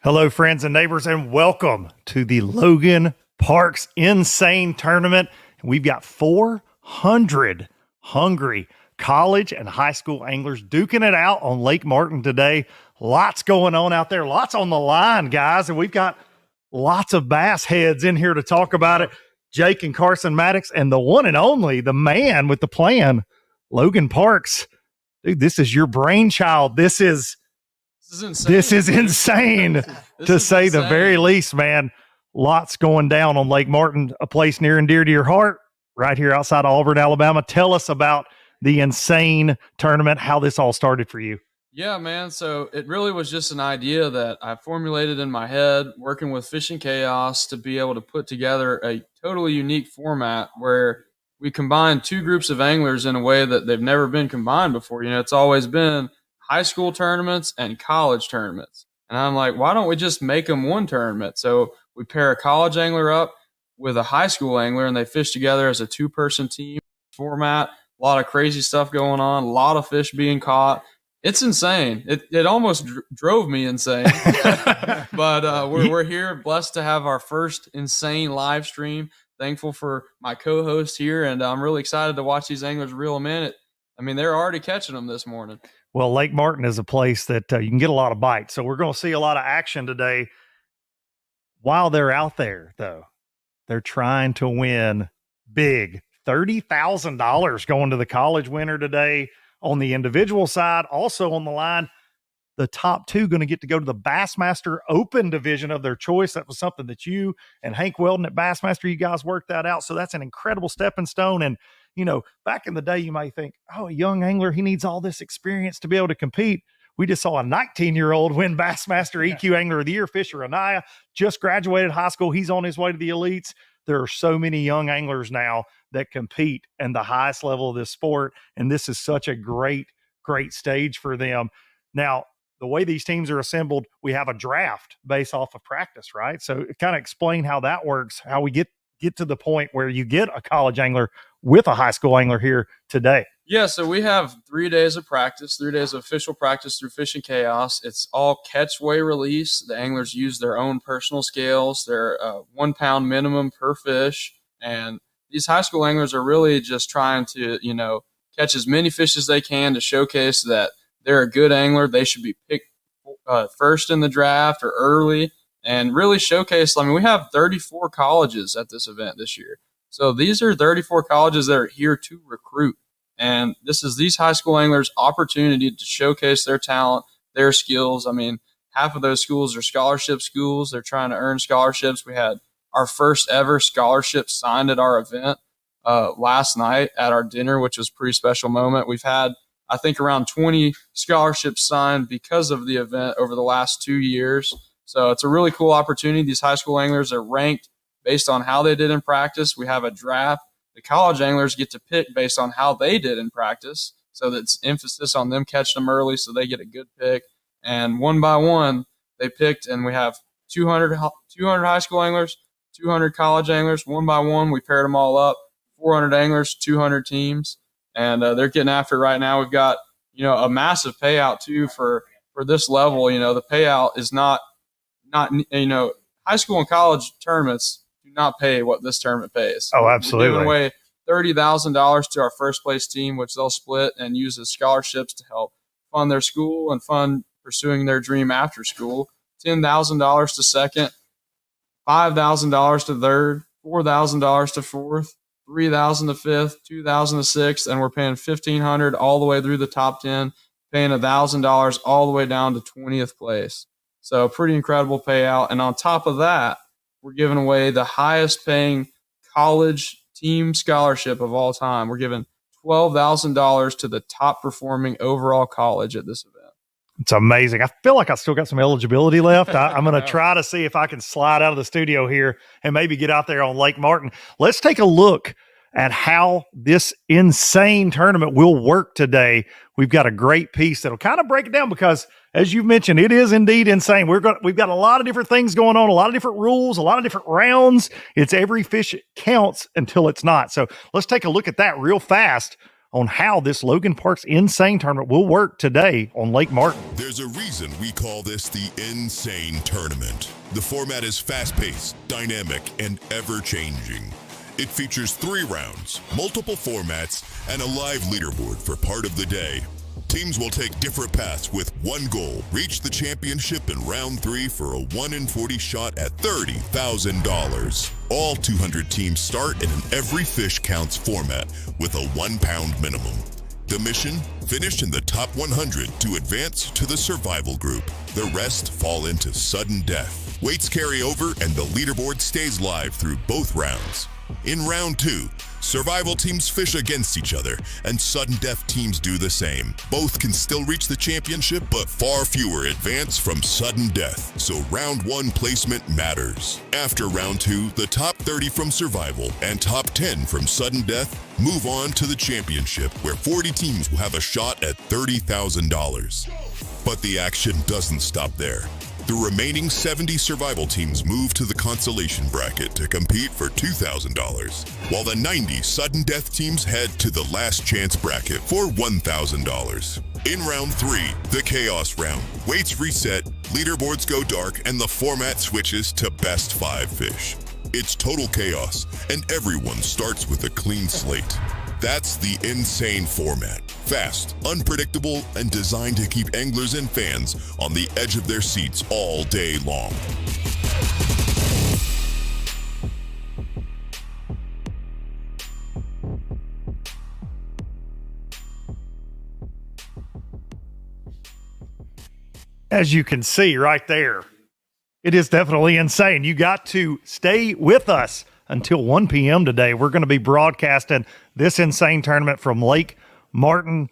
Hello, friends and neighbors, and welcome to the Logan Parks NSANE Tournament. We've got 400 hungry college and high school anglers duking it out on Lake Martin today. Lots going on out there, lots on the line, guys, and we've got lots of bass heads in here to talk about it. Jake and Carson Maddox, and the one and only, the man with the plan, Logan Parks. Dude, this is your brainchild. This is insane. This is insane, to say the very least, man. Lots going down on Lake Martin, a place near and dear to your heart, right here outside of Auburn, Alabama. Tell us about the NSANE tournament, how this all started for you. Yeah, man. So it really was just an idea that I formulated in my head, working with Fishing Chaos, to be able to put together a totally unique format where we combine two groups of anglers in a way that they've never been combined before. You know, it's always been high school tournaments and college tournaments. And I'm like, why don't we just make them one tournament? So we pair a college angler up with a high school angler, and they fish together as a two-person team format. A lot of crazy stuff going on, a lot of fish being caught. It's insane. It almost drove me insane. But we're here, blessed to have our first NSANE live stream. Thankful for my co-host here, and I'm really excited to watch these anglers reel them in. I mean, they're already catching them this morning. Well, Lake Martin is a place that you can get a lot of bites. So we're going to see a lot of action today. While they're out there, though, they're trying to win big. $30,000 going to the college winner today on the individual side. Also on the line, the top two going to get to go to the Bassmaster Open division of their choice. That was something that you and Hank Weldon at Bassmaster, you guys worked that out. So that's an incredible stepping stone. And you know, back in the day, you might think, oh, a young angler, he needs all this experience to be able to compete. We just saw a 19-year-old win Bassmaster EQ Angler of the Year. Fisher Anaya just graduated high school. He's on his way to the elites. There are so many young anglers now that compete in the highest level of this sport, and this is such a great, great stage for them. Now, the way these teams are assembled, we have a draft based off of practice, right? So kind of explain how that works, how we get to the point where you get a college angler with a high school angler here today. Yeah, so we have 3 days of practice, 3 days of official practice through Fishing Chaos. It's all catch, weigh, release. The anglers use their own personal scales. They're 1 pound minimum per fish. And these high school anglers are really just trying to, you know, catch as many fish as they can to showcase that they're a good angler. They should be picked first in the draft or early, and really showcase. I mean, we have 34 colleges at this event this year. So these are 34 colleges that are here to recruit. And this is these high school anglers' opportunity to showcase their talent, their skills. I mean, half of those schools are scholarship schools. They're trying to earn scholarships. We had our first ever scholarship signed at our event last night at our dinner, which was a pretty special moment. We've had, I think, around 20 scholarships signed because of the event over the last 2 years. So it's a really cool opportunity. These high school anglers are ranked based on how they did in practice. We have a draft. The college anglers get to pick based on how they did in practice. So that's emphasis on them catching them early so they get a good pick. And one by one, they picked, and we have 200 high school anglers, 200 college anglers. One by one, we paired them all up, 400 anglers, 200 teams. And they're getting after it right now. We've got, you know, a massive payout, too, for this level. You know, the payout is not, you know, high school and college tournaments do not pay what this tournament pays. Oh, absolutely. We're giving away $30,000 to our first place team, which they'll split and use as scholarships to help fund their school and fund pursuing their dream after school. $10,000 to second, $5,000 to third, $4,000 to fourth, $3,000 to fifth, $2,000 to sixth, and we're paying $1,500 all the way through the top 10, paying $1,000 all the way down to 20th place. So pretty incredible payout. And on top of that, we're giving away the highest paying college team scholarship of all time. We're giving $12,000 to the top performing overall college at this event. It's amazing. I feel like I still got some eligibility left. I'm going to try to see if I can slide out of the studio here and maybe get out there on Lake Martin. Let's take a look at how this NSANE tournament will work today. We've got a great piece that'll kind of break it down because, as you've mentioned, it is indeed insane. We've got a lot of different things going on, a lot of different rules, a lot of different rounds. It's every fish counts until it's not. So let's take a look at that real fast on how this Logan Parks NSANE tournament will work today on Lake Martin. There's a reason we call this the NSANE Tournament. The format is fast-paced, dynamic, and ever-changing. It features 3 rounds, multiple formats, and a live leaderboard for part of the day. Teams will take different paths with one goal: reach the championship in round 3 for a 1 in 40 shot at $30,000. All 200 teams start in an every fish counts format with a 1 pound minimum. The mission: finish in the top 100 to advance to the survival group. The rest fall into sudden death. Weights carry over and the leaderboard stays live through both rounds. In round 2, survival teams fish against each other, and sudden death teams do the same. Both can still reach the championship, but far fewer advance from sudden death, so round 1 placement matters. After round 2, the top 30 from survival and top 10 from sudden death move on to the championship, where 40 teams will have a shot at $30,000. But the action doesn't stop there. The remaining 70 survival teams move to the consolation bracket to compete for $2,000, while the 90 sudden death teams head to the last chance bracket for $1,000. In round 3, the chaos round, weights reset, leaderboards go dark, and the format switches to best 5 fish. It's total chaos, and everyone starts with a clean slate. That's the NSANE format. Fast, unpredictable, and designed to keep anglers and fans on the edge of their seats all day long. As you can see right there, it is definitely insane. You got to stay with us until 1 p.m. today. We're going to be broadcasting this NSANE tournament from Lake Martin.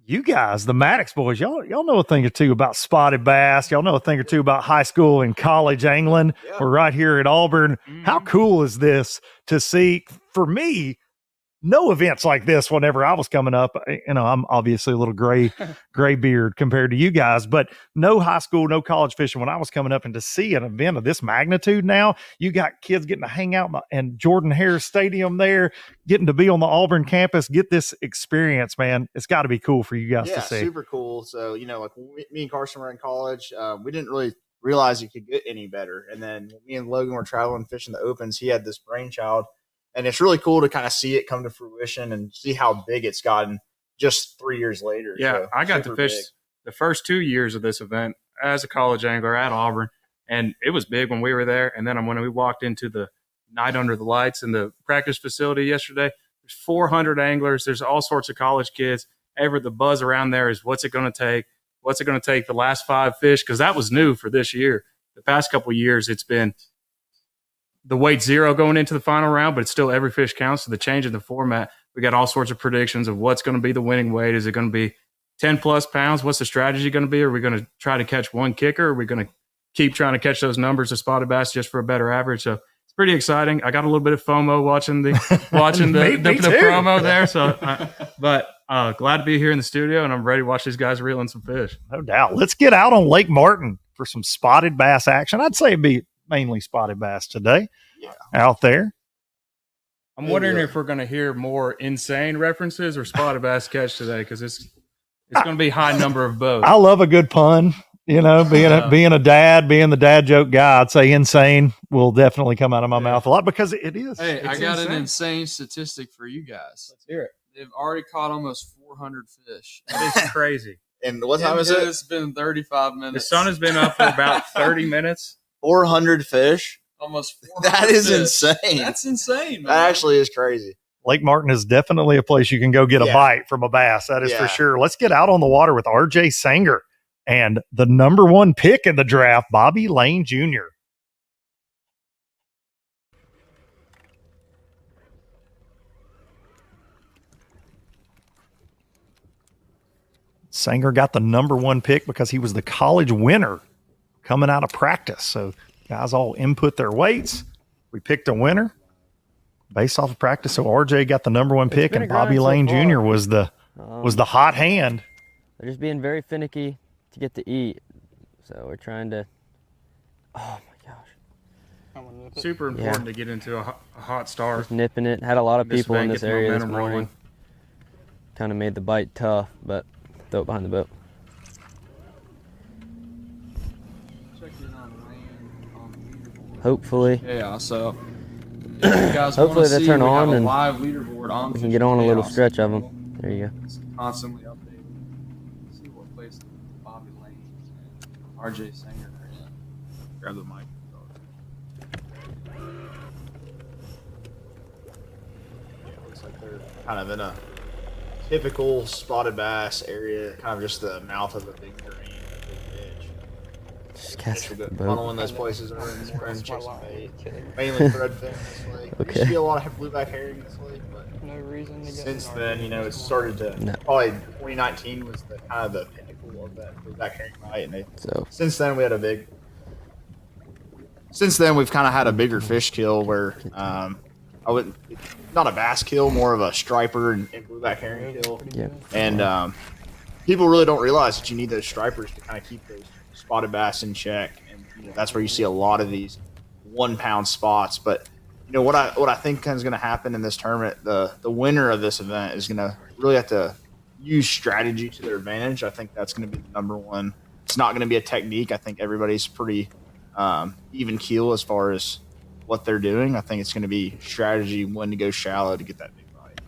You guys, the Maddox boys, y'all know a thing or two about spotted bass. Y'all know a thing or two about high school and college angling. Yeah. We're right here at Auburn. Mm-hmm. How cool is this to see? For me, no events like this whenever I was coming up. You know, I'm obviously a little gray beard compared to you guys, but no high school, no college fishing when I was coming up. And to see an event of this magnitude now, you got kids getting to hang out in Jordan Hare Stadium there, getting to be on the Auburn campus, get this experience, man. It's got to be cool for you guys to see. Yeah, super cool. So, you know, like me and Carson were in college. We didn't really realize it could get any better. And then me and Logan were traveling fishing the opens. He had this brainchild. And it's really cool to kind of see it come to fruition and see how big it's gotten just 3 years later. Yeah, so, I got to fish the first 2 years of this event as a college angler at Auburn, and it was big when we were there. And then when we walked into the night under the lights in the practice facility yesterday, there's 400 anglers. There's all sorts of college kids. The buzz around there is what's it going to take? What's it going to take the last 5 fish? Because that was new for this year. The past couple of years, it's been the weight 0 going into the final round, but it's still every fish counts. So the change in the format, we got all sorts of predictions of what's going to be the winning weight. Is it going to be 10 plus pounds? What's the strategy going to be? Are we going to try to catch one kicker? Are we going to keep trying to catch those numbers of spotted bass just for a better average? So it's pretty exciting. I got a little bit of FOMO watching the promo there. So, but glad to be here in the studio, and I'm ready to watch these guys reeling some fish. No doubt. Let's get out on Lake Martin for some spotted bass action. I'd say it'd be mainly spotted bass today out there. I'm wondering if we're going to hear more NSANE references or spotted bass catch today, because it's going to be high number of both. I love a good pun. You know, being a dad, being the dad joke guy, I'd say NSANE will definitely come out of my mouth a lot because it is. Hey, I got an insane statistic for you guys. Let's hear it. They've already caught almost 400 fish. That is crazy. And what time is it? It's been 35 minutes. The sun has been up for about 30 minutes. 400 fish? Almost 400 That is fish. insane. That's insane, man. That actually is crazy. Lake Martin is definitely a place you can go get a bite from a bass. That is for sure. Let's get out on the water with RJ Sanger and the number 1 pick in the draft, Bobby Lane Jr. Sanger got the number 1 pick because he was the college winner coming out of practice. So guys all input their weights. We picked a winner based off of practice. So RJ got the number 1 pick, and Bobby Lane Jr. was the hot hand. They're just being very finicky to get to eat. So we're trying to. Oh my gosh! Super important to get into a hot start. Just nipping it. Had a lot of people in this area this morning. kind of made the bite tough, but throw it behind the boat. Hopefully. Yeah, so if you guys Hopefully they turn on we have a and live leaderboard on. we can get on a little Chaos. stretch of them. There you go. It's constantly updated. See what place Bobby Lane and RJ Sanger are in. Grab the mic. Yeah, it looks like they're kind of in a typical spotted bass area, kind of just the mouth of a big drain, a big ditch. Just cast Fish the will go boat. funnel in those places are in more and chicks and bait. Mainly threadfin in this lake. There used to Okay. be a lot of blueback herring in this lake, but No reason to get since an then, you know, it's started to No. probably 2019 was the kind of the pinnacle of that blueback herring bite, and So since then we had a big. Since then we've kind of had a bigger fish kill where I wouldn't, not a bass kill, more of a striper and blueback herring kill. yeah, And people really don't realize that you need those stripers to kind of keep those spotted bass in check, and you know, that's where you see a lot of these 1 pound spots. But you know what I think is going to happen in this tournament, the winner of this event is going to really have to use strategy to their advantage. I think that's going to be the number one. It's not going to be a technique. I think everybody's pretty even keel as far as what they're doing. I think it's going to be strategy, when to go shallow to get that big bite.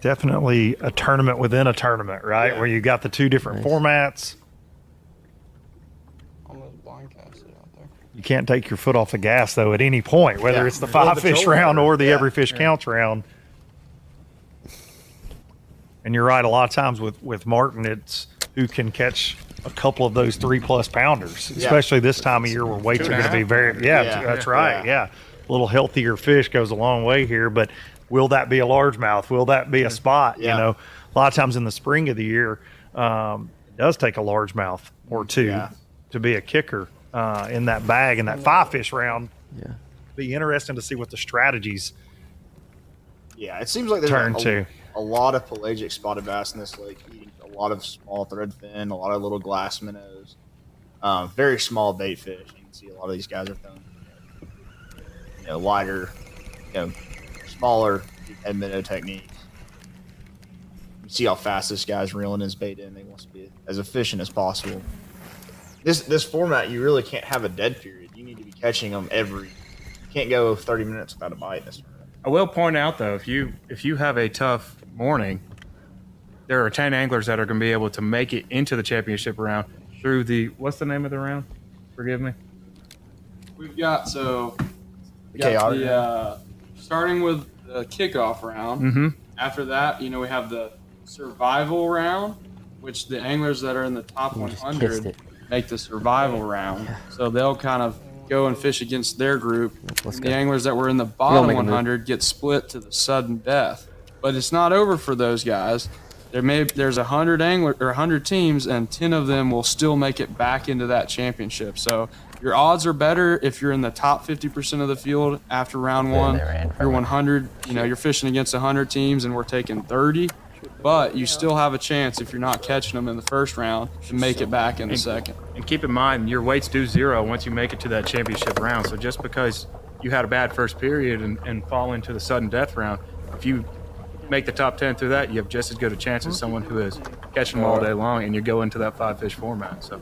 Definitely a tournament within a tournament, right? Yeah. Where you got the two different Nice. formats. almost blind casted out there. You can't take your foot off the gas though at any point, whether Yeah. it's the Or five the fish trolling round motor. or the Yeah. every fish counts round. And you're right, a lot of times with Martin, it's who can catch a couple of those 3+ pounders, Yeah. especially this time of year where weights are going to be very, Yeah. that's right. Yeah. A little healthier fish goes a long way here, but will that be a largemouth? Will that be a spot? Yeah. You know, a lot of times in the spring of the year, it does take a largemouth or two Yeah. to be a kicker in that bag in that 5 fish round. yeah. Be interesting to see what the strategies Yeah, it seems like there's turn to. a lot of pelagic spotted bass in this lake, eating a lot of small threadfin, a lot of little glass minnows, very small bait fish. You can see a lot of these guys are throwing, you know, lighter, you know, smaller head minnow techniques. You see how fast this guy's reeling his bait in. He wants to be as efficient as possible. This format, you really can't have a dead period. You need to be catching them you can't go 30 minutes without a bite in this tournament. I will point out though, if you have a tough morning, there are 10 anglers that are going to be able to make it into the championship round through the, what's the name of the round? Forgive me. We've got KR. starting with the kickoff round. Mm-hmm. After that, you know, we have the survival round, which the anglers that are in the top You just 100 kissed it. make the survival round. So they'll kind of go and fish against their group. Let's And go. the anglers that were in the We'll bottom make a move. 100 get split to the sudden death. But it's not over for those guys. There's 100 angler or 100 teams, and 10 of them will still make it back into that championship. So your odds are better if you're in the top 50% of the field after round one. If you're 100, you know, you're fishing against 100 teams, and we're taking 30. But you still have a chance, if you're not catching them in the first round, to make it back in the second. And keep in mind, your weights do zero once you make it to that championship round. So just because you had a bad first period and fall into the sudden death round, if you make the top 10 through that, you have just as good a chance as someone who is catching them all day long, and you go into that 5 fish format. So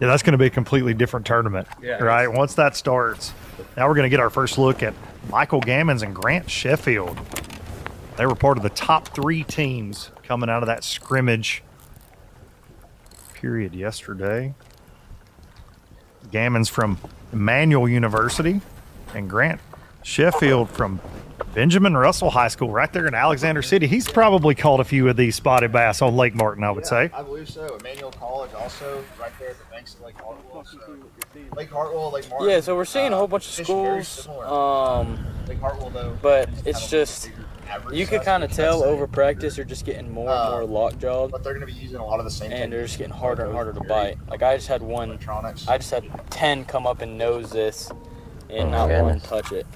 Yeah, that's going to be a completely different tournament, Yeah, right? Once that starts, now we're going to get our first look at Michael Gammons and Grant Sheffield. They were part of the top 3 teams coming out of that scrimmage period yesterday. Gammons from Emmanuel University and Grant Sheffield from Benjamin Russell High School right there in Alexander City. He's probably caught a few of these spotted bass on Lake Martin, I would say. I believe so. Emmanuel College also right there at the banks of Lake Hartwell. So Lake Hartwell, Lake Martin. Yeah, so we're seeing a whole bunch of fish very schools. similar. Lake Hartwell, though. but is it's kind of just- a bigger average You could size kind of fish, tell I'd say. over practice they're just getting more and more lockjawed, But they're going to be using a lot of the same and they're just getting techniques. harder and harder to bite. Like I just had one, Electronics. I just had 10 come up and nose this, and not one goodness. touch it.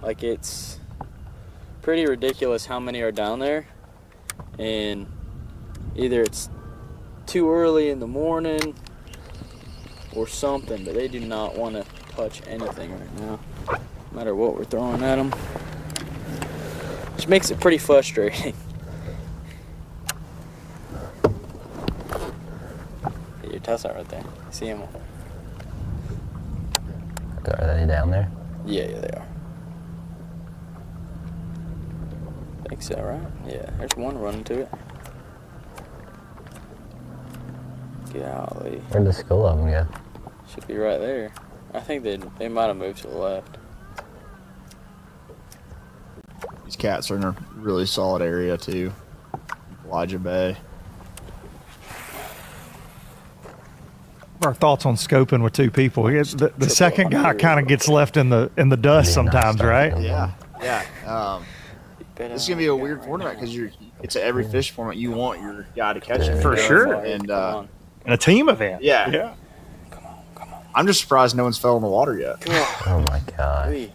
Like it's pretty ridiculous how many are down there, and either it's too early in the morning or something, but they do not want to touch anything right now. no matter what we're throwing at them. Which makes it pretty frustrating. Your tussle right there. See him? Are they down there? Yeah, they are. I think so, right? Yeah, there's one running to it. Golly. Where'd the school of them go? Should be right there. I think they might have moved to the left. These cats are in a really solid area too. Elijah Bay. Our thoughts on scoping with two people. The second guy kind of gets left in the dust sometimes, right? Yeah. This is gonna be a weird format because it's every fish format you want your guy to catch it For sure. and a team event. Yeah. Come on. I'm just surprised no one's fell in the water yet. Oh my god.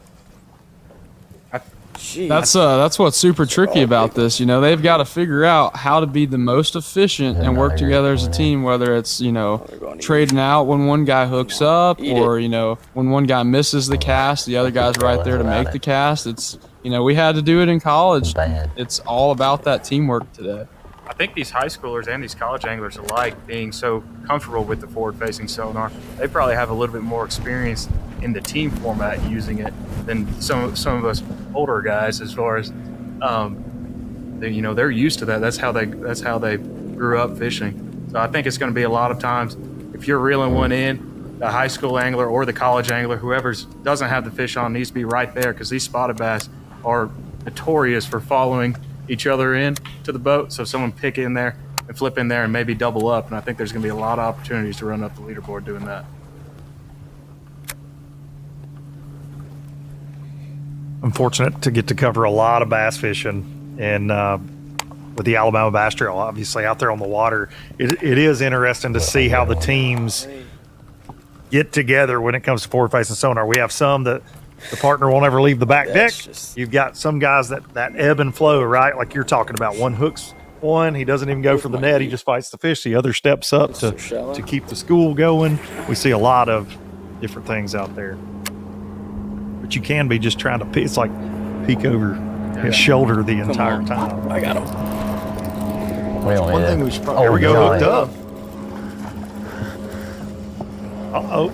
That's what's super tricky about this. You know, they've got to figure out how to be the most efficient and work together as a team, whether it's, you know, trading out when one guy hooks up or, you know, when one guy misses the cast, the other guy's right there to make the cast. It's, you know, we had to do it in college. It's all about that teamwork today. I think these high schoolers and these college anglers alike being so comfortable with the forward-facing sonar, they probably have a little bit more experience in the team format using it than some of us older guys. As far as they're used to that. That's how they grew up fishing. So I think it's going to be a lot of times if you're reeling one in, the high school angler or the college angler, whoever doesn't have the fish on, needs to be right there because these spotted bass are notorious for following each other in to the boat. So someone pick in there and flip in there and maybe double up. And I think there's going to be a lot of opportunities to run up the leaderboard doing that. I'm fortunate to get to cover a lot of bass fishing and with the Alabama Bass Trail, obviously out there on the water. It is interesting to see how the teams get together when it comes to forward-facing sonar. We have some that the partner won't ever leave the back deck. You've got some guys that ebb and flow, right? Like you're talking about. One hooks one, he doesn't even go for the net. He just fights the fish. The other steps up to keep the school going. We see a lot of different things out there. But you can be just trying to peek. It's like peek over his shoulder the entire time. I got him. One thing we should probably... There we go, hooked up. Uh-oh.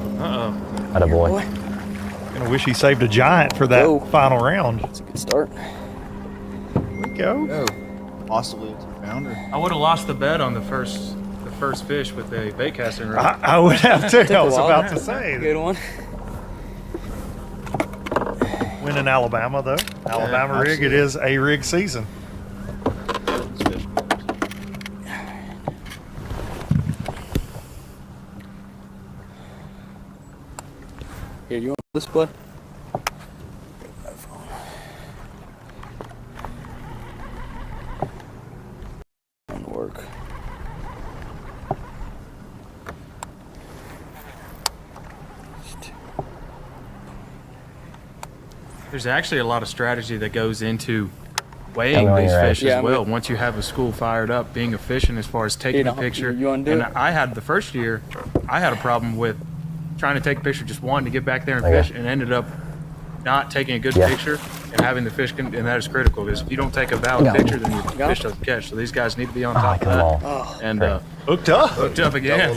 Attaboy. Gonna wish he saved a giant for that final round. That's a good start. Here we go. Possibly it's a founder. I would have lost the bet on the first fish with the bait casting rig. I would have too. I was about to say. Good one. Win in Alabama though. Alabama rig. It is a rig season. Here, you want this play? Work. There's actually a lot of strategy that goes into weighing these fish as well. Once you have a school fired up, being efficient as far as taking a picture. And I had the first year, I had a problem with trying to take a picture, just wanted to get back there and fish, and ended up not taking a good picture and having the fish, and that is critical because if you don't take a valid picture, then your fish doesn't catch. So these guys need to be on top of that. And hooked up again.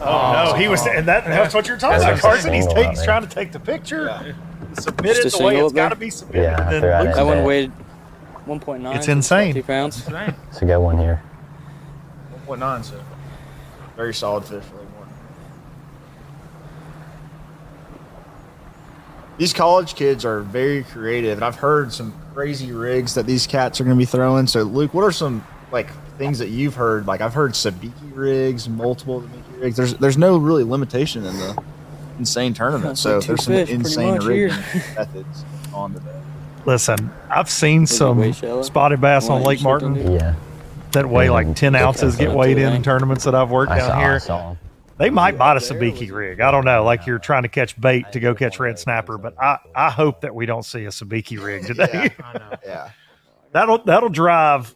Oh no, he was, and that's what you're talking about, Carson. He's trying to take the picture, submit it the way it's got to be submitted. Yeah, that one weighed 1.9. It's insane. 2 pounds. It's a good one here. 1.9, so very solid fish for the morning. These college kids are very creative, and I've heard some crazy rigs that these cats are going to be throwing. So, Luke, what are some things that you've heard? Like I've heard sabiki rigs, multiple sabiki rigs. There's no really limitation in the NSANE tournament, so there's some insane rigging methods on the day. Listen, I've seen some spotted bass on Lake Martin that weigh like 10 ounces get weighed in tournaments that I've worked down here. They might bite a sabiki rig. I don't know, like you're trying to catch bait to go catch red snapper, but I hope that we don't see a sabiki rig today. Yeah. That'll drive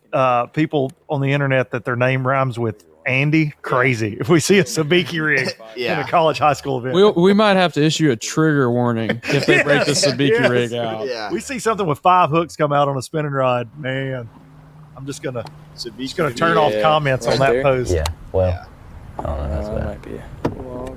people on the internet that their name rhymes with Andy, crazy. If we see a sabiki rig in a college high school event, we might have to issue a trigger warning if they break the sabiki rig out. Yeah. we see something with 5 hooks come out on a spinning rod, man. I'm just gonna turn off comments on that there. post. Yeah. Well, I don't know. That's That bad. might be a log.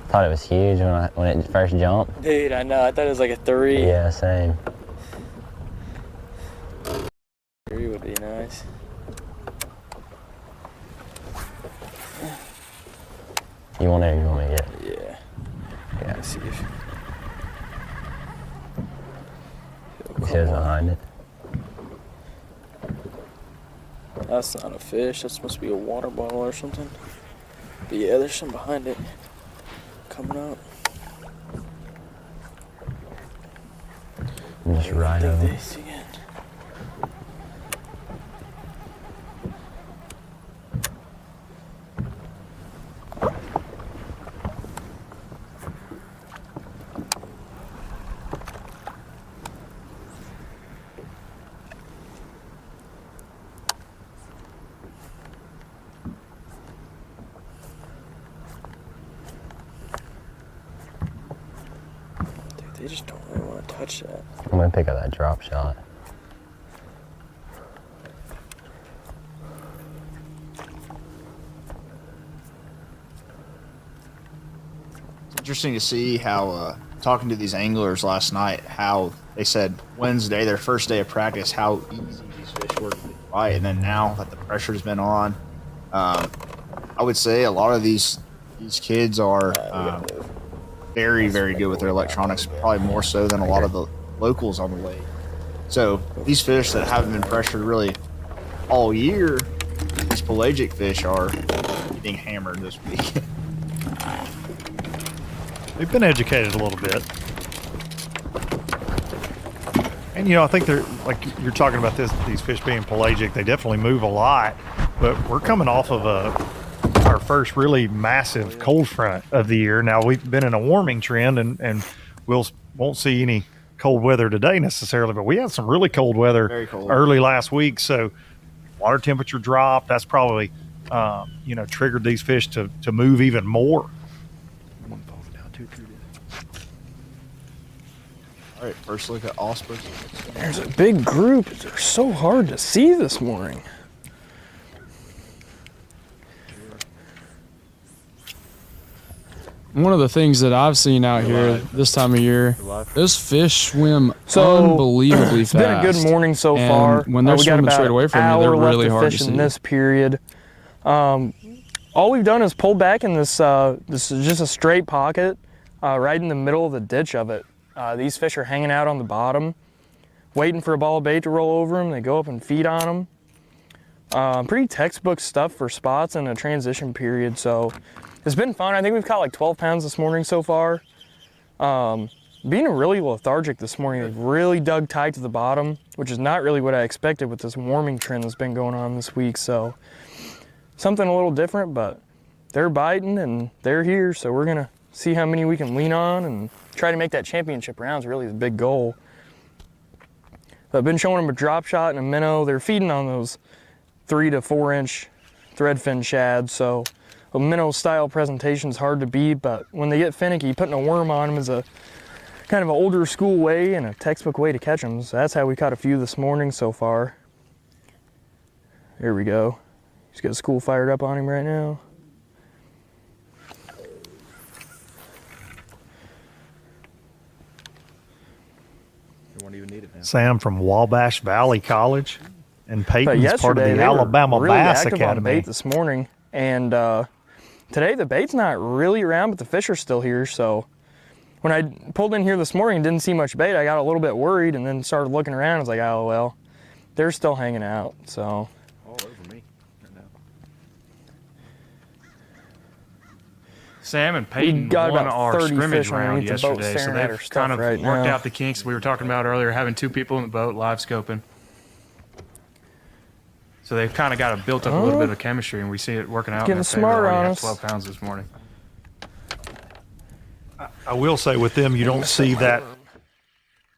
Thought it was huge when it first jumped. Dude, I know. I thought it was like a 3. Yeah, same. 3 would be nice. You want it or you want me to get it? Yeah. Yeah. Let's see if You see what's behind it? that's not a fish. That must be a water bottle or something. But yeah, there's some behind it coming up. I'm just right over. This again. They just don't really want to touch that. I'm gonna pick up that drop shot. It's interesting to see how, talking to these anglers last night, how they said Wednesday, their first day of practice, how easy these fish were to bite. And then now that the pressure's been on, I would say a lot of these kids are very, very good with their electronics, probably more so than a lot of the locals on the lake. So these fish that haven't been pressured really all year, these pelagic fish are getting hammered this week. They've been educated a little bit. And, you know, I think they're, like you're talking about these fish being pelagic, they definitely move a lot, but we're coming off of our first really massive cold front of the year. Now, we've been in a warming trend, and won't see any cold weather today necessarily, but we had some really cold weather Very cold. early last week, so water temperature dropped. That's probably, triggered these fish to move even more. All right, first look at Osprey. There's a big group. They're so hard to see this morning. One of the things that I've seen out here this time of year, those fish swim unbelievably it's fast. been a good morning so And far. when they're we got swimming about straight away from an you, they're hour really left hard fish to in see. this period. All we've done is pull back in this. This is just a straight pocket, right in the middle of the ditch of it. These fish are hanging out on the bottom, waiting for a ball of bait to roll over them. They go up and feed on them. Pretty textbook stuff for spots in a transition period. So it's been fun. I think we've caught like 12 pounds this morning so far. Being really lethargic this morning, they've really dug tight to the bottom, which is not really what I expected with this warming trend that's been going on this week. So something a little different, but they're biting and they're here. So we're gonna see how many we can lean on and try to make that championship round is really the big goal. But I've been showing them a drop shot and a minnow. They're feeding on those 3 to 4 inch threadfin shad. So a minnow style presentation is hard to beat, but when they get finicky, putting a worm on them is a kind of an older school way and a textbook way to catch them. So that's how we caught a few this morning so far. There we go. He's got school fired up on him right now. Sam from Wabash Valley College, and But Peyton's part of yesterday, the they were Alabama really Bass active on Academy. bait this morning, and today the bait's not really around, but the fish are still here. So when I pulled in here this morning and didn't see much bait, I got a little bit worried, and then started looking around. I was like, oh well, they're still hanging out. So All over me. Sam and Peyton got won about our 30 scrimmage fish round underneath the boat yesterday, so staring at our they've stuff kind of right worked now. out the kinks we were talking about earlier, having 2 people in the boat live scoping. So they've kind of got built up a little bit of chemistry, and we see it working out. Getting smart on us. 12 pounds this morning. I will say with them, you don't see that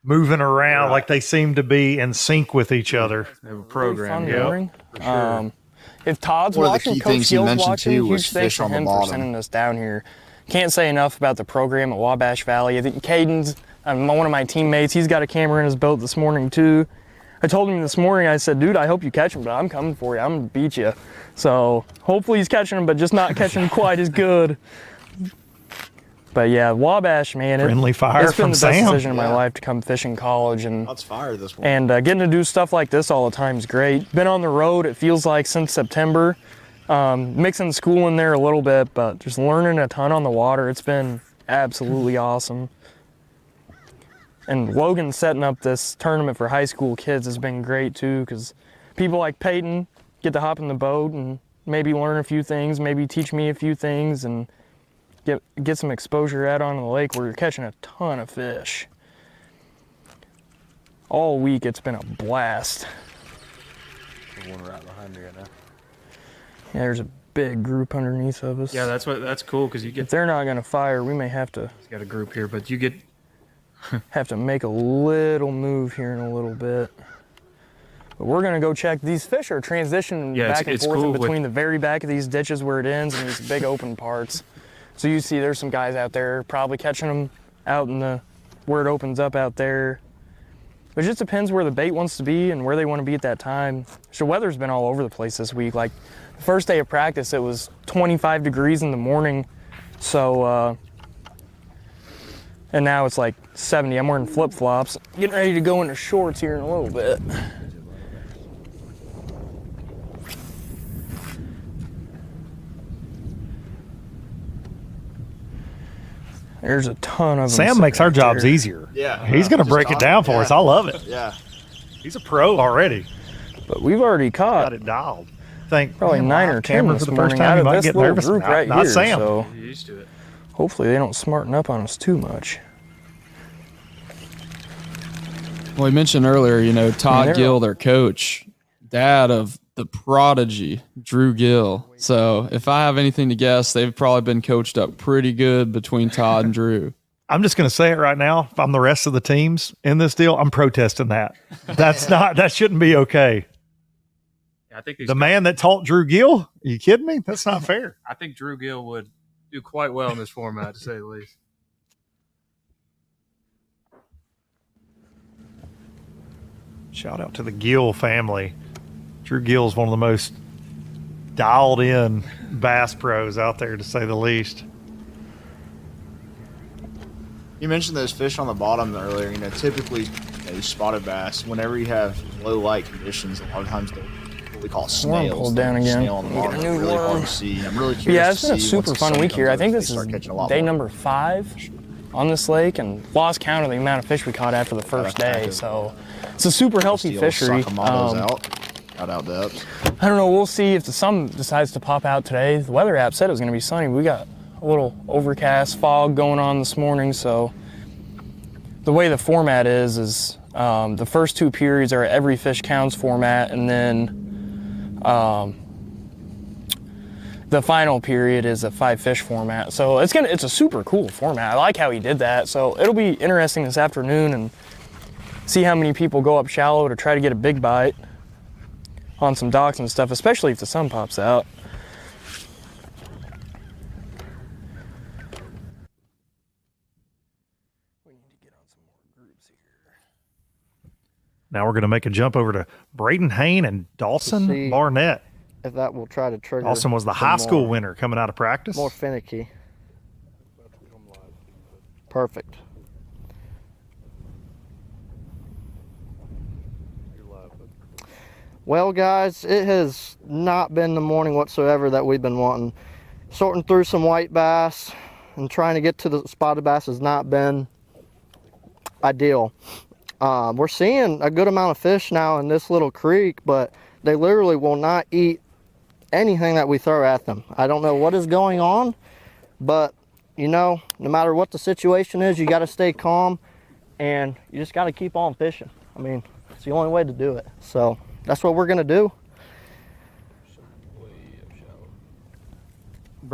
moving around like they seem to be in sync with each other. They have a program. Really fun if Todd's One of the watching, key Coach things he Gill's mentioned, watching, too, huge was thanks fish to on the him for bottom. sending us down here. Can't say enough about the program at Wabash Valley. I think Caden's, one of my teammates, he's got a camera in his boat this morning too. I told him this morning, I said, dude, I hope you catch him, but I'm coming for you. I'm going to beat you. So hopefully he's catching him, but just not catching him quite as good. But yeah, Wabash, man, Friendly fire it's been from the best Sam. decision of my life to come fishing college. And That's fire this one. and getting to do stuff like this all the time is great. Been on the road, it feels like, since September. Mixing school in there a little bit, but just learning a ton on the water. It's been absolutely awesome. And Logan setting up this tournament for high school kids has been great too, because people like Peyton get to hop in the boat and maybe learn a few things, maybe teach me a few things, and get some exposure out on the lake where you're catching a ton of fish. All week it's been a blast. One right behind me right now. Yeah, there's a big group underneath of us. Yeah, that's cool because you If get. they're not gonna fire, we may have to He's got a group here, but you get. make a little move here in a little bit. But we're gonna go check. These fish are transitioning Yeah, back and it's forth cool in with- between the very back of these ditches where it ends and these big open parts. So you see there's some guys out there probably catching them out in the where it opens up out there. It just depends where the bait wants to be and where they want to be at that time. So weather's been all over the place this week. Like the first day of practice, it was 25 degrees in the morning. So, and now it's like 70. I'm wearing flip-flops, getting ready to go into shorts here in a little bit. There's a ton of them. Sam makes our jobs easier. Yeah. He's going to Just break it down for us. I love it. Yeah. He's a pro already. But we've already caught Got it dialed. Think probably man, 9 live or 10 camera this for the first morning time. out You of might this get little nervous. group right Not here. Sam. So You're used to it. hopefully they don't smarten up on us too much. Well, we mentioned earlier, you know, Todd they're- Gill, their coach, dad of the prodigy, Drew Gill. So if I have anything to guess, they've probably been coached up pretty good between Todd and Drew. I'm just going to say it right now. If I'm the rest of the teams in this deal, I'm protesting that. That shouldn't be okay. Yeah, I think The man that taught Drew Gill, are you kidding me? That's not fair. I think Drew Gill would do quite well in this format, to say the least. Shout out to the Gill family. Drew Gill is one of the most dialed in bass pros out there, to say the least. You mentioned those fish on the bottom earlier. You know, typically, these spotted bass, whenever you have low light conditions, a lot of times they'll what we call Worm snails. pulled down again. Snail on the We got bottom. a new Really hard worm. to see. I'm really curious. Yeah, it's been a to see super once the fun sun week comes here. I up think if this they is start catching a lot day more. number 5 on this lake, and lost count of the amount of fish we caught after the first day. So it's a super healthy Steal fishery. Sakamotos out. Got out depth. I don't know. We'll see if the sun decides to pop out today. The weather app said it was going to be sunny. We got a little overcast fog going on this morning. So the way the format is the first 2 periods are every fish counts format, and then the final period is a 5-fish format. So it's a super cool format. I like how he did that. So it'll be interesting this afternoon and see how many people go up shallow to try to get a big bite on some docks and stuff, especially if the sun pops out. We need to get on some more groups here. Now we're going to make a jump over to Braden Hain and Dawson see Barnett. if that will try to trigger. Dawson was the some high school more- winner coming out of practice. More finicky. Perfect. Well, guys, it has not been the morning whatsoever that we've been wanting. Sorting through some white bass and trying to get to the spotted bass has not been ideal. We're seeing a good amount of fish now in this little creek, but they literally will not eat anything that we throw at them. I don't know what is going on, but you know, no matter what the situation is, you got to stay calm and you just got to keep on fishing. I mean, it's the only way to do it. So that's what we're going to do.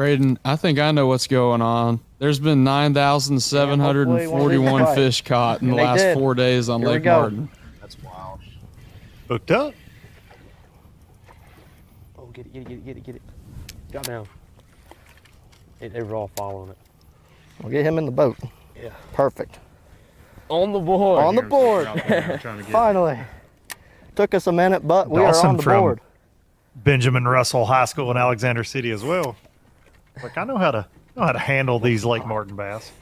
Braden, I think I know what's going on. There's been 9,741 fish caught in the last 4 days on Lake Martin. That's wild. Hooked up. Oh, get it. Drop down. They were all following it. We'll get him in the boat. Yeah. Perfect. On the board. On the board. Finally. Took us a minute, but we are on the board. Benjamin Russell High School in Alexander City as well. Like, I know how to handle these Lake Martin bass.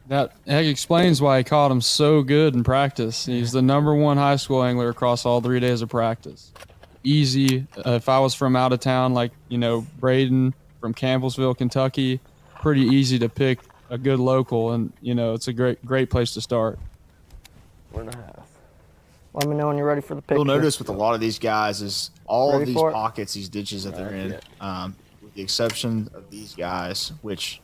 That explains why he caught him so good in practice. He's the #1 high school angler across all 3 days of practice. Easy. If I was from out of town, like, Braden from Campbellsville, Kentucky, pretty easy to pick a good local, and it's a great place to start. 1.5. Let me know when you're ready for the picture. You'll notice with a lot of these guys is all of these pockets, these ditches that they're in, with the exception of these guys, which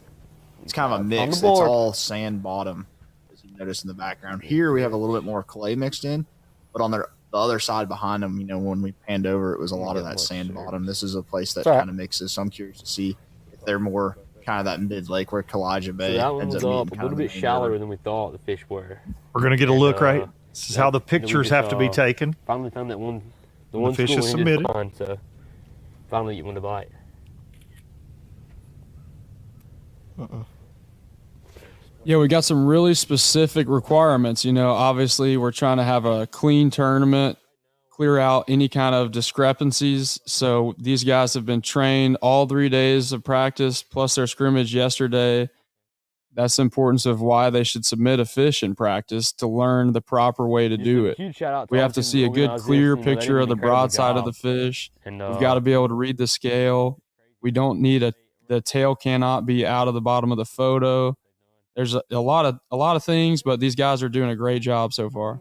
it's kind of a mix. It's all sand bottom, as you notice in the background. Here we have a little bit more clay mixed in, but on the other side behind them, when we panned over, it was a lot of that sand bottom. This is a place that kind of mixes, so I'm curious to see if they're more kind of that mid-lake where Kalijah Bay ends up being a little bit shallower than we thought the fish were. We're going to get a look, right? This is how the pictures have to be taken. Finally found that one. The one fish is submitted. So finally get one to bite. Yeah, we got some really specific requirements. Obviously we're trying to have a clean tournament, clear out any kind of discrepancies. So these guys have been trained all 3 days of practice, plus their scrimmage yesterday. That's the importance of why they should submit a fish in practice to learn the proper way to do it. Huge shout out to we have to see a good, clear picture of the broadside of the fish. And, we've got to be able to read the scale. We don't need the tail cannot be out of the bottom of the photo. There's a lot of things, but these guys are doing a great job so far.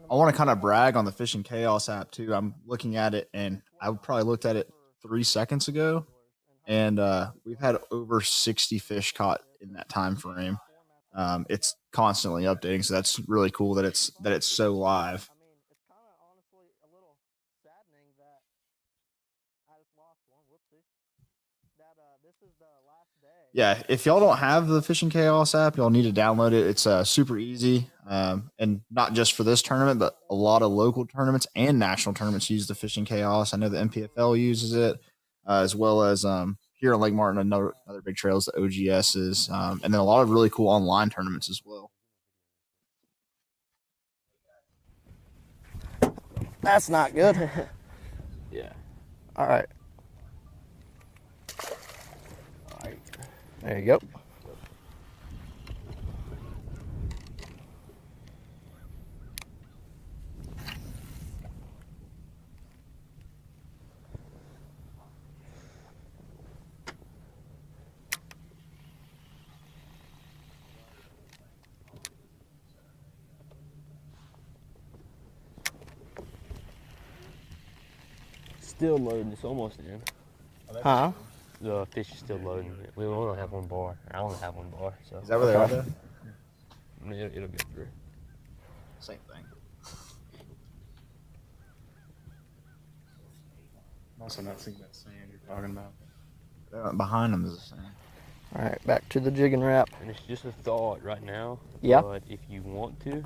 I want to kind of brag on the Fishing Chaos app too. I'm looking at it, and I probably looked at it 3 seconds ago, and we've had over 60 fish caught in that time frame. It's constantly updating, so that's really cool that it's so live. Yeah, if y'all don't have the Fishing Chaos app, y'all need to download it. It's super easy, and not just for this tournament, but a lot of local tournaments and national tournaments use the Fishing Chaos. I know the NPFL uses it, as well as here on Lake Martin, another big trails, the OGS is, and then a lot of really cool online tournaments as well. That's not good. Yeah. All right. There you go. Still loading. It's almost in. Huh? The fish is still loading. We only have one bar. I only have one bar. So. Is that where they are though? It'll get through. Same thing. I'm also not seeing that sand you're talking about. Behind them is the sand. All right, back to the jigging wrap. And it's just a thought right now. Yeah. But if you want to,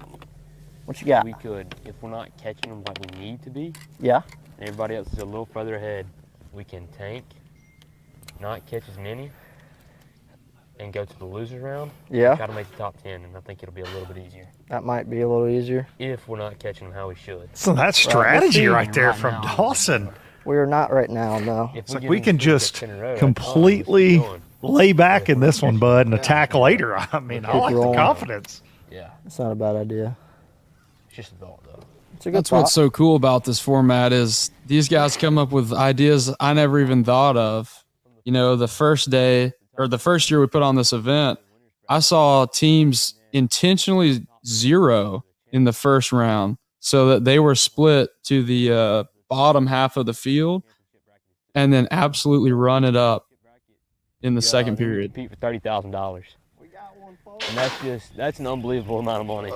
what you got? We could, if we're not catching them like we need to be. Yeah. And everybody else is a little further ahead, we can tank. Not catch as many and go to the losers round. Yeah. Try to make the top 10, and I think it'll be a little bit easier. That might be a little easier. If we're not catching them how we should. So that's strategy right there from Dawson. We are not right now, no. It's like we can just completely lay back in this one, bud, and attack later. I mean, I like the confidence. Yeah. It's not a bad idea. It's just a thought, though. That's what's so cool about this format is these guys come up with ideas I never even thought of. The first day or the first year we put on this event, I saw teams intentionally zero in the first round so that they were split to the bottom half of the field and then absolutely run it up in the second period. Compete for $30,000. And that's an unbelievable amount of money.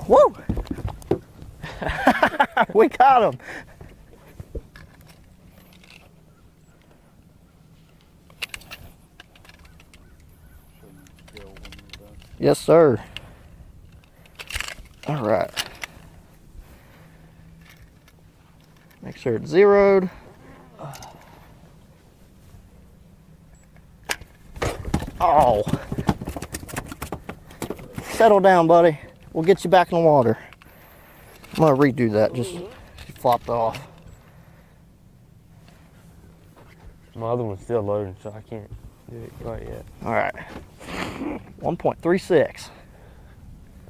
Woo! We got him. Yes, sir. All right. Make sure it's zeroed. Oh. Settle down, buddy. We'll get you back in the water. I'm gonna redo that. Just flopped off. My other one's still loading, so I can't do it quite yet. All right. 1.36.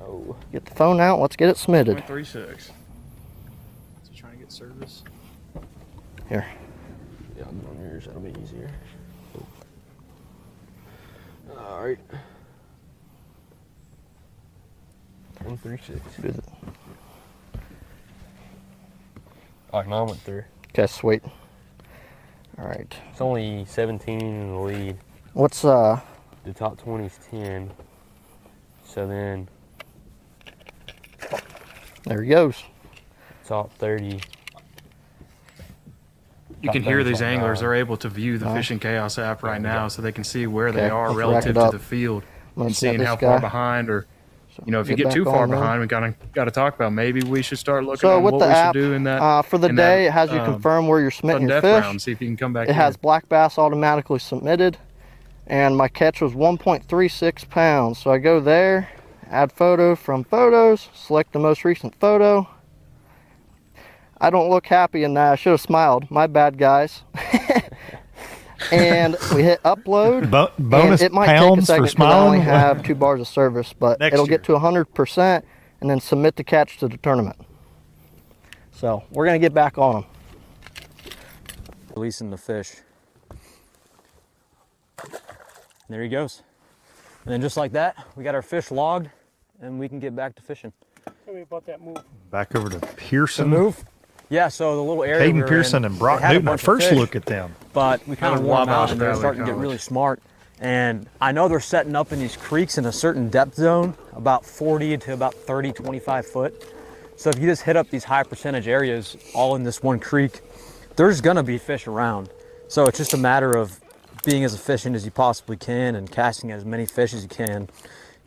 Oh. Get the phone out. Let's get it submitted. 0.36. Is he trying to get service? Here. Yeah, I'm on yours. That'll be easier. All right. 136. Good. All right, mine went through. Okay, sweet. All right. It's only 17 in the lead. What's The top 20 is 10. So then there he goes. top 30. You can hear these anglers are able to view the Fishing Chaos app right now, so they can see where they Okay, are let's relative rack it to up. the field, I'm gonna and set seeing this how guy. far behind, or you know, if you get Get too back far on there. behind, we got to talk about maybe we should start looking So at with what the we app, should do in that for the in day, that, it has you confirm where you're submitting sudden your death fish. round, see if you can come back. It has black bass automatically submitted, and my catch was 1.36 pounds. So I go there, add photo from photos, select the most recent photo. I don't look happy in that. I should have smiled. My bad, guys. And we hit upload. Bonus and it might take a pounds second for 'cause I only smiling. have 2 bars of service, but Next it'll year. get to 100% and then submit the catch to the tournament. So we're gonna get back on them. Releasing the fish. There he goes. And then just like that, we got our fish logged and we can get back to fishing. Tell me about that move. Back over to Pearson. The move? Yeah, so the little area we Caden were Pearson in, and Brock they had a Newton. Our bunch of first fish, look at them. But we kind of wore them out and they're Valley starting to get really College. smart. And I know they're setting up in these creeks in a certain depth zone, about 40 to about 30, 25 foot. So if you just hit up these high percentage areas all in this one creek, there's gonna be fish around. So it's just a matter of being as efficient as you possibly can and casting as many fish as you can.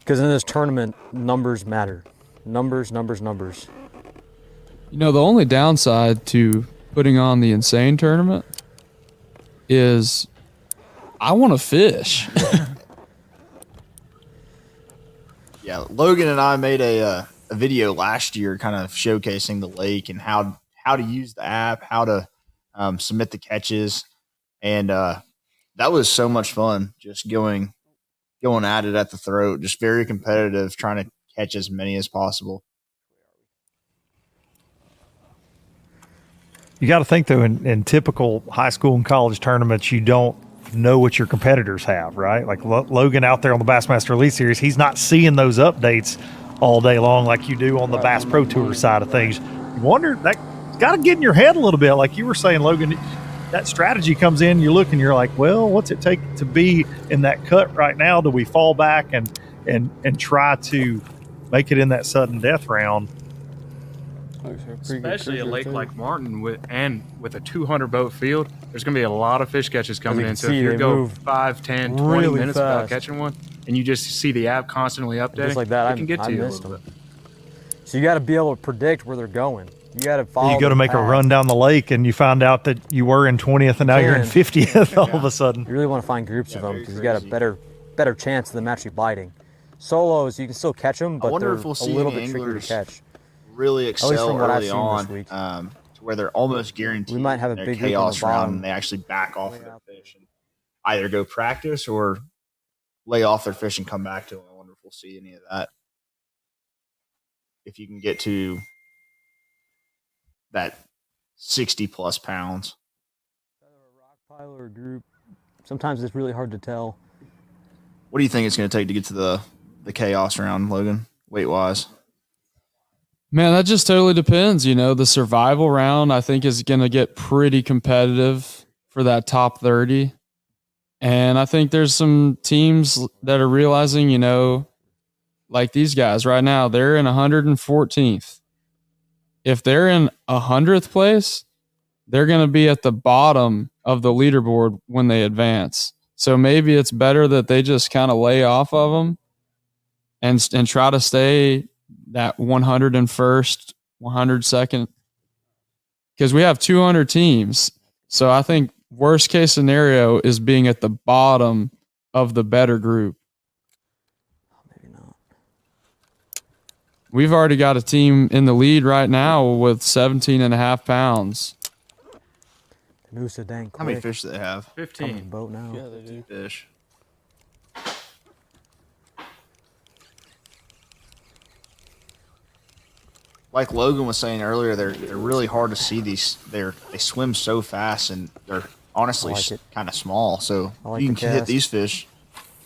Because in this tournament, numbers matter. Numbers, numbers, numbers. You know, the only downside to putting on the NSANE tournament is I want to fish. Yeah, Logan and I made a video last year kind of showcasing the lake and how to use the app, how to submit the catches. And that was so much fun, just going at it at the throat, just very competitive, trying to catch as many as possible. You got to think, though, in typical high school and college tournaments, you don't know what your competitors have, right? Like Logan out there on the Bassmaster Elite Series, he's not seeing those updates all day long like you do on the Bass Pro Tour side of things. You wonder, that got to get in your head a little bit. Like you were saying, Logan, that strategy comes in, you look and you're like, well, what's it take to be in that cut right now? Do we fall back and try to make it in that sudden death round? Especially a lake like Martin with a 200 boat field, there's going to be a lot of fish catches coming in. So if you go 5, 10, 20 really minutes without fast. catching one, and you just see the app constantly updating, Just like that, it can get I to you a missed little them. bit. So you got to be able to predict where they're going. You got to follow. You go to the make a path. run down the lake and you find out that you were in 20th and now you're in 50th all of a sudden. You really want to find groups of them because you got a better chance of them actually biting. Solos, you can still catch them, but wonder they're if we'll a see little any bit trickier to anglers catch. really least excel from what I've early seen on this week. to where they're almost guaranteed. We might have a their big group on the chaos round bottom. and they actually back off of their fish and either go practice or lay off their fish and come back to them. I wonder if we'll see any of that. If you can get to that 60 plus pounds. Rock pile or group. Sometimes it's really hard to tell. What do you think it's going to take to get to the chaos round, Logan, weight wise? Man, that just totally depends. You know, the survival round, I think, is going to get pretty competitive for that top 30. And I think there's some teams that are realizing, you know, like these guys right now, they're in 114th. if they're in 100th place, they're going to be at the bottom of the leaderboard when they advance. So maybe it's better that they just kind of lay off of them and try to stay that 101st, 102nd, because we have 200 teams. So I think worst case scenario is being at the bottom of the better group. Maybe not. We've already got a team in the lead right now with 17.5 pounds. They move so dang quick. How many fish do they have? 15. Boat now. Yeah, they do. Fish. Like Logan was saying earlier, they're really hard to see. They swim so fast, and they're honestly kind of small. So like you the can hit cast. these fish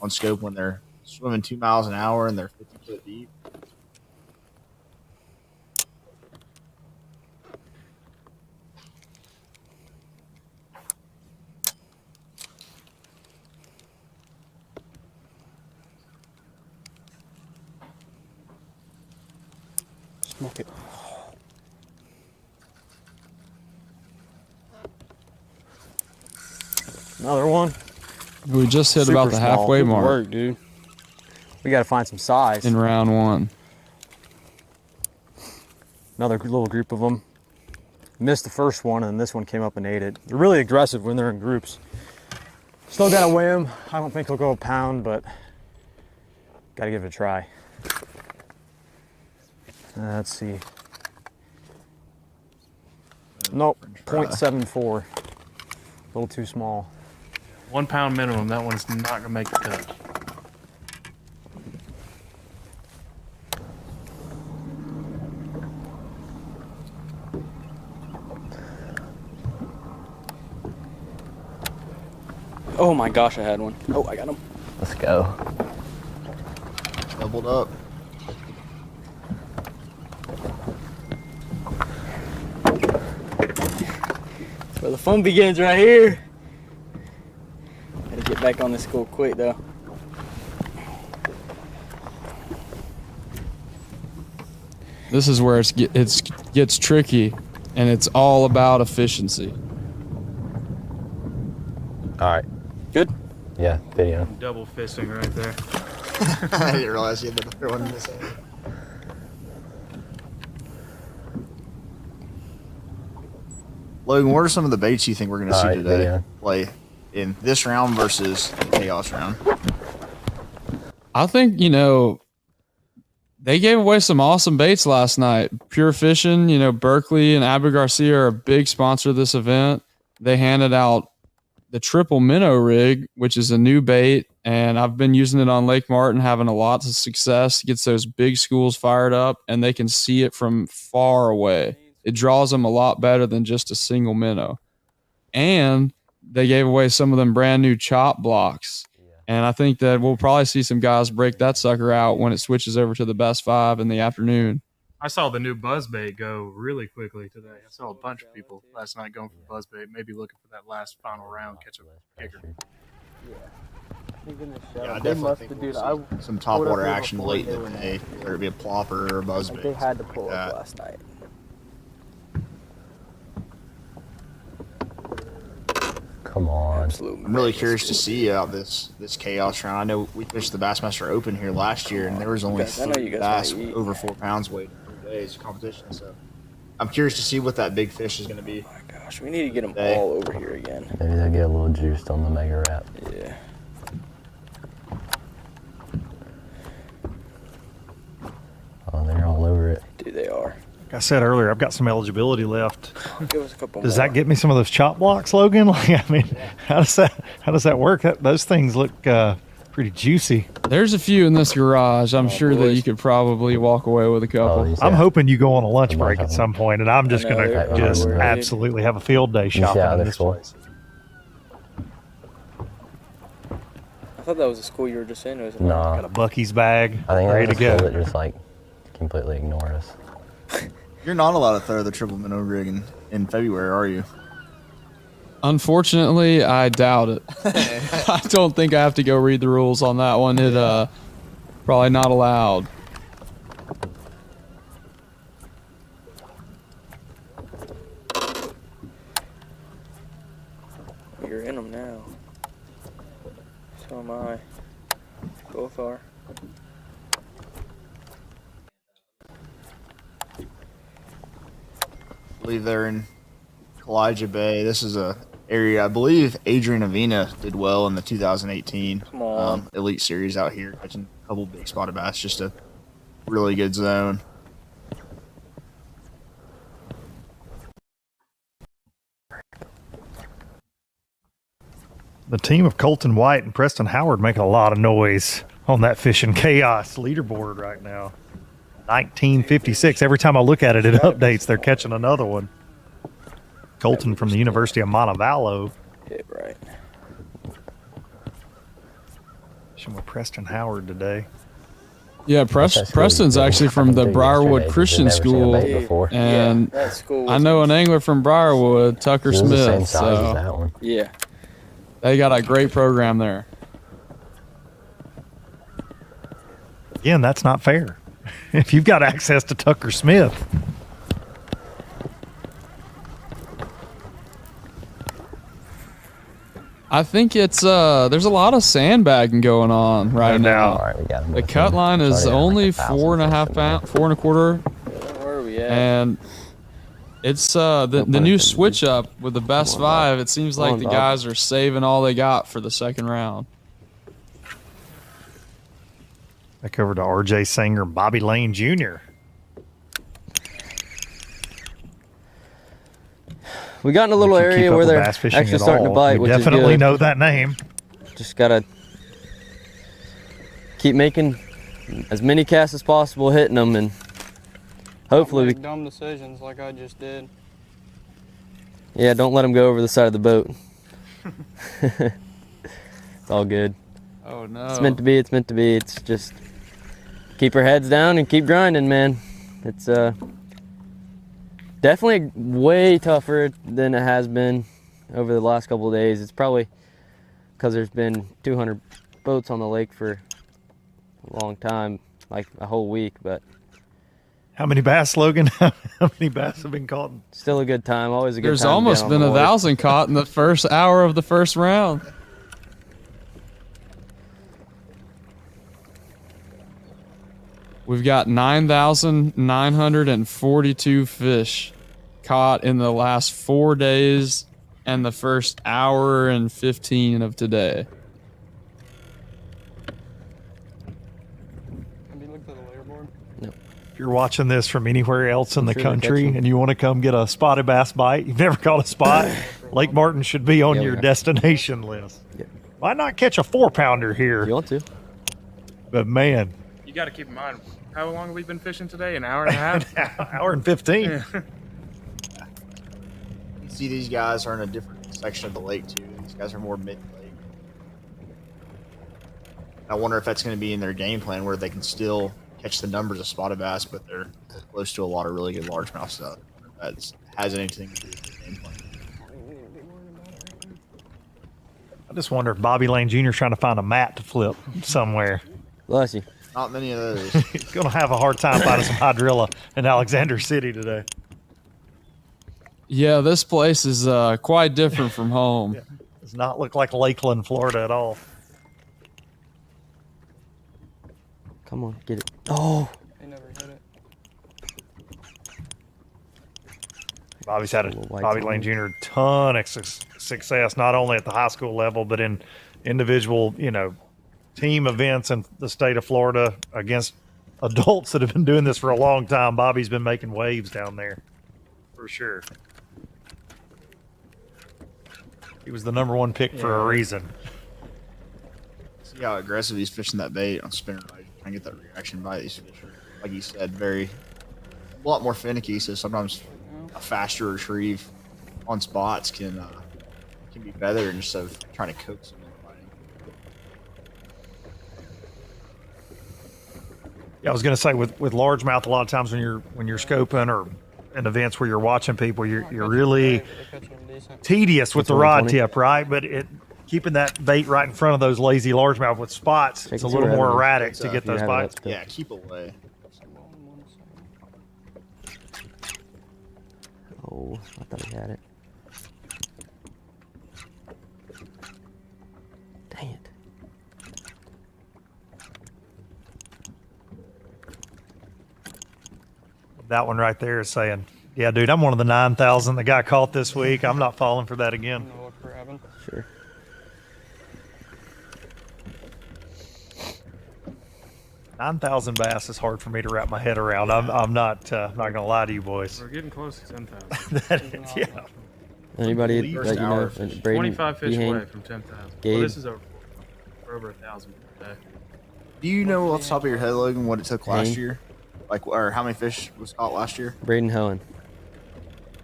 on scope when they're swimming 2 miles an hour and they're 50 foot deep. Smoke it. Another one. We just hit Super about the small. halfway Good mark Work, dude. We got to find some size. in round 1. Another little group of them. Missed the first one, and this one came up and ate it. They're really aggressive when they're in groups. Still got to weigh them. I don't think he'll go a pound, but got to give it a try. Let's see. Nope, 0.74. A little too small. 1 pound minimum. That one's not going to make the cut. Oh my gosh, I had one. Oh, I got him. Let's go. Doubled up. Where the fun begins, right here. Gotta get back on this school quick though. This is where it gets tricky, and it's all about efficiency. All right. Good. Yeah, video. Double fisting right there. I didn't realize you had to throw one in this area. Logan, what are some of the baits you think we're going to see Alright, today video. play in this round versus the chaos round? I think, they gave away some awesome baits last night. Pure Fishing, Berkeley and Abu Garcia are a big sponsor of this event. They handed out the triple minnow rig, which is a new bait, and I've been using it on Lake Martin, having a lot of success. Gets those big schools fired up, and they can see it from far away. It draws them a lot better than just a single minnow. And they gave away some of them brand new chop blocks. And I think that we'll probably see some guys break that sucker out when it switches over to the best 5 in the afternoon. I saw the new buzzbait go really quickly today. I saw a bunch of people last night going for buzzbait, maybe looking for that last final round, catch a kicker. Yeah, I definitely think we'll see some topwater action late in the day, whether it be a plopper or a buzzbait. They had to pull like up that. last night. Come on. Absolutely. I'm really curious to see out this chaos round. I know we fished the Bassmaster Open here last year, and there was only Guys, I know 3 you guys bass wanna eat. over 4 pounds weight in 3 days of competition. So I'm curious to see what that big fish is going to be. Oh my gosh, we need to get them Today. all over here again. Maybe they'll get a little juiced on the mega wrap. Yeah. Oh, they're all over it. Dude, they are. Like I said earlier, I've got some eligibility left. Give us a couple Does more. that get me some of those chop blocks, Logan? Like, I mean, how does that work? Those things look pretty juicy. There's a few in this garage. I'm sure that you could probably walk away with a couple. Oh, you see I'm how- hoping you go on a lunch Come on, break at come on. some point, and I'm just I know, going they're to just everywhere. absolutely have a field day You see shopping how in they're this full? place. I thought that was the school you were just in. Or was it Nah. Got a Bucky's bag I think ready that's to a go. school that just like completely ignore us. You're not allowed to throw the triple minnow rig in February, are you? Unfortunately, I doubt it. I don't think I have to go read the rules on that one. It probably not allowed. You're in them now. So am I. Both are. I believe they're in Elijah Bay. This is a area I believe Adrian Avina did well in the 2018 Elite Series out here, catching a couple big spotted bass. Just a really good zone. The team of Colton White and Preston Howard making a lot of noise on that Fishing Chaos leaderboard right now. 1956. Every time I look at it, it updates. They're catching another one. Colton from the University of Montevallo. Hit right. Fishing with Preston Howard today. Yeah, Preston's actually from the Briarwood Christian School, and I know an angler from Briarwood, Tucker Smith. So yeah, they got a great program there. Again, that's not fair. If you've got access to Tucker Smith. I think it's there's a lot of sandbagging going on right now. All right, we got him. The cut line is only 4.5 pounds, 4.25. Where are we at? And it's the new switch up with the best five. It seems like the guys are saving all they got for the second round. Back over to RJ Sanger, Bobby Lane Jr. We got in a little area where they're actually starting to bite, which is good. Definitely know that name. Just gotta keep making as many casts as possible, hitting them, and hopefully make dumb decisions like I just did. Yeah, don't let them go over the side of the boat. It's all good. Oh no! It's meant to be. It's meant to be. It's just keep our heads down and keep grinding, man. It's definitely way tougher than it has been over the last couple of days. It's probably because there's been 200 boats on the lake for a long time, like a whole week. But how many bass, Logan? How many bass have been caught? Still a good time. Always a good time. There's almost been 1,000 caught in the first hour of the first round. We've got 9,942 fish caught in the last 4 days and the first hour and 15 of today. Have you looked at the leaderboard? No. If you're watching this from anywhere else in the country and you want to come get a spotted bass bite, you've never caught a spot, Lake Martin should be on your destination list. Yeah. Might not catch a 4-pounder here. You want to. But man. You got to keep in mind, how long have we been fishing today? An hour and a half? Hour and 15. You see these guys are in a different section of the lake too. These guys are more mid-lake. I wonder if that's going to be in their game plan where they can still catch the numbers of spotted bass, but they're close to a lot of really good largemouth stuff. That has anything to do with their game plan. I just wonder if Bobby Lane Jr. is trying to find a mat to flip somewhere. Bless you. Not many of those. He's going to have a hard time finding some hydrilla in Alexander City today. Yeah, this place is quite different from home. Yeah. Does not look like Lakeland, Florida at all. Come on, get it. Oh. They never hit it. Bobby's had Bobby Lane Jr. ton of success, not only at the high school level, but in individual, team events in the state of Florida against adults that have been doing this for a long time. Bobby's been making waves down there for sure. He was the #1 pick for a reason. See how aggressive he's fishing that bait on spinner right, trying to get that reaction bite. These fish are, like you said, a lot more finicky, so sometimes a faster retrieve on spots can be better instead of trying to coax them into biting. Yeah, I was going to say with largemouth, a lot of times when you're scoping or in events where you're watching people, you're really tedious with the rod tip, right? But keeping that bait right in front of those lazy largemouth with spots, it's a little more erratic to get those bites. Yeah, keep away. Oh, I thought he had it. That one right there is saying, yeah, dude, I'm one of the 9,000 that got caught this week. I'm not falling for that again. Sure. $9,000 bass is hard for me to wrap my head around. I'm not gonna lie to you boys. We're getting close to 10,000. Yeah. Anybody First that you hour know? fish. Braden, 25 fish you away hang? from 10,000. Gabe? Well, this is over 1,000 per day. Do you know off the top of your head, Logan, what it took last Hank? year? Like, or how many fish was caught last year? Braden Hohen.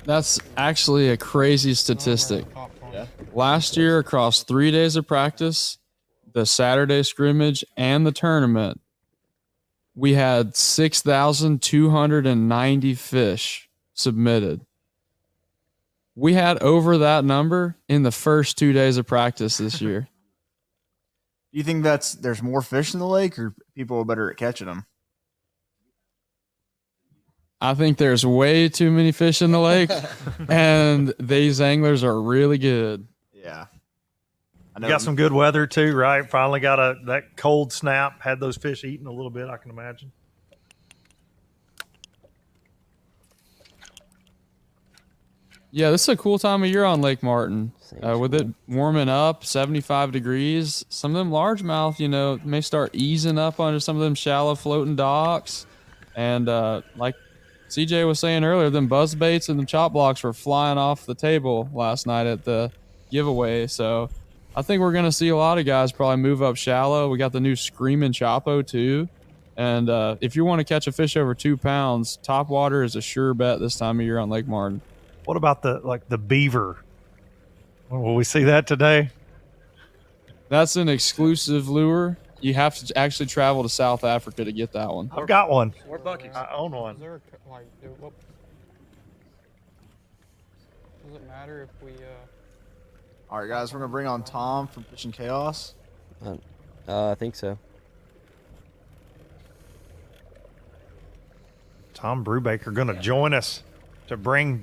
That's actually a crazy statistic. Yeah. Last year, across 3 days of practice, the Saturday scrimmage, and the tournament, we had 6,290 fish submitted. We had over that number in the first 2 days of practice this year. Do you think there's more fish in the lake, or people are better at catching them? I think there's way too many fish in the lake, and these anglers are really good. Yeah. I You got some good weather too, right? Finally got that cold snap, had those fish eating a little bit, I can imagine. Yeah, this is a cool time of year on Lake Martin. With it warming up, 75 degrees, some of them largemouth, may start easing up onto some of them shallow floating docks. And like CJ was saying earlier, them buzz baits and the chop blocks were flying off the table last night at the giveaway. So I think we're going to see a lot of guys probably move up shallow. We got the new Screaming Chopo too. And if you want to catch a fish over 2 pounds, top water is a sure bet this time of year on Lake Martin. What about the beaver? Will we see that today? That's an exclusive lure. You have to actually travel to South Africa to get that one. I've got one. More buckets. I own one. Does it matter if we All right, guys, we're gonna bring on Tom from Fishing Chaos. I think so. Tom Brubaker going to join us to break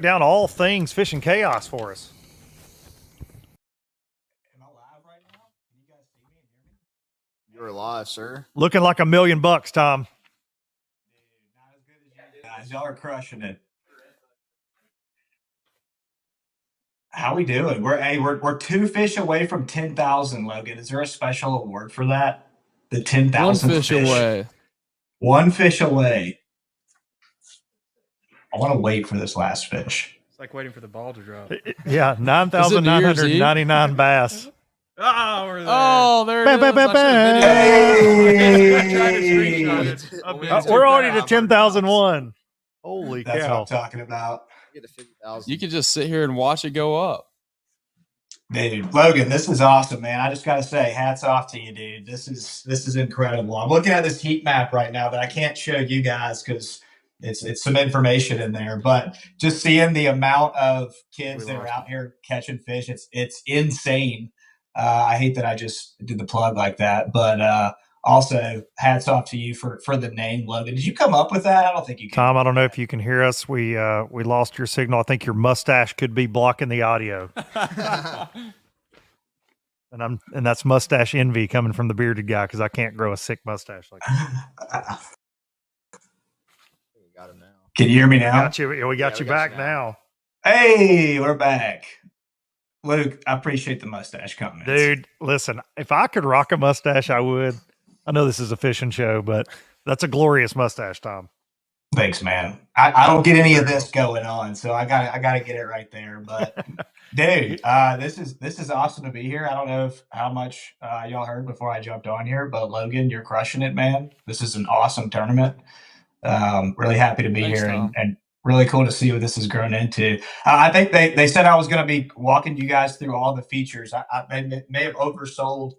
down all things Fishing Chaos for us. Am I live right now? Can you guys see me and hear me? You're live, sir. Looking like $1 million, Tom. Dude, not as good as you guys. Y'all are crushing it. How we doing? We're 2 fish away from 10,000, Logan. Is there a special award for that? The 10,000 One fish away. 1 fish away. I want to wait for this last fish. It's like waiting for the ball to drop. Yeah, 9,999 bass. Oh, we're there. Oh, there it is. Bam, bam, bam, Hey! We're already to 10,001. Holy That's what cow. I'm talking about. Get to 50,000. You could just sit here and watch it go up. Dude, Logan, this is awesome, man. I just gotta say, hats off to you, dude. This is incredible. I'm looking at this heat map right now that I can't show you guys because it's some information in there. But just seeing the amount of kids that are out here catching fish, it's insane. I hate that I just did the plug like that, but also hats off to you for the name, Logan. Did you come up with that? I don't think you can. Tom, I don't know if you can hear us. We lost your signal. I think your mustache could be blocking the audio. And that's mustache envy coming from the bearded guy because I can't grow a sick mustache like that. We got him now. Can you hear me now? We got you back now. Hey, we're back. Luke, I appreciate the mustache comments. Dude, listen, if I could rock a mustache, I would. I know this is a fishing show, but that's a glorious mustache, Tom. Thanks, man. I don't get any of this going on, so I gotta get it right there. But dude, this is awesome to be here. I don't know how much y'all heard before I jumped on here, but Logan, you're crushing it, man. This is an awesome tournament. Really happy to be Thanks, here Tom. and really cool to see what this has grown into. I think they said I was going to be walking you guys through all the features. I may have oversold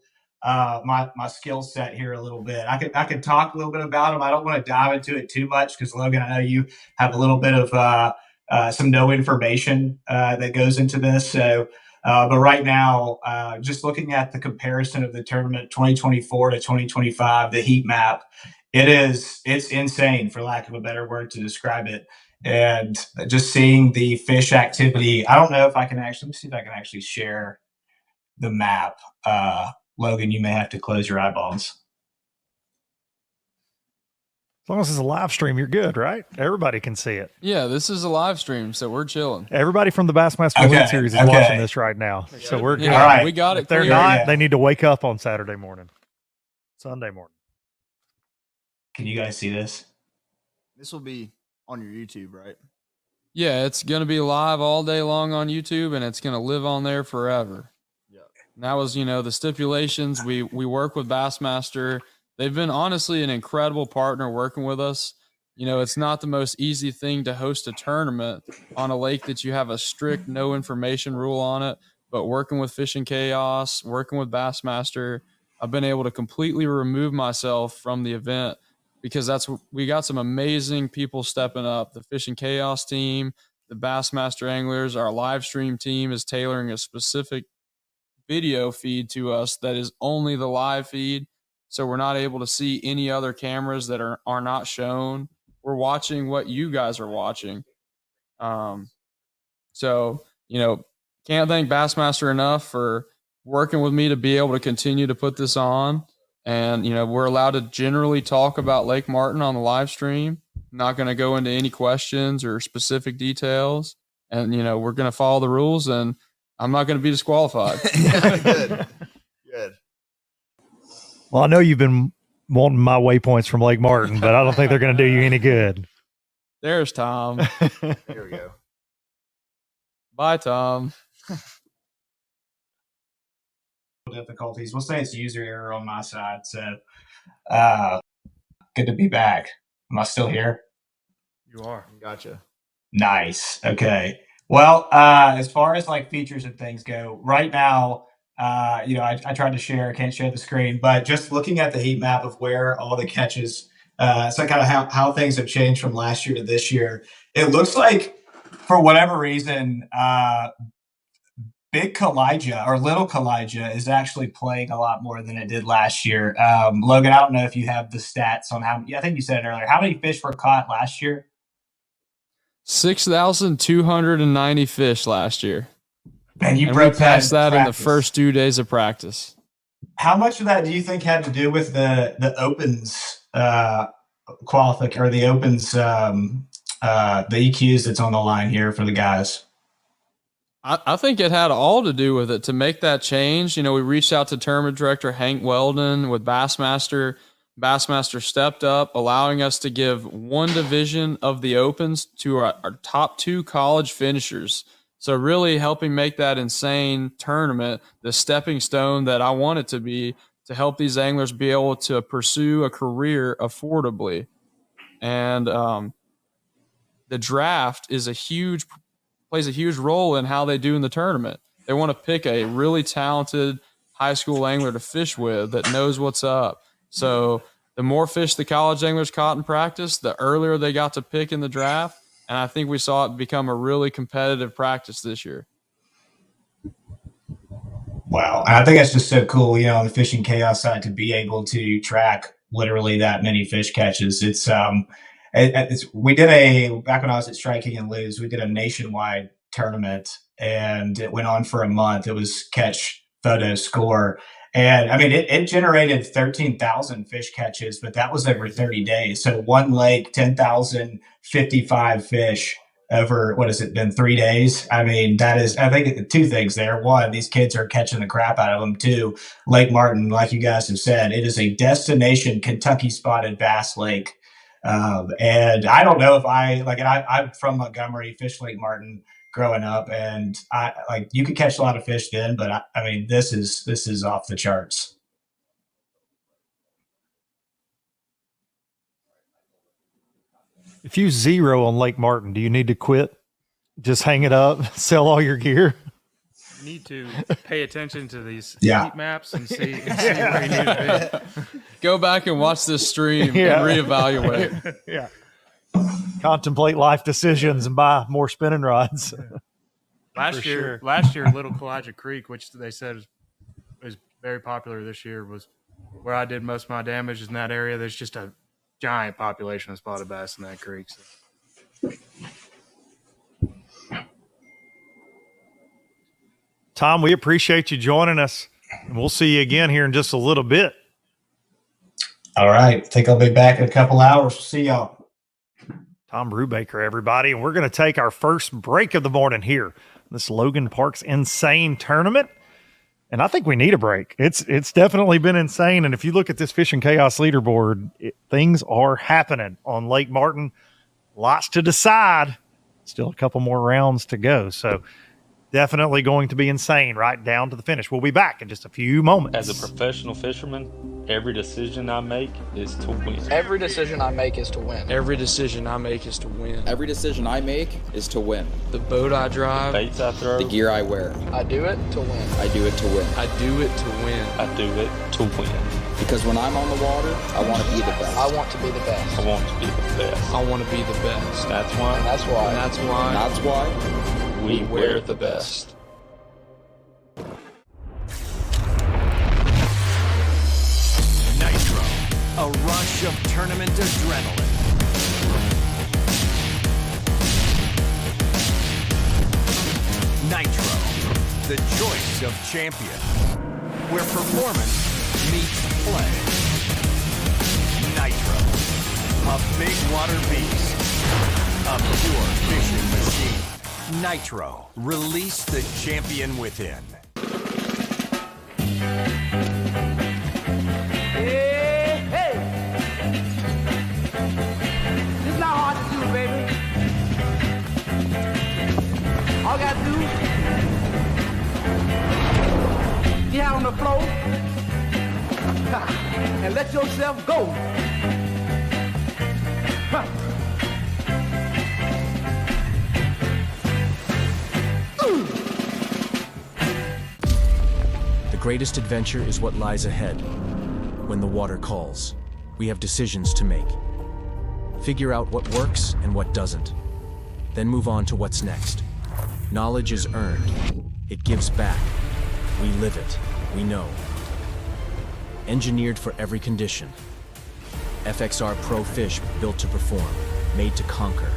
my skill set here a little bit. I could talk a little bit about them. I don't want to dive into it too much because Logan, I know you have a little bit of some no information that goes into this. So, but right now, just looking at the comparison of the tournament 2024 to 2025, the heat map, it's insane, for lack of a better word to describe it. And just seeing the fish activity, I don't know if I can actually, let me see if I can actually share the map. Logan, you may have to close your eyeballs. As long as it's a live stream, you're good, right? Everybody can see it. Yeah, this is a live stream, so we're chilling. Everybody from the Bassmaster Elite Series is watching this right now, so we're good. Yeah, All right. we got it. If they're clear. not, they need to wake up on Saturday morning, Sunday morning. Can you guys see this? This will be on your YouTube, right? Yeah, it's going to be live all day long on YouTube, and it's going to live on there forever. Yeah. And that was, the stipulations. We work with Bassmaster. They've been honestly an incredible partner working with us. It's not the most easy thing to host a tournament on a lake that you have a strict no information rule on it, but working with Fishing Chaos, working with Bassmaster, I've been able to completely remove myself from the event because we got some amazing people stepping up. The Fishing Chaos team, the Bassmaster anglers, our live stream team is tailoring a specific video feed to us that is only the live feed. So we're not able to see any other cameras that are not shown. We're watching what you guys are watching. So, can't thank Bassmaster enough for working with me to be able to continue to put this on. And, we're allowed to generally talk about Lake Martin on the live stream. Not going to go into any questions or specific details. And, we're going to follow the rules, and I'm not going to be disqualified. Good. Good. Well, I know you've been wanting my waypoints from Lake Martin, but I don't think they're going to do you any good. There's Tom. Here we go. Bye, Tom. Difficulties. We'll say it's user error on my side. So good to be back. Am I still here? You are. Gotcha. Nice. Okay. Well, as far as like features and things go, right now, I tried to share, can't share the screen, but just looking at the heat map of where all the catches, so kind of how things have changed from last year to this year, it looks like for whatever reason, Big Kalijah or Little Kalijah is actually playing a lot more than it did last year. Logan, I don't know if you have the stats on I think you said it earlier. How many fish were caught last year? 6,290 fish last year. And you we broke passed that in the practice. first 2 days of practice. How much of that do you think had to do with the Opens qualification or the Opens the EQs that's on the line here for the guys? I think it had all to do with it to make that change. We reached out to tournament director Hank Weldon with Bassmaster. Bassmaster stepped up, allowing us to give one division of the Opens to our top 2 college finishers. So really helping make that NSANE tournament the stepping stone that I want it to be to help these anglers be able to pursue a career affordably. And the draft is plays a huge role in how they do in the tournament. They want to pick a really talented high school angler to fish with that knows what's up. So the more fish the college anglers caught in practice, the earlier they got to pick in the draft. And I think we saw it become a really competitive practice this year. Wow. And I think that's just so cool, on the Fishing Chaos side to be able to track literally that many fish catches. We did back when I was at Striking and Lose, we did a nationwide tournament and it went on for a month. It was catch, photo, score. And I mean, it generated 13,000 fish catches, but that was over 30 days. So one lake, 10,055 fish over, what has it been, 3 days? I mean, I think 2 things there. One, these kids are catching the crap out of them. 2, Lake Martin, like you guys have said, it is a destination Kentucky spotted bass lake. And I don't know if I'm from Montgomery, fished Lake Martin growing up, and you could catch a lot of fish then, but I mean, this is off the charts. If you zero on Lake Martin, do you need to quit? Just hang it up, sell all your gear? You need to pay attention to these Yeah. heat maps and see where you need to be. Go back and watch this stream and reevaluate. Yeah. Contemplate life decisions and buy more spinning rods. Last For year, sure. Little Kalijah Creek, which they said is very popular this year, was where I did most of my damage in that area. There's just a giant population of spotted bass in that creek. So. Tom, we appreciate you joining us. And we'll see you again here in just a little bit. All right. I think I'll be back in a couple hours. See y'all. Tom Brubaker, everybody. And we're going to take our first break of the morning here. This Logan Park's NSANE tournament. And I think we need a break. It's definitely been insane. And if you look at this Fishing Chaos leaderboard, things are happening on Lake Martin. Lots to decide. Still a couple more rounds to go. So definitely going to be insane right down to the finish. We'll be back in just a few moments. As a professional fisherman, every decision I make is to win. Every decision I make is to win. Every decision I make is to win. Every decision I make is to win. The boat I drive, The baits I throw, The gear I wear. I do it to win. I do it to win. I do it to win. I do it to win. Because when I'm on the water, I want to be the best. I want to be the best. I want to be the best. I want to be the best. That's why. And that's why. And that's why. And that's why we wear the best. Nitro, a rush of tournament adrenaline. Nitro, the choice of champion, where performance meets play. Nitro, a big water beast, a pure fishing machine. Nitro, release the champion within. Hey, hey! This is not hard to do, baby. All you gotta do, get out on the floor and let yourself go. Huh. The greatest adventure is what lies ahead. When the water calls, we have decisions to make. Figure out what works and what doesn't. Then move on to what's next. Knowledge is earned. It gives back. We live it. We know. Engineered for every condition. FXR Pro Fish built to perform, made to conquer.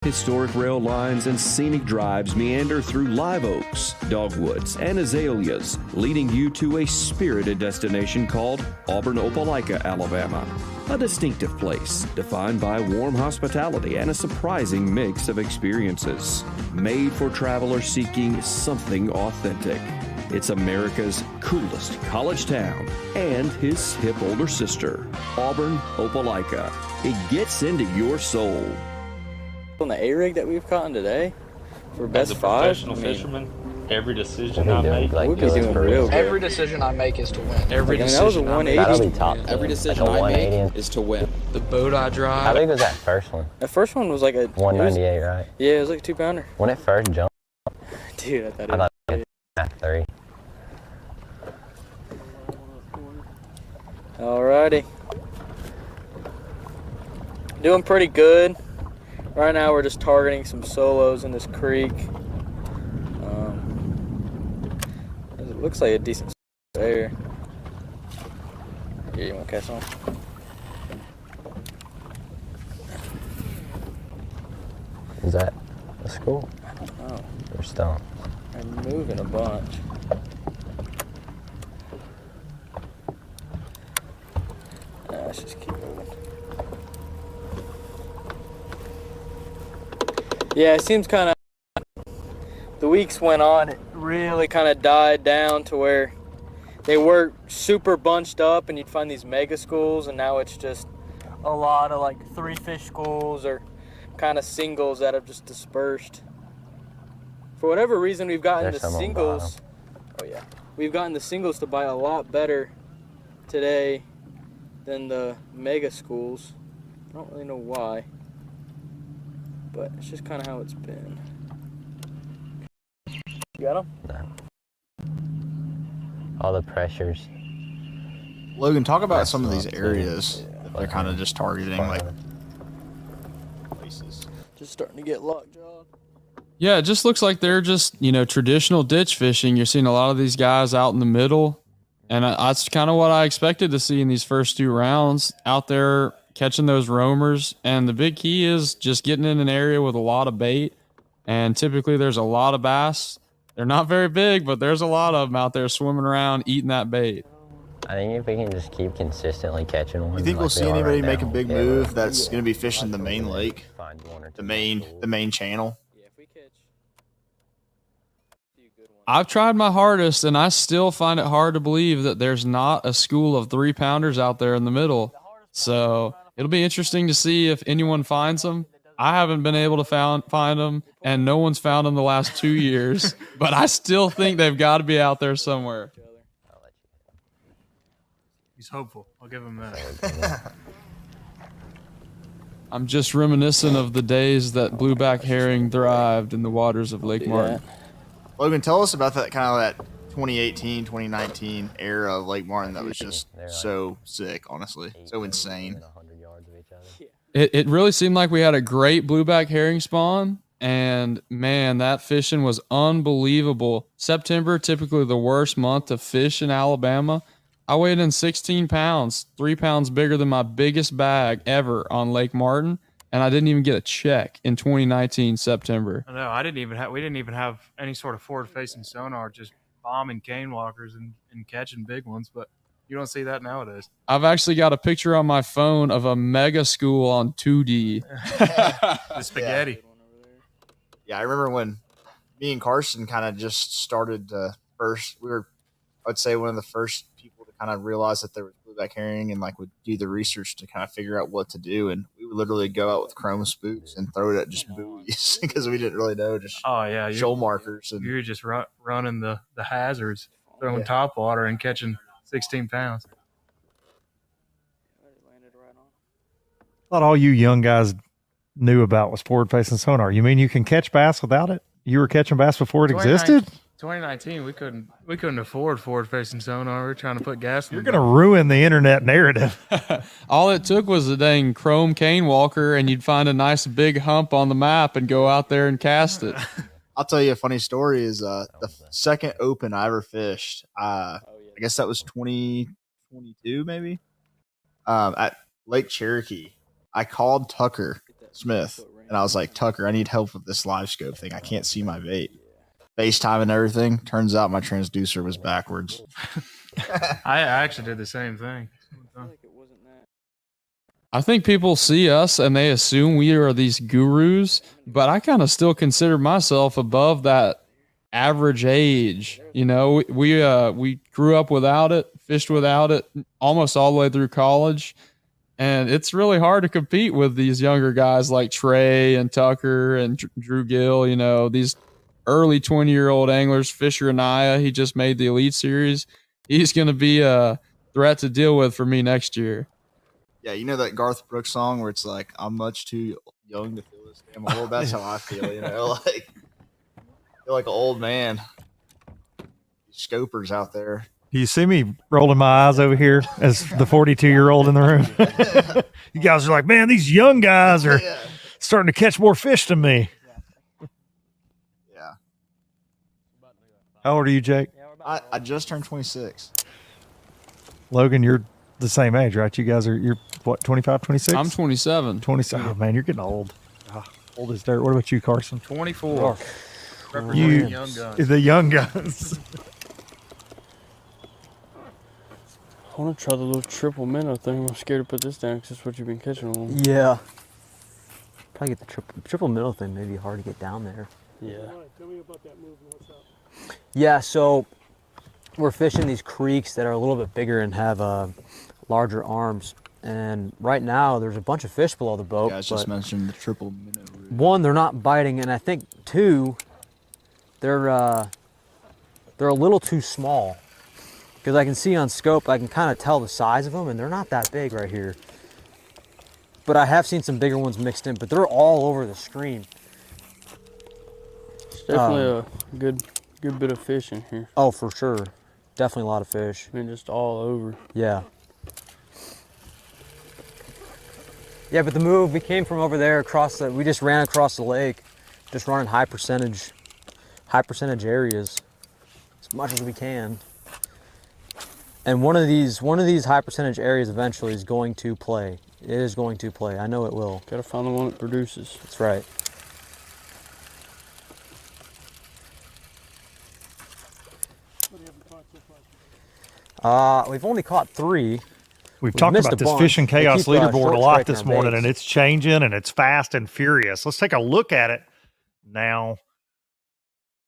Historic rail lines and scenic drives meander through live oaks, dogwoods, and azaleas, leading you to a spirited destination called Auburn Opelika, Alabama. A distinctive place, defined by warm hospitality and a surprising mix of experiences. Made for travelers seeking something authentic. It's America's coolest college town and his hip older sister, Auburn Opelika. It gets into your soul. On the A-rig that we've caught in today, for best As a five, professional fisherman, every decision I make, we'd be doing real good. Every decision I make is to win. Every that was a decision I 180. make. Every decision I make is to win. The boat I drive. How big was that first one? That first one was like a 198, right? Yeah, it was like a 2-pounder. When it first jumped, Dude, I I thought thought it was 3. Alrighty. Doing pretty good. Right now we're just targeting some solos in this creek. It looks like a decent there. Yeah, you want to catch on? Is that a school? I don't know. Or stone? They're moving a bunch. Let's just keep moving. Yeah, it seems kind of, the weeks went on, it really kind of died down to where they were super bunched up and you'd find these mega schools, and now it's just a lot of like 3-fish schools or kind of singles that have just dispersed. For whatever reason, we've gotten the singles. Oh yeah, we've gotten the singles to buy a lot better today than the mega schools. I don't really know why, but it's just kind of how it's been. You got them? No. All the pressures. Logan, talk about some of these areas that they're kind of just targeting, like places. Just starting to get lockjawed. Yeah, it just looks like they're just, traditional ditch fishing. You're seeing a lot of these guys out in the middle. And that's kind of what I expected to see in these first 2 rounds, out there catching those roamers. And the big key is just getting in an area with a lot of bait. And typically there's a lot of bass They're not very big, but there's a lot of them out there swimming around eating that bait. I think if we can just keep consistently catching them. You think we'll see anybody make a big move that's going to be fishing the main lake, the main channel? I've tried my hardest, and I still find it hard to believe that there's not a school of 3-pounders out there in the middle. So it'll be interesting to see if anyone finds them. I haven't been able to find them, and no one's found them the last 2 years. But I still think they've got to be out there somewhere. He's hopeful. I'll give him that. I'm just reminiscent of the days that blueback herring thrived in the waters of Lake Martin. Logan, tell us about that kind of that 2018, 2019 era of Lake Martin that was just so sick, honestly. So insane. It really seemed like we had a great blueback herring spawn, and man, that fishing was unbelievable. September, typically the worst month to fish in Alabama. I weighed in 16 pounds, 3 pounds bigger than my biggest bag ever on Lake Martin, and I didn't even get a check in 2019 September. No, we didn't even have any sort of forward-facing sonar, just bombing cane walkers and catching big ones, but you don't see that nowadays. I've actually got a picture on my phone of a mega school on 2D. The spaghetti. Yeah, I remember when me and Carson kind of just started first. We were, I'd say, one of the first people to kind of realize that there was blueback herring and like would do the research to kind of figure out what to do. And we would literally go out with chrome spooks and throw it at just buoys because we didn't really know, just shoal markers. And you were just running the hazards, throwing top water and catching 16 pounds. Thought all you young guys knew about was forward-facing sonar. You mean you can catch bass without it? You were catching bass before it existed? 2019, we couldn't afford forward-facing sonar. We were trying to put gas. You're going to ruin the internet narrative. All it took was a dang chrome cane walker, and you'd find a nice big hump on the map and go out there and cast it. I'll tell you a funny story is the second open I ever fished. I guess that was 2022 maybe, at Lake Cherokee. I called Tucker Smith, and I was like, Tucker, I need help with this live scope thing. I can't see my bait. FaceTime and everything. Turns out my transducer was backwards. I actually did the same thing. I think people see us and they assume we are these gurus, but I kind of still consider myself above that average age. You know, we grew up without it, fished without it almost all the way through college. And it's really hard to compete with these younger guys like Trey and Tucker and Drew Gill, you know, these early 20-year-old anglers. Fisher Anaya, he just made the Elite Series. He's going to be a threat to deal with for me next year. Yeah, you know that Garth Brooks song where it's like, I'm much too young to feel this damn old? That's how I feel, you know, like I feel like an old man. Scopers out there. Do you see me rolling my eyes over here as the 42-year-old in the room? You guys are like, man, these young guys are starting to catch more fish than me. Yeah. How old are you, Jake? I just turned 26. Logan, you're the same age, right? You guys you're what, 25, 26? I'm 27. 27. Oh, man, you're getting old. Old as dirt. What about you, Carson? 24. You, young guns. The young guns. I want to try the little triple minnow thing. I'm scared to put this down because that's what you've been catching on. Yeah. Probably get the triple minnow thing. Maybe hard to get down there. Yeah. Tell me about that move and what's up. Yeah, so we're fishing these creeks that are a little bit bigger and have larger arms. And right now, there's a bunch of fish below the boat. Yeah, I just mentioned the triple minnow route. One, they're not biting, and I think two, they're a little too small. Because I can see on scope, I can kind of tell the size of them, and they're not that big right here. But I have seen some bigger ones mixed in, but they're all over the stream. It's definitely a good bit of fish in here. Oh, for sure. Definitely a lot of fish. I mean, just all over. Yeah. Yeah, but the move, we came from over there we just ran across the lake, just running high percentage areas as much as we can. And one of these high percentage areas eventually is going to play. It is going to play. I know it will. Gotta find the one that produces. That's right. We've only caught 3. We've talked missed about a this bunch. Fish and We Chaos keep, leaderboard a short lot striking this our morning, baits. and it's changing and it's fast and furious. Let's take a look at it now.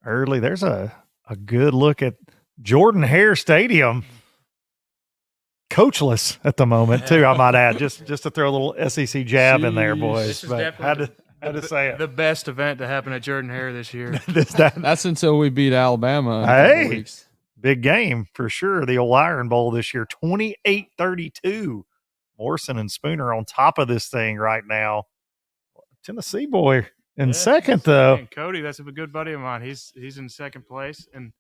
Early, there's a good look at Jordan Hare Stadium. Coachless at the moment, too, I might add, just to throw a little SEC jab in there, boys. This is But definitely had to say it. the best event to happen at Jordan Hare this year. That's until we beat Alabama. In a couple Hey, weeks. big game for sure. The old Iron Bowl this year, 28-32. Morrison and Spooner on top of this thing right now. Tennessee boy in second, though. And Cody, that's a good buddy of mine. He's in second place, and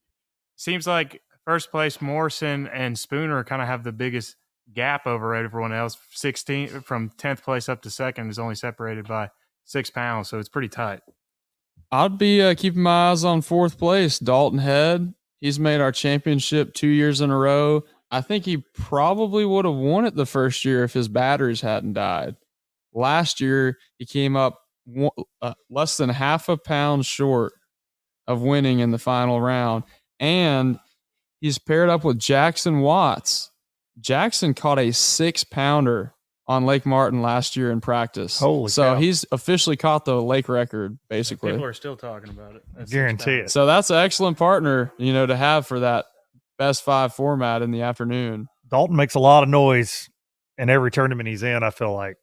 seems like first place Morrison and Spooner kind of have the biggest gap over everyone else. 16 from 10th place up to second is only separated by 6 pounds, so it's pretty tight. I'd be keeping my eyes on 4th place, Dalton Head. He's made our championship 2 years in a row. I think he probably would have won it the first year if his batteries hadn't died. Last year, he came up less than half a pound short of winning in the final round. And he's paired up with Jackson Watts. Jackson caught a 6-pounder on Lake Martin last year in practice. Holy so cow. he's officially caught the lake record, basically. People are still talking about it. That's Guarantee it. So that's an excellent partner, to have for that best 5 format in the afternoon. Dalton makes a lot of noise in every tournament he's in, I feel like.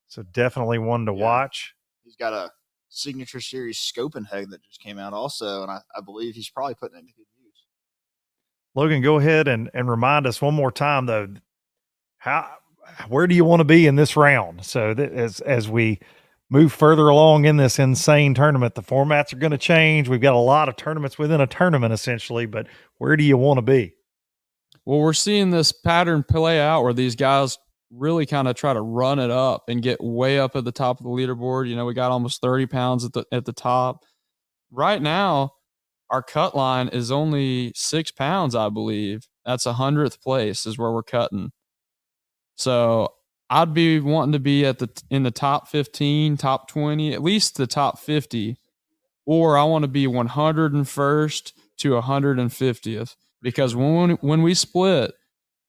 So definitely one to watch. He's got a signature series scoping heg that just came out also, and I believe he's probably putting it to good use. Logan, go ahead and remind us one more time, though, where do you want to be in this round? So that as we move further along in this insane tournament, the formats are going to change. We've got a lot of tournaments within a tournament, essentially, but where do you want to be? Well, we're seeing this pattern play out where these guys really kind of try to run it up and get way up at the top of the leaderboard. We got almost 30 pounds at the top. Right now, our cut line is only 6 pounds, I believe. That's 100th place is where we're cutting. So I'd be wanting to be in the top 15, top 20, at least the top 50, or I want to be 101st to 150th, because when we split,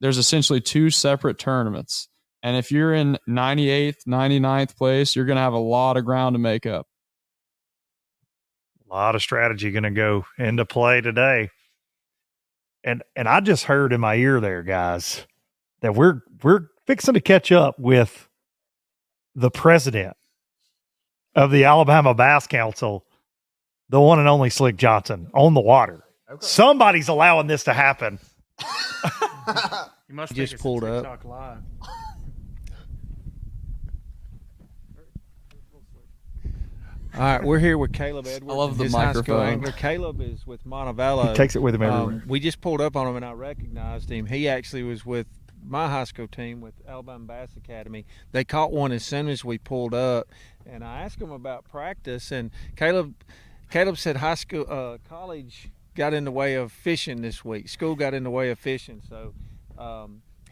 there's essentially 2 separate tournaments. And if you're in 98th, 99th place, you're going to have a lot of ground to make up. A lot of strategy going to go into play today. And I just heard in my ear there, guys, that we're fixing to catch up with the president of the Alabama Bass Council, the one and only Slick Johnson, on the water. Okay. Somebody's allowing this to happen. You must just pulled up. TikTok live. All right, we're here with Caleb Edwards. I love the his high school microphone. angler. Caleb is with Montevallo. He takes it with him everywhere. We just pulled up on him, and I recognized him. He actually was with my high school team with Alabama Bass Academy. They caught one as soon as we pulled up, and I asked him about practice. And Caleb said college got in the way of fishing this week. School got in the way of fishing, so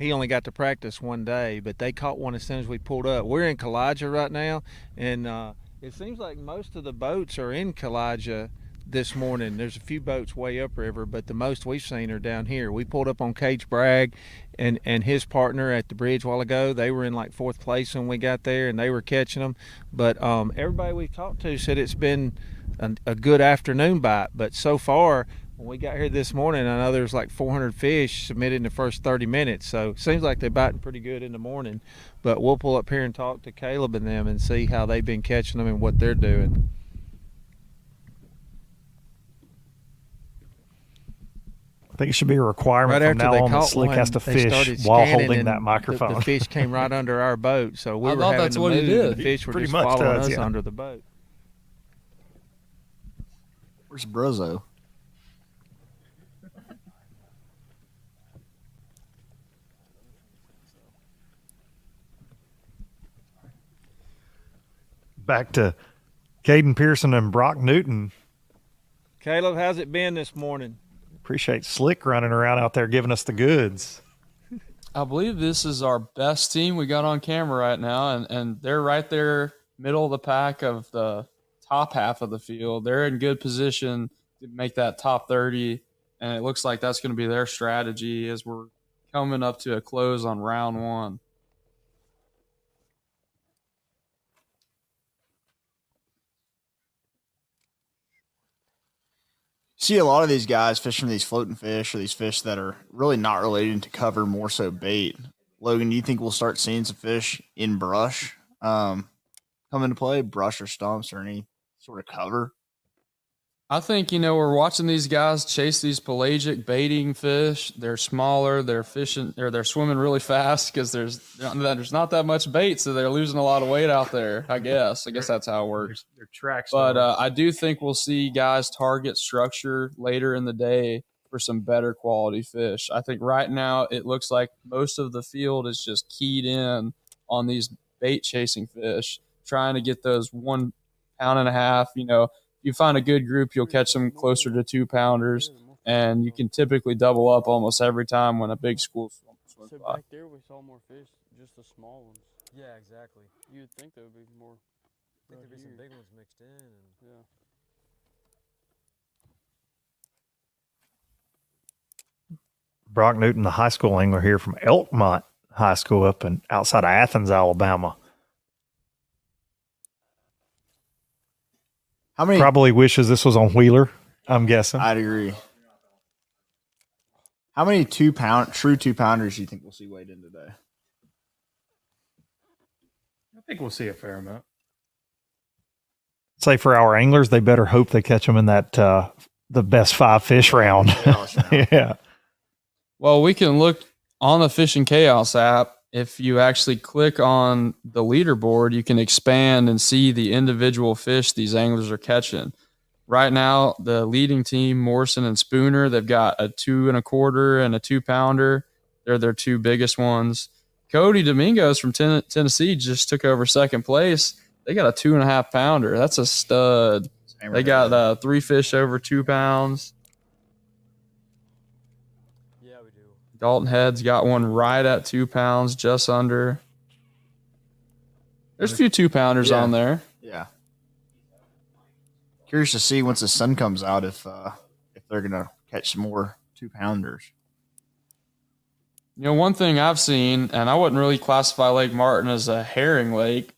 he only got to practice one day. But they caught one as soon as we pulled up. We're in Kalijah right now, and it seems like most of the boats are in Kalijah this morning. There's a few boats way upriver, but the most we've seen are down here. We pulled up on Cage Bragg and his partner at the bridge a while ago. They were in like 4th place when we got there, and they were catching them. But everybody we've talked to said it's been a good afternoon bite. But so far, when we got here this morning, I know there's like 400 fish submitted in the first 30 minutes. So it seems like they're biting pretty good in the morning. But we'll pull up here and talk to Caleb and them and see how they've been catching them and what they're doing. I think it should be a requirement right from now on that Slick has to fish while holding that microphone. The fish came right under our boat, so we I were thought having that's to what he move. did. The fish were Pretty just much following does, us yeah. under the boat. Where's Brozo? Back to Caden Pearson and Brock Newton. Caleb, how's it been this morning? Appreciate Slick running around out there giving us the goods. I believe this is our best team we got on camera right now, and they're right there, middle of the pack of the top half of the field. They're in good position to make that top 30 And it looks like that's going to be their strategy as we're coming up to a close on round one. See a lot of these guys fishing these floating fish or these fish that are really not related to cover, more so bait. Logan, do you think we'll start seeing some fish in brush come into play, brush or stumps or any sort of cover? I think, we're watching these guys chase these pelagic baiting fish. They're smaller, they're fishing, or they're swimming really fast because there's not that much bait, so they're losing a lot of weight out there, I guess. That's how it works. Their tracks. But I do think we'll see guys target structure later in the day for some better quality fish. I think right now it looks like most of the field is just keyed in on these bait chasing fish, trying to get those 1.5 pounds. You find a good group, you'll catch them closer to 2 pounders, and you can typically double up almost every time when a big school swims So by. back there we saw more fish, just the small ones. Yeah, exactly. You would think there would be more. I think there'd be some big ones mixed in. And yeah. Brock Newton, the high school angler here from Elkmont High School up in outside of Athens, Alabama. How many? Probably wishes this was on Wheeler, I'm guessing. I'd agree. How many true 2-pounders do you think we'll see weighed in today? I think we'll see a fair amount. Say for our anglers, they better hope they catch them in that the best 5 fish round. Yeah. Well, we can look on the Fishing Chaos app. If you actually click on the leaderboard, you can expand and see the individual fish these anglers are catching. Right now, the leading team, Morrison and Spooner, they've got a 2 1/4 and a 2-pounder. They're their 2 biggest ones. Cody Domingos from Tennessee just took over second place. They got a 2.5 pounder. That's a stud. They got 3 fish over 2 pounds. yeah, we do. Dalton Head's got one right at 2 pounds, just under. There's a few 2-pounders on there. Yeah. Curious to see once the sun comes out if they're gonna catch some more 2-pounders. One thing I've seen, and I wouldn't really classify Lake Martin as a herring lake,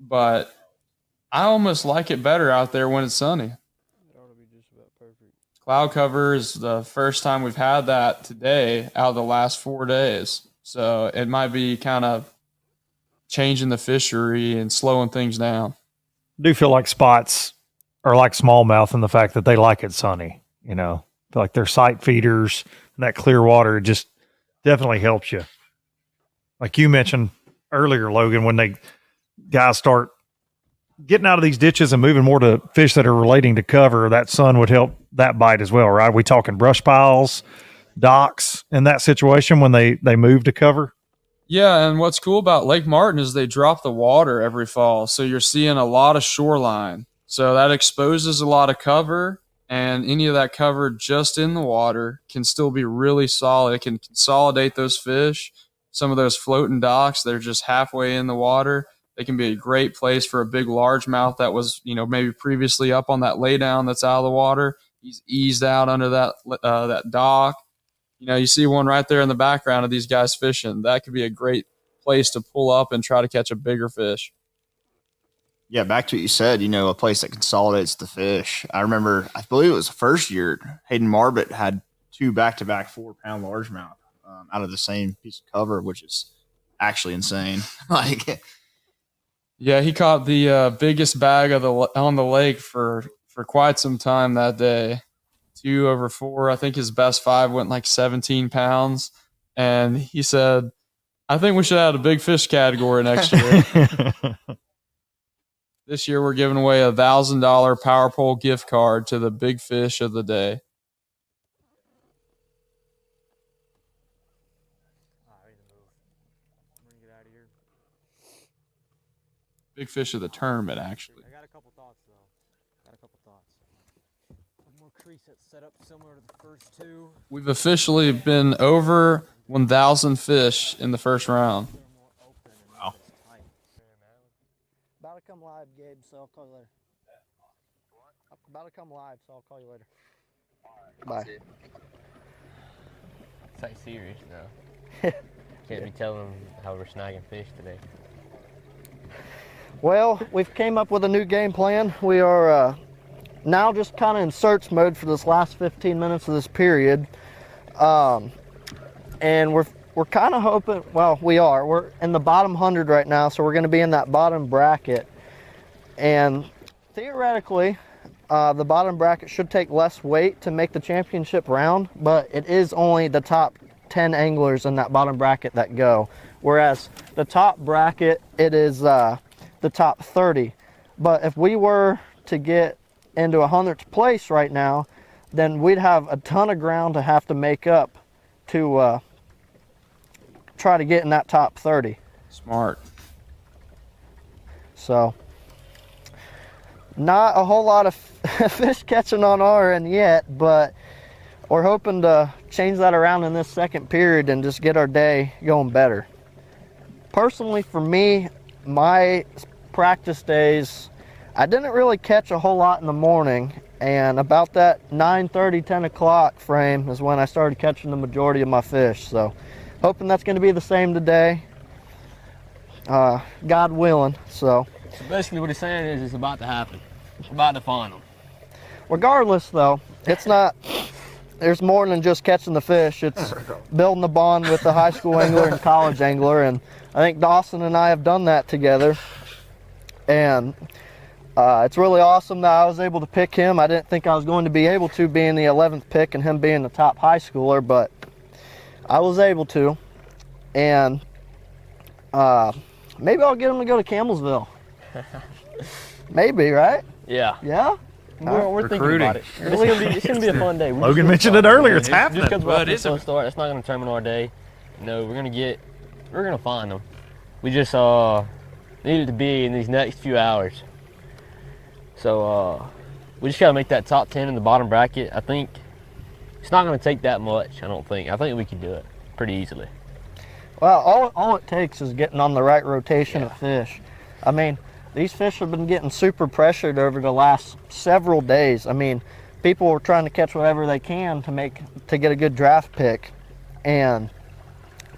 but I almost like it better out there when it's sunny. It ought to be just about perfect. Cloud cover is the first time we've had that today out of the last 4 days. So it might be kind of changing the fishery and slowing things down. I do feel like spots are like smallmouth in the fact that they like it sunny. Feel like they're sight feeders, and that clear water just definitely helps you. Like you mentioned earlier, Logan, when they guys start getting out of these ditches and moving more to fish that are relating to cover, that sun would help that bite as well, right? We talking brush piles, docks in that situation when they move to cover? Yeah, and what's cool about Lake Martin is they drop the water every fall, so you're seeing a lot of shoreline. So that exposes a lot of cover, and any of that cover just in the water can still be really solid. It can consolidate those fish. Some of those floating docks, they're just halfway in the water. They can be a great place for a big largemouth that was, maybe previously up on that laydown that's out of the water. He's eased out under that dock. You see one right there in the background of these guys fishing. That could be a great place to pull up and try to catch a bigger fish. Yeah, back to what you said, a place that consolidates the fish. I believe it was the first year, Hayden Marbot had 2 back-to-back 4-pound largemouth out of the same piece of cover, which is actually insane. Yeah, he caught the biggest bag on the lake for quite some time that day. 2 over 4. I think his best 5 went like 17 pounds. And he said, I think we should add a big fish category next year. This year we're giving away a $1,000 Power Pole gift card to the big fish of the day. Big fish of the tournament, actually. I got a couple thoughts, though. One more crease that's set up similar to the first 2. We've officially been over 1,000 fish in the first round. Wow. About to come live, Gabe, so I'll call you later. About to come live, so I'll call you later. Bye. take serious now. Can't be telling them how we're snagging fish today. Well, we've came up with a new game plan. We are now just kind of in search mode for this last 15 minutes of this period. And we're kind of hoping, well, we're in the bottom 100 right now, so we're going to be in that bottom bracket. And theoretically, the bottom bracket should take less weight to make the championship round, but it is only the top 10 anglers in that bottom bracket that go. Whereas the top bracket, it is the top 30. But if we were to get into 100th place right now, then we'd have a ton of ground to have to make up to try to get in that top 30. Smart. So, not a whole lot of fish catching on our end yet, but we're hoping to change that around in this second period and just get our day going better. Personally, for me, my practice days, I didn't really catch a whole lot in the morning, and about that 9:30, 10 o'clock frame is when I started catching the majority of my fish. So, hoping that's going to be the same today, God willing. So basically what he's saying is it's about to happen. It's about to find them. Regardless, though, it's not, there's more than just catching the fish. It's building a bond with the high school angler and college angler, and I think Dawson and I have done that together. And it's really awesome that I was able to pick him. I didn't think I was going to be able to, being the 11th pick and him being the top high schooler, but I was able to. And maybe I'll get him to go to Campbellsville. Maybe, right? Yeah. Yeah? We're thinking about it. It's going to be a fun day. Logan mentioned it earlier. It's happening. Just because we're off to a slow start, that's not going to determine our day. No, we're going to find them. We just need it to be in these next few hours. So we just got to make that top 10 in the bottom bracket. I think it's not going to take that much, I don't think. I think we can do it pretty easily. Well, all it takes is getting on the right rotation of fish. I mean, these fish have been getting super pressured over the last several days. I mean, people are trying to catch whatever they can to get a good draft pick, and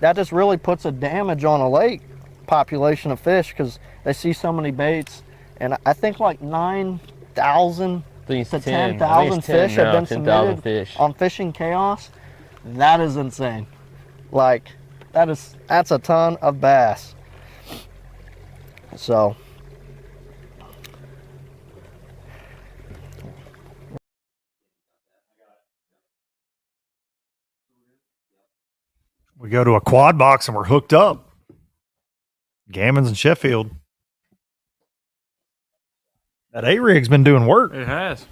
that just really puts a damage on a lake population of fish because they see so many baits. And I think like 9,000 to 10,000 fish have been submitted on Fishing Chaos. That is insane. Like, that's a ton of bass. So we go to a quad box and we're hooked up. Gammons and Sheffield. That A-rig's been doing work. It has.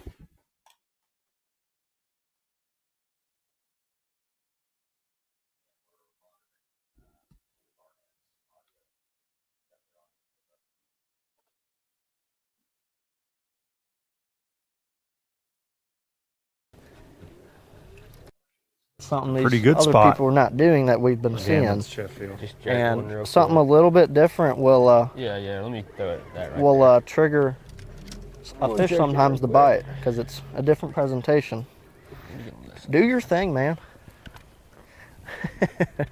something these Pretty good other spot. people are not doing that we've been seeing. And something a little bit different will yeah, let me throw it that right will trigger a fish sometimes to bite because it's a different presentation. Do your thing, man. that.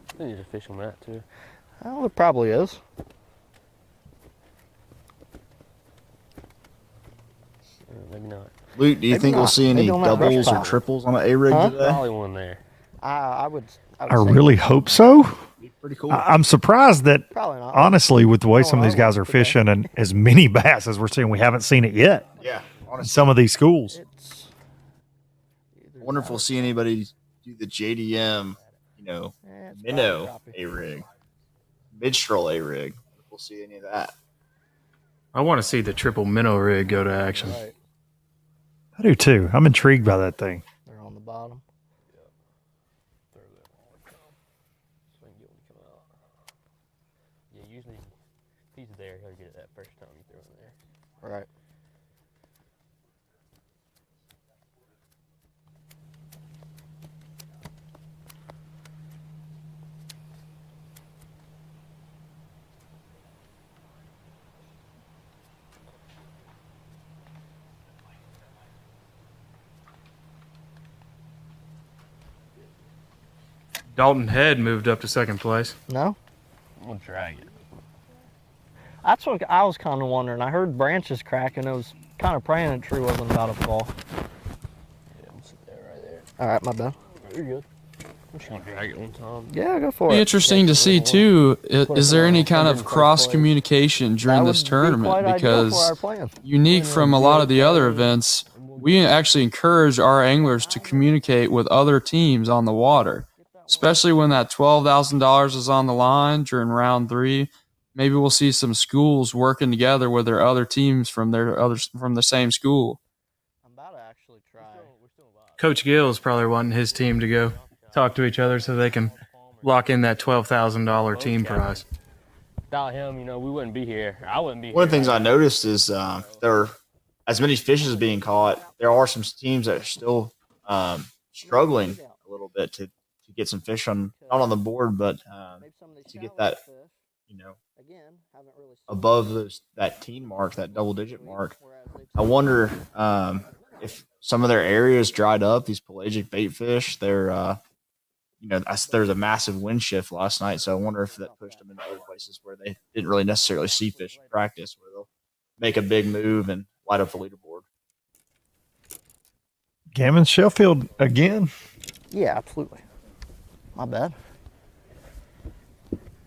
I think there's a fish on that too. Oh, it probably is. Maybe not. Luke, do you think we'll see any doubles or triples on the A-rig today? Probably one there. I would I really hope so. Pretty cool. I'm surprised that, Probably not. honestly, with the way some of these guys are fishing and as many bass as we're seeing, we haven't seen it yet. Yeah, in some of these schools. I wonder if we'll see anybody do the JDM, minnow A-rig, mid-stroll A-rig. We'll see any of that. I want to see the triple minnow rig go to action. Right. I do too. I'm intrigued by that thing. They're on the bottom. Yeah, usually if he's there, he'll get it that first time you throw him there. Right. Dalton Head moved up to second place. No? We'll drag it. That's what I was kind of wondering. I heard branches cracking. I was kind of praying the tree wasn't about to fall. Yeah, I'm sitting there right there. All right, my bad. You're good. I'm just gonna drag it one time. Yeah, go for Be it. interesting to see too. Is there any kind of cross communication during this tournament? Because unique from a lot of the other events, we actually encourage our anglers to communicate with other teams on the water, especially when that $12,000 is on the line during round 3. Maybe we'll see some schools working together with their other teams from the same school. I'm about to actually try. Coach Gill is probably wanting his team to go talk to each other so they can lock in that $12,000 team prize. Without him, we wouldn't be here. I wouldn't be here. One of the things I noticed is there are as many fish as being caught. There are some teams that are still struggling a little bit to get some fish not on the board, but to get that, above that teen mark, that double-digit mark. I wonder if some of their areas dried up. These pelagic bait fish, they're there's a massive wind shift last night, so I wonder if that pushed them into other places where they didn't really necessarily see fish in practice, where they'll make a big move and light up the leaderboard. Gammon Sheffield again? Yeah, absolutely. My bad.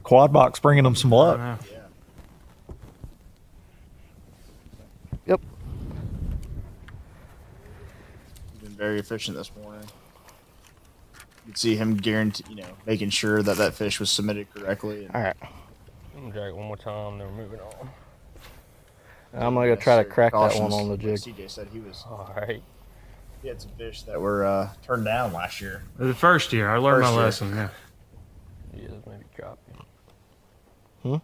Quad box bringing them some luck. Yeah. Yep. He's been very efficient this morning. You can see him making sure that fish was submitted correctly. All right. I'm going to drag it one more time, then we're moving on. I'm going to try to crack that one on the jig. CJ said he was. All right. He had some fish that were turned down last year. The first year, I learned my lesson, yeah. Yeah, maybe crappie. Hmm?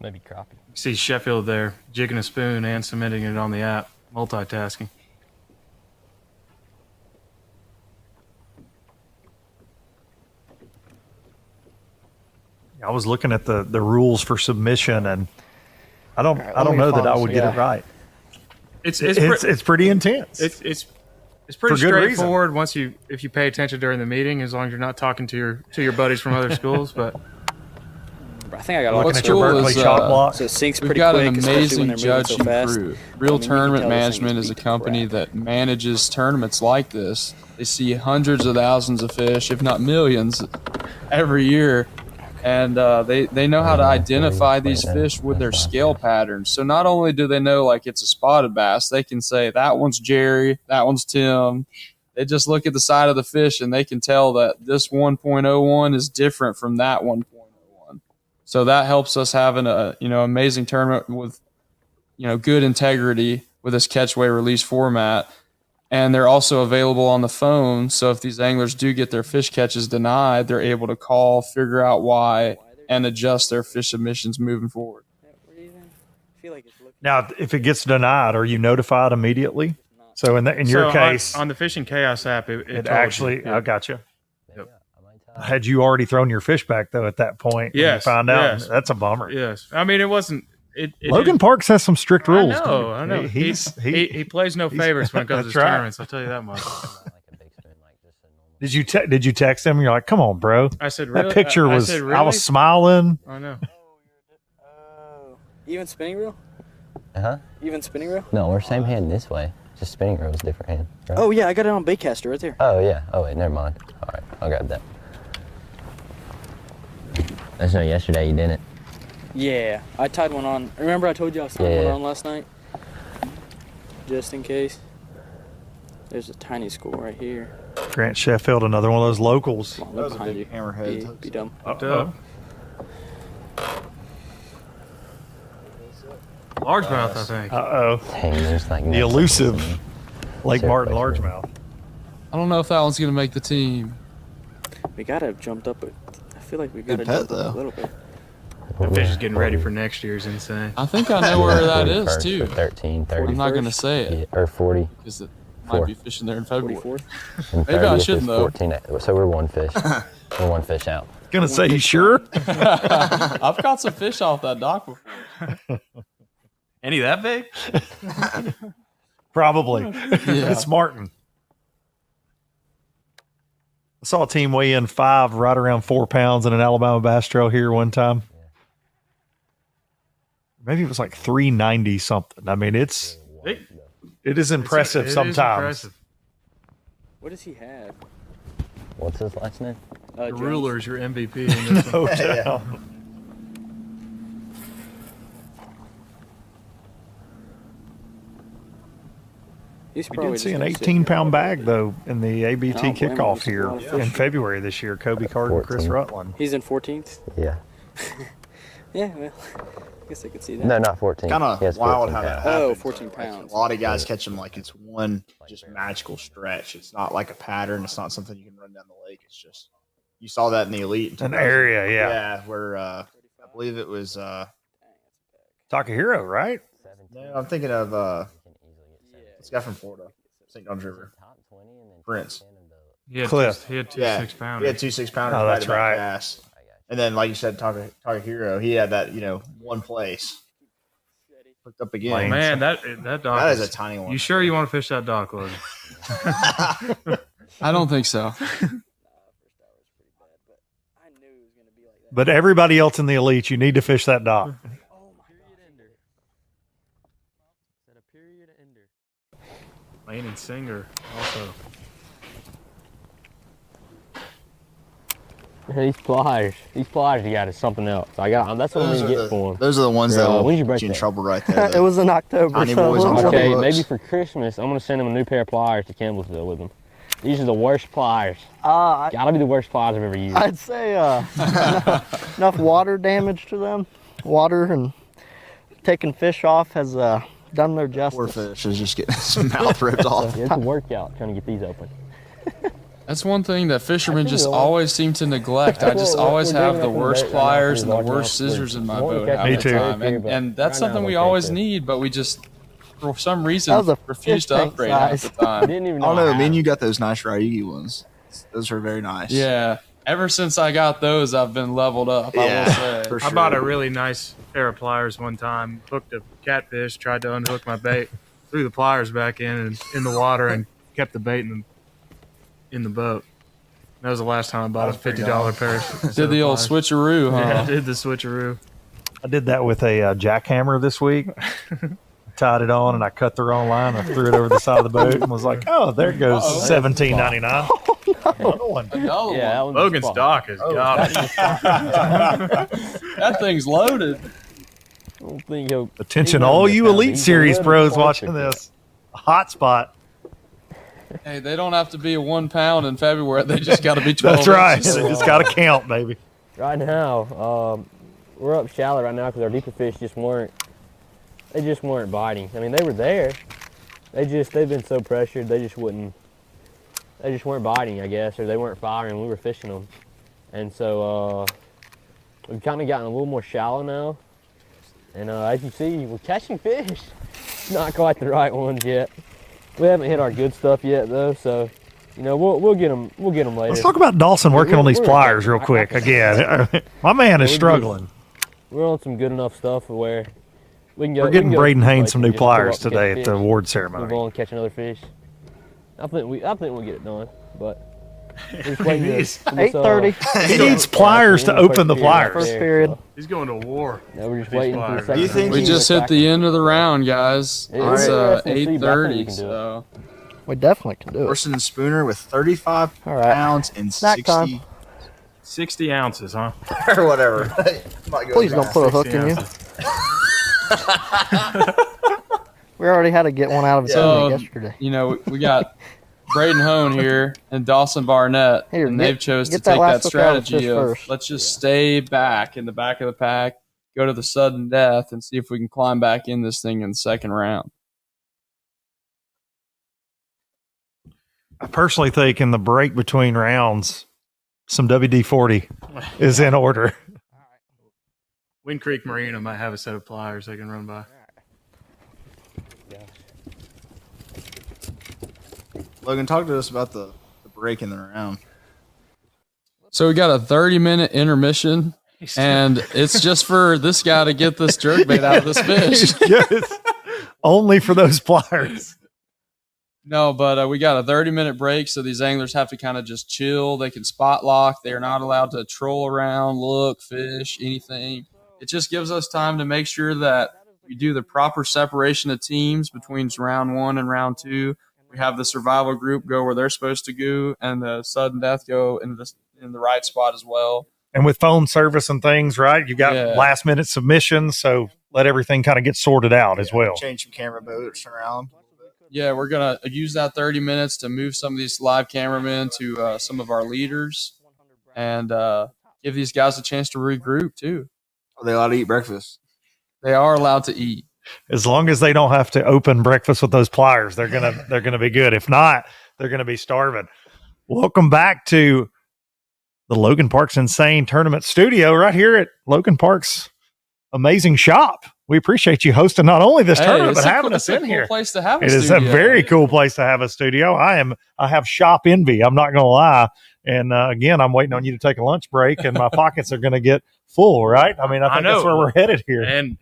Maybe crappie. You see Sheffield there, jigging a spoon and submitting it on the app, multitasking. I was looking at the rules for submission, and I don't know that I would get it right. It's pretty intense. It's pretty straightforward if you pay attention during the meeting, as long as you're not talking to your buddies from other schools. But I think I got looking at your Berkeley shot block. So it sinks We've pretty got quick, an especially when amazing they're moving so judging fast. crew. Real You can Tournament tell this thing's Management is a beat the company crap. that manages tournaments like this. They see hundreds of thousands of fish, if not millions, every year. And they know how to identify these fish with their scale patterns. So not only do they know it's a spotted bass, they can say that one's Jerry, that one's Tim. They just look at the side of the fish and they can tell that this 1.01 is different from that 1.01. So that helps us have an amazing tournament with good integrity with this catch, weigh, release format. And they're also available on the phone. So if these anglers do get their fish catches denied, they're able to call, figure out why, and adjust their fish submissions moving forward. Now, if it gets denied, are you notified immediately? So in your case, on the Fishing Chaos app, it actually, you. Yeah. I got you. Yep. Had you already thrown your fish back though at that point? Yes. And you found out Yes. that's a bummer. Yes. I mean, it wasn't. Logan Parks has some strict rules. I know. He plays no favorites when it comes to that's right. tournaments. I'll tell you that much. Did you text him? You're like, come on, bro. I said, that really? picture I was. said, I really? was smiling. I know. Even spinning reel? Huh? Even spinning reel? No, we're same hand this way. Just spinning reel is different hand. Right? Oh yeah, I got it on baitcaster right there. Oh yeah. Oh wait, never mind. All right, I'll grab that. I know yesterday you didn't. Yeah, I tied one on. Remember I told you I was tying one on last night? Just in case. There's a tiny school right here. Grant Sheffield, another one of those locals. Come on, look behind you. Hammerhead. Be dumb. Largemouth, I think. The elusive Lake Martin largemouth. I don't know if that one's going to make the team. We gotta have jumped up. I feel like we gotta pet, jump up though. a little bit. The fish is getting ready for next year's insane. I think I know where that is, too. 13, 30. I'm not going to say it. Or 40. Because it might be fishing there in February. 44th? And Maybe I 30th shouldn't, is though. 14. So we're one fish. We're one fish out. Gonna say, you sure? I've caught some fish off that dock before. Any that big? Probably. Yeah. It's Martin. I saw a team weigh in 5 right around 4 pounds in an Alabama bass trail here one time. Maybe it was like 390 something. I mean, it is impressive sometimes. What does he have? What's his last name? The ruler's your MVP in this No one. doubt. He's We probably did see just an gonna sit 18-pound bag, though, in the ABT I don't blame him. kickoff He's a here lot of in fish. February this year. Kobe Carter and Chris 14. Rutland. He's in 14th? Yeah. Yeah, well, I guess I could see that. No, not 14. Kind of He has wild 14 how that pounds. happens. Oh, 14 Like, pounds. a lot of guys catch them like it's one just magical stretch. It's not like a pattern. It's not something you can run down the lake. It's just you saw that in the elite. An area, yeah. Yeah, where I believe it was. Takahiro, right? No, I'm thinking of this guy from Florida, St. John's River, Prince. Cliff. He had two Yeah, 6-pounders. he had 2 6-pounders. Oh, that's right. Bass. And then, like you said, Takahiro, he had that one place. Hooked up again. Oh, man, that dock. That is a tiny one. You sure you want to fish that dock, Logan? I don't think so. But everybody else in the elite, you need to fish that dock. Lane and Singer also. These pliers you got is something else. That's what I'm gonna get for them. Those are the ones that will when did you get break you in that? trouble right there. It was in October. Tiny so boys on the Okay, books. maybe for Christmas, I'm gonna send him a new pair of pliers to Campbellsville with them. These are the worst pliers. Gotta be the worst pliers I've ever used. I'd say enough water damage to them. Water and taking fish off has done their justice. Poor fish is just getting his mouth ripped off. It's a workout trying to get these open. That's one thing that fishermen just feel- always seem to neglect. I just Well, always we're have digging the up in the worst boat right now pliers for and the large worst enough scissors in my Won't boat catch half Me the too. time. And that's Right now, something we we'll always catch it. need, but we just, for some That reason, was a refuse fish to tank upgrade half the size. time. Didn't even I know. don't know. I Me and had you got those nice Ryugi ones. Those are very nice. Yeah. Ever since I got those, I've been leveled up, I will say. for I sure. bought a really nice pair of pliers one time, hooked a catfish, tried to unhook my bait, threw the pliers back in the water, and kept the bait in the boat. That was the last time I bought a $50 pair. Did the old switcheroo, huh? Yeah, I did the switcheroo. I did that with a jackhammer this week. Tied it on and I cut the wrong line. I threw it over the side of the boat and was like, "Oh, there goes $17.99." Another one. Another Yeah, one. that one's Logan's dock has got it. That thing's loaded. I don't think he'll. Attention, he's all gonna you get that. Elite He's Series gonna pros let him watching fall this. Hot spot. Hey, they don't have to be a 1 pound in February. They just got to be 12 That's right. inches. They just got to count, baby. Right now, we're up shallow right now because our deeper fish just weren't biting. I mean, they were there. They've been so pressured they just weren't biting, I guess, or they weren't firing. We were fishing them, and so we've kind of gotten a little more shallow now. And as you see, we're catching fish. Not quite the right ones yet. We haven't hit our good stuff yet, though. So, we'll get them. We'll get them later. Let's talk about Dawson working on these We're- pliers real quick. Again, my man is struggling. We're on some good enough stuff where we can go. We're getting we can go Braden to Haynes place some and new just pull pliers up and today catch at the fish, award Move ceremony. on and catch another fish. I think we'll get it done, but we're just He waiting to- needs- for this, 8:30. He needs pliers to open the First pliers. period. He's going to war. Now we're just These waiting for the pliers. second. Do you think We just hit the end of the round, guys. Yeah, It's we're at SNC, but I think we 8:30, can do it. so We definitely can do it. Orson and Spooner with 35 All right. pounds and Snack 60 time. 60 ounces, huh? or whatever. Please don't put a hook in you. We already had to get one out of his So, stomach yesterday. we got Braden Hone here and Dawson Barnett, Here, and get- they've chose to get that take last that hook out of the strategy fish of first. let's just stay back in the back of the pack, go to the sudden death, and see if we can climb back in this thing in the second round. I personally think in the break between rounds, some WD-40 is in order. Wind Creek Marina might have a set of pliers they can run by. Logan, talk to us about the break in the round. So we got a 30-minute intermission, and it's just for this guy to get this jerkbait out of this fish. Yes. Only for those pliers. No, but we got a 30-minute break, so these anglers have to kind of just chill. They can spot lock. They are not allowed to troll around, look, fish, anything. It just gives us time to make sure that we do the proper separation of teams between round 1 and round 2. We have the survival group go where they're supposed to go, and the sudden death go in the right spot as well. And with phone service and things, right? You got last minute submissions, so let everything kind of get sorted out as well. Change some camera boats around. Yeah, we're going to use that 30 minutes to move some of these live cameramen to some of our leaders and give these guys a chance to regroup too. Are they allowed to eat breakfast? They are allowed to eat. As long as they don't have to open breakfast with those pliers, they're gonna be good. If not, they're gonna be starving. Welcome back to the Logan Park's NSANE Tournament Studio right here at Logan Park's amazing shop. We appreciate you hosting not only this tournament but having us in here. Place to have a it studio. Is a very cool place to have a studio. I have shop envy. I'm not gonna lie. And again, I'm waiting on you to take a lunch break, and my pockets are going to get full, right? I mean, I think that's where we're headed here. And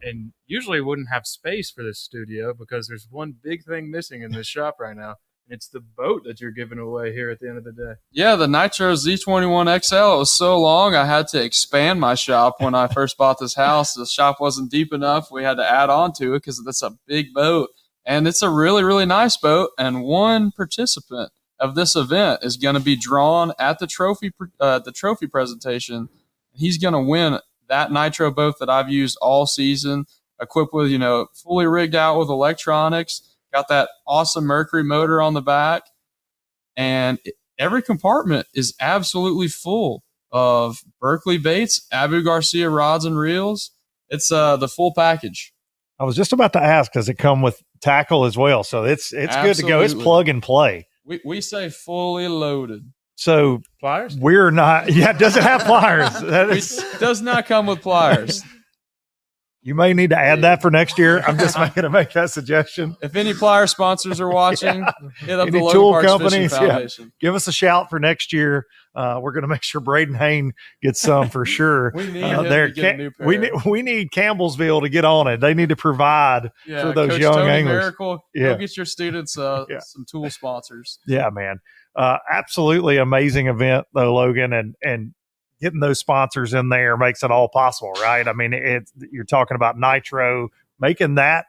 usually wouldn't have space for this studio because there's one big thing missing in this shop right now. It's the boat that you're giving away here at the end of the day. Yeah, the Nitro Z21 XL. It was so long, I had to expand my shop when I first bought this house. The shop wasn't deep enough. We had to add on to it because it's a big boat. And it's a really, really nice boat. And one participant of this event is going to be drawn at the trophy presentation. He's going to win that Nitro boat that I've used all season, equipped with, fully rigged out with electronics, got that awesome Mercury motor on the back, and every compartment is absolutely full of Berkeley baits, Abu Garcia rods and reels. It's the full package. I was just about to ask, does it come with tackle as well? So it's good to go. It's plug and play. We say fully loaded. So pliers? We're not. Yeah, does it have pliers? It does not come with pliers. You may need to add that for next year. I'm just going to make that suggestion. If any plier sponsors are watching, hit up any the Logan tool Parks companies, Fishing Foundation. Give us a shout for next year. We're going to make sure Braden Hayne gets some for sure. We need him to get a new pair. We need Campbellsville to get on it. They need to provide for those Coach young Tony anglers. Miracle, go get your students some tool sponsors. Yeah, man. Absolutely amazing event though, Logan, and getting those sponsors in there makes it all possible, right? I mean, you're talking about Nitro, making that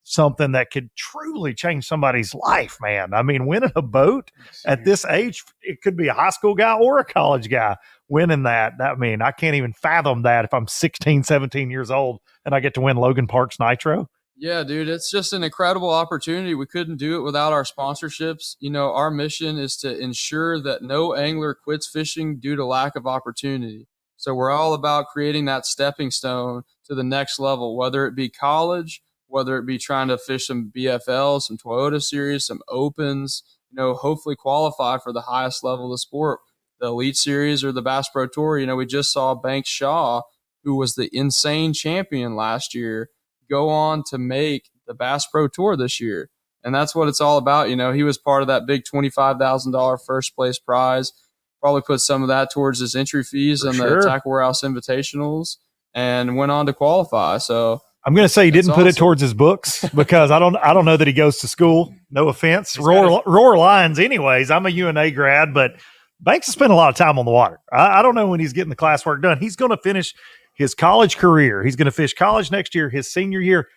something that could truly change somebody's life, man. I mean, winning a boat at this age, it could be a high school guy or a college guy winning that. I mean, I can't even fathom that if I'm 16, 17 years old and I get to win Logan Park's Nitro. Yeah, dude, it's just an incredible opportunity. We couldn't do it without our sponsorships. Our mission is to ensure that no angler quits fishing due to lack of opportunity. So we're all about creating that stepping stone to the next level, whether it be college, whether it be trying to fish some BFLs, some Toyota Series, some Opens, hopefully qualify for the highest level of the sport, the Elite Series or the Bass Pro Tour. We just saw Banks Shaw, who was the NSANE champion last year, go on to make the Bass Pro Tour this year. And that's what it's all about. He was part of that big $25,000 first place prize, probably put some of that towards his entry fees and the Tackle Warehouse Invitationals, and went on to qualify. So I'm going to say he didn't put it towards his books because I don't know that he goes to school. No offense. Roar Lions anyways. I'm a UNA grad, but Banks has spent a lot of time on the water. I don't know when he's getting the classwork done. He's going to finish his college career. He's going to fish college next year, his senior year,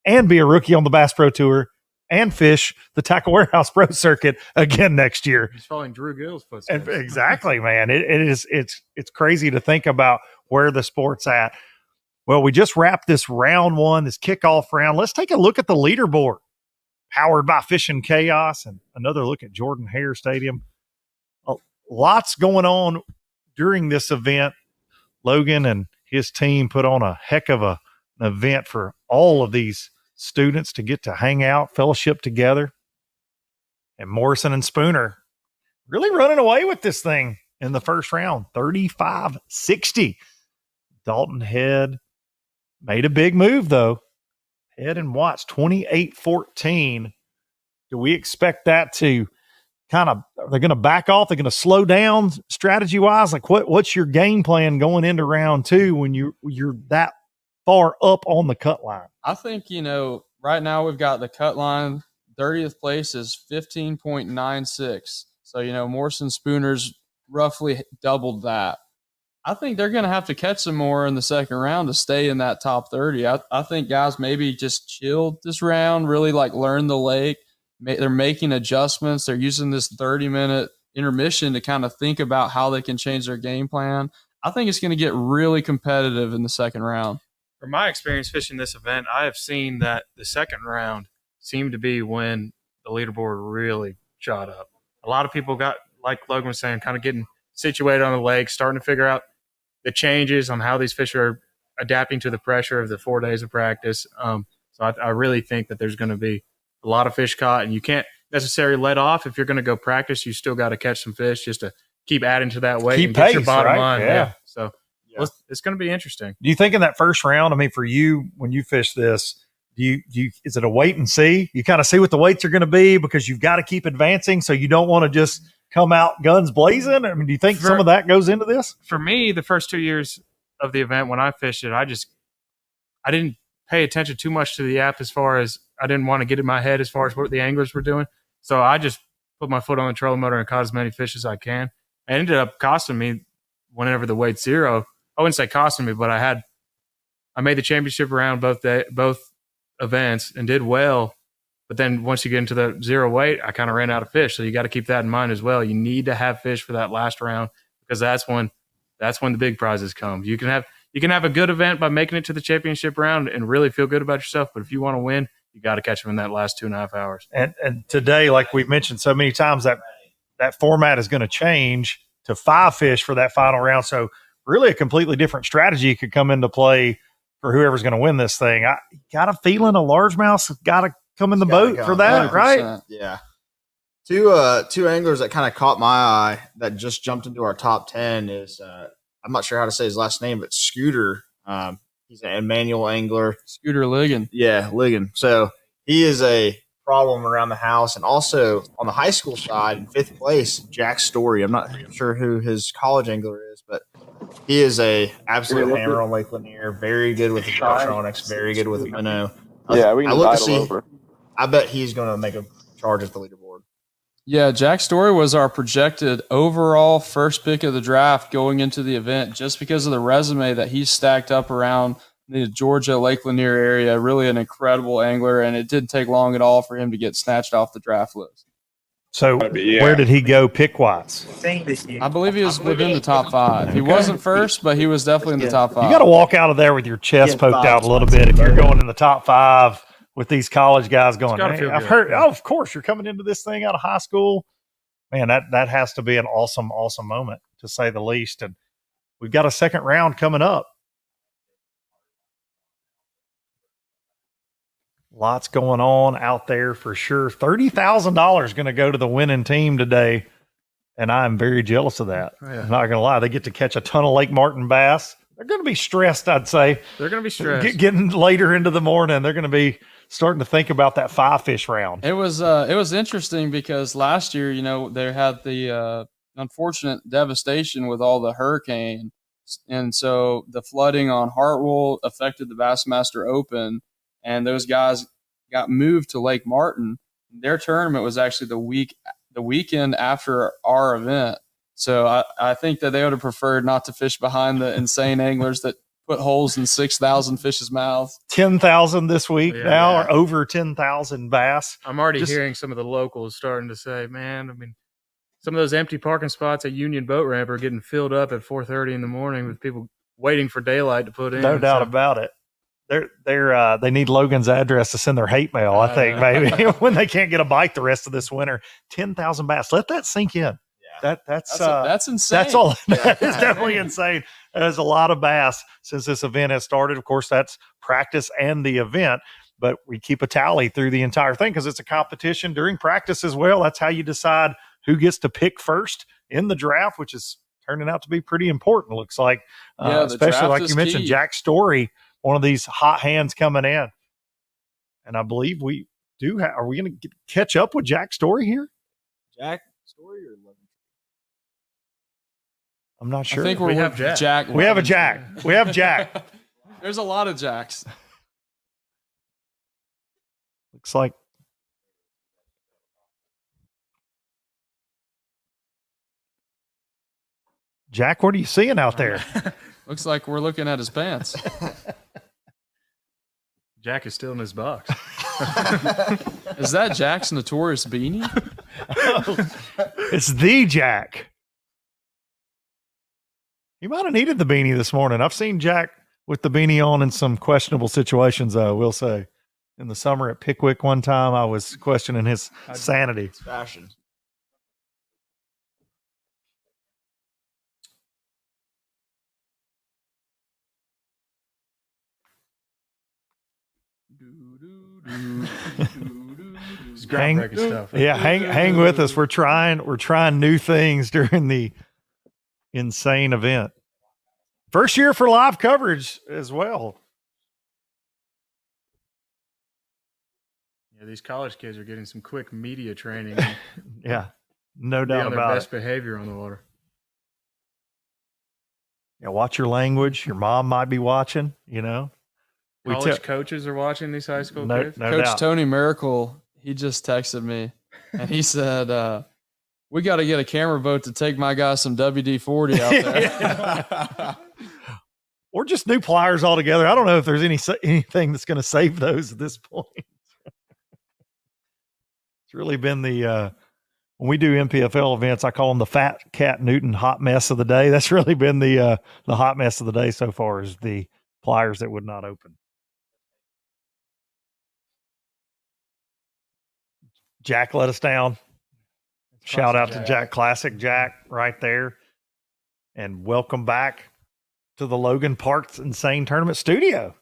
and be a rookie on the Bass Pro Tour and fish the Tackle Warehouse Pro Circuit again next year. He's following Drew Gill's footsteps. Exactly, man. It's crazy to think about where the sport's at. Well, we just wrapped this round one, this kickoff round. Let's take a look at the leaderboard. Powered by Fishing Chaos, and another look at Jordan Hare Stadium. Lots going on during this event. Logan and his team put on a heck of an event for all of these students to get to hang out, fellowship together. And Morrison and Spooner really running away with this thing in the first round, 35-60. Dalton Head made a big move, though. Head and Watts, 28-14. Do we expect that to they're going to back off? They're going to slow down strategy-wise? Like, what's your game plan going into round two when you're that far up on the cut line? I think, right now we've got the cut line 30th place is 15.96. So, Morrison Spooner's roughly doubled that. I think they're going to have to catch some more in the second round to stay in that top 30. I think guys maybe just chilled this round, really learn the lake. They're making adjustments. They're using this 30-minute intermission to kind of think about how they can change their game plan. I think it's going to get really competitive in the second round. From my experience fishing this event, I have seen that the second round seemed to be when the leaderboard really shot up. A lot of people got, like Logan was saying, kind of getting situated on the lake, starting to figure out the changes on how these fish are adapting to the pressure of the 4 days of practice. So I really think that there's going to be a lot of fish caught, and you can't necessarily let off. If you're going to go practice, you still got to catch some fish just to keep adding to that weight and get your bottom line. Yeah. So it's going to be interesting. Do you think in that first round, I mean, for you, when you fish this, is it a wait and see? You kind of see what the weights are going to be because you've got to keep advancing, so you don't want to just come out guns blazing? I mean, do you think some of that goes into this? For me, the first 2 years of the event when I fished it, I didn't pay attention too much to the app as far as I didn't want to get in my head as far as what the anglers were doing. So I just put my foot on the trolling motor and caught as many fish as I can. It ended up costing me whenever the weight's zero. I wouldn't say costing me, but I made the championship round both events and did well. But then once you get into the zero weight, I kind of ran out of fish. So you got to keep that in mind as well. You need to have fish for that last round because that's when the big prizes come. You can have a good event by making it to the championship round and really feel good about yourself. But if you want to win, you got to catch them in that last 2.5 hours. And today, like we've mentioned so many times, that format is going to change to 5 fish for that final round. So really a completely different strategy could come into play for whoever's going to win this thing. I got a feeling a largemouth's got to come in the boat for that, 100%. Right? Yeah. Two anglers that kind of caught my eye that just jumped into our top 10 is I'm not sure how to say his last name, but Scooter. He's an manual angler. Scooter Ligon. Yeah, Ligon. So he is a problem around the house. And also on the high school side, in 5th place, Jack Story. I'm not sure who his college angler is, but he is a absolute hammer on Lake Lanier. Very good with the electronics. Very good with the minnow. Yeah, we can look to see. Over. I bet he's going to make a charge at the leaderboard. Yeah, Jack Story was our projected overall first pick of the draft going into the event just because of the resume that he's stacked up around the Georgia Lake Lanier area. Really an incredible angler, and it didn't take long at all for him to get snatched off the draft list. So where did he go pick-wise? I believe he was within the top 5. He wasn't first, but he was definitely in the top 5. You got to walk out of there with your chest poked out a little bit if you're going in the top 5 with these college guys going, hey, I've heard, of course, you're coming into this thing out of high school. Man, that has to be an awesome, awesome moment, to say the least. And we've got a second round coming up. Lots going on out there for sure. $30,000 going to go to the winning team today, and I'm very jealous of that. Oh, yeah. I'm not going to lie. They get to catch a ton of Lake Martin bass. They're going to be stressed, I'd say. They're going to be stressed. Getting later into the morning, they're going to be starting to think about that 5-fish round. It was interesting because last year, they had the unfortunate devastation with all the hurricane, and so the flooding on Hartwell affected the Bassmaster Open, and those guys got moved to Lake Martin. Their tournament was actually the weekend after our event. So I think that they would have preferred not to fish behind the insane anglers that put holes in 6,000 fish's mouths. 10,000 this week or over 10,000 bass. I'm already hearing some of the locals starting to say, man, I mean, some of those empty parking spots at Union Boat Ramp are getting filled up at 4:30 in the morning with people waiting for daylight to put in. No doubt about it. They need Logan's address to send their hate mail, I think, maybe, when they can't get a bite the rest of this winter. 10,000 bass. Let that sink in. That's insane. That's all. That is definitely insane. There's a lot of bass since this event has started. Of course, that's practice and the event, but we keep a tally through the entire thing because it's a competition during practice as well. That's how you decide who gets to pick first in the draft, which is turning out to be pretty important, looks like. Especially like you mentioned, Jack Story, one of these hot hands coming in. And I believe we do have, are we going to catch up with Jack Story here? Jack Story or Logan? I'm not sure. I think we have Jack. We have a Jack. We have Jack. There's a lot of Jacks. Looks like Jack, what are you seeing out there? Looks like we're looking at his pants. Jack is still in his box. Is that Jack's notorious beanie? It's the Jack. He might have needed the beanie this morning. I've seen Jack with the beanie on in some questionable situations, I will say. In the summer at Pickwick one time, I was questioning his sanity. It's fashion. Groundbreaking stuff. Yeah, hang with us. We're trying new things during the insane event. First year for live coverage as well. Yeah, these college kids are getting some quick media training. Yeah, no doubt their about it. best behavior on the water. Yeah, watch your language. Your mom might be watching, College coaches are watching these high school kids. No Coach doubt. Tony Miracle, he just texted me, and he said, we got to get a camera boat to take my guy some WD-40 out there. Or just new pliers altogether. I don't know if there's anything that's going to save those at this point. It's really been the when we do MPFL events, I call them the Fat Cat Newton hot mess of the day. That's really been the hot mess of the day so far, is the pliers that would not open. Jack let us down. Shout out to Jack, Classic Jack right there. And welcome back to the Logan Parks NSANE Tournament studio.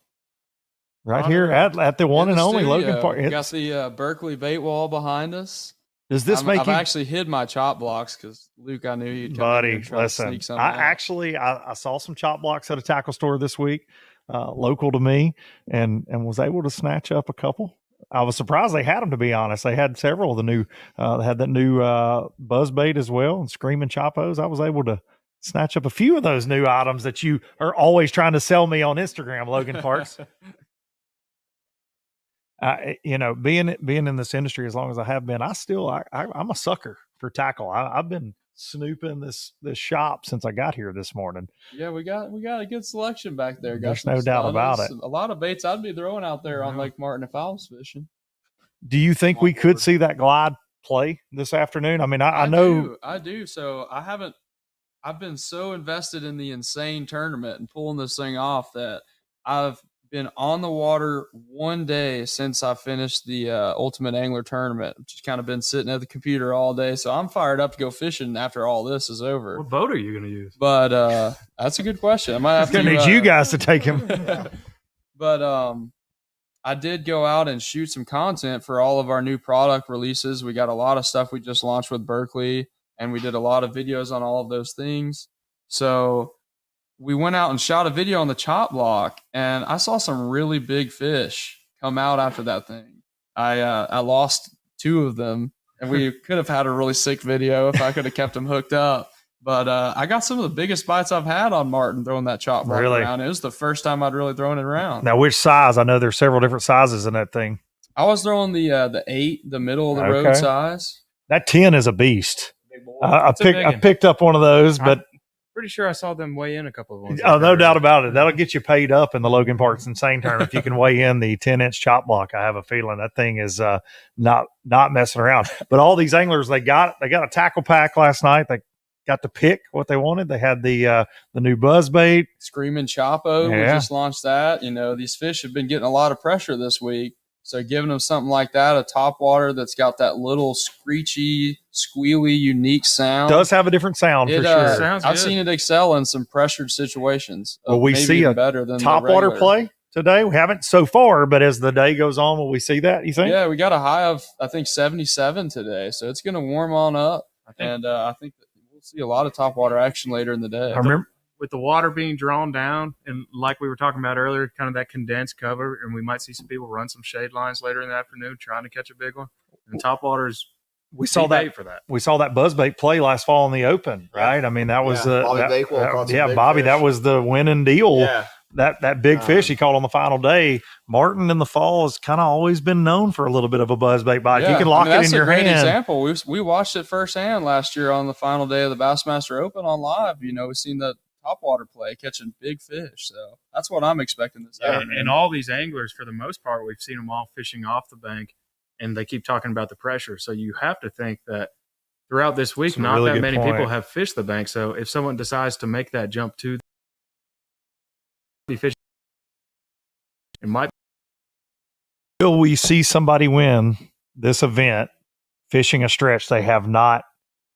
Right here at the one and only Logan Park. We got the Berkeley bait wall behind us. Does this make I've you actually hid my chop blocks because Luke, I knew you'd come buddy? and try Listen, to sneak some I out. actually saw some chop blocks at a tackle store this week, local to me, and was able to snatch up a couple. I was surprised they had them, to be honest. They had several of the new, they had that new buzz bait as well, and screaming choppos. I was able to snatch up a few of those new items that you are always trying to sell me on Instagram, Logan Parks. Being in this industry as long as I have been, I'm a sucker for tackle. I've been snooping this shop since I got here this morning. Yeah, we got a good selection back there. There's no doubt about it. A lot of baits I'd be throwing out there on Lake Martin if I was fishing. Do you think we could see that glide play this afternoon? I mean, I know I do. So I've been so invested in the NSANE tournament and pulling this thing off that I've been on the water one day since I finished the Ultimate Angler tournament. I've just kind of been sitting at the computer all day. So I'm fired up to go fishing after all this is over. What boat are you going to use? But that's a good question. I might have to need you guys to take him. But I did go out and shoot some content for all of our new product releases. We got a lot of stuff we just launched with Berkeley, and we did a lot of videos on all of those things. So we went out and shot a video on the chop block, and I saw some really big fish come out after that thing. I lost 2 of them, and we could have had a really sick video if I could have kept them hooked up. But I got some of the biggest bites I've had on Martin throwing that chop block around. It was the first time I'd really thrown it around. Now, which size? I know there's several different sizes in that thing. I was throwing the 8, the middle of the road size. That 10 is a beast. I picked up one of those, but Pretty sure I saw them weigh in a couple of ones. Oh, no doubt about it. That'll get you paid up in the Logan Parks NSANE tournament if you can weigh in the 10-inch chop block. I have a feeling that thing is not messing around. But all these anglers, they got a tackle pack last night. They got to pick what they wanted. They had the new buzz bait, Screaming Chapo. Yeah. We just launched that. These fish have been getting a lot of pressure this week. So giving them something like that, a top water that's got that little screechy, squealy, unique sound. does have a different sound for sure. Sounds I've good. seen it excel in some pressured situations. Will we maybe see even a better than top the water regular. play today? We haven't so far, but as the day goes on, will we see that, you think? Yeah, we got a high of, I think, 77 today. So it's going to warm on up. I think that we'll see a lot of top water action later in the day. I remember With the water being drawn down, and like we were talking about earlier, kind of that condensed cover, and we might see some people run some shade lines later in the afternoon trying to catch a big one. And top water's we saw that for that. We saw that buzzbait play last fall in the Open, right? I mean, that was Bobby Bakewell caught some big Bobby. fish. That was the winning deal that big fish he caught on the final day. Martin in the fall has kind of always been known for a little bit of a buzzbait bite. Yeah. You can lock it in your hand. That's a great example. We watched it firsthand last year on the final day of the Bassmaster Open on live. We've seen the topwater play catching big fish. So that's what I'm expecting this year. And all these anglers, for the most part, we've seen them all fishing off the bank, and they keep talking about the pressure. So you have to think that throughout this week, not really that many people have fished the bank. So if someone decides to make that jump to be fishing, it might. Will we see somebody win this event fishing a stretch they have not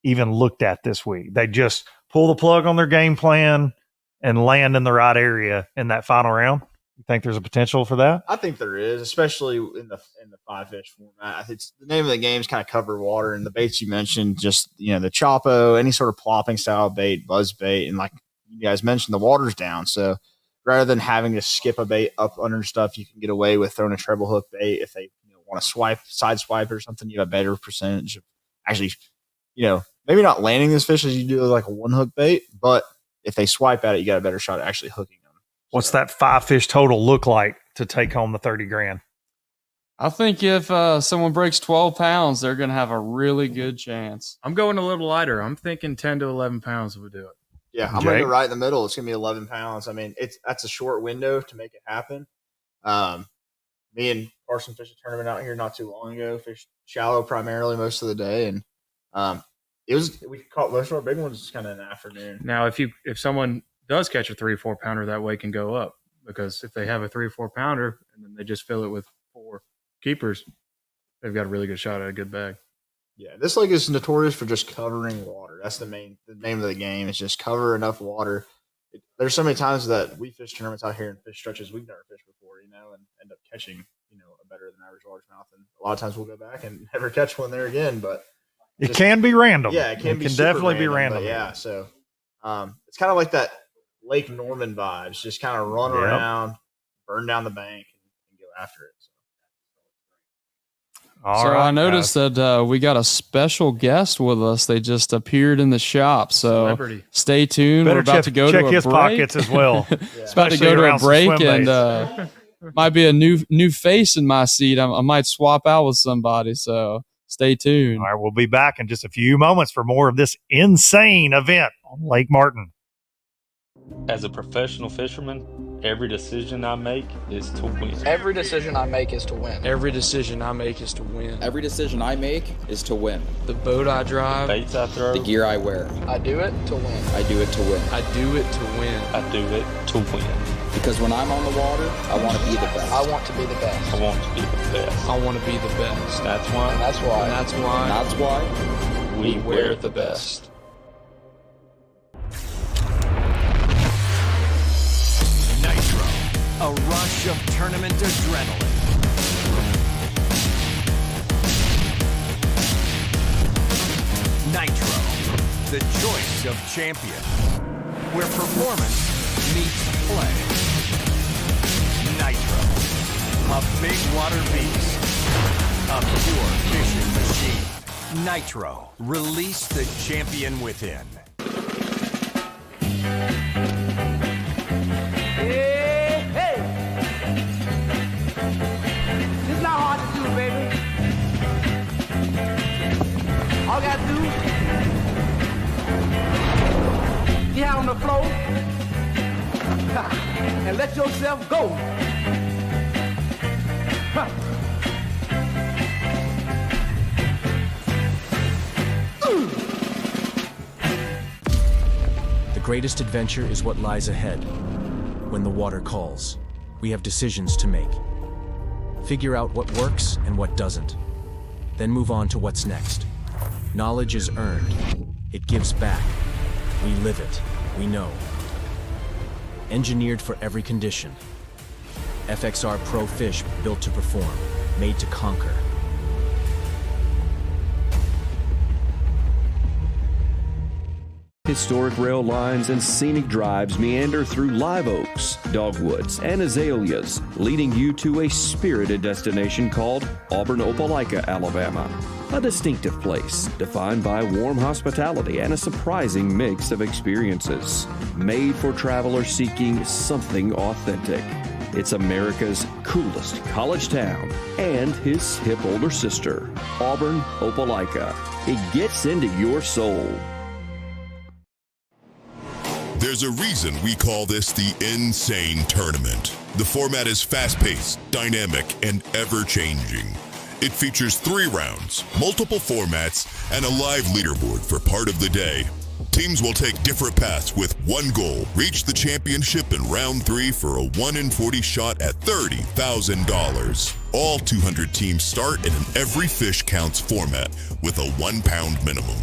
even looked at this week? They just pull the plug on their game plan and land in the right area in that final round? You think there's a potential for that? I think there is, especially in the 5-fish format. I think the name of the game is kind of cover water, and the baits you mentioned, just the Chopo, any sort of plopping style bait, buzz bait, and like you guys mentioned, the water's down. So rather than having to skip a bait up under stuff, you can get away with throwing a treble hook bait. If they want to side swipe or something, you have a better percentage of actually, maybe not landing this fish as you do like a one hook bait, but if they swipe at it, you got a better shot at actually hooking them. What's that 5-fish total look like to take home the 30 grand? I think if someone breaks 12 pounds, they're going to have a really good chance. I'm going a little lighter. I'm thinking 10 to 11 pounds would do it. Yeah, I'm going to go right in the middle. It's going to be 11 pounds. I mean, that's a short window to make it happen. Me and Carson fished a tournament out here not too long ago. Fished shallow primarily most of the day, and we caught most of our big ones kind of in the afternoon. Now, if someone does catch a 3 or 4 pounder, that weight can go up, because if they have a 3 or 4 pounder and then they just fill it with 4 keepers, they've got a really good shot at a good bag. Yeah, this lake is notorious for just covering water. That's the name of the game. It's just cover enough water. There's so many times that we fish tournaments out here and fish stretches we've never fished before, and end up catching, a better than average largemouth. And a lot of times we'll go back and never catch one there again. But it can be random. Yeah, it can definitely be random. Yeah, so it's kind of like that Lake Norman vibes. Just kind of run around, burn down the bank, and go after it. I noticed that we got a special guest with us. They just appeared in the shop. So Celebrity. Stay tuned. Better We're about to go to a break. Check his pockets as well. It's about to go to a break, and might be a new face in my seat. I might swap out with somebody. So stay tuned. All right, we'll be back in just a few moments for more of this insane event on Lake Martin. As a professional fisherman, every decision I make is to win. Every decision I make is to win. Every decision I make is to win. Every decision I make is to win. The boat I drive, Baits I throw, the gear I wear. I do it to win. I do it to win. I do it to win. I do it to win. Because when I'm on the water, I want to be the best. I want to be the best. I want to be the best. I want to be the best. That's why. And that's why. And that's why. And that's why we wear the best. Nitro, a rush of tournament adrenaline. Nitro, the choice of champion, where performance meets play. Nitro, a big water beast, a pure fishing machine. Nitro, release the champion within. All you gotta do, get out on the floor and let yourself go. The greatest adventure is what lies ahead. When the water calls, we have decisions to make. Figure out what works and what doesn't. Then move on to what's next. Knowledge is earned. It gives back. We live it. We know. Engineered for every condition. FXR Pro Fish built to perform, made to conquer. Historic rail lines and scenic drives meander through live oaks, dogwoods, and azaleas, leading you to a spirited destination called Auburn-Opelika, Alabama. A distinctive place defined by warm hospitality and a surprising mix of experiences. Made for travelers seeking something authentic. It's America's coolest college town and his hip older sister, Auburn Opelika. It gets into your soul. There's a reason we call this the NSANE Tournament. The format is fast-paced, dynamic, and ever-changing. It features 3 rounds, multiple formats, and a live leaderboard for part of the day. Teams will take different paths with one goal: reach the championship in round 3 for a 1 in 40 shot at $30,000. All 200 teams start in an every fish counts format with a 1 pound minimum.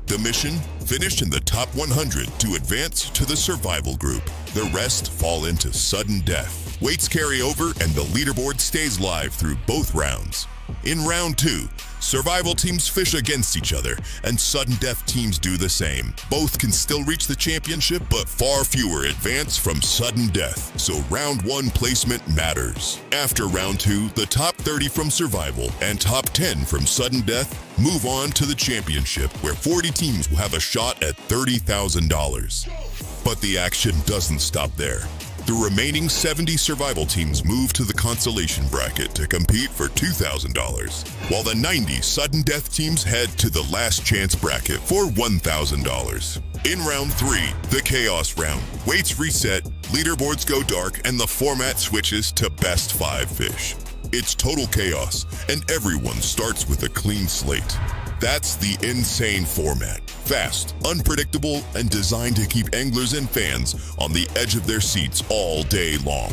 The mission? Finish in the top 100 to advance to the survival group. The rest fall into sudden death. Weights carry over and the leaderboard stays live through both rounds. In round 2, survival teams fish against each other, and sudden death teams do the same. Both can still reach the championship, but far fewer advance from sudden death, so round 1 placement matters. After round 2, the top 30 from survival and top 10 from sudden death move on to the championship, where 40 teams will have a shot at $30,000. But the action doesn't stop there. The remaining 70 survival teams move to the consolation bracket to compete for $2,000, while the 90 sudden death teams head to the last chance bracket for $1,000. In round 3, the chaos round, weights reset, leaderboards go dark, and the format switches to best 5 fish. It's total chaos, and everyone starts with a clean slate. That's the NSANE format. Fast, unpredictable, and designed to keep anglers and fans on the edge of their seats all day long.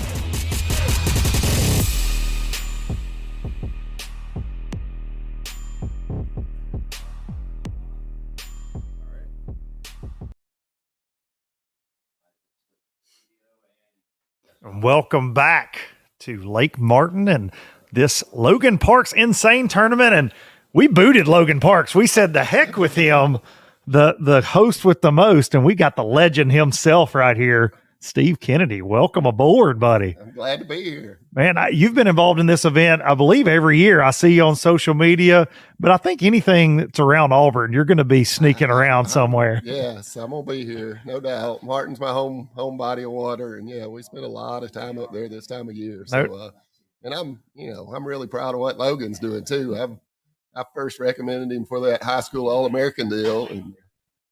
Welcome back to Lake Martin and this Logan Parks NSANE Tournament. And we booted Logan Parks. We said the heck with him, the host with the most, and we got the legend himself right here, Steve Kennedy. Welcome aboard, buddy. I'm glad to be here. Man, you've been involved in this event, I believe, every year. I see you on social media, but I think anything that's around Auburn, you're going to be sneaking around somewhere. Yes, I'm going to be here, no doubt. Martin's my home body of water, and yeah, we spend a lot of time up there this time of year. So, and I'm really proud of what Logan's doing too. I first recommended him for that high school All-American deal. And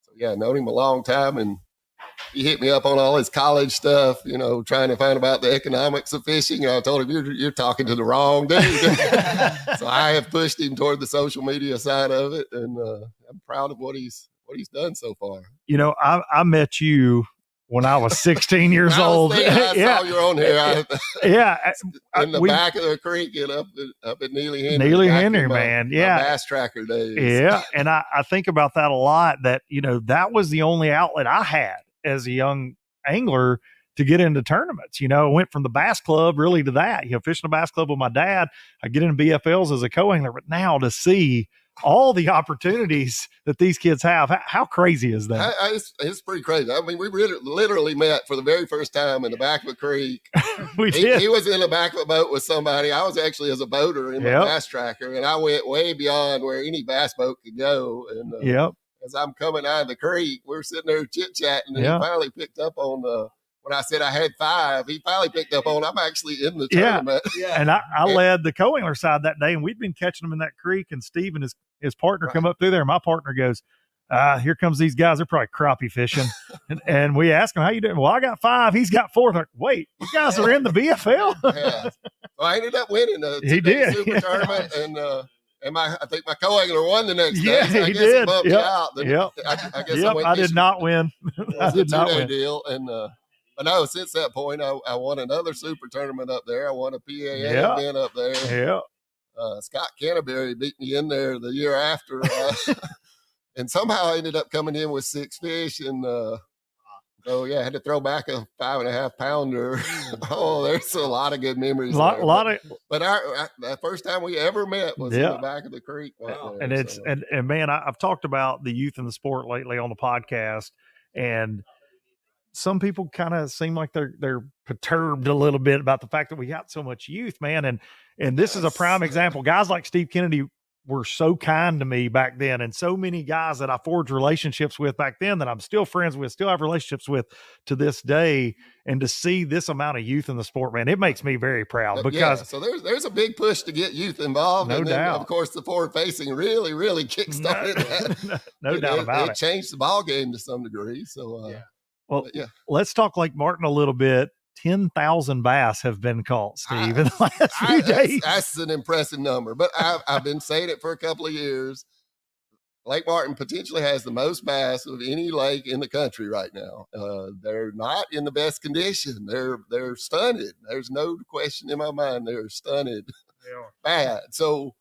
so, yeah, known him a long time. And he hit me up on all his college stuff, trying to find about the economics of fishing. And I told him, you're talking to the wrong dude. So I have pushed him toward the social media side of it. And I'm proud of what he's done so far. I met you when I was 16 years old. I saw you on here. In the we, back of the creek and up at Neely Henry. Neely Henry, man. My bass tracker days. Yeah. And I think about that a lot, that, that was the only outlet I had as a young angler to get into tournaments. I went from the bass club really to that, fishing a bass club with my dad. I get into BFLs as a co-angler, but now to see all the opportunities that these kids have, how crazy is that? It's pretty crazy. I mean, we literally met for the very first time in the back of a creek. We did. He was in the back of a boat with somebody. I was actually as a boater in my bass tracker, and I went way beyond where any bass boat could go. And as I'm coming out of the creek, we're sitting there chit-chatting, and he finally picked up on when I said I had 5, he finally picked up on I'm actually in the tournament. Yeah. And I led the co-angler side that day, and we'd been catching them in that creek, and Steve and his partner come up through there. And my partner goes, here comes these guys. They're probably crappie fishing. and we asked him, how you doing? Well, I got 5. He's got 4. They're like, wait, you guys are in the BFL? Yeah. So I ended up winning the super tournament. And I think my co-angler won the next day. So I he guess did. It bumped me out. I guess I did not win. I did not win. Deal. And but no, since that point, I won another super tournament up there. I won a PAA event up there. Yeah. Scott Canterbury beat me in there the year after. And somehow I ended up coming in with 6 fish. And I had to throw back a 5.5 pounder. There's a lot of good memories. But the first time we ever met was in the back of the creek. Right there, and man, I've talked about the youth in the sport lately on the podcast, and some people kind of seem like they're perturbed a little bit about the fact that we got so much youth, man. And this is a prime example. Guys like Steve Kennedy were so kind to me back then, and so many guys that I forged relationships with back then that I'm still friends with, still have relationships with to this day. And to see this amount of youth in the sport, man, it makes me very proud because so there's a big push to get youth involved. No and then, doubt. Of course, the forward facing really kickstarted that. No doubt about it. It changed the ball game to some degree. So well, let's talk Lake Martin a little bit. 10,000 bass have been caught, Steve, in the last few days. That's an impressive number, but I've been saying it for a couple of years. Lake Martin potentially has the most bass of any lake in the country right now. They're not in the best condition. They're stunted. There's no question in my mind. They're stunted bad. So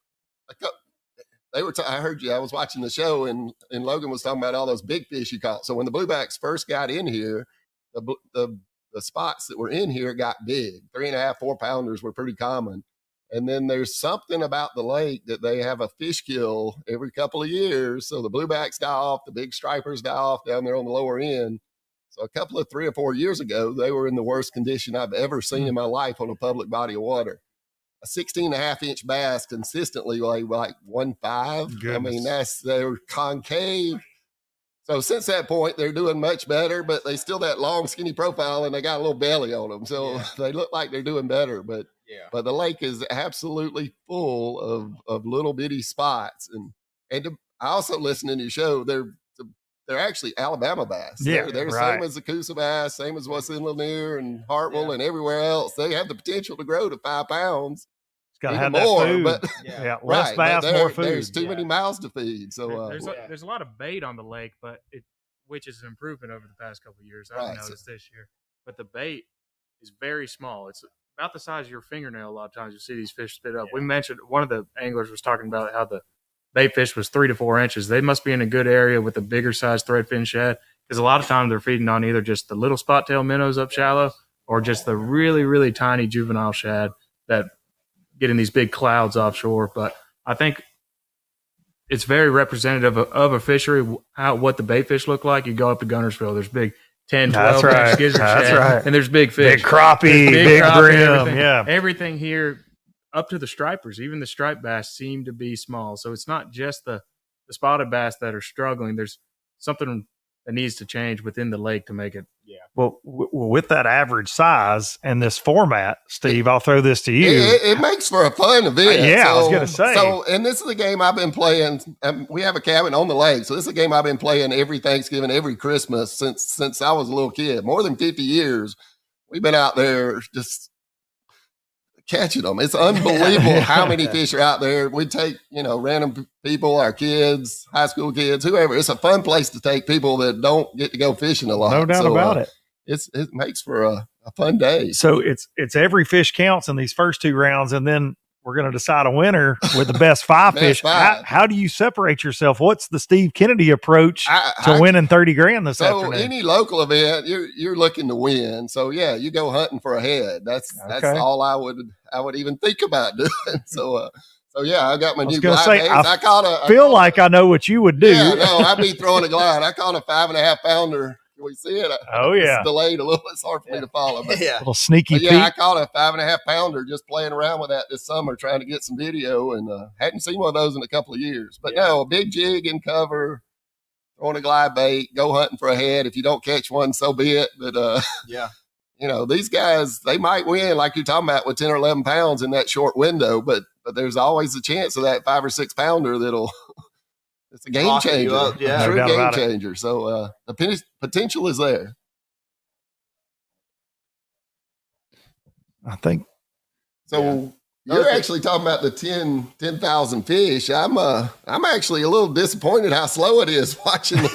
they were. I heard you. I was watching the show, and Logan was talking about all those big fish you caught. So when the bluebacks first got in here, the spots that were in here got big. 3.5, 4 pounders were pretty common. And then there's something about the lake that they have a fish kill every couple of years. So the bluebacks die off, the big stripers die off down there on the lower end. So a couple of 3 or 4 years ago, they were in the worst condition I've ever seen in my life on a public body of water. A 16.5-inch bass consistently like 1.5. I mean, they're concave. So since that point, they're doing much better, but they still that long, skinny profile, and they got a little belly on them. So they look like they're doing better, but the lake is absolutely full of little bitty spots. And I also listen to your show. They're actually Alabama bass. They're same as the Coosa bass, same as what's in Lanier and Hartwell and everywhere else. They have the potential to grow to 5 pounds. It's got to have more, that food. But less bass, more food. There's too many mouths to feed. So there's a lot of bait on the lake, but which is an improvement over the past couple of years. I've noticed this year, but the bait is very small. It's about the size of your fingernail. A lot of times you see these fish spit up. We mentioned one of the anglers was talking about how the bait fish was 3 to 4 inches. They must be in a good area with a bigger size threadfin shad, because a lot of times they're feeding on either just the little spot tail minnows up shallow or just the really, really tiny juvenile shad that get in these big clouds offshore. But I think it's very representative of a fishery, what the bait fish look like. You go up to Gunnersville, there's big 10, 12 inch gizzard shad, and there's big fish. Big crappie, big brim, everything here up to the stripers, even the striped bass seem to be small. So it's not just the spotted bass that are struggling. There's something that needs to change within the lake to make it. Well, with that average size and this format, Steve, I'll throw this to you. It makes for a fun event. I was going to say. So, and this is a game I've been playing. We have a cabin on the lake. So this is a game I've been playing every Thanksgiving, every Christmas since I was a little kid. More than 50 years. We've been out there just catching them. It's unbelievable how many fish are out there. We take, random people, our kids, high school kids, whoever. It's a fun place to take people that don't get to go fishing a lot. No doubt about it. It makes for a fun day. So it's every fish counts in these first 2 rounds, and then we're going to decide a winner with the best 5 fish. How do you separate yourself? What's the Steve Kennedy approach to winning $30,000 this afternoon? So any local event, you're looking to win. So you go hunting for a head. That's all I would even think about doing. So I got my new glide baits. I feel like I know what you would do. Yeah, no, I'd be throwing a glide. I caught a 5.5 pounder. Can we see it? It's delayed a little. It's hard for me to follow. But, a little sneaky peek. I caught a 5.5 pounder just playing around with that this summer, trying to get some video, and hadn't seen one of those in a couple of years. But no, a big jig in cover, throwing a glide bait, go hunting for a head. If you don't catch one, so be it. But these guys, they might win, like you're talking about, with 10 or 11 pounds in that short window. But there's always a chance of that 5 or 6 pounder that'll. It's a game changer. True game changer. So the potential is there. I think. So you're actually talking about the 10,000 fish. I'm actually a little disappointed how slow it is watching the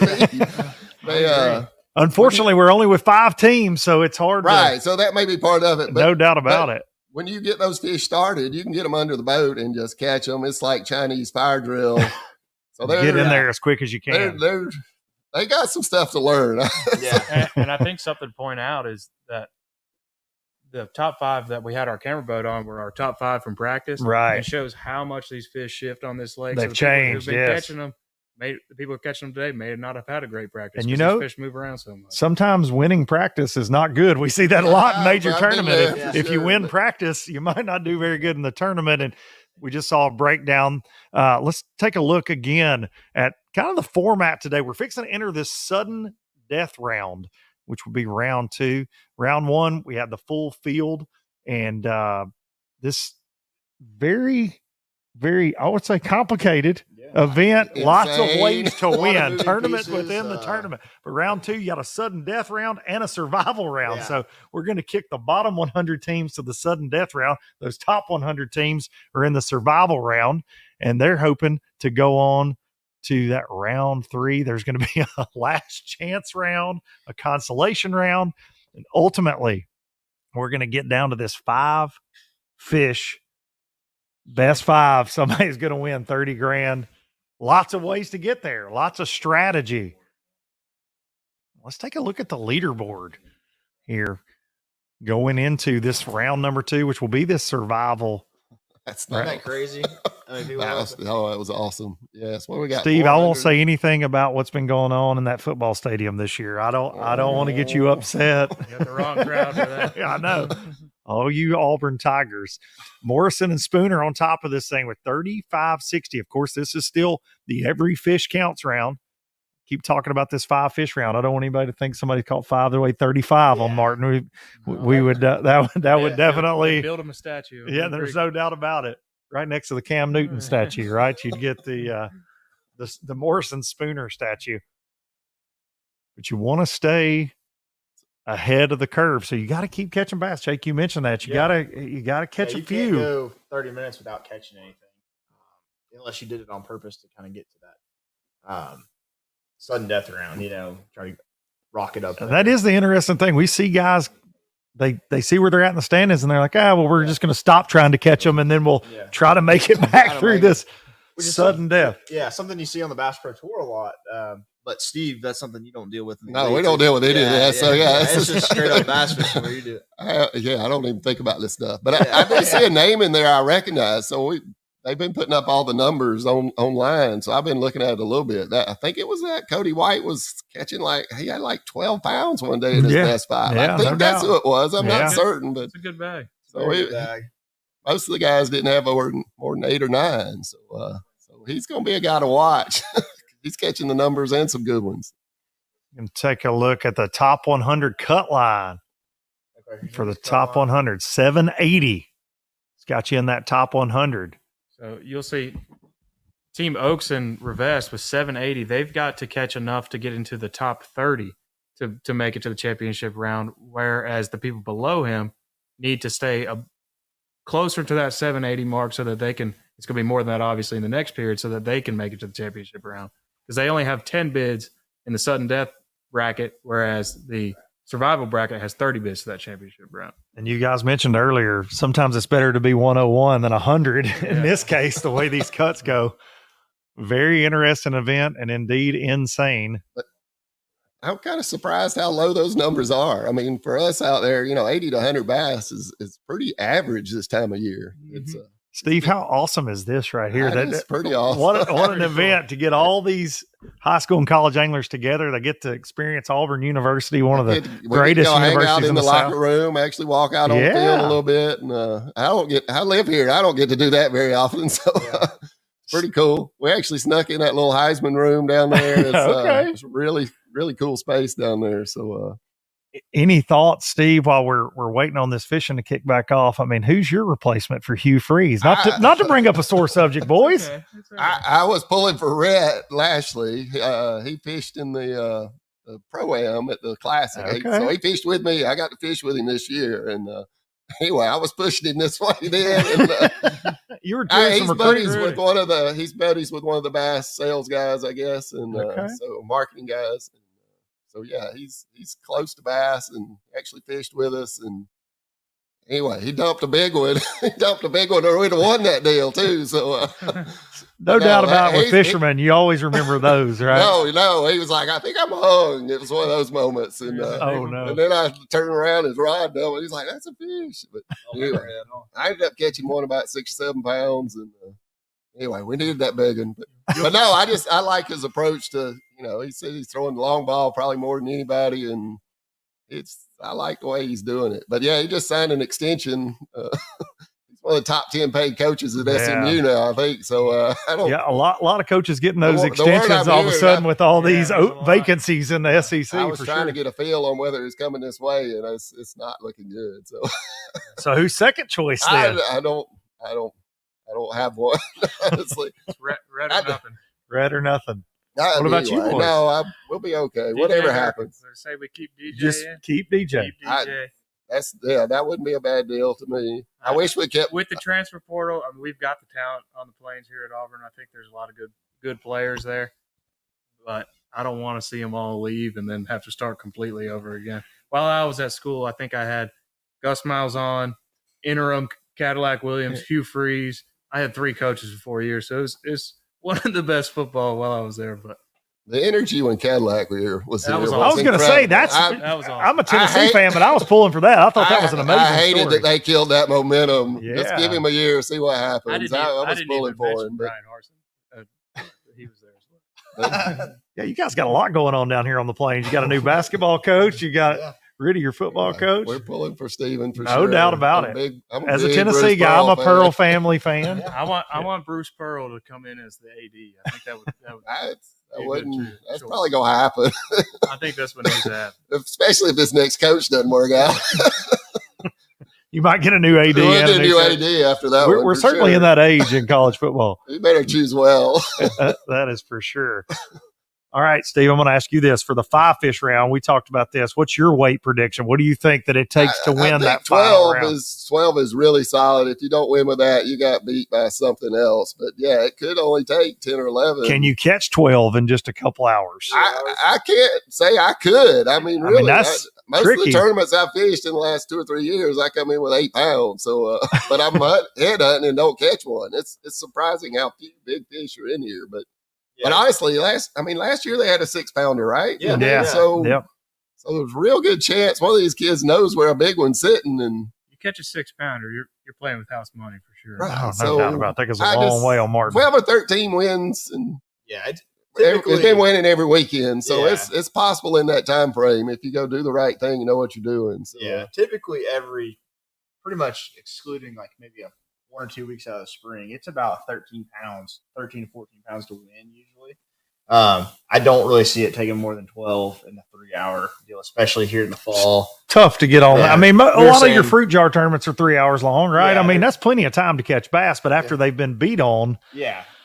feed. Unfortunately, we're only with 5 teams, so it's hard. Right. So that may be part of it. But, no doubt about it. When you get those fish started, you can get them under the boat and just catch them. It's like Chinese fire drill. So get in there as quick as you can. They got some stuff to learn. and I think something to point out is that the top 5 that we had our camera boat on were our top 5 from practice. Right. It shows how much these fish shift on this lake. They've changed. Catching them. The people who catch them today may not have had a great practice. And these fish move around so much. Sometimes winning practice is not good. We see that a lot in major tournament. If you win practice, you might not do very good in the tournament. And We just saw a breakdown. Let's take a look again at kind of the format today. We're fixing to enter this sudden death round, which will be round 2. Round 1, we had the full field, and this very, very, I would say, complicated event. Insane. Lots of ways to A lot of win. moving Tournament pieces, within the tournament. But round 2, you got a sudden death round and a survival round. Yeah. So we're going to kick the bottom 100 teams to the sudden death round. Those top 100 teams are in the survival round, and they're hoping to go on to that round 3. There's going to be a last chance round, a consolation round, and ultimately we're going to get down to this 5 fish. Best 5. Somebody's going to win 30 grand. Lots of ways to get there. Lots of strategy. Let's take a look at the leaderboard here going into this round number 2, which will be this survival. That's Isn't that crazy? I mean, people that was awesome. Yes. What we got? Steve, I won't say anything about what's been going on in that football stadium this year. I don't want to get you upset. You got the wrong crowd for that. Yeah, I know. Oh, you Auburn Tigers. Morrison and Spooner on top of this thing with 35-60. Of course, this is still the every fish counts round. Keep talking about this 5 fish round. I don't want anybody to think somebody caught 5 their way 35 on Martin. We would that would definitely build him a statue. Yeah, there's no doubt about it. Right next to the Cam Newton statue, right? You'd get the Morrison Spooner statue. But you want to stay ahead of the curve, so you got to keep catching bass. Jake, you mentioned that you gotta catch a few. You can't go 30 minutes without catching anything, unless you did it on purpose to kind of get to that sudden death round. Try to rock it up. And that is the interesting thing. We see guys, they see where they're at in the standings, and they're like, we're just going to stop trying to catch them, and then we'll try to make it back through this sudden death. Yeah, something you see on the Bass Pro Tour a lot. But Steve, that's something you don't deal with. No, we don't deal with any of that. So it's just straight up bass fishing where you do it. I don't even think about this stuff. But I did see a name in there I recognize. So they've been putting up all the numbers online. So I've been looking at it a little bit. I think it was that Cody White was catching he had 12 pounds one day in his best 5. I think that's who it was. I'm not certain, but it's a good bag. So most of the guys didn't have more than 8 or 9. So he's going to be a guy to watch. He's catching the numbers and some good ones. You can take a look at the top 100 cut line for the top 100. 780. It's got you in that top 100. So you'll see Team Oaks and Revest with 780. They've got to catch enough to get into the top 30 to make it to the championship round, whereas the people below him need to stay closer to that 780 mark so that they can – it's going to be more than that, obviously, in the next period so that they can make it to the championship round. Because they only have 10 bids in the sudden death bracket, whereas the survival bracket has 30 bids to that championship round. And you guys mentioned earlier, sometimes it's better to be 101 than 100. In this case, the way these cuts go, very interesting event and indeed insane. But I'm kind of surprised how low those numbers are. I mean, for us out there, 80 to 100 bass is pretty average this time of year. It's Steve, how awesome is this right here? That's pretty awesome. What an event to get all these high school and college anglers together. They get to experience Auburn University, one of the greatest universities hang out in the locker South. room, actually walk out on the field a little bit. And I live here. I don't get to do that very often. So it's pretty cool. We actually snuck in that little Heisman room down there. It's really, really cool space down there. So, any thoughts, Steve, while we're waiting on this fishing to kick back off? I mean, who's your replacement for Hugh Freeze? Not to bring up a sore subject, boys. Okay. I was pulling for Rhett Lashley. He fished in the Pro-Am at the Classic. Okay. So he fished with me. I got to fish with him this year. And anyway, I was pushing him this way then. And, you were doing some buddies with he's buddies with one of the bass sales guys, I guess, and so marketing guys. So yeah, he's close to bass and actually fished with us. And anyway, he dumped a big one. Or we'd have won that deal too. So no doubt about it. With fishermen, you always remember those, right? No, he was like, I think I'm hung. It was one of those moments. And oh no! And then I turned around, his rod double. He's like, that's a fish. But anyway, I ended up catching one about 6 or 7 pounds. And anyway, we needed that big one. But no, I like his approach to. He said he's throwing the long ball probably more than anybody, and I like the way he's doing it. But yeah, he just signed an extension. He's one of the top 10 paid coaches at SMU now, I think. So I don't. Yeah, a lot of coaches getting those extensions all of a sudden with all these vacancies in the SEC. I was trying to get a feel on whether it's coming this way, and it's not looking good. So, so who's second choice then? I don't have one. Honestly, it's red or nothing. Red or nothing. What about you boys? No, we'll be okay. Whatever happens. Say we keep DJ. Just keep DJ. Keep DJ. That wouldn't be a bad deal to me. I wish we kept with the transfer portal. I mean, we've got the talent on the Plains here at Auburn. I think there's a lot of good players there, but I don't want to see them all leave and then have to start completely over again. While I was at school, I think I had Gus Miles on, interim Cadillac Williams, Hugh Freeze. I had 3 coaches in 4 years, so it's one of the best football while I was there. But the energy when Cadillac was here. I was going to say that was awesome. I'm a Tennessee fan, but I was pulling for that. I thought that was an amazing I hated story. that they killed that momentum. Yeah. Just give him a year, see what happens. I was pulling for him. Brian Harsin. He was there as well. Yeah, you guys got a lot going on down here on the Plains. You got a new basketball coach. You got rid of your football coach. We're pulling for Steven for no sure. doubt about it. As a Tennessee Bruce guy, I'm a fan. Pearl family fan. I want Bruce Pearl to come in as the AD. I think that would that's probably gonna happen. I think that's what needs to happen. Especially if this next coach doesn't work out. You might get a new AD. We'll get a new AD after that. We're certainly in that age in college football. You better choose well. That is for sure. All right, Steve, I'm going to ask you this. For the 5-fish round, we talked about this. What's your weight prediction? What do you think that it takes to win that 12 round? 12 is really solid. If you don't win with that, you got beat by something else. But, yeah, it could only take 10 or 11. Can you catch 12 in just a couple hours? I can't say I could. I mean, really. That's most tricky. of the tournaments I've fished in the last 2 or 3 years, I come in with 8 pounds. So, but I'm head hunting and don't catch one. It's surprising how few big fish are in here. But honestly, last year they had a 6-pounder, right? Yeah. So there's a real good chance one of these kids knows where a big one's sitting, and you catch a 6-pounder, you're playing with house money for sure. Right. No doubt about that. That goes a long way on Martin. 12 or 13 wins, and it's been winning every weekend, so it's possible in that time frame if you go do the right thing, you know what you're doing. So, typically pretty much excluding like maybe 1 or 2 weeks out of the spring, it's about 13 to 14 pounds to win usually. I don't really see it taking more than 12 in the 3-hour deal, especially here in the fall. Tough to get on. Yeah. I mean, a lot of your fruit jar tournaments are 3 hours long, right? I mean, that's plenty of time to catch bass, but after they've been beat on,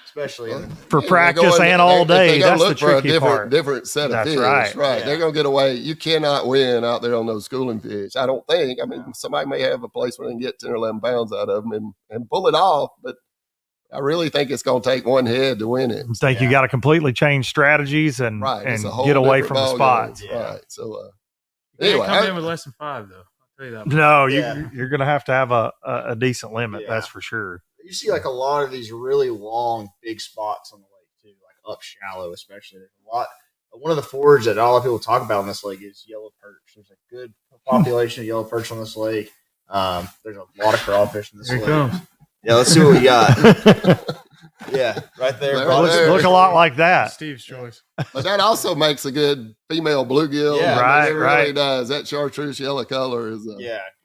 especially for practice and all day, that's the tricky part. Different set of fish, right? Yeah. They're going to get away. You cannot win out there on those schooling fish. I don't think. I mean, somebody may have a place where they can get 10 or 11 pounds out of them and pull it off, but I really think it's going to take one head to win it. I think you got to completely change strategies and get away from the spots. Right. So, anyway, come in with less than 5, though. I'll tell you that. No, you're going to have a decent limit. That's for sure. You see like a lot of these really long, big spots on the lake too, like up shallow, especially. There's a lot. One of the forage that a lot of people talk about on this lake is yellow perch. There's a good population of yellow perch on this lake. There's a lot of crawfish in this lake. Comes. Yeah, let's see what we got. Right there. Look a lot like that. Steve's choice. But that also makes a good female bluegill. Yeah, right, it really does. That chartreuse yellow color is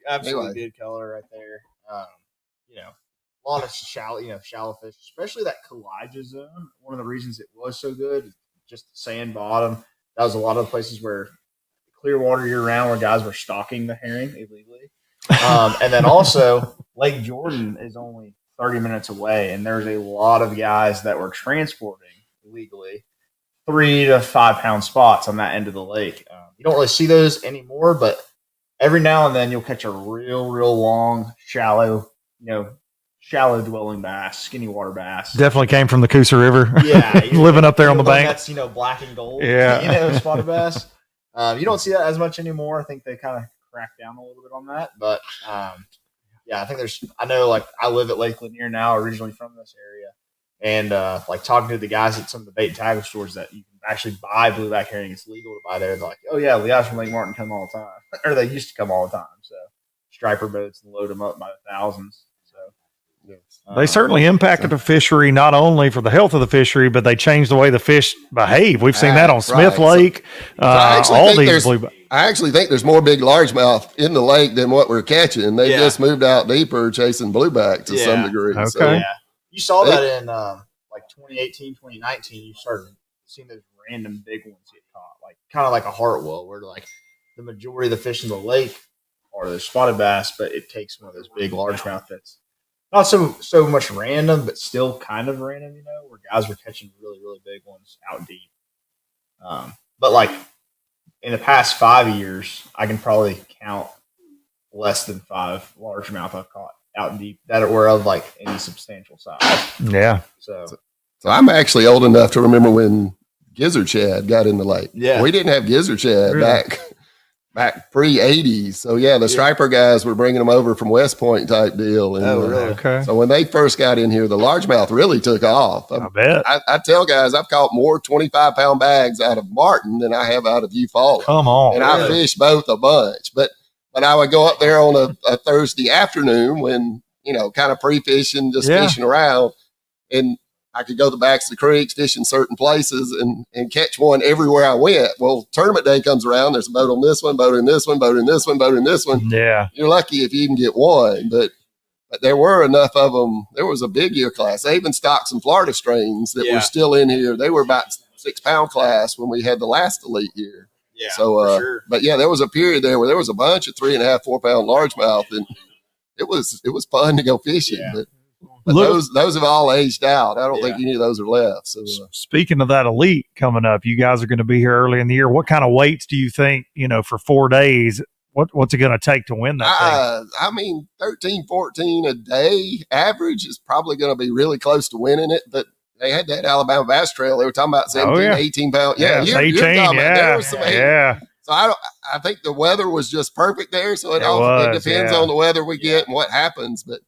absolutely good color right there. A lot of shallow fish, especially that Kalijah zone. One of the reasons it was so good, just the sand bottom. That was a lot of the places where clear water year round where guys were stalking the herring illegally. And then also Lake Jordan is only 30 minutes away, and there's a lot of guys that were transporting illegally 3 to 5 pound spots on that end of the lake. You don't really see those anymore, but every now and then you'll catch a real long, shallow dwelling bass, skinny water bass. Definitely came from the Coosa River. Yeah. Living up there on the bank. That's, black and gold. Yeah. Spotted bass. You don't see that as much anymore. I think they kind of cracked down a little bit on that. But, I think I live at Lake Lanier now, originally from this area. And, talking to the guys at some of the bait and tackle stores that you can actually buy blueback herring. It's legal to buy there. They're like, oh, yeah, the guys from Lake Martin come all the time. Or they used to come all the time. So, striper boats and load them up by the thousands. They certainly impacted the fishery, not only for the health of the fishery, but they changed the way the fish behave. We've seen that on Smith Lake. I I actually think there's more big largemouth in the lake than what we're catching. They just moved out deeper chasing blueback to some degree. Okay. So, Yeah. You saw that in like 2018, 2019. You started seeing those random big ones get caught, like kind of like a Hartwell, where like the majority of the fish in the lake are the spotted bass, but it takes one of those big largemouth that's not so much random, but still kind of random, you know, where guys were catching really, really big ones out deep. But like in the past 5 years, I can probably count less than 5 largemouth I've caught out deep that were of like any substantial size. Yeah. So I'm actually old enough to remember when gizzard shad got in the lake. Yeah. We didn't have gizzard shad back pre-'80s. So, the striper guys were bringing them over from West Point type deal. And, really? Okay. So when they first got in here, the largemouth really took off. I bet. I tell guys I've caught more 25-pound bags out of Martin than I have out of Eufaula. Come on. And I fished both a bunch. But I would go up there on a Thursday afternoon when, kind of pre-fishing, just fishing around. And I could go to the backs of the creeks, fish in certain places, and catch one everywhere I went. Well, tournament day comes around. There's a boat on this one, boat in this one, boat in this one, boat in this one. Yeah. You're lucky if you even get one. But there were enough of them. There was a big year class. They even stocked some Florida strains that were still in here. They were about 6-pound class when we had the last elite year. Yeah, so, for sure. But there was a period there where there was a bunch of 3.5, 4-pound largemouth, and it was fun to go fishing. Yeah. But those have all aged out. I don't think any of those are left. So, speaking of that elite coming up, you guys are going to be here early in the year. What kind of weights do you think, for 4 days? What's it going to take to win that thing? I mean, 13, 14 a day average is probably going to be really close to winning it. But they had that Alabama Bass Trail. They were talking about 17, 18 pounds. Yeah, you're 18. talking about, there was some 18. Yeah. So I think the weather was just perfect there. So it depends on the weather we get and what happens. But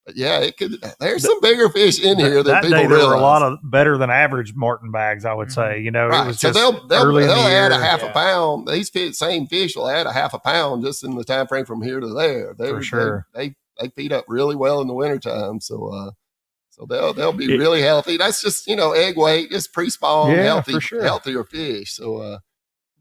it could. There's some bigger fish in here than people realize. There were a lot of better than average Martin bags, I would say. It was just they'll early in the add year. a half a pound. These same fish will add a half a pound just in the time frame from here to there. For sure. They feed up really well in the wintertime. So they'll be really healthy. That's just egg weight, just pre-spawn, healthier fish. So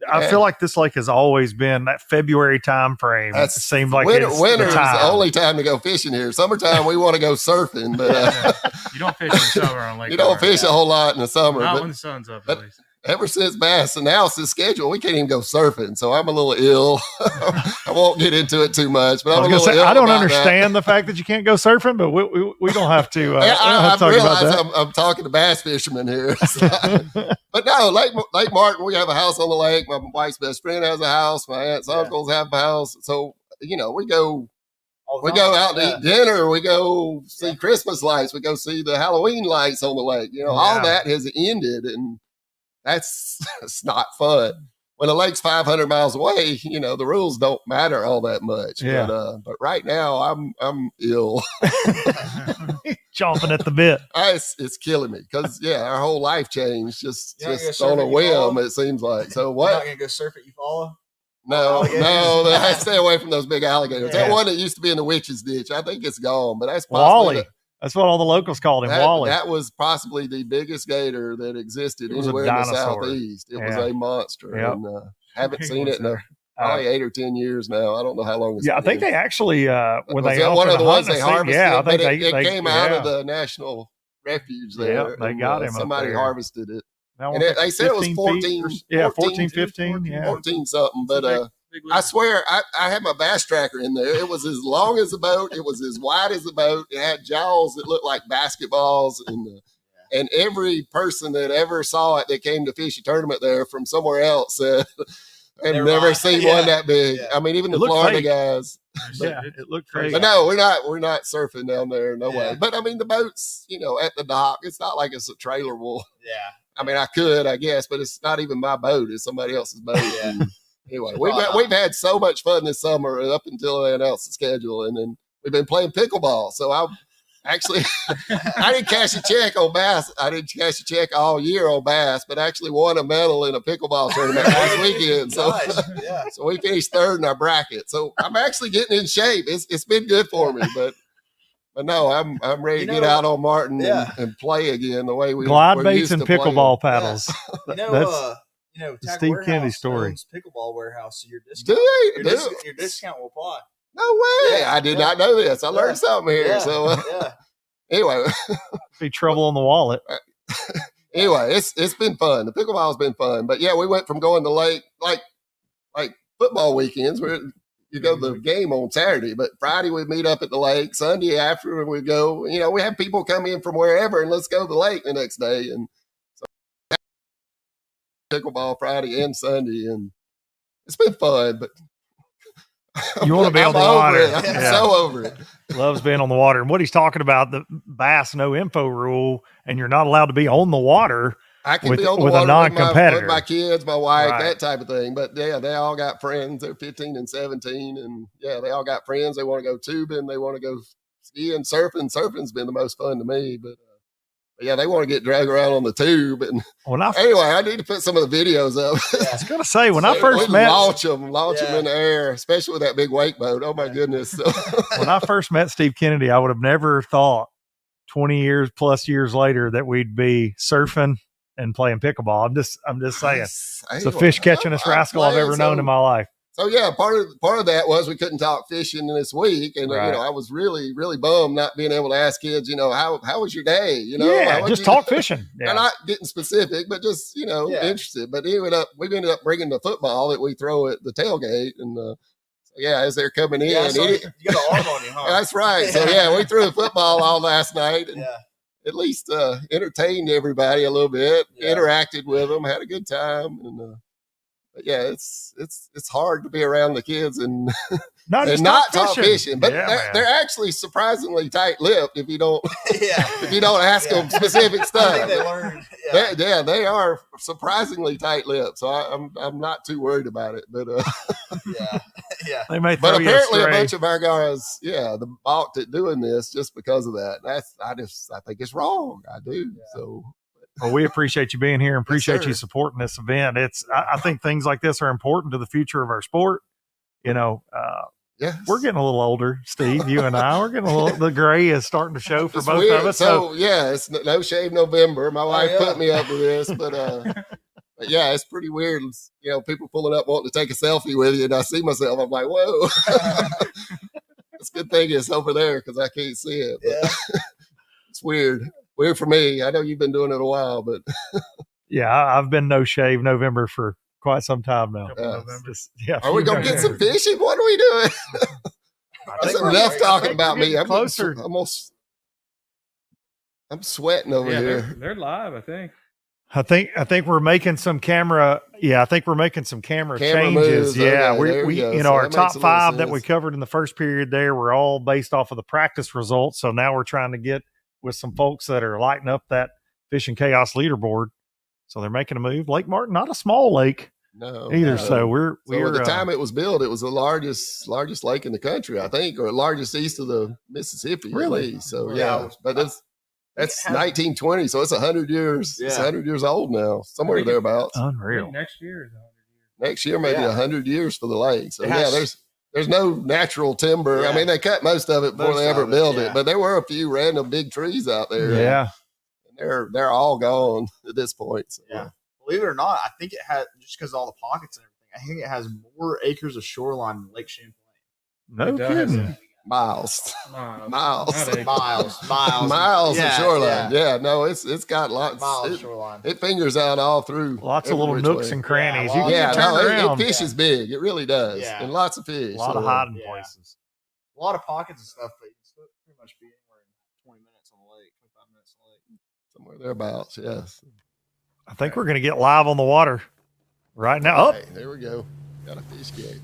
I feel like this lake has always been that February time frame. It seems like winter it's is the the only time to go fishing here. Summertime, we want to go surfing, but you don't fish in summer on Lake. You don't fish a whole lot in the summer. Not when the sun's up, at least. Ever since Bass announced his schedule, we can't even go surfing. So I'm a little ill. I won't get into it too much, but I don't understand the fact that you can't go surfing, but we don't have to. I realize I'm talking to bass fishermen here. But no, Lake Martin, we have a house on the lake. My wife's best friend has a house. My aunts, uncles have a house. So, we go out to eat dinner. We go see Christmas lights. We go see the Halloween lights on the lake. All that has ended, and it's not fun. When a lake's 500 miles away, the rules don't matter all that much. Yeah. But right now I'm ill. Chomping at the bit. It's killing me because our whole life changed just on a whim. It seems like. So what? You're not gonna go surf at Eufaula? No, I stay away from those big alligators. That one that used to be in the Witch's Ditch, I think it's gone. But that's possibly Wally. That's what all the locals called him, Wally. That was possibly the biggest gator that existed anywhere in the southeast. It was a monster. Yep. And haven't seen it in probably 8 or 10 years now. I don't know how long it's been. I think they actually when they one of the ones they harvested. I think it came out of the national refuge there. They got him. Somebody harvested it. And they said it was 14. 14, 15. 14 something. But I swear, I had my bass tracker in there. It was as long as a boat. It was as wide as a boat. It had jaws that looked like basketballs. And every person that ever saw it that came to fish a tournament there from somewhere else said, I've never seen one that big. Yeah. I mean, even the Florida guys. It looked crazy. But no, we're not surfing down there. No way. But I mean, the boat's, at the dock. It's not like it's a trailer wool. Yeah. I mean, I could, I guess, but it's not even my boat. It's somebody else's boat. Yeah. Anyway, we've had so much fun this summer up until they announced the schedule, and then we've been playing pickleball. So I didn't cash a check on bass. I didn't cash a check all year on bass, but actually won a medal in a pickleball tournament last weekend. So, so we finished third in our bracket. So I'm actually getting in shape. It's been good for me, but no, I'm ready to get out on Martin and play again the way we glide we're baits used and to pickleball paddles. you know, the Steve Kennedy story. Pickleball warehouse, so your discount will apply. No way! I did not know this. I learned something here. So anyway, be trouble on the wallet. Anyway, it's been fun. The pickleball's been fun, but yeah, we went from going to lake like football weekends where you go to the game on Saturday, but Friday we'd meet up at the lake. Sunday after we'd go. You know, we have people come in from wherever and let's go to the lake the next day. And so pickleball Friday and Sunday, and it's been fun. But you want to be on the water? I'm so over it. Loves being on the water. And what he's talking about, the bass no info rule, and you're not allowed to be on the water. I can with, be on the with water a non-competitor. with my kids, my wife, that type of thing. But yeah, they all got friends. They're 15 and 17, and yeah, they all got friends. They want to go tubing. They want to go skiing, surfing. Surfing's been the most fun to me. But yeah, they want to get dragged around on the tube. And anyway, I need to put some of the videos up. I was gonna say when I first met, launch them in the air, especially with that big wake boat. Oh my goodness! So. When I first met Steve Kennedy, I would have never thought 20 years plus years later that we'd be surfing and playing pickleball. I'm just saying, it's the fish catchingest rascal I've ever known in my life. So yeah, part of that was we couldn't talk fishing this week, and you know, I was really bummed not being able to ask kids, you know, how was your day? You know, just talk fishing. Yeah. Not getting specific, but just interested. But we ended up bringing the football that we throw at the tailgate, and as they're coming in, you got an arm on you, huh? That's right. So we threw the football all last night, and at least entertained everybody a little bit, interacted with them, had a good time, and. But yeah, it's hard to be around the kids and not talk fishing. But they're actually surprisingly tight-lipped if you don't ask them specific stuff. I think they learned. They are surprisingly tight-lipped. So I'm not too worried about it. But they may but apparently a bunch of our guys, balked at doing this just because of that. I think it's wrong. I do. So. Well, we appreciate you being here and appreciate you supporting this event. I think things like this are important to the future of our sport. You know, we're getting a little older, Steve, you and I, we're getting a little, the gray is starting to show for both of us. So it's No Shave November. My wife put me up with this, but yeah, it's pretty weird. You know, people pulling up wanting to take a selfie with you, and I see myself, I'm like, whoa. It's a good thing it's over there because I can't see it. But it's weird. Weird for me. I know you've been doing it a while, but I've been No Shave November for quite some time now. Are we gonna get some fishing? What are we doing? That's enough talking about me. I'm closer. I'm sweating over here. They're live, I think. I think we're making some camera. Yeah, I think we're making some camera changes. Moves. Okay, we you know, our top 5 that we covered in the first period there were all based off of the practice results. So now we're trying to get with some folks that are lighting up that Fishing Chaos leaderboard. So they're making a move. Lake Martin, not a small lake either. So we're at the time it was built, it was the largest lake in the country, I think, or largest east of the Mississippi. Really? So but that's 1920. So it's 100 years. It's 100 years old now, somewhere thereabouts. Unreal. Next year is 100 years. Next year, maybe 100 years for the lake. So there's no natural timber. I mean, they cut most of it before they ever built it, but there were a few random big trees out there. Yeah. And they're all gone at this point. So. Yeah. Believe it or not, I think it has, just because of all the pockets and everything, I think it has more acres of shoreline than Lake Champlain. No kidding. Miles Miles of Yeah. shoreline. No, it's got lots. Miles of shoreline. It fingers out all through. Lots of little nooks and crannies. It fishes big. It really does. Yeah. And lots of fish. A lot of hiding places. A lot of pockets and stuff, but you can still pretty much be anywhere in 20 minutes on the lake, 25 minutes on the lake. Somewhere thereabouts, yes. I think we're going to get live on the water right now. Hey, there we go. Got a fish cage.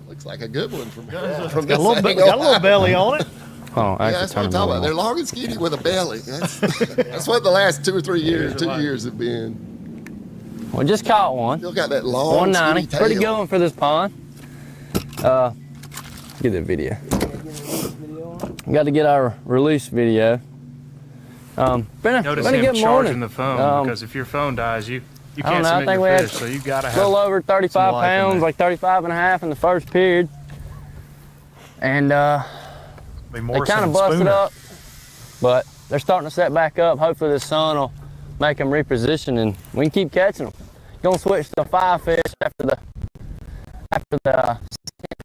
Looks like a good one from got a little belly on it. Oh, that's what I'm talking about. They're long and skinny with a belly. That's what the last 2 or 3 years have been. We just caught one. Still got that long 190. tail. Pretty good one for this pond. Get the video. We got to get our release video. Notice him charging the phone because if your phone dies, you can't submit your fish, so you got to have a little over 35 pounds, like 35 and a half in the first period. And they kind of busted up, but they're starting to set back up. Hopefully the sun make them reposition, and we can keep catching them. Gonna switch to 5 fish after the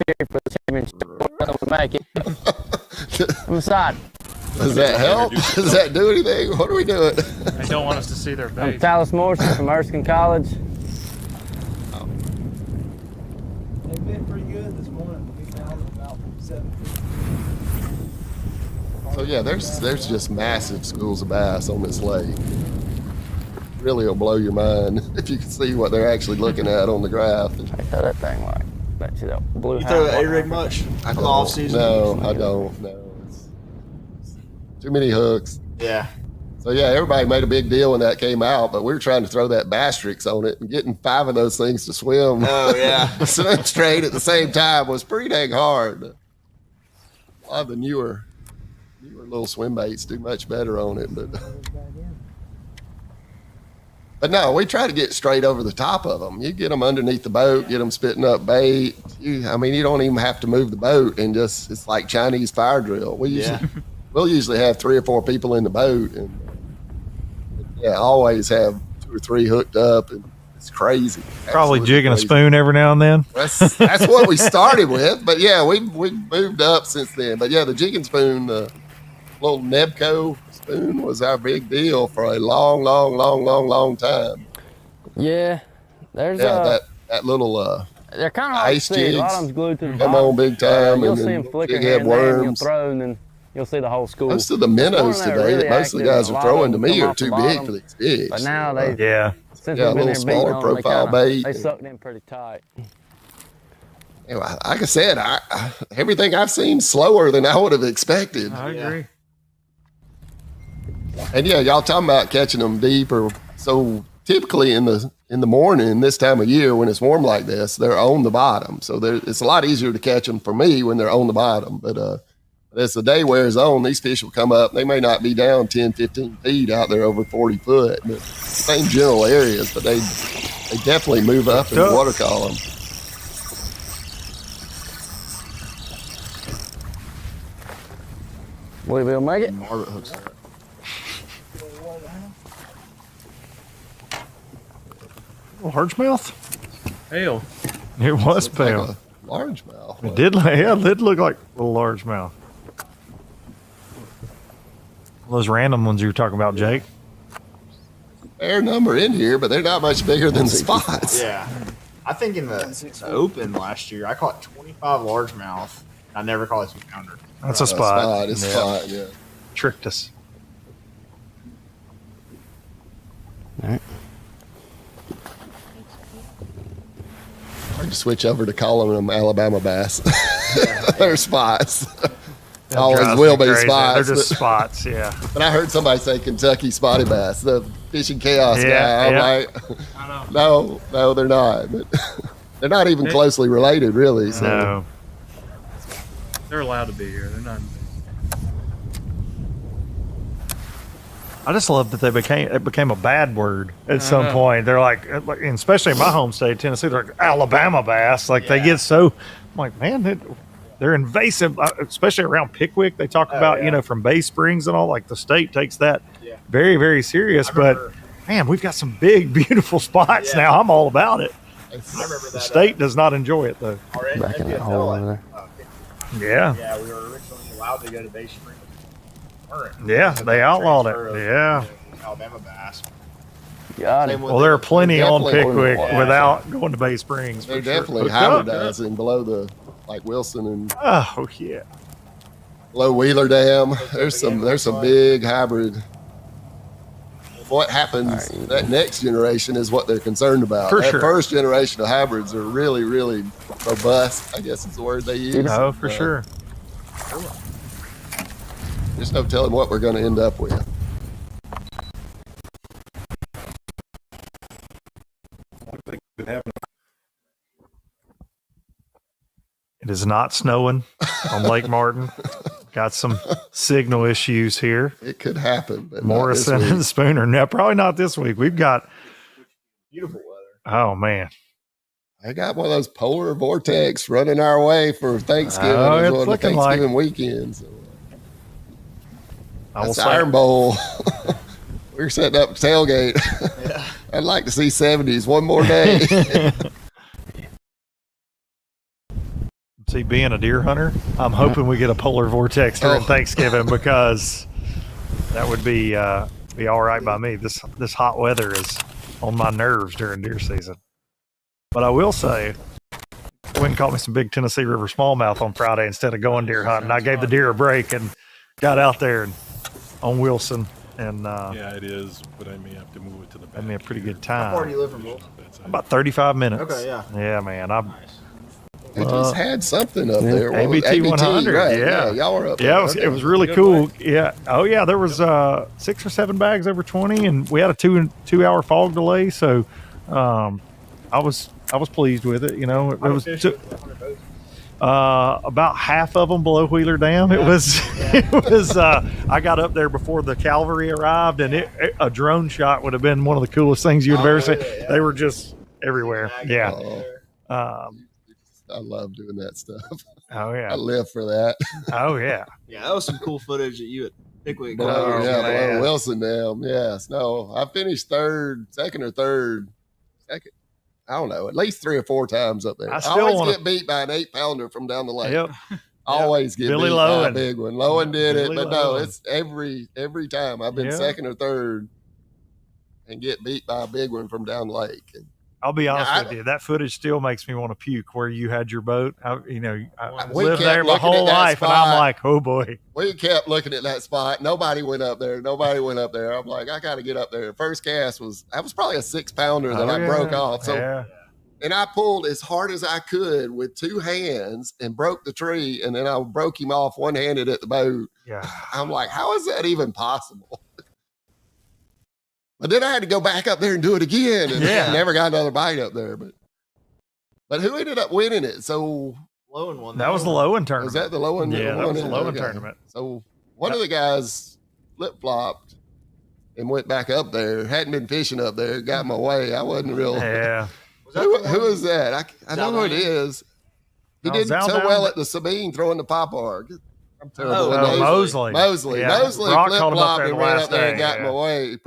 period for the championship. We'll make it. I'm excited. Does that help? Does that do anything? What are we doing? They don't want us to see their I'm face. Talis Morrison from Erskine College. They've been pretty good this morning. We found about 7 fish. So yeah, there's just massive schools of bass on this lake. Really will blow your mind if you can see what they're actually looking at on the graph. I throw that thing like, bet you that blue. You throw the A-rig much? I On the don't. off season? No, I don't. No, it's too many hooks. Yeah. So yeah, everybody made a big deal when that came out, but we were trying to throw that Bastrix on it, and getting 5 of those things to swim. Oh yeah. Straight at the same time was pretty dang hard. A lot of the newer little swim baits do much better on it, but no, we try to get straight over the top of them. You get them underneath the boat, get them spitting up bait. You don't even have to move the boat, and just it's like Chinese fire drill. We'll usually have 3 or 4 people in the boat, and always have 2 or 3 hooked up, and it's crazy. Probably Absolutely jigging crazy. a spoon every now and then. That's what we started with, but yeah, we've moved up since then. But yeah, the jigging spoon, the little Nebco spoon, was our big deal for a long time. Yeah, there's that little they're kind of hard to ice see. jigs. A lot of them's glued to the Come bottom. on big time, You'll and see then them flicker big here head and there, and you'll worms. throw, and then you'll see the whole school. Most of the minnows Before, they were today really that most of the active, guys a are lot throwing of to them me come are off the too big bottom. for these fish. But now So, since a we've been little there beating smaller on them, profile bait. they sucked in pretty tight. Anyway, like I said, everything I've seen slower than I would have expected. I agree. And yeah, y'all talking about catching them deep, or so typically in the morning this time of year when it's warm like this, they're on the bottom. So it's a lot easier to catch them for me when they're on the bottom. But as the day wears on, these fish will come up. They may not be down 10, 15 feet out there over 40 foot, but same general areas, but they definitely move up in the water column. Will we make it? Little largemouth? Hail. It was pale. Like a largemouth. It did look like a little largemouth. Those random ones you were talking about, Jake. Fair number in here, but they're not much bigger than the spots. Yeah. I think in the Open last year, I caught 25 largemouth. I never caught a 2-pounder. That's a spot. It's a spot, yeah. Tricked us. All right. Hard to switch over to calling them Alabama bass. They're spots. Always will be spots. They're just spots, yeah. But I heard somebody say Kentucky spotty bass, the Fishing Chaos guy. I'm like, no, they're not. But they're not even closely related, really. So. No. They're allowed to be here. They're not. I just love that it became a bad word at some point. They're like, and especially in my home state, Tennessee, they're like Alabama bass. Like they get so, I'm like, man, they're invasive, especially around Pickwick. They talk about, from Bay Springs and all. Like the state takes that very, very serious. But man, we've got some big, beautiful spots now. I'm all about it. I remember that. The state does not enjoy it though. Back in that hole over there. Yeah. Yeah, we were originally allowed to go to Bay Springs. Yeah, they outlawed it. Yeah. Alabama bass. Well, there are plenty on Pickwick without going to Bay Springs. They're definitely hybridizing below the Wilson and below Wheeler Dam. There's some big hybrid. What happens that next generation is what they're concerned about. That first generation of hybrids are really, really robust, I guess is the word they use. Oh, for sure. There's no telling what we're going to end up with. It is not snowing on Lake Martin. Got some signal issues here. It could happen. But Morrison and Spooner. No, probably not this week. We've got beautiful weather. Oh, man. I got one of those polar vortex running our way for Thanksgiving. It's looking Thanksgiving like weekend. So. I will That's say, Iron Bowl. We were setting up tailgate. I'd like to see 70s one more day. See, being a deer hunter, I'm hoping we get a polar vortex during Thanksgiving because that would be all right by me. This hot weather is on my nerves during deer season. But I will say, Quinn caught me some big Tennessee River smallmouth on Friday instead of going deer hunting. I gave the deer a break and got out there on Wilson. And yeah, it is, but I may have to move it to the back. I mean, a pretty good time. How far do you live from Wilson? About 35 minutes. Okay, yeah. Yeah, man. They just had something up there. ABT 100. Right? Yeah. Y'all were up there. Yeah, it was really cool. Yeah. Oh, yeah. There was 6 or 7 bags over 20, and we had a 2-hour fog delay. So I was pleased with it. You know, it was about half of them below Wheeler Dam. It was, I got up there before the cavalry arrived, and a drone shot would have been one of the coolest things you'd ever seen. Yeah. They were just everywhere. Yeah. I love doing that stuff. Oh yeah, I live for that. Oh yeah, yeah. That was some cool footage that you at Pickwick. Below Wilson Dam. Yes, no, I finished second or third. I don't know, at least 3 or 4 times up there. I always get beat by an 8-pounder from down the lake. Yep. Always get Billy beat Lowen. by a big one. Lowen did Billy it, but Lowen. no, it's every time I've been second or third and get beat by a big one from down the lake. And I'll be honest with you. That footage still makes me want to puke where you had your boat. I've lived there my whole life, and I'm like, oh, boy. We kept looking at that spot. Nobody went up there. I'm like, I got to get up there. First cast was probably a 6-pounder that I broke off. So, and I pulled as hard as I could with 2 hands and broke the tree, and then I broke him off one-handed at the boat. Yeah. I'm like, how is that even possible? But then I had to go back up there and do it again, and I never got another bite up there. But who ended up winning it? So Lowen won. That was the Lowen tournament. Was that the Lowen? Yeah, that was the Lowen tournament. So one of the guys flip-flopped and went back up there. Hadn't been fishing up there. Got my way. I wasn't real. Yeah. Who is that? I know who it is. He did so well at the Sabine throwing the pop-arg. I'm terrible. Mosley. Mosley. Yeah. Mosley flip-flopped and ran up there and got day, my way.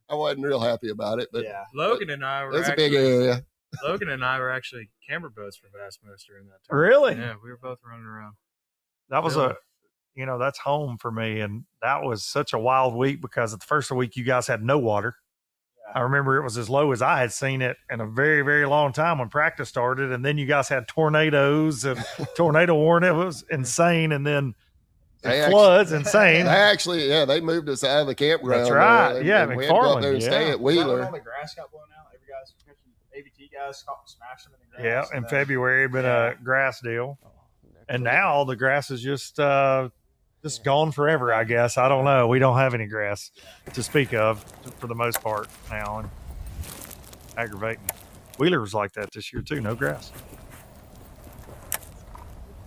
I wasn't real happy about it, but Logan and I were it's a big area. Logan and I were actually camera boats for Bassmaster in that time. Really? Yeah, we were both running around. That was that's home for me, and that was such a wild week because at the first of the week you guys had no water. I remember it was as low as I had seen it in a very, very long time when practice started, and then you guys had tornadoes and tornado warning. It was insane, and then floods, insane. They moved us out of the campground. That's right. And McFarland. we had to go up there and stay at Wheeler. All the grass got blown out. Every guy's catching ABT guys smashed them in the grass. Yeah, in February, been a grass deal, and now the grass is just gone forever. I guess I don't know. We don't have any grass to speak of for the most part now, and aggravating. Wheeler was like that this year too. No grass.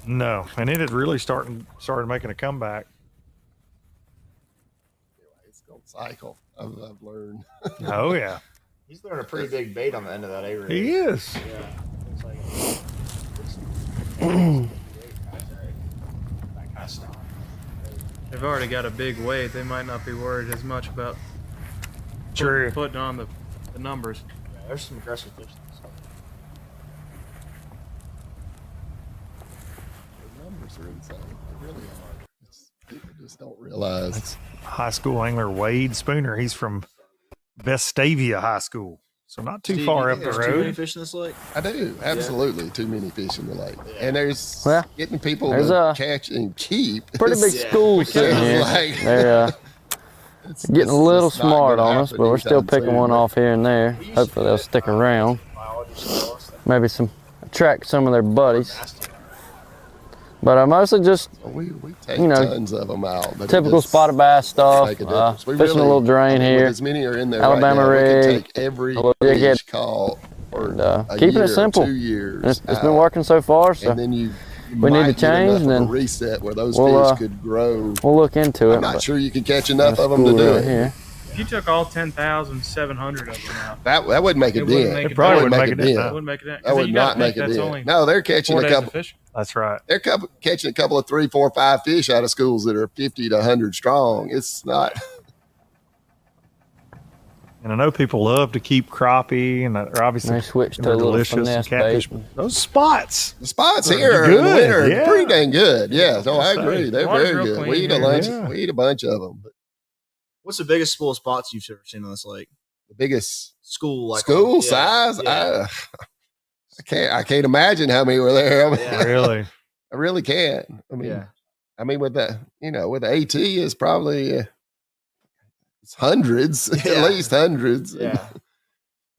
No, and it had really started making a comeback. It's going to cycle. I've learned. Oh yeah, he's throwing a pretty big bait on the end of that A-rig. He is. Yeah. They've already got a big weight. They might not be worried as much about putting on the numbers. Yeah, there's some aggressive fish. The numbers are insane. They really are. People just don't realize. That's high school angler Wade Spooner. He's from Vestavia High School, so not too far up the road. Too many fish in this lake? I do. Absolutely. Too many fish in the lake. And there's getting people there's to catch and keep. Pretty big school sitting here. They're getting a little smart on us, but we're still picking one off here and there. Hopefully they'll stick around. Maybe attract some of their buddies. But I mostly just, we take tons of them out. Typical spotted bass stuff. Fishing a little drain here. As many are in there Alabama right now, rig. we can take every fish caught for keeping it simple. 2 years. It's been working so far. So and then we need to change, and then reset where those fish could grow. We'll look into it. I'm not sure you can catch enough of them to do it. Here. If you took all 10,700 of them out, that wouldn't make a dent. It probably wouldn't make a dent. That wouldn't make a dent. That would not make a dent. No, they're catching a couple. That's right. They're catching a couple of 3, 4, 5 fish out of schools that are 50 to 100 strong. It's not. And I know people love to keep crappie, and they're obviously they switch to a little delicious finesse catfish. bait. Those spots, the spots are here good, in the winter yeah. are pretty dang good. Yeah, so I Say. agree. They're Water's very real good. clean We eat a here. lunch. Yeah. We eat a bunch of them. But What's the biggest school of spots you've ever seen on this lake? the biggest School size, Yeah. I can't imagine how many were there. I mean, Yeah. really. I really can't. I mean, Yeah. with the with the AT is probably it's hundreds, Yeah. at least hundreds. Yeah.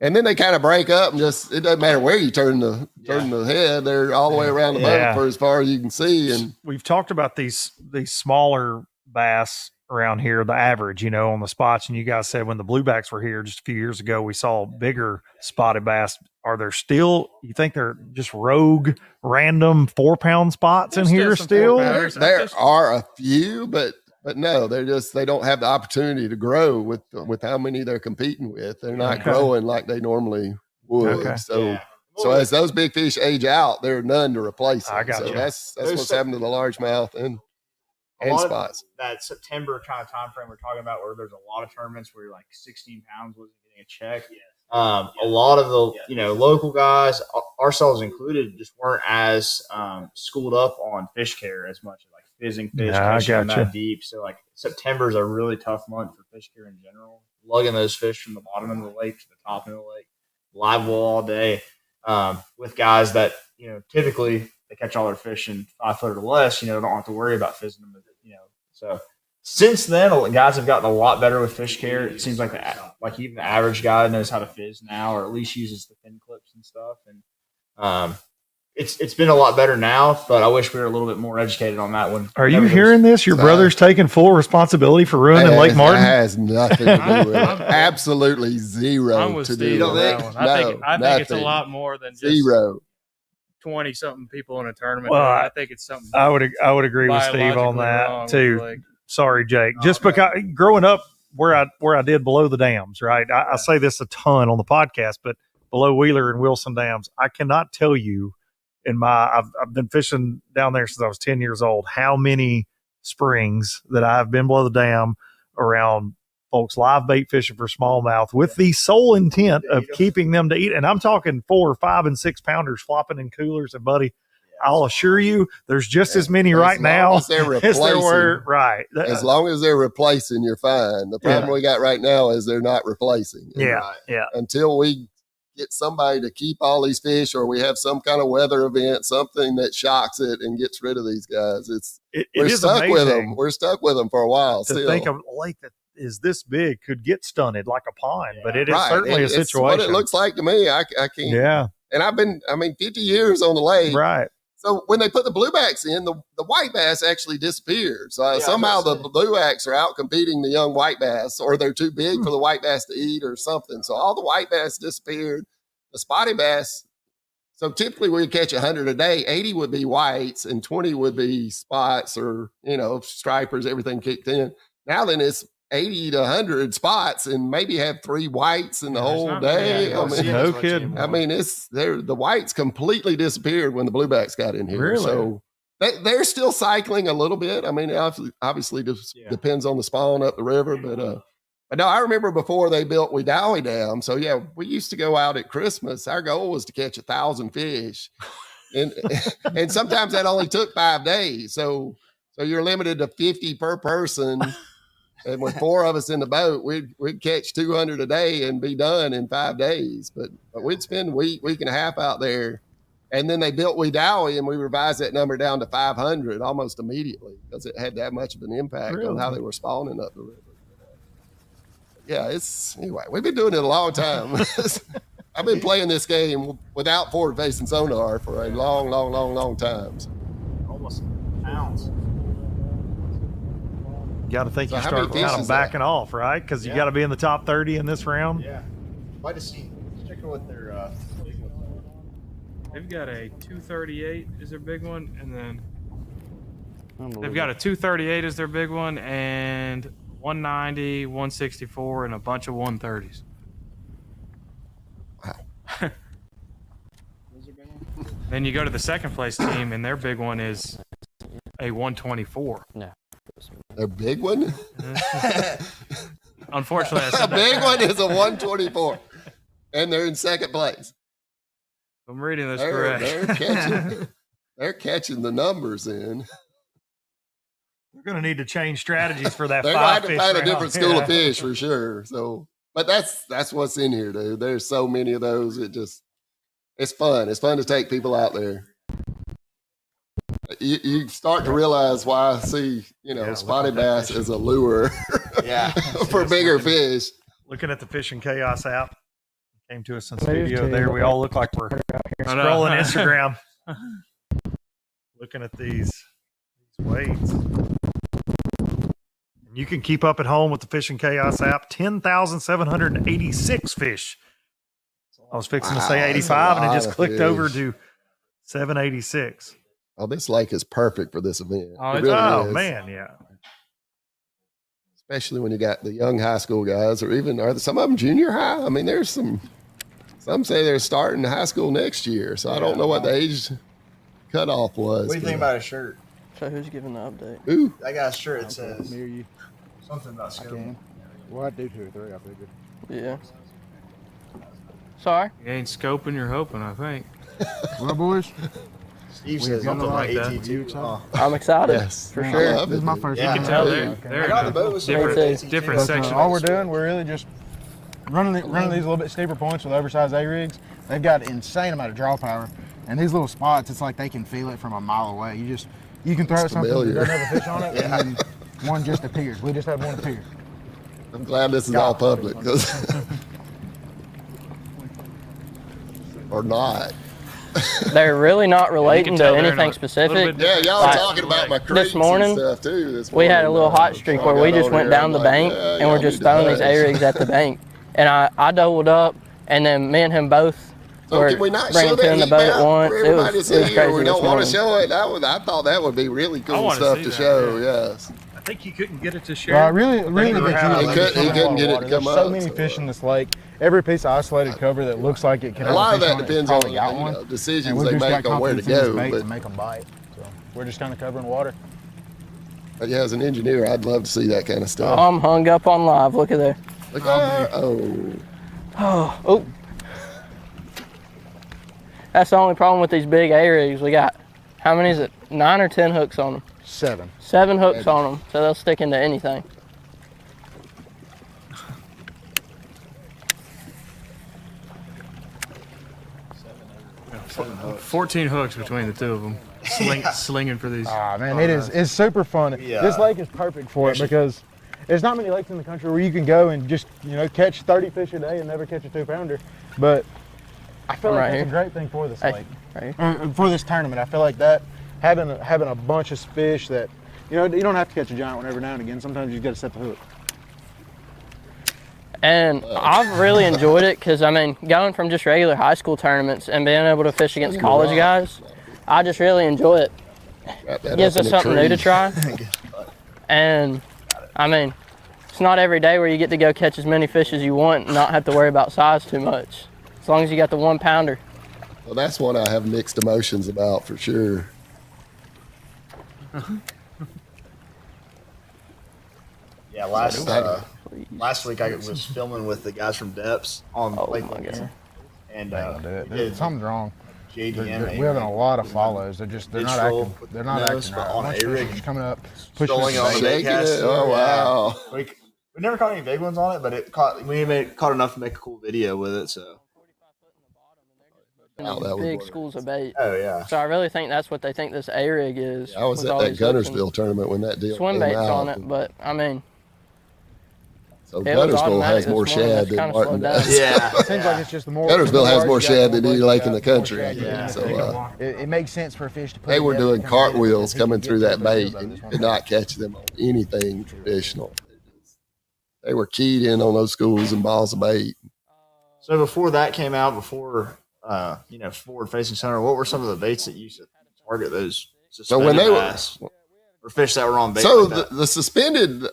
And then they kind of break up and just it doesn't matter where you turn the head, they're all the way around the boat Yeah. for as far as you can see. And We've talked about these smaller bass around here, the average, on the spots. And you guys said when the bluebacks were here just a few years ago, we saw bigger spotted bass. Are there still, you think they're just rogue, random 4-pound spots in here still? there are a few, but no, they don't have the opportunity to grow with how many they're competing with. They're not growing like they normally would. Okay. So as those big fish age out, there are none to replace them. I got so you. that's what's happened to the largemouth and spots. That September kind of time frame we're talking about, where there's a lot of tournaments where you're like 16 pounds wasn't getting a check. A lot of the local guys, ourselves included, just weren't as schooled up on fish care as much, like fizzing fish, catching them that deep. So like September is a really tough month for fish care in general. Lugging those fish from the bottom of the lake to the top of the lake, live well all day, with guys that typically they catch all their fish in 5 foot or less. Don't have to worry about fizzing them. So since then, guys have gotten a lot better with fish care. It seems like even the average guy knows how to fizz now, or at least uses the fin clips and stuff. And it's been a lot better now, but I wish we were a little bit more educated on that one. Are you hearing this? Your brother's taking full responsibility for ruining Lake Martin? That has nothing to do with it. Absolutely zero I'm with to Steve do on with that it. one. I think it's a lot more than just zero. 20-something people in a tournament. Well, I think it's something. I would agree with Steve on that too. Like, sorry, Jake. Just because growing up where I did below the dams, right? I say this a ton on the podcast, but below Wheeler and Wilson dams, I cannot tell you I've been fishing down there since I was 10 years old, how many springs that I've been below the dam around folks live bait fishing for smallmouth with the sole intent of keeping them to eat. And I'm talking 4, 5, and 6 pounders flopping in coolers. And buddy, I'll assure you, there's just as many right now as there were. Right. As long as they're replacing, you're fine. The problem we got right now is they're not replacing. Yeah. Until we get somebody to keep all these fish, or we have some kind of weather event, something that shocks it and gets rid of these guys. We're stuck with them. We're stuck with them for a while. To think of a lake that is this big could get stunted like a pond, but it is certainly a situation. What it looks like to me. I can't. Yeah. And I've been, 50 years on the lake. Right. So when they put the bluebacks in, the white bass actually disappeared. So somehow the bluebacks are out competing the young white bass, or they're too big for the white bass to eat or something. So all the white bass disappeared. The spotty bass, so typically we catch 100 a day. 80 would be whites and 20 would be spots, or, stripers, everything kicked in. Now then it's 80 to 100 spots and maybe have 3 whites in the whole day. No kidding. I mean, the whites completely disappeared when the bluebacks got in here. Really? So they're still cycling a little bit. I mean, it obviously depends on the spawn up the river, but no, I remember before they built Wedowee Dam. So we used to go out at Christmas. Our goal was to catch 1,000 fish, and sometimes that only took 5 days. So you're limited to 50 per person. And with 4 of us in the boat, we'd catch 200 a day and be done in 5 days. But we'd spend a week and a half out there. And then they built Wedowee, and we revised that number down to 500 almost immediately because it had that much of an impact on how they were spawning up the river. Anyway, we've been doing it a long time. I've been playing this game without forward-facing sonar for a long time. So. Almost pounds. You got to think you start kind of backing off, right? Because you got to be in the top 30 in this round. Yeah. Might have seen. Checking what their. They've got a 238 is their big one, and then they've got a 238 is their big one, and 190, 164, and a bunch of 130s. Wow. Then you go to the second place team, and their big one is a 124. No. Their big one? Unfortunately, I A said that. big one is a 124, and they're in second place. I'm reading this correct. They're catching the numbers in. We're going to need to change strategies for that. They're going to have to find a different school of fish for sure. So, but that's what's in here, dude. There's so many of those. It's fun. It's fun to take people out there. You start to realize why I see, spotted bass as a lure for bigger fish. Looking at the Fishing Chaos app. Came to us in studio there. We all look like we're scrolling Instagram. Looking at these weights. And you can keep up at home with the Fishing Chaos app. 10,786 fish. I was fixing to say 85 and it just clicked over to 786. Oh, this lake is perfect for this event. Oh, really man, yeah. Especially when you got the young high school guys, or even are some of them junior high? I mean, there's some say they're starting high school next year, so I don't know what the age cutoff was. What do you think about his shirt? So who's giving the update? Ooh. That guy's shirt, it says near you. Something about scoping. Well, I do 2 or 3, I figured. Yeah. Sorry? You ain't scoping, you're hoping, I think. Well, boys. Steve says something like AT2. I'm excited. Yes. For sure. This is my first You time. can tell Okay. they're in different sections. All we're doing, we're really just running these a little bit steeper points with oversized A-rigs. They've got an insane amount of draw power. And these little spots, it's like they can feel it from a mile away. You can throw something that doesn't have a fish on it, and then one just appears. We just had one appear. I'm glad this is all public, or not. They're really not relating to anything specific. Yeah, y'all are talking about my creeks this morning. and stuff too. We had a little hot streak where we just went down the bank and we're just throwing these A-rigs at the bank. And I doubled up, and then me and him both were can we not bringing show two in that the boat heat at map once. for It everybody was to see, crazy. or we don't want to this show it? I thought that would be really cool stuff to show. Yes. I think you couldn't get it to share. Really, he couldn't get it to come There's up. so many fish in this lake. Every piece of isolated cover that looks like it can A lot of have a that fish depends on on it, it's probably got one. decisions And we've they just make got on where to confidence in this go. bait But to make them bite. So we're just kind of covering water. yeah, as an engineer, I'd love to see that kind of stuff. I'm hung up on live. Look at there. Look at Oh. That's the only problem with these big A-rigs. We got, how many is it? 9 or 10 hooks on them? 7. 7 hooks on them, so they'll stick into anything. Yeah, 14 hooks between the two of them, slinging for these. Ah, man, it's super fun. Yeah. This lake is perfect for it because there's not many lakes in the country where you can go and just catch 30 fish a day and never catch a 2-pounder. But I feel like that's a great thing for this lake, for this tournament. I feel like that having a bunch of fish that you don't have to catch a giant one every now and again. Sometimes you got to set the hook. And I've really enjoyed it because, I mean, going from just regular high school tournaments and being able to fish against college guys, I just really enjoy it. It gives us something new to try. And, I mean, it's not every day where you get to go catch as many fish as you want and not have to worry about size too much. As long as you got the 1-pounder. well, that's one I have mixed emotions about for sure. Yeah, last week I was filming with the guys from Depths on Lake Logan, and Something's wrong. JDM, We're having a lot of follows. They're not acting. They're not acting right. on A-rig, Just coming up, pushing strolling on the bait cast. Oh wow! We never caught any big ones on it, but caught enough to make a cool video with it. So. Big schools of bait. Oh yeah. So I really think that's what they think this A-rig is. I was at that Gunnersville tournament when that deal swim came baits out. on it, but I mean. So Gunnersville has more shad than Martin does. Yeah. It seems like it's just the more. Gunnersville has more shad than any lake in the country. Yeah. So It makes sense for a fish to put. they were together doing to come together cartwheels because coming he through can that get bait to and the did not catch them on anything traditional. They were keyed in on those schools and balls of bait. So before that came out, before forward-facing center, what were some of the baits that you used to target those suspended when they bass or fish that were on bait? So like the suspended,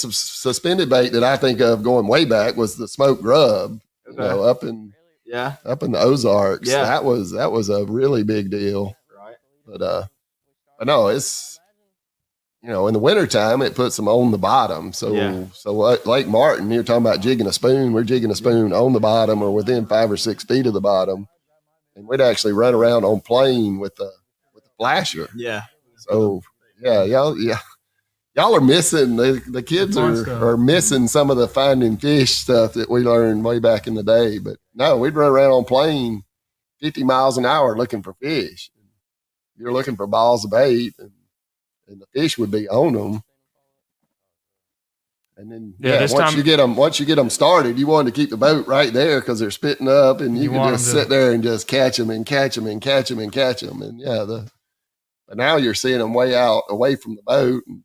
suspended bait that I think of going way back was the smoked grub. Okay. Up in the Ozarks. Yeah. That was a really big deal. Right. But no, it's you know, in the wintertime, it puts them on the bottom. So, Lake Martin, you're talking about jigging a spoon. We're jigging a spoon on the bottom or within 5 or 6 feet of the bottom. And we'd actually run around on plane with the flasher. Yeah. So, y'all are missing, the kids are missing some of the finding fish stuff that we learned way back in the day. But no, we'd run around on plane 50 miles an hour looking for fish. You're looking for balls of bait, and the fish would be on them. And then once you get them started, you want to keep the boat right there because they're spitting up, and you can just sit there and just catch them and catch them and catch them and catch them. And but now you're seeing them way out away from the boat. And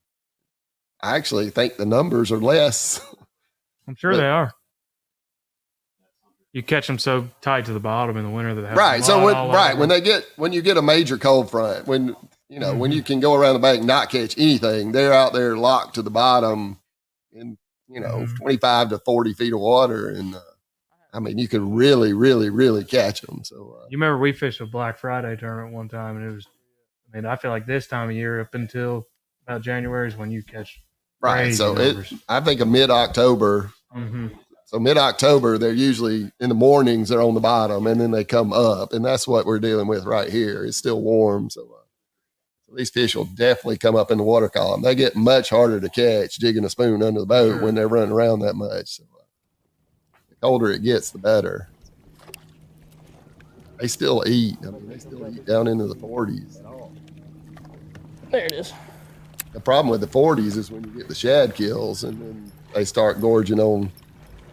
I actually think the numbers are less. I'm sure they are. You catch them so tight to the bottom in the winter that they have right. So when you get a major cold front, when when you can go around the bank and not catch anything, they're out there locked to the bottom in 25 to 40 feet of water, and I mean you can really, really, really catch them. So you remember we fished a Black Friday tournament one time, and it was. I mean, I feel like this time of year up until about January is when you catch. Right. So I think of mid-October. Mm-hmm. So mid-October, they're usually in the mornings, they're on the bottom, and then they come up. And that's what we're dealing with right here. It's still warm. So these fish will definitely come up in the water column. They get much harder to catch jigging a spoon under the boat when they're running around that much. So the colder it gets, the better. They still eat. I mean, they still eat down into the 40s. There it is. The problem with the 40s is when you get the shad kills and then they start gorging on.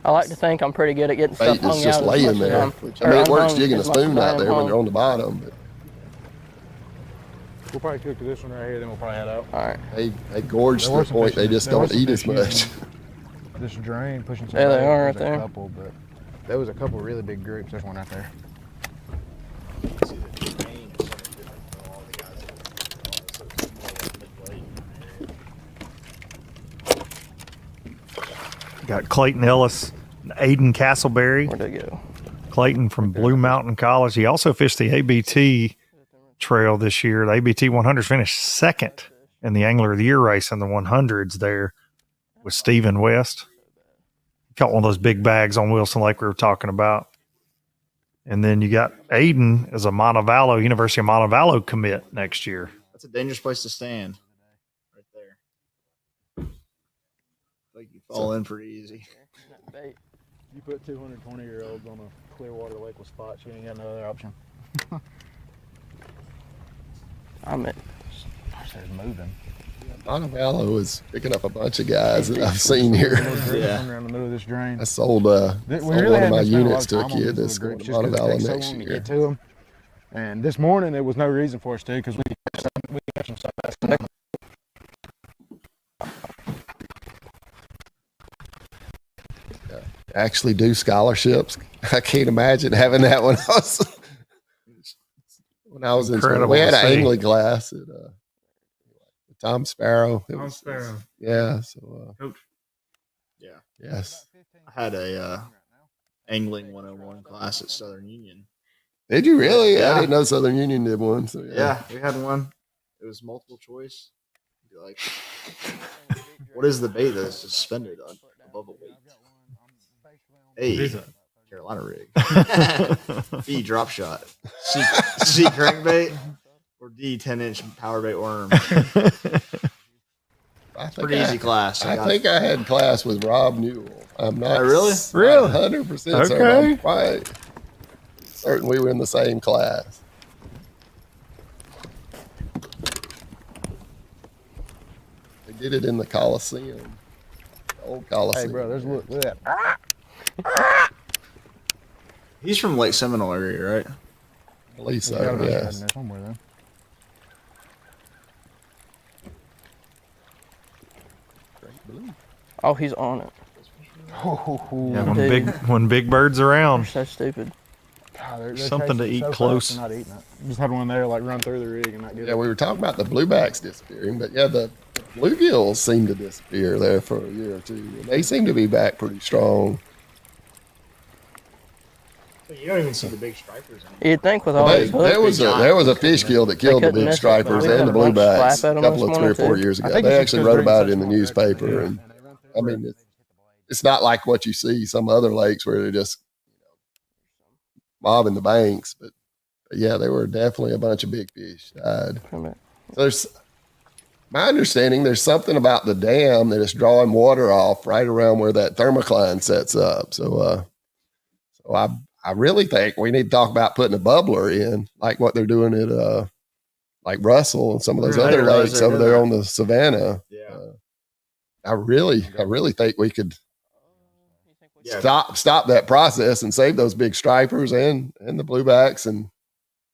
I like to think I'm pretty good at getting stuff hung out. Bait that's just laying there. Which, I mean, it works jigging a spoon out there when they're on the bottom. But we'll probably cook this one right here, then we'll probably head out. All right. They gorge to the point they just don't eat as much. This drain pushing some. There they are right there. Couple, but there was a couple really big groups. There's one out there. Got Clayton Ellis, Aiden Castleberry. Where'd they go? Clayton from Blue Mountain College. He also fished the ABT trail this year. The ABT 100s finished second in the Angler of the Year race in the 100s there with Stephen West. Caught one of those big bags on Wilson Lake we were talking about. And then you got Aiden as a Montevallo, University of Montevallo commit next year. That's a dangerous place to stand. Like you fall in pretty easy. You put 220-year-olds on a Clearwater Lake with spots, you ain't got no other option. It's moving. Montevallo is picking up a bunch of guys that I've seen here. Around the middle of this drain. I sold one of my units to a kid that's going to Montevallo next year. Get to them. And this morning there was no reason for us to because we catch them so fast. Actually do scholarships. I can't imagine having that when I was in school. We had an angling class at Tom Sparrow. Sparrow. Yeah. So Coach. Yeah. Yes. I had a angling 101 class at Southern Union. Did you really? Yeah. I didn't know Southern Union did one. So yeah, we had one. It was multiple choice. You're like, what is the bait that's suspended above a weight? A, Carolina rig. B, drop shot. C, crankbait. Or D, 10-inch power bait worm. Pretty easy class. I think I had class with Rob Newell. I'm not really 100% certain. Okay. I'm quite certain we were in the same class. They did it in the Coliseum. The old Coliseum. Hey, bro, there's look at that. He's from Lake Seminole area, right? At least so, yes. Somewhere, though. Oh, he's on it. Yeah, when big bird's around. They're so stupid. God, something to eat so close. Not eating it. Just had one there like run through the rig and not get it. Yeah, we were talking about the bluebacks disappearing, but yeah, the bluegills seem to disappear there for a year or two. They seem to be back pretty strong. You don't even see the big stripers. You'd think with all these hooks, there was a fish kill that killed the big stripers and the bluebacks a couple of 3 or 4 years ago. They actually wrote about it in the newspaper, and I mean, it's not like what you see some other lakes where they're just mobbing the banks, but yeah, there were definitely a bunch of big fish died. So there's my understanding, there's something about the dam that is drawing water off right around where that thermocline sets up. So I really think we need to talk about putting a bubbler in, like what they're doing at like Russell and some of those other lakes over there on the Savannah. Yeah. I really think we could stop that process and save those big stripers and the bluebacks and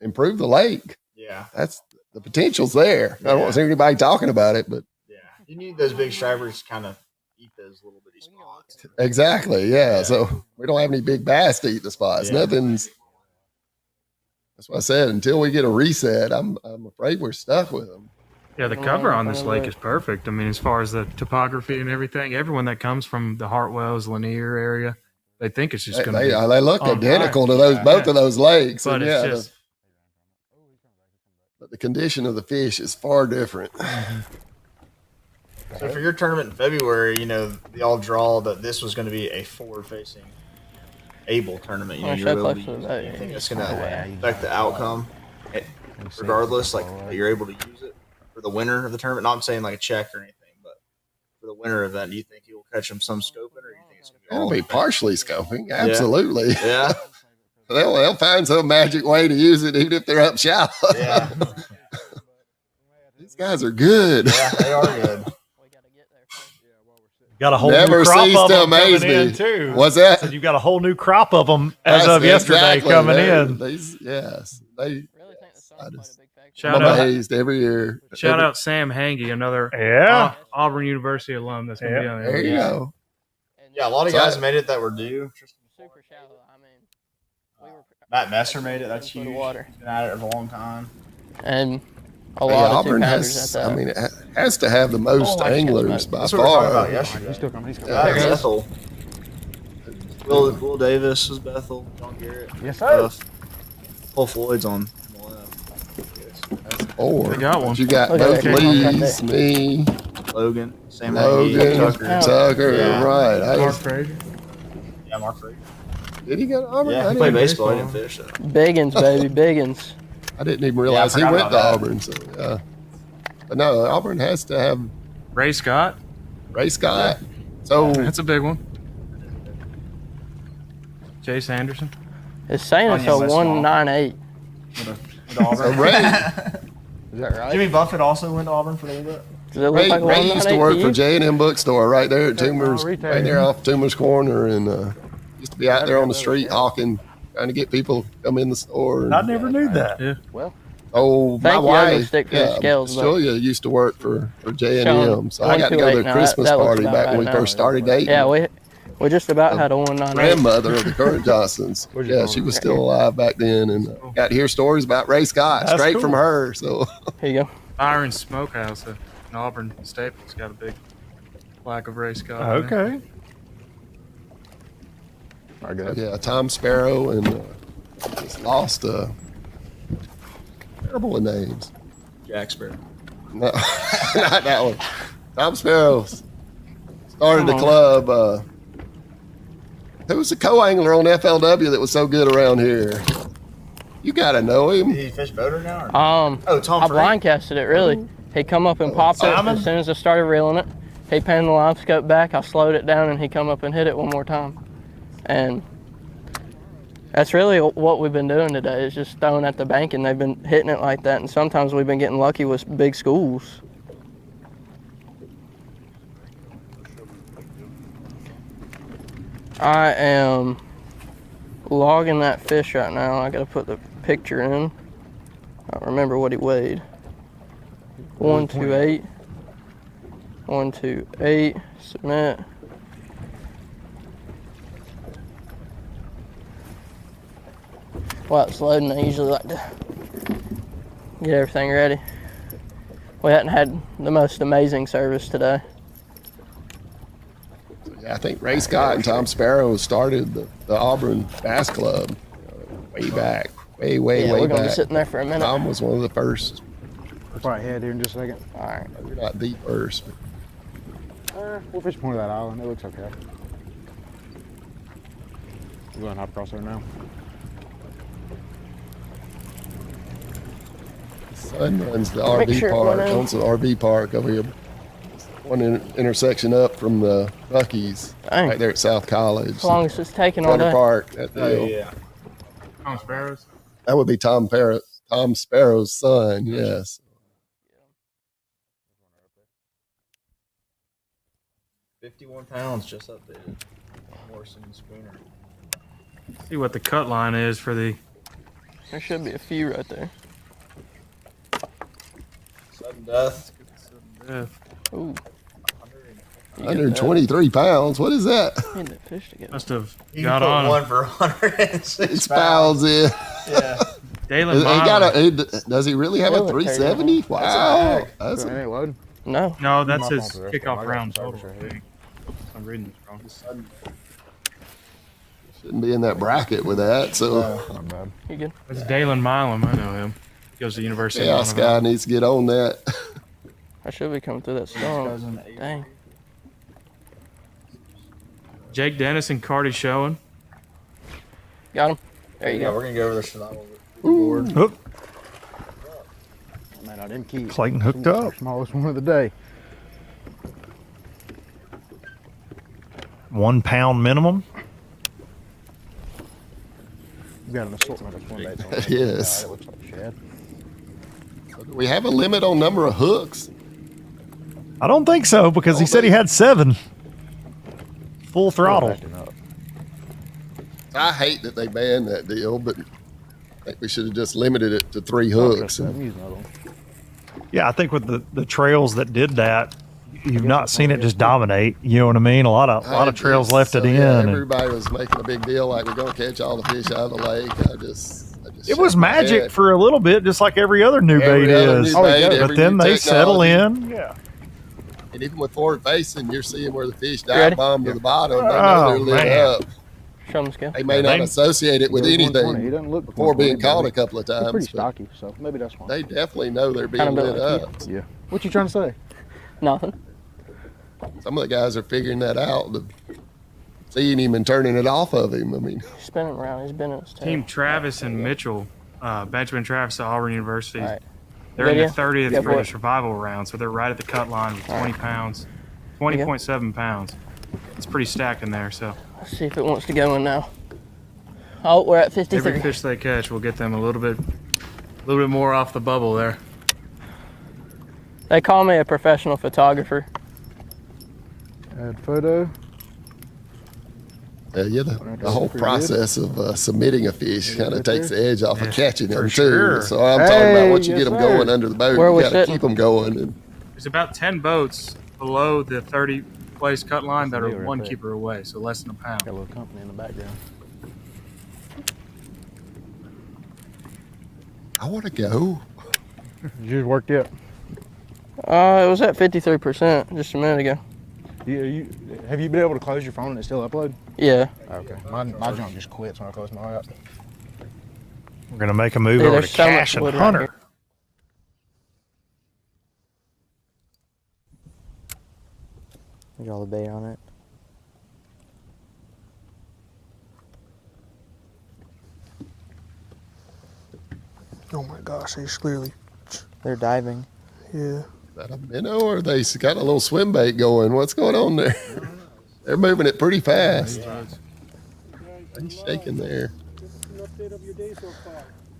improve the lake. Yeah. That's the potential's there. I don't see anybody talking about it, but yeah, you need those big stripers to kind of eat those little bitty spots. Exactly. Yeah. So we don't have any big bass to eat the spots. Yeah. Nothing's. That's what I said. Until we get a reset, I'm afraid we're stuck with them. Yeah, the cover on this lake is perfect. I mean, as far as the topography and everything, everyone that comes from the Hartwells, Lanier area, they think it's just going to be. They look identical to those both of those lakes. But and it's just. But the condition of the fish is far different. So for your tournament in February, you know, y'all draw that this was going to be a forward-facing able tournament. You know, you're able to use it. You think it's going to affect the outcome, regardless, like that you're able to use it for the winner of the tournament? Not saying like a check or anything, but for the winner event, do you think you'll catch them some scoping, or do you think it's going to be It'll be partially scoping. Absolutely. Yeah. They'll find some magic way to use it, even if they're up shallow. Yeah. These guys are good. Yeah, they are good. Got a whole Never new crop cease of to them amaze coming in me. too. What's that? So you've got a whole new crop of them as of yesterday coming in. Shout I'm amazed every year. Shout out Sam Hangy, another Auburn University alum that's going to be on there. There you go. Yeah, a lot of guys made it that were due. Super shallow. I mean, Matt Messer made it. That's huge. He's been at it for a long time. And a lot of Auburn has. I mean, it has to have the most anglers by That's what we were talking far. about yesterday. He's still coming. Bethel. Will Davis was Bethel. John Garrett. Yes, sir. Paul Floyd's on the left. Or They got one. you got both Lees, me, Logan, Sam Logan, Tucker, Yeah. right? Mark Frazier. Yeah, Mark Frazier. Did he go to Auburn? Yeah, I he played didn't- baseball. He didn't finish it. Biggins, baby, Biggins. I didn't even realize he forgot went to about that. Auburn. So yeah, but no, Auburn has to have Ray Scott. Ray Scott. So That's a big one. Chase Anderson. It's saying it's a 198. so Ray, Is that right? Jimmy Buffett also went to Auburn for a little bit. Does it look like a Ray used to 198 work to for you? J&M Bookstore right there at Toomer's, retail. right there off Toomer's Corner, and used to be out there on the street hawking, trying to get people to come in the store. And, I never knew that. Yeah. Well, oh, my Thank you, I wife, didn't stick to the scales, but- Julia used to work for J&M, Sean, so I got to go to 128 their now, Christmas that looks party about back when right we now. first started dating. yeah, we just about had a 198. Grandmother of the current Johnsons. Yeah, she was still alive back then, and got to hear stories about Ray Scott That's straight cool. from her. So Here you go. Byron Smokehouse in Auburn Staples got a big plaque of Ray Scott. in there. Okay. yeah, Tom Sparrow and just lost terrible with names. Jack Sparrow. No, not that one. Tom Sparrow started the club. Who was the co-angler on FLW that was so good around here? You gotta know him. Did he fish boater now? Or? Oh, Tom I Free? blind casted it really. He come up and popped it Simon? as soon as I started reeling it. He panned the live scope back. I slowed it down and he come up and hit it one more time. And that's really what we've been doing today is just throwing at the bank, and they've been hitting it like that. And sometimes we've been getting lucky with big schools. I am logging that fish right now. I gotta put the picture in. I don't remember what he weighed. 128. 128. Submit. While it's loading, I usually like to get everything ready. We hadn't had the most amazing service today. Yeah, I think Ray Scott and Tom Sparrow started the Auburn Bass Club. way back. Way we're gonna back. be sitting there for a minute. Tom was one of the first. We'll probably head here in just a second. All right. We're not the first. We'll fish point of that island. It looks okay. We're going to hop across there now. The son runs the RV park. Owns the RV park over here. One intersection up from the Buc-ee's, right there at South College. As long as it's taking all day. Park at the hill. Yeah. Tom Sparrows? That would be Tom Sparrow's son, yes. 51 pounds just up there. Horse and schooner. See what the cut line is for the. There should be a few right there. Sudden death. Sudden death. Ooh. 123 pounds. What is that? Need that fish together. Must have You got put on one for 106 pounds in. Yeah. Dalen does he really have a 370? Wow. That's Ain't loaded? No. No, that's his kickoff round total. I'm reading this wrong. Shouldn't be in that bracket with that, so. Not bad. You good? That's Dalen Milam. I know him. He goes to the University Yeah, of this guy needs to get on that. I should be coming through that storm. Dang. Jake Dennis and Cardi Showing. Got him. There you go. We're going to go over the survival board. Man, I didn't keep. Clayton hooked up. Smallest one of the day. 1 pound minimum. You got an assortment of swim baits on there. Yes. It looks like shad. Do we have a limit on number of hooks? I don't think so, because he said he had 7. Full throttle. I hate that they banned that deal, but I think we should have just limited it to 3 hooks. Yeah, I think with the trails that did that, you've not seen it just dominate. You know what I mean? A lot of trails left it in. Yeah, and everybody was making a big deal like we're going to catch all the fish out of the lake. I just it was magic for a little bit, just like every other new bait is. But then they settle in. Yeah. And even with forward facing, you're seeing where the fish dive bomb to the bottom. They know they're lit up. Show them scale. They may not associate it with anything before being caught a couple of times. Pretty stocky, so maybe that's why. They definitely know they're being lit up. Yeah. What you trying to say? Nothing. Some of the guys are figuring that out, seeing him and turning it off of him. I mean, spinning around. He's been in his tail. Team Travis and Mitchell, Benjamin Travis at Auburn University. Right. They're in the 30th for the survival round, so they're right at the cut line with 20 pounds, 20.7 pounds. It's pretty stacked in there, so. Let's see if it wants to go in now. Oh, we're at 53. Every fish they catch will get them a little bit more off the bubble there. They call me a professional photographer. Add photo. Yeah, the whole process of submitting a fish kind of takes the edge off of catching them too. So I'm talking about once you get them going under the boat, you got to keep them going. And there's about 10 boats below the 30 place cut line that are 1 keeper away, so less than a pound. Got a little company in the background. I want to go. You just worked it. It was at 53% just a minute ago. Have you been able to close your phone and it still upload? Yeah. Okay. My junk just quits when I close my app. We're gonna make a move over to Cash and Hunter. There's all the bait on it. Oh my gosh, he's clearly. They're diving. Yeah. Is that a minnow or they got a little swim bait going? What's going on there? They're moving it pretty fast. He's shaking there.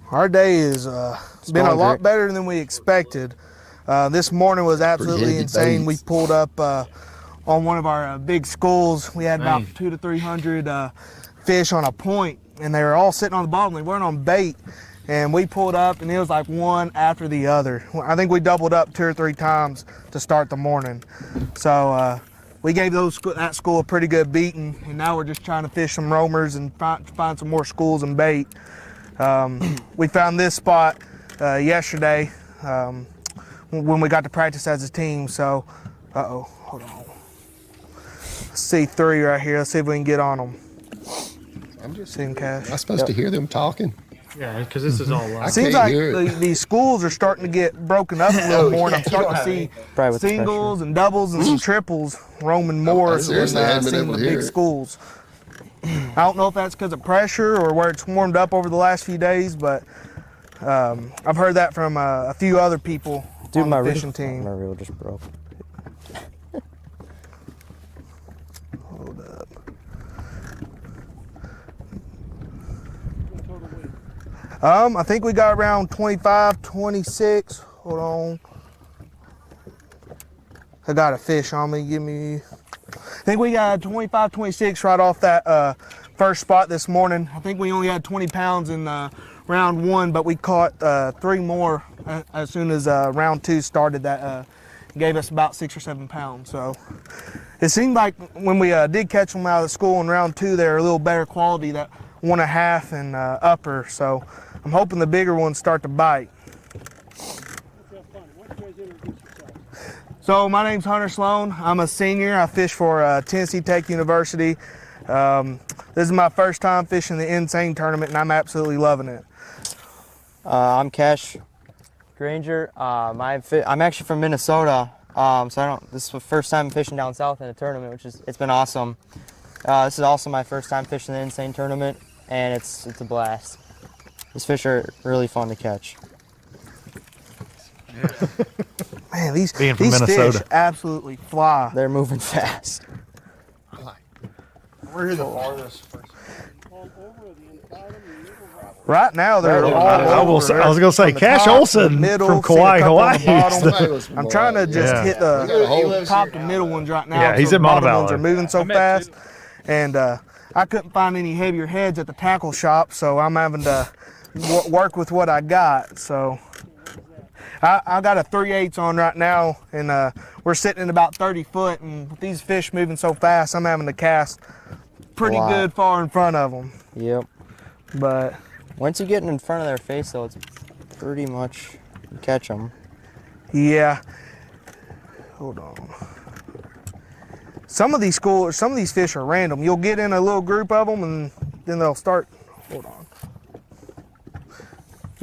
Our day is been a lot better than we expected. This morning was absolutely insane. We pulled up on one of our big schools. We had about 200 to 300 fish on a point, and they were all sitting on the bottom. They weren't on bait. And we pulled up, and it was like one after the other. I think we doubled up 2 or 3 times to start the morning. So we gave that school a pretty good beating, and now we're just trying to fish some roamers and find some more schools and bait. We found this spot yesterday when we got to practice as a team. So, hold on. Let's see 3 right here. Let's see if we can get on them. I'm just seeing Cash. Am I supposed to hear them talking? Yeah, because this is all live. Seems like these schools are starting to get broken up a little more, and I'm starting to see singles and doubles and some triples roaming more than seeing the big schools. I don't know if that's because of pressure or where it's warmed up over the last few days, but I've heard that from a few other people on the fishing team. My reel just broke. Hold up. I think we got around 25, 26. Hold on. I got a fish on me. I think we got 25, 26 right off that first spot this morning. I think we only had 20 pounds in round 1, but we caught 3 more as soon as round 2 started. That gave us about 6 or 7 pounds. So it seemed like when we did catch them out of school in round 2, they're a little better quality, that 1.5 and upper. So I'm hoping the bigger ones start to bite. So my name's Hunter Sloan. I'm a senior. I fish for Tennessee Tech University. This is my first time fishing the NSANE tournament, and I'm absolutely loving it. I'm Cash Granger. I'm actually from Minnesota, so this is the first time fishing down south in a tournament, it's been awesome. This is also my first time fishing the NSANE tournament, and it's a blast. These fish are really fun to catch. Yeah. Man, these fish absolutely fly. They're moving fast. We're the farthest. Right now, they're all I was going to say, Cash Olson from Kauai, Hawaii. I'm trying to just hit the top to middle ones right now. Yeah, he's at Montebello. Ones are moving so fast. And I couldn't find any heavier heads at the tackle shop, so I'm having to work with what I got. So I got a 3/8 on right now, and we're sitting at about 30 foot. And with these fish moving so fast, I'm having to cast pretty good far in front of them. Yep. But once you get in front of their face, though, it's pretty much you catch them. Yeah. Hold on. Some of these fish are random. You'll get in a little group of them, and then they'll start. Hold on.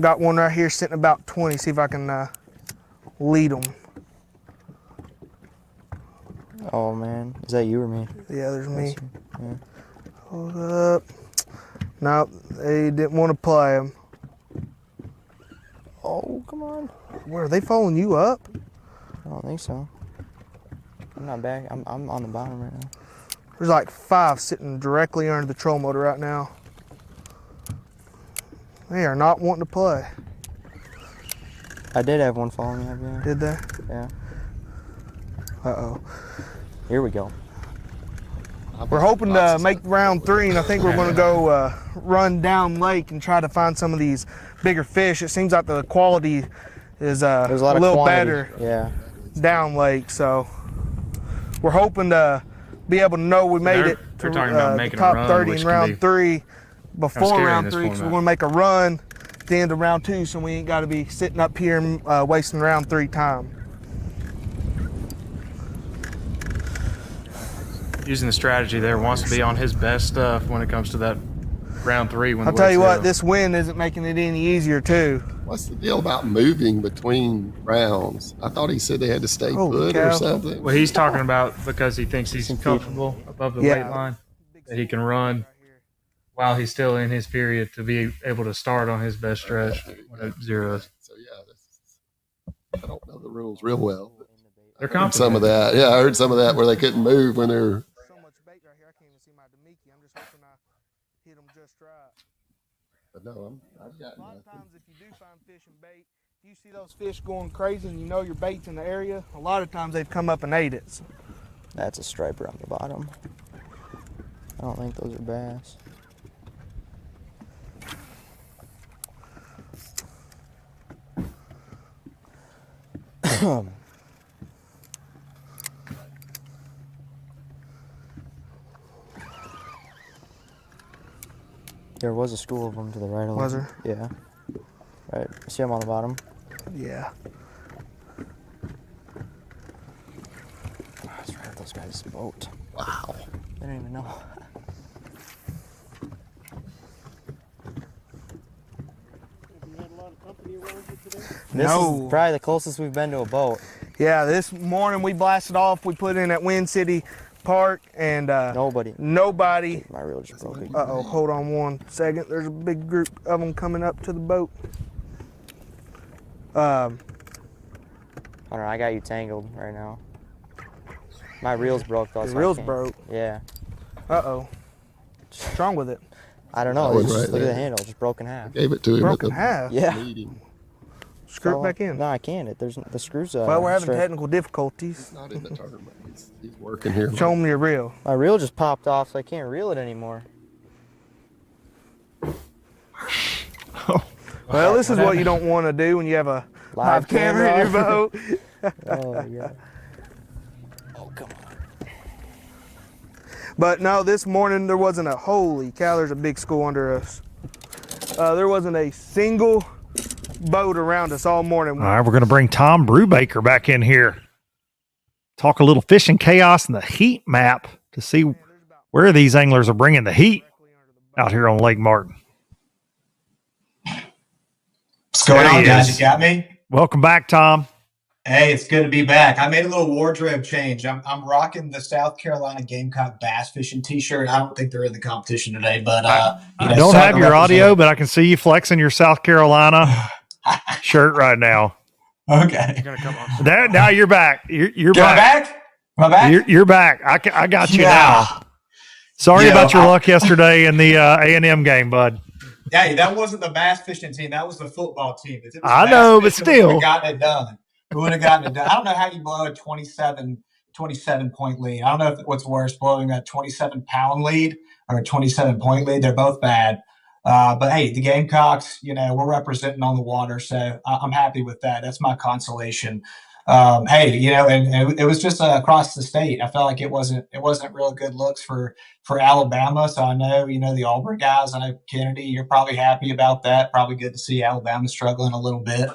Got one right here sitting about 20. See if I can lead them. Oh man, is that you or me? Yeah, there's me. Yeah. Hold up. No, they didn't want to play them. Oh, come on. Where, are they following you up? I don't think so. I'm not back. I'm on the bottom right now. There's like 5 sitting directly under the troll motor right now. They are not wanting to play. I did have one following me up, yeah. Did they? Yeah. Uh-oh. Here we go. We're hoping to make round 3, and I think we're going to go run down lake and try to find some of these bigger fish. It seems like the quality is a little better down lake, so we're hoping to be able to know we made it to the top 30 in round 3 before round 3, because we're going to make a run at the end of round 2, so we ain't got to be sitting up here and wasting round 3 time. Using the strategy there, wants to be on his best stuff when it comes to that round 3. I'll tell you what, this wind isn't making it any easier too. What's the deal about moving between rounds? I thought he said they had to stay put or something. Well, he's talking about because he thinks he's comfortable above the weight line, that he can run while he's still in his period to be able to start on his best stretch when it zeroes. So I don't know the rules real well. They're complicated. Some of that, I heard some of that where they couldn't move when they're. So much bait right here, I can't even see my Demiki. I'm just hoping I hit them just right. But no, I've got a lot of times if you do find fish and bait, if you see those fish going crazy and you know your bait's in the area, a lot of times they've come up and ate it. So. That's a striper on the bottom. I don't think those are bass. There was a school of them to the right of them. Was there? Yeah. Right. See them on the bottom? Yeah. That's right, those guys' boat. Wow. They don't even know. This is probably the closest we've been to a boat. Yeah, this morning we blasted off. We put in at Wind City Park, and nobody. My reel just broke again. Uh-oh, hold on one second. There's a big group of them coming up to the boat. Hold on, I got you tangled right now. My reel's broke though. The reel's broke? Yeah. Uh-oh. What's wrong with it? I don't know. Look at the handle, just broken half. Gave it to him. Broken half? Yeah. Screw it back in. No, I can't. There's the screws. Well, we're having technical difficulties. He's not in the tournament. He's working here. Show me your reel. My reel just popped off, so I can't reel it anymore. Well, this is what you don't want to do when you have a live camera in your boat. Oh, yeah. Oh, come on. But no, this morning there wasn't a, holy cow, there's a big school under us. There wasn't a single boat around us all morning. All right, we're going to bring Tom Brubaker back in here. Talk a little fishing chaos and the heat map to see where these anglers are bringing the heat out here on Lake Martin. What's going on, guys? You got me? Welcome back, Tom. Hey, it's good to be back. I made a little wardrobe change. I'm rocking the South Carolina Gamecock bass fishing T-shirt. I don't think they're in the competition today, but I don't have your audio, but I can see you flexing your South Carolina shirt right now. Okay. Now you're back. You're back. Am I back? You're back. I got you now. Sorry about your luck yesterday in the A&M game, bud. Hey, that wasn't the bass fishing team. That was the football team. If it was I know, but still. We would have gotten it done. We would have gotten it done. I don't know how you blow a 27-point lead. I don't know what's worse, blowing a 27-pound lead or a 27-point lead. They're both bad. But, hey, the Gamecocks, we're representing on the water, so I'm happy with that. That's my consolation. Hey, and it was just across the state. I felt like it wasn't real good looks for Alabama. So I know, the Auburn guys, I know Kennedy, you're probably happy about that. Probably good to see Alabama struggling a little bit.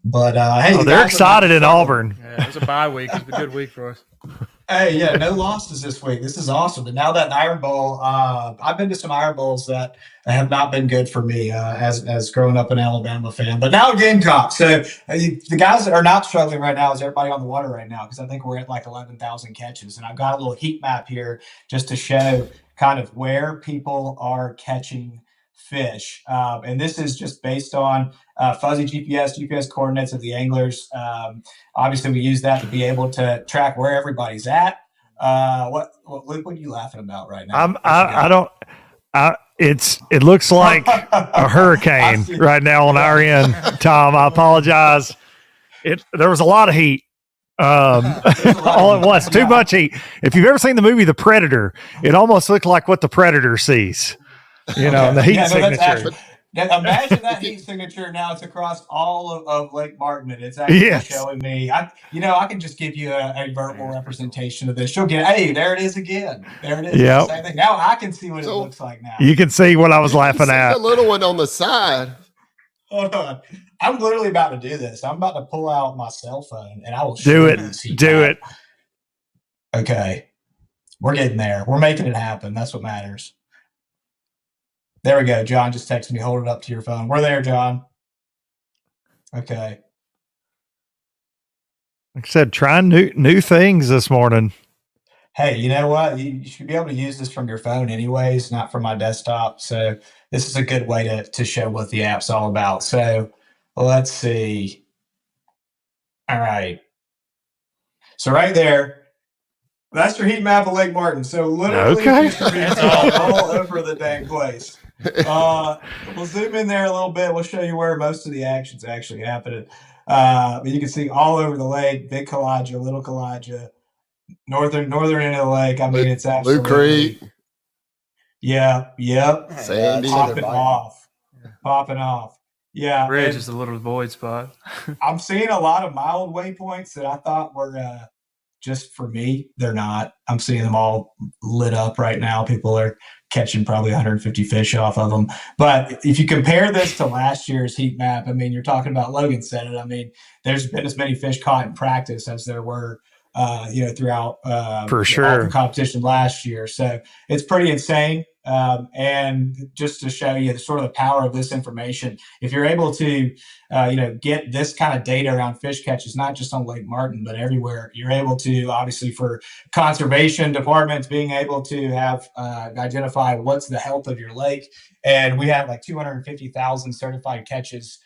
But, hey. They're excited in Auburn. Yeah, it was a bye week. It's a good week for us. Hey, yeah, no losses this week. This is awesome. And now that Iron Bowl, I've been to some Iron Bowls that have not been good for me as growing up an Alabama fan. But now Gamecock. So the guys that are not struggling right now is everybody on the water right now, because I think we're at like 11,000 catches. And I've got a little heat map here just to show kind of where people are catching fish. And this is just based on fuzzy GPS coordinates of the anglers. Obviously, we use that to be able to track where everybody's at. Luke, what are you laughing about right now? It looks like a hurricane right now on our end, Tom. I apologize. There was a lot of heat. All at once, too much heat. If you've ever seen the movie The Predator, it almost looked like what the Predator sees. The heat signature. Imagine that heat signature. Now it's across all of Lake Martin, and it's actually showing me. I can just give you a verbal representation of this. You'll get, hey, there it is again. There it is. Yeah. Same thing. Now I can see what it looks like now. You can see what I was laughing at. The little one on the side. Hold on. I'm literally about to do this. I'm about to pull out my cell phone, and I will do it. Do it. Okay. We're getting there. We're making it happen. That's what matters. There we go. John just texted me. Hold it up to your phone. We're there, John. Okay. Like I said, trying new things this morning. Hey, you know what? You should be able to use this from your phone anyways, not from my desktop. So this is a good way to show what the app's all about. So let's see. All right. So right there, that's your heat map of Lake Martin. So literally it's all over the dang place. We'll zoom in there a little bit. We'll show you where most of the action's actually happening. But you can see all over the lake, Big Kalijah, Little Kalijah, northern end of the lake. I mean, it's absolutely Blue Creek. Yeah, yep. Sandy. Popping off. Yeah. Bridge is a little void spot. I'm seeing a lot of mild waypoints that I thought were just for me. They're not. I'm seeing them all lit up right now. People are catching probably 150 fish off of them. But if you compare this to last year's heat map, I mean, you're talking about, Logan said it. I mean, there's been as many fish caught in practice as there were, throughout for sure the competition last year. So it's pretty insane. And just to show you sort of the power of this information, if you're able to, get this kind of data around fish catches, not just on Lake Martin, but everywhere, you're able to, obviously for conservation departments, being able to have identify what's the health of your lake. And we have like 250,000 certified catches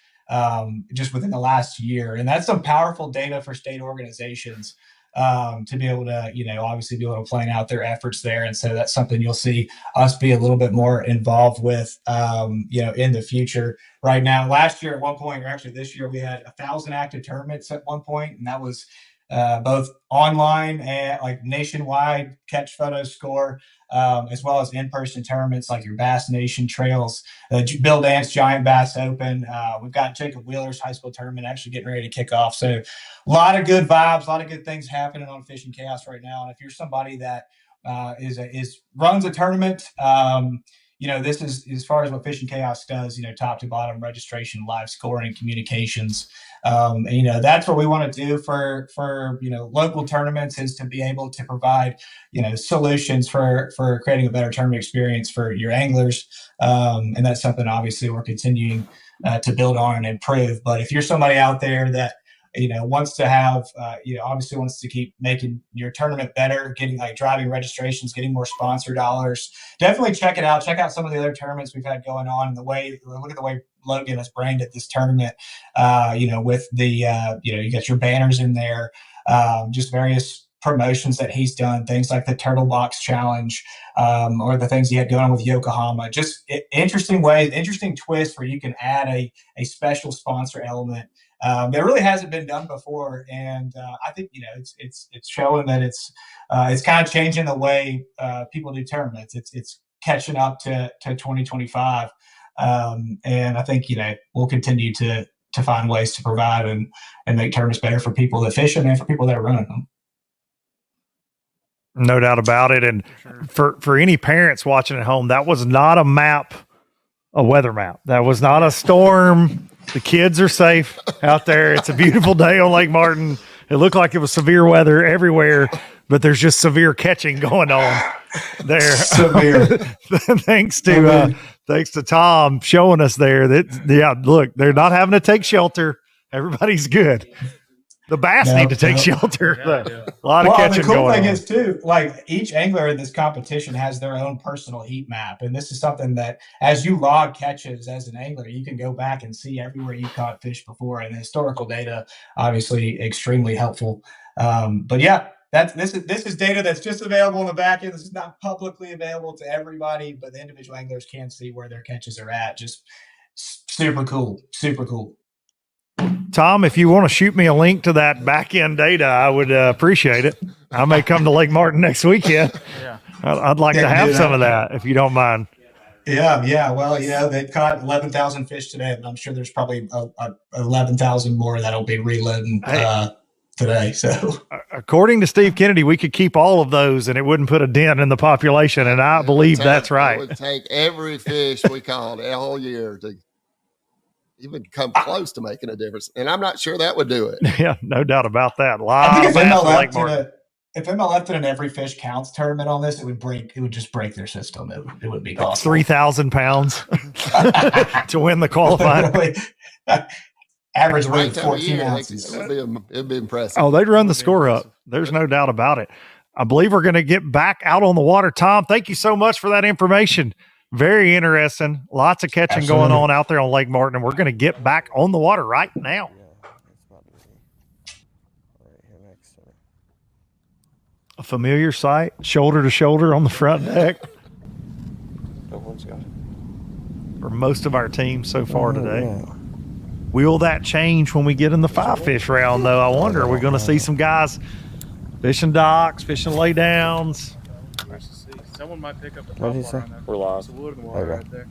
just within the last year. And that's some powerful data for state organizations to be able to, obviously be able to plan out their efforts there. And so that's something you'll see us be a little bit more involved with, in the future. Right now, last year at one point, or actually this year, we had 1,000 active tournaments at one point, and that was both online and like nationwide catch photo score, as well as in-person tournaments like your Bass Nation Trails, Bill Dance Giant Bass Open. We've got Jacob Wheeler's high school tournament actually getting ready to kick off. So a lot of good vibes, a lot of good things happening on Fishing Chaos right now. And if you're somebody that runs a tournament, this is as far as what Fishing Chaos does, top to bottom registration, live scoring, and communications. That's what we want to do for local tournaments, is to be able to provide, solutions for creating a better tournament experience for your anglers. And that's something obviously we're continuing to build on and improve. But if you're somebody out there that, wants to have, obviously wants to keep making your tournament better, getting like driving registrations, getting more sponsor dollars, definitely check it out. Check out some of the other tournaments we've had going on, and look at the way Logan has branded this tournament, with the, you got your banners in there, just various promotions that he's done, things like the Turtle Box Challenge, or the things he had going on with Yokohama. Just interesting ways, interesting twists where you can add a special sponsor element that really hasn't been done before. And I think, it's showing that it's kind of changing the way people do tournaments. It's catching up to 2025. And I think, we'll continue to find ways to provide and make tournaments better for people that fish them and for people that are running them. No doubt about it. And for any parents watching at home, that was not a weather map. That was not a storm. The kids are safe out there. It's a beautiful day on Lake Martin. It looked like it was severe weather everywhere, but there's just severe catching going on there. Severe. Thanks to Tom showing us there that, look, they're not having to take shelter. Everybody's good. The bass need to take shelter. A lot of catching going on. The cool thing is, too, like each angler in this competition has their own personal heat map. And this is something that, as you log catches as an angler, you can go back and see everywhere you caught fish before. And the historical data, obviously, extremely helpful. But yeah, this is data that's just available in the back end. This is not publicly available to everybody, but the individual anglers can see where their catches are at. Just super cool. Super cool. Tom, if you want to shoot me a link to that back end data, I would appreciate it. I may come to Lake Martin next weekend. Yeah, I'd like to have some of that, if you don't mind. Yeah. Well, they've caught 11,000 fish today, and I'm sure there's probably 11,000 more that'll be reloading today. So, according to Steve Kennedy, we could keep all of those, and it wouldn't put a dent in the population. And I believe that's right. It would take every fish we caught all year to even come close to making a difference, and I'm not sure that would do it. Yeah, no doubt about that. I think if MLF did an every fish counts tournament on this, it would just break their system. It would be possible. 3,000 pounds to win the qualifying. Average weight 14 ounces. It'd be impressive. Oh, they'd run the score up. There's no doubt about it. I believe we're going to get back out on the water. Tom, thank you so much for that information. Very interesting. Lots of catching going on out there on Lake Martin, and we're going to get back on the water right now. A familiar sight, shoulder to shoulder on the front deck. For most of our team so far today. Will that change when we get in the 5-fish round, though? I wonder, are we going to see some guys fishing docks, fishing laydowns? Someone might pick up the What did he say? We're live. Wood in the water right there.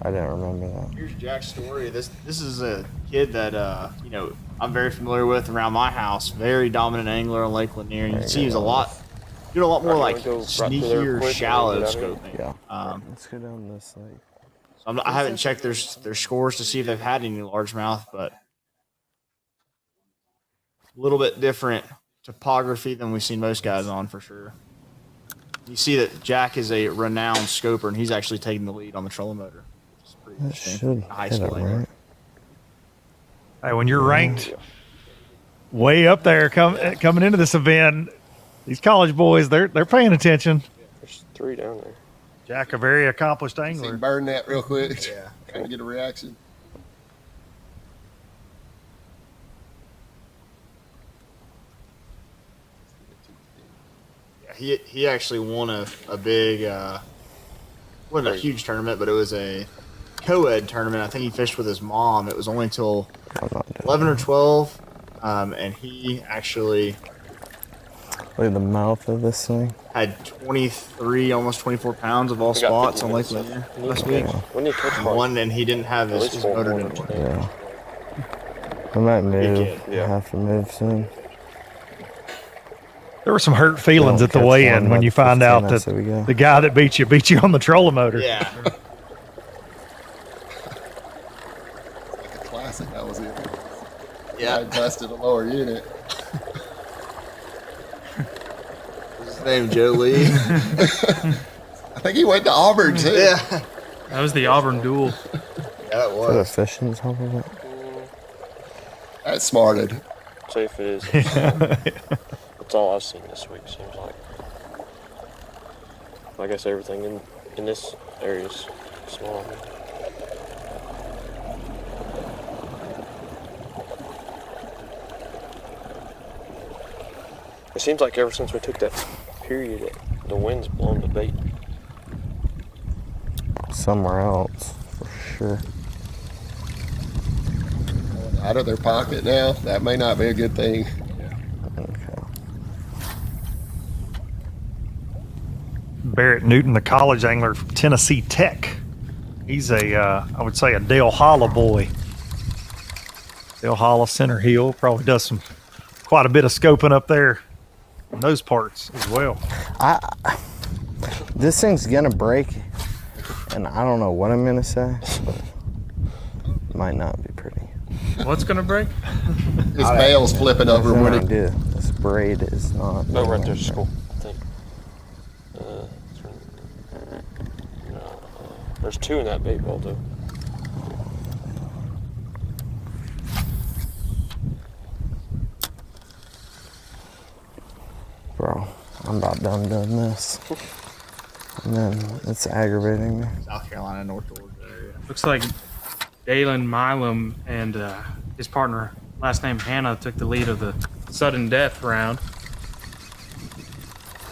I didn't remember that. Here's Jack's story. This is a kid that I'm very familiar with around my house. Very dominant angler on Lake Lanier. You can see he's doing a lot more like sneakier, shallow scoping. Yeah. Let's go down this lake. So I haven't checked their scores to see if they've had any largemouth, but a little bit different topography than we've seen most guys on for sure. You see that Jack is a renowned scoper, and he's actually taking the lead on the trolling motor. That should high hit it, school right? Hey, when you're ranked way up there coming into this event, these college boys, they're paying attention. There's 3 down there. Jack, a very accomplished angler. Burn that real quick. Yeah. Kind of get a reaction. Yeah, he actually won a big, wasn't a huge tournament, but it was a co-ed tournament. I think he fished with his mom. It was only until 11 or 12, and he actually Look at the mouth of this thing. had 23, almost 24 pounds of all spots on Lake Lanier last week. One, and he didn't have his motor didn't work. Yeah. I might move. Yeah. I have to move soon. There were some hurt feelings at the weigh-in when you find out that the guy that beat you on the trolling motor. Yeah. Like a classic, that was it. Yeah. I busted a lower unit. What's his name, Joe Lee? I think he went to Auburn, too. Yeah. That was the Auburn duel. Yeah, it Is that a was. fish on top of it? That smarted. See if it is. That's all I've seen this week, seems like. I guess everything in this area is small. It seems like ever since we took that period, the wind's blown the bait. Somewhere else, for sure. Out of their pocket now, that may not be a good thing. Barrett Newton, the college angler from Tennessee Tech. He's I would say a Dale Holla boy. Dale Holla, Center Hill, probably does quite a bit of scoping up there in those parts as well. This thing's gonna break, and I don't know what I'm gonna say, but it might not be pretty. What's gonna break? His bail's flipping over. What I do? This braid is not. No, right there's school, I think. There's 2 in that bait ball, though. Bro, I'm about done doing this. And then it's aggravating me. South Carolina, North Georgia area. Looks like Dalen Milam and his partner, last name Hannah, took the lead of the sudden death round.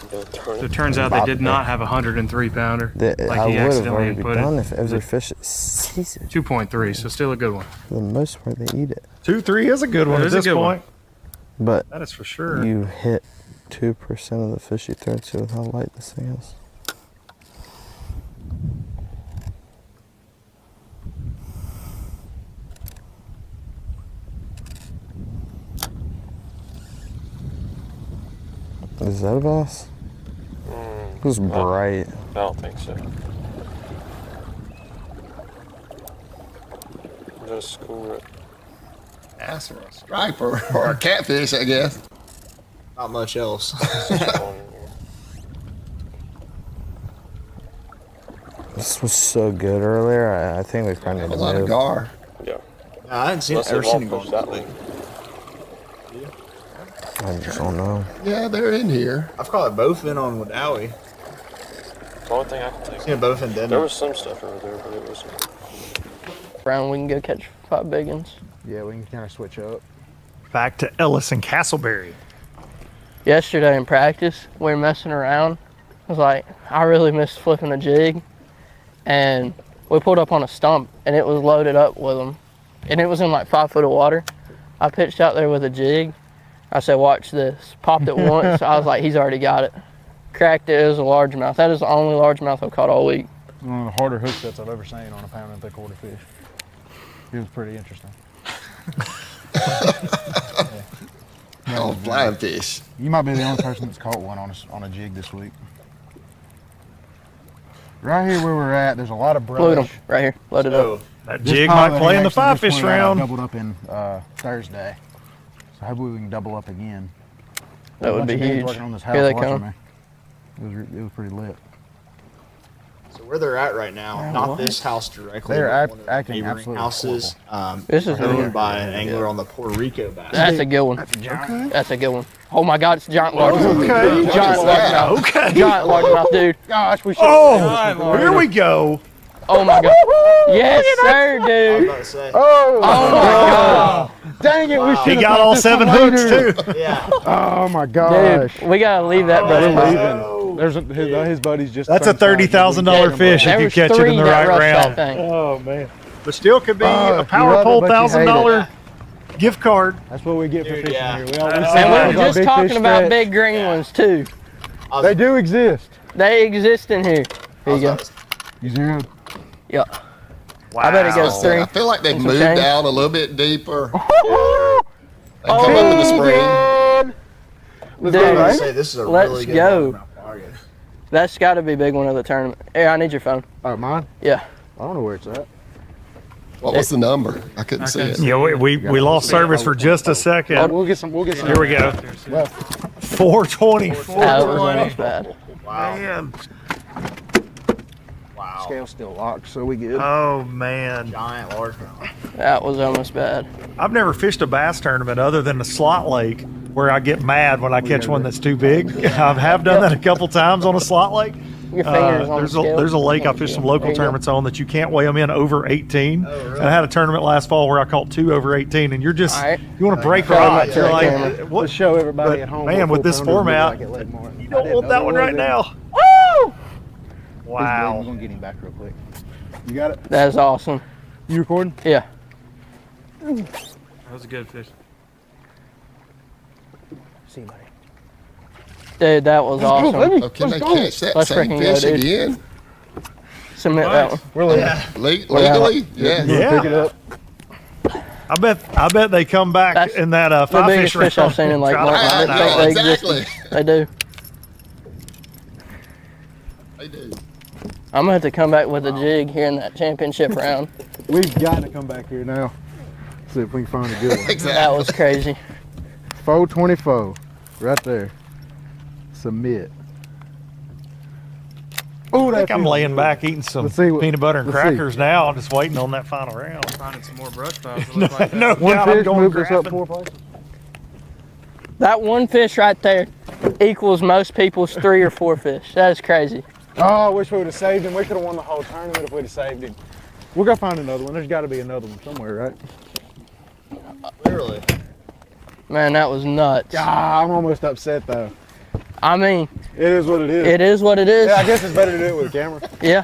So it turns out they did not have a 103 pounder. I would have already done if every fish sees it. 2.3, so still a good one. For the most part, they eat it. 2-3 is a good one at this point. But that is for sure. You hit 2% of the fish you throw to with how light this thing is. Is that a bass? It was bright. I don't think so. Just school it. Bass or a striper or a catfish, I guess. Not much else. This was so good earlier. I think we probably need to A lot move. of gar. Yeah. I hadn't ever seen it go that late. I just don't know. Yeah, they're in here. I've caught both in on Wodowie. The only thing I can think Seen it both in Denver. There was some stuff over there, but it wasn't. Round we can go catch 5 big ones. Yeah, we can kind of switch up. Back to Ellis and Castleberry. Yesterday in practice, we were messing around. I was like, I really missed flipping a jig. And we pulled up on a stump, and it was loaded up with them. And it was in like 5 foot of water. I pitched out there with a jig. I said, watch this. Popped it once. I was like, he's already got it. Cracked it. It was a largemouth. That is the only largemouth I've caught all week. One of the harder hook sets I've ever seen on a pound and 3/4 fish. It was pretty interesting. Oh, flying fish. You might be the only person that's caught one on a jig this week. Right here where we're at, there's a lot of brush. Load them right here. Load it up. That jig might play in the 5-fish round. Doubled up in Thursday. So hopefully we can double up again. That would be huge. Working on this house Here they watching come. me. It was pretty lit. So where they're at right now, not this house directly. They're but one of the acting neighboring absolutely houses. This is owned by an angler on the Puerto Rico bass. That's a good one. That's a good one. Oh my God, it's a giant largemouth. Okay. Giant largemouth. Okay. Giant largemouth, dude. Gosh, we should. Oh, here we go. Oh my God. Yes, sir, dude. Oh, my God. Dang it, we should. He got all 7 hooks too. Yeah. Oh my gosh. Dude, we gotta leave that brother. There's his buddies just. That's a $30,000 fish if you catch it in the right round. Oh man. But still could be a power pole $1,000 gift card. That's what we get for fishing here. And we were just talking about big green ones too. They do exist. They exist in here. Here you go. You zeroed? Yeah. Wow. I bet it goes 3. I feel like they've Some moved change. down a little bit deeper. They come up in the spring. Dude, this is a let's really good go. largemouth. That's got to be a big one of the tournament. Here, I need your phone. Oh, mine? Yeah. I don't know where it's at. What was the number? I couldn't see it. Yeah, we lost service for just a second. We'll get some. Here we go. 424. That was almost bad. Wow. Man. Wow. Scale's still locked, so we good. Oh man. Giant largemouth. That was almost bad. I've never fished a bass tournament other than the slot lake where I get mad when I catch one that's too big. I have done that a couple times on a slot lake. Your fingers on the scale. There's a lake I fished some local tournaments on that you can't weigh them in over 18. Oh, really? And I had a tournament last fall where I caught 2 over 18, and you're just right. you want to break Show 'em rods. that You're to the like, camera. what? Let's show everybody But, at home. man, with this format, you don't want that one right now. Woo! Wow. We're gonna get him back real quick. You got it? That's awesome. You recording? Yeah. That was a good fish. See you, buddy. Dude, that was awesome. Oh, can they catch that Let's same freaking go, fish dude. again? Submit that one. Really? Legally? Yeah. Pick it up. I bet they come back That's in that The 5 biggest fish fish I've seen in Lake round. Martin. I didn't think they exactly. existed. They do. They do. I'm gonna have to come back with a jig here in that championship round. We've got to come back here now. See if we can find a good one. Exactly. That was crazy. 424, right there. Submit. Oh, I think I'm laying back eating some peanut butter and crackers now. I'm just waiting on that final round. Finding some more brush piles. No One doubt I'm fish going moved us up grabbing. 4 places. That one fish right there equals most people's 3 or 4 fish. That is crazy. Oh, I wish we would have saved him. We could have won the whole tournament if we'd have saved him. We're going to find another one. There's got to be another one somewhere, right? Literally. Man, that was nuts. Ah, I'm almost upset, though. I mean, It is what it is. it is what it is. Yeah, I guess it's better to do it with a camera. Yeah.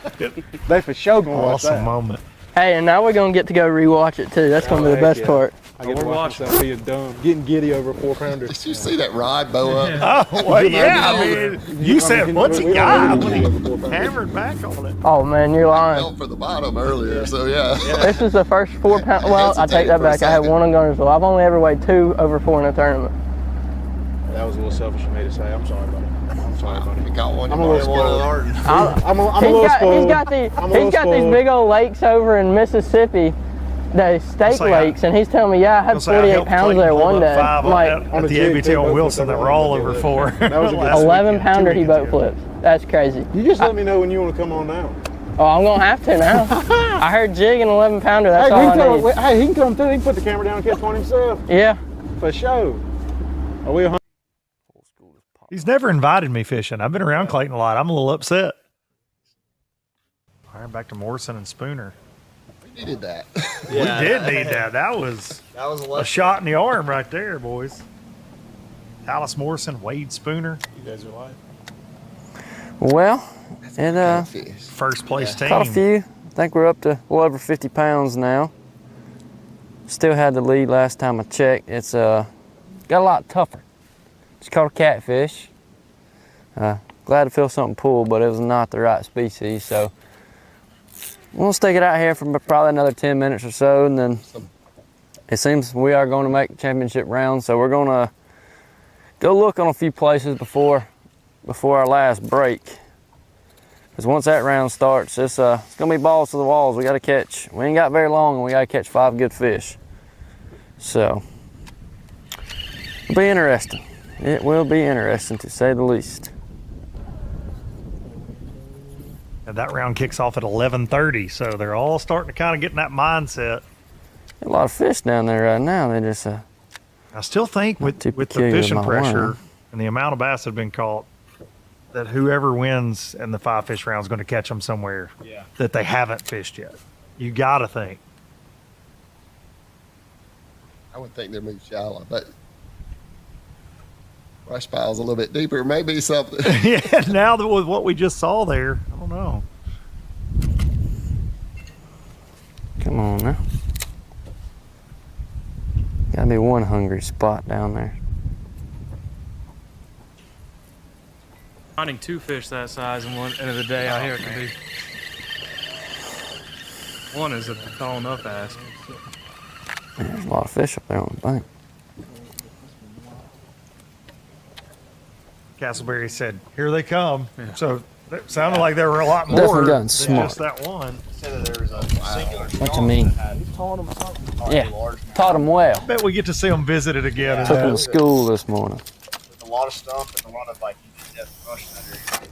They for sure going to watch Awesome that. moment. Hey, and now we're gonna get to go rewatch it too. That's gonna be the heck best yeah. part. I get to watch myself being dumb, getting giddy over a 4-pounder. Did you see that rod bow up? Oh, well, yeah, I mean, you said, what's he got? When he hammered back on it. Oh man, you're lying. Fell for the bottom earlier, so yeah. This is the first 4 pound. Well, I take that back. I had one on Gunnersville. I've only ever weighed 2 over 4 in a tournament. That was a little selfish of me to say. I'm sorry, buddy. I'm sorry, buddy. You got one. I'm a little spoiled. I'm a He's little got, spoiled. he's got these big old lakes over in Mississippi, the state lakes, and he's telling me, yeah, I had 48 pounds there one day. I'm like, At the ABT on Wilson that were all over 4. That was a good 11 pounder he boat flipped. That's crazy. You just let me know when you want to come on down. Oh, I'm gonna have to now. I heard jig and 11 pounder. That's all I need. Hey, he can come through. He can put the camera down and catch one himself. Yeah. For sure. Are we 100? He's never invited me fishing. I've been around Clayton a lot. I'm a little upset. All right, back to Morrison and Spooner. We needed that. We did need that. That was a shot in the arm right there, boys. Dallas Morrison, Wade Spooner. You guys are live. Well, and first place team. Caught a few. I think we're up to well over 50 pounds now. Still had the lead last time I checked. It's got a lot tougher. Just caught a catfish. Glad to feel something pull, but it was not the right species. So we'll stick it out here for probably another 10 minutes or so, and then it seems we are going to make championship rounds. So we're going to go look on a few places before our last break. Because once that round starts, it's going to be balls to the walls. We ain't got very long, and we got to catch 5 good fish. So it'll be interesting. It will be interesting, to say the least. And that round kicks off at 11:30, so they're all starting to kind of get in that mindset. A lot of fish down there right now. They just I still think with the fishing pressure and the amount of bass that have been caught, that whoever wins in the 5-fish round is going to catch them somewhere that they haven't fished yet. You got to think. I would think they're moving shallow, but brush pile's a little bit deeper. Maybe something. Yeah, now that with what we just saw there, I don't know. Come on now. Gotta be one hungry spot down there. Finding 2 fish that size in one end of the day out here can be. One is a tall enough ask. There's a lot of fish up there on the bank. Castleberry said, "Here they come." Yeah. So it sounded like there were a lot more Definitely gotten than smart. just that one. What you mean? Yeah, taught them well. I bet we get to see them visited again. Took them to school this morning. With a lot of stuff and a lot of like in-depth brush in that area.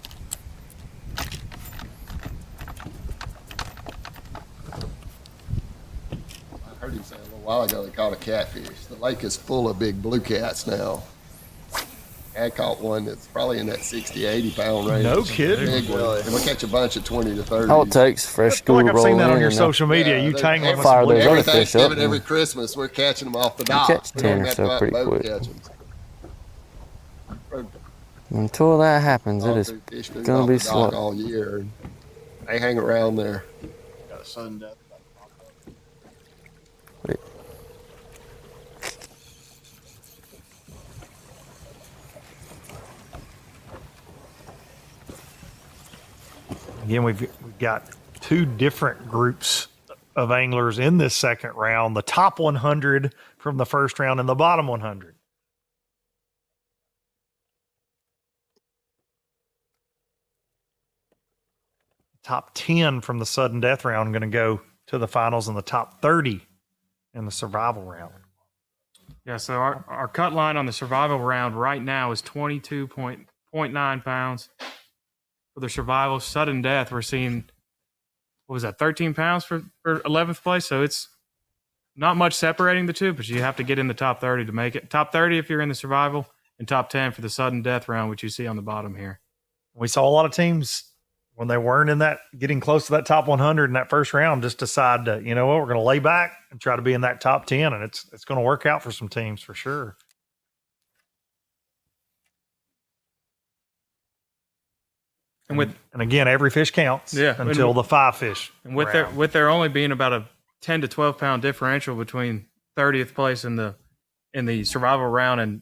I heard him say a little while ago they caught a catfish. The lake is full of big blue cats now. I caught one that's probably in that 60, 80 pound range. No kidding. Big one. And we'll catch a bunch of 20 to 30. All it takes fresh school I've roll seen that in on your and social media. You tangle them. fire those Every other fish up. Thanksgiving, every Christmas, we're catching them off the dock. Catch We 10 don't or have so to go out pretty boat quick. catch 'em. Until that happens, it is Fish move gonna off be the dock slow. all year. And they hang around there. Got a sudden death. Again, we've got 2 different groups of anglers in this second round, the top 100 from the first round and the bottom 100. Top 10 from the sudden death round going to go to the finals, and the top 30 in the survival round. Yeah, so our cut line on the survival round right now is 22.9 pounds. For the survival sudden death, we're seeing, what was that, 13 pounds for 11th place? So it's not much separating the two, but you have to get in the top 30 to make it. Top 30 if you're in the survival, and top 10 for the sudden death round, which you see on the bottom here. We saw a lot of teams when they weren't in that, getting close to that top 100 in that first round, just decide to, you know what, we're going to lay back and try to be in that top 10, and it's going to work out for some teams for sure. And again, every fish counts until the 5-fish. And with there only being about a 10 to 12 pound differential between 30th place in the survival round, and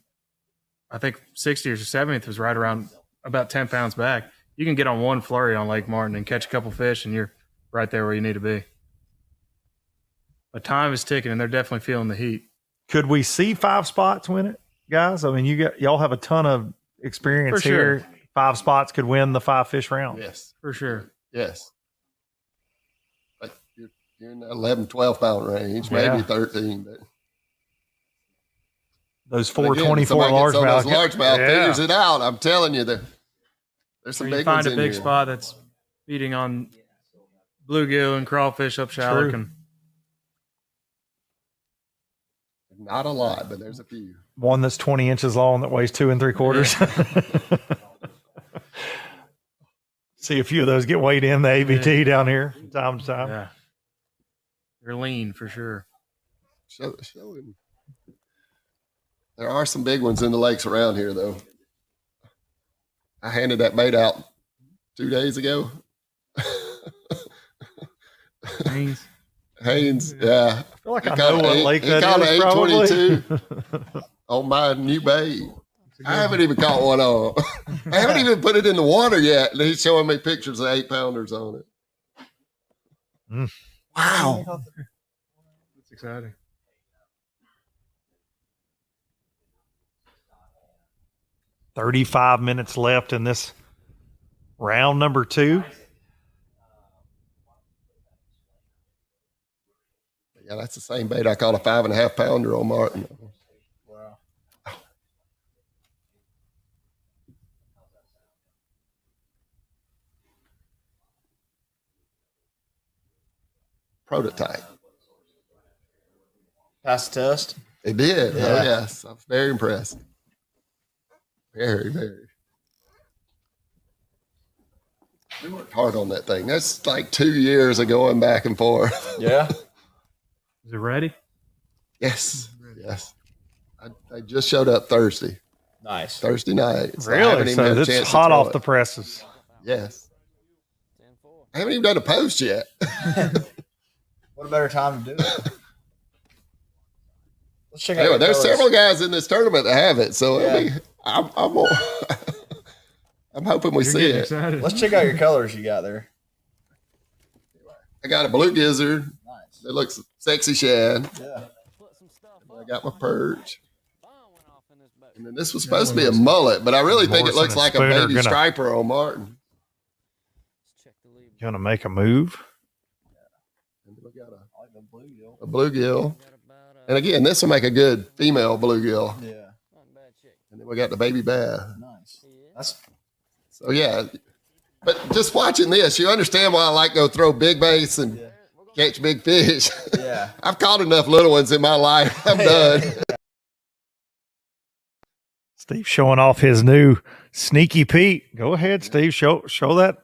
I think 60th or 70th was right around about 10 pounds back. You can get on one flurry on Lake Martin and catch a couple fish, and you're right there where you need to be. But time is ticking, and they're definitely feeling the heat. Could we see 5 spots win it, guys? I mean, y'all have a ton of experience here. 5 spots could win the 5-fish round. Yes, for sure. Yes. But you're in that 11, 12 pound range, maybe 13. But those 424 largemouth. Those largemouth figures it out. I'm telling you, there's some big ones in find a big here. spot that's feeding on bluegill and crawfish up shallow. Not a lot, but there's a few. One that's 20 inches long that weighs 2 3/4. See a few of those get weighed in the ABT down here from time to time. Yeah. They're lean for sure. Show him. There are some big ones in the lakes around here, though. I handed that bait out 2 days ago. Haynes, yeah. I feel like I know what lake that is, probably. 822 on my new bait. I haven't even caught one on. I haven't even put it in the water yet, and he's showing me pictures of 8-pounders on it. Wow. That's exciting. $35 minutes left in this round number 2. Yeah, that's the same bait I caught a 5.5 pounder on Martin. Wow. prototype. Passed the test? They did. Yeah. Oh, yes. I'm very impressed. Very, very. We worked hard on that thing. That's like 2 years of going back and forth. Yeah. Is it ready? Yes. Yes. I just showed up Thursday. Nice. Thursday night. So really? So it's hot off the presses. Yes. I haven't even done a post yet. What a better time to do it. Let's check out Anyway, there's colors. several guys in this tournament that have it, so I mean, I'm hoping we see it. Excited. Let's check out your colors you got there. I got a blue gizzard. Nice. That looks sexy shad. Yeah. I got my perch. And then this was supposed to be a mullet, but I really think it looks like a baby striper on Martin. You want to make a move? And we got a bluegill. And again, this will make a good female bluegill. Yeah. And then we got the baby bass. Nice. So yeah. But just watching this, you understand why I like to go throw big baits and catch big fish. Yeah. I've caught enough little ones in my life. I'm done. Steve showing off his new Sneaky Pete. Go ahead, Steve. Show that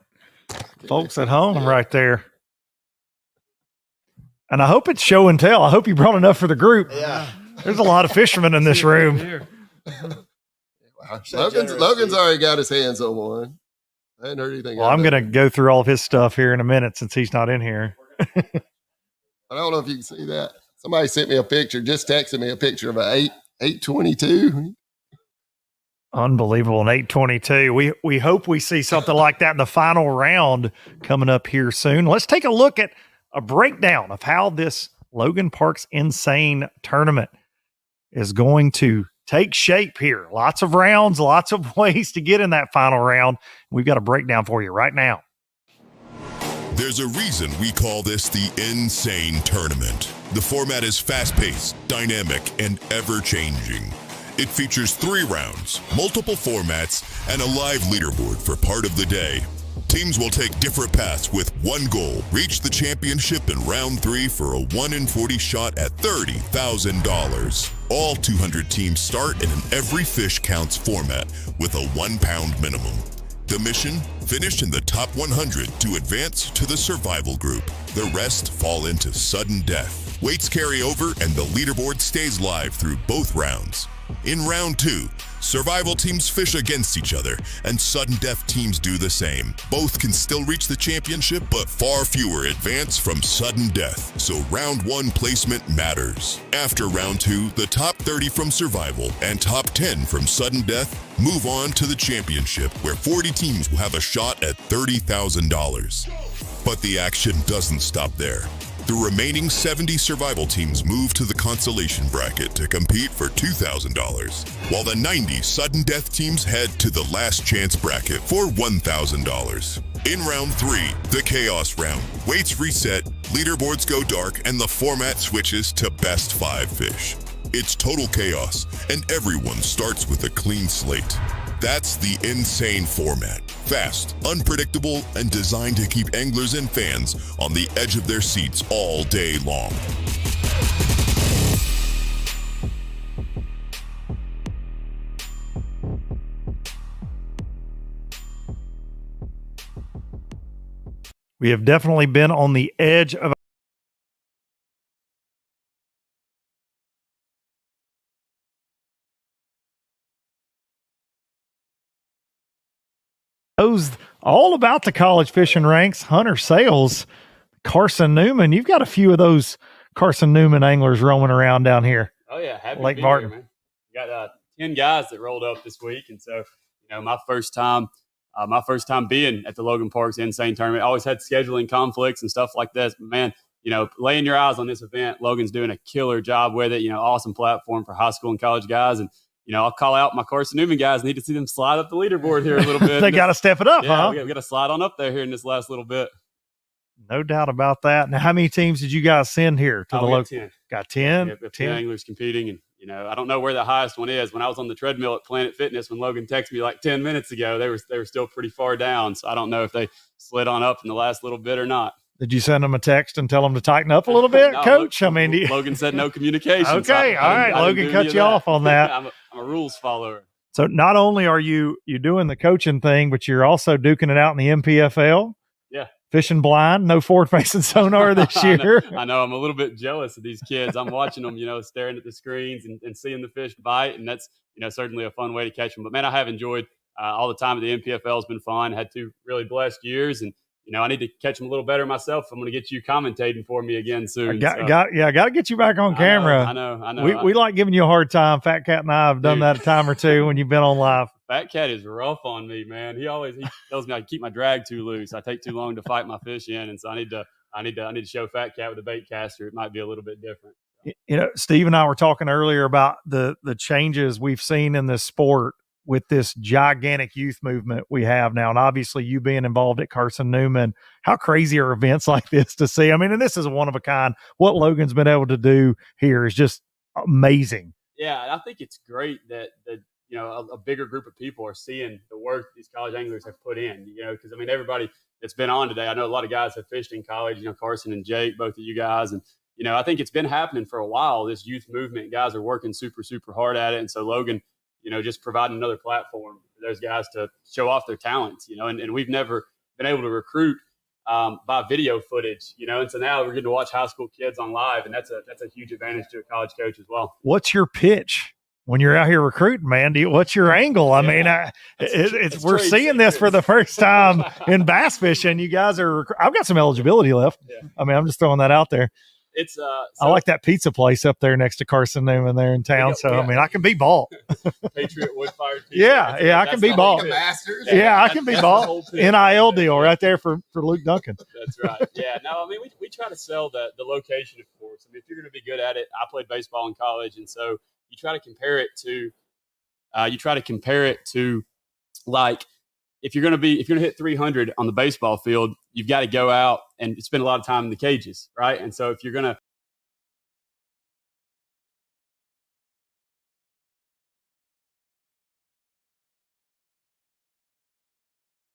folks at home right there. And I hope it's show and tell. I hope you brought enough for the group. Yeah. There's a lot of fishermen in this room. Logan's already got his hands on one. I hadn't heard anything. Well, I'm going to go through all of his stuff here in a minute since he's not in here. I don't know if you can see that. Somebody sent me a picture, just texted me a picture of an 822. Unbelievable. An 822. We hope we see something like that in the final round coming up here soon. Let's take a look at a breakdown of how this Logan Parks NSANE tournament is going to take shape here. Lots of rounds, lots of ways to get in that final round. We've got a breakdown for you right now. There's a reason we call this the NSANE Tournament. The format is fast-paced, dynamic, and ever-changing. It features 3 rounds, multiple formats, and a live leaderboard for part of the day. Teams will take different paths with one goal: reach the championship in round 3 for a 1 in 40 shot at $30,000. All 200 teams start in an every fish counts format with a 1 pound minimum. The mission? Finish in the top 100 to advance to the survival group. The rest fall into sudden death. Weights carry over and the leaderboard stays live through both rounds. In round 2, survival teams fish against each other, and sudden death teams do the same. Both can still reach the championship, but far fewer advance from sudden death, so round 1 placement matters. After round 2, the top 30 from survival and top 10 from sudden death move on to the championship, where 40 teams will have a shot at $30,000. But the action doesn't stop there. The remaining 70 survival teams move to the consolation bracket to compete for $2,000, while the 90 sudden death teams head to the last chance bracket for $1,000. In round 3, the chaos round, weights reset, leaderboards go dark, and the format switches to best 5 fish. It's total chaos, and everyone starts with a clean slate. That's the NSANE format. Fast, unpredictable, and designed to keep anglers and fans on the edge of their seats all day long. We have definitely been on the edge of knows all about the college fishing ranks. Hunter Sales, Carson Newman. You've got a few of those Carson Newman anglers roaming around down here. Oh yeah, happy Lake to be Martin. here, man. We got 10 guys that rolled up this week, and so my first time being at the Logan Parks NSANE tournament. I always had scheduling conflicts and stuff like this, but man, laying your eyes on this event. Logan's doing a killer job with it. Awesome platform for high school and college guys, and I'll call out my Carson Newman guys. Need to see them slide up the leaderboard here a little bit. They got to step it up, huh? We got to slide on up there here in this last little bit. No doubt about that. Now, how many teams did you guys send here to the local? 10. Got 10? Yeah, 10 anglers competing. And, I don't know where the highest one is. When I was on the treadmill at Planet Fitness, when Logan texted me like 10 minutes ago, they were still pretty far down. So I don't know if they slid on up in the last little bit or not. Did you send them a text and tell them to tighten up a little bit, No, Coach? I mean, Logan said no communication. Okay, all right. Logan cut you off on that. I'm a rules follower. So not only are you doing the coaching thing, but you're also duking it out in the MPFL. Yeah. Fishing blind, no forward-facing sonar this year. I know. I'm a little bit jealous of these kids. I'm watching them, staring at the screens and seeing the fish bite, and that's, certainly a fun way to catch them. But, man, I have enjoyed all the time at the MPFL. Has been fun. Had 2 really blessed years, and I need to catch them a little better myself. I'm going to get you commentating for me again soon. I got to get you back on camera. I know. We like giving you a hard time. Fat Cat and I have done that a time or two when you've been on live. Fat Cat is rough on me, man. He tells me I keep my drag too loose. I take too long to fight my fish in, and so I need to show Fat Cat with a bait caster. It might be a little bit different. Steve and I were talking earlier about the changes we've seen in this sport with this gigantic youth movement we have now. And obviously you being involved at Carson Newman, how crazy are events like this to see? I mean, and this is one of a kind. What Logan's been able to do here is just amazing. Yeah, I think it's great that a bigger group of people are seeing the work these college anglers have put in, because I mean, everybody that's been on today, I know a lot of guys have fished in college, Carson and Jake, both of you guys. And, I think it's been happening for a while, this youth movement. Guys are working super, super hard at it. And so Logan, just providing another platform for those guys to show off their talents, and we've never been able to recruit by video footage, and so now we're getting to watch high school kids on live, and that's a huge advantage to a college coach as well. What's your pitch when you're out here recruiting, man? What's your angle? I mean, we're seeing this for the first time in bass fishing. You guys I've got some eligibility left. Yeah. I mean, I'm just throwing that out there. It's I like that pizza place up there next to Carson Newman there in town. I mean, I can be ball. Patriot wood-fired pizza. Yeah, I can be ball. Yeah, I can be ball. NIL deal right there for Luke Duncan. That's right. Yeah, no, I mean, we try to sell the location, of course. I mean, if you're going to be good at it, I played baseball in college, and so you try to compare it to like, if you're going to hit 300 on the baseball field, you've got to go out and spend a lot of time in the cages, right? And so if you're going to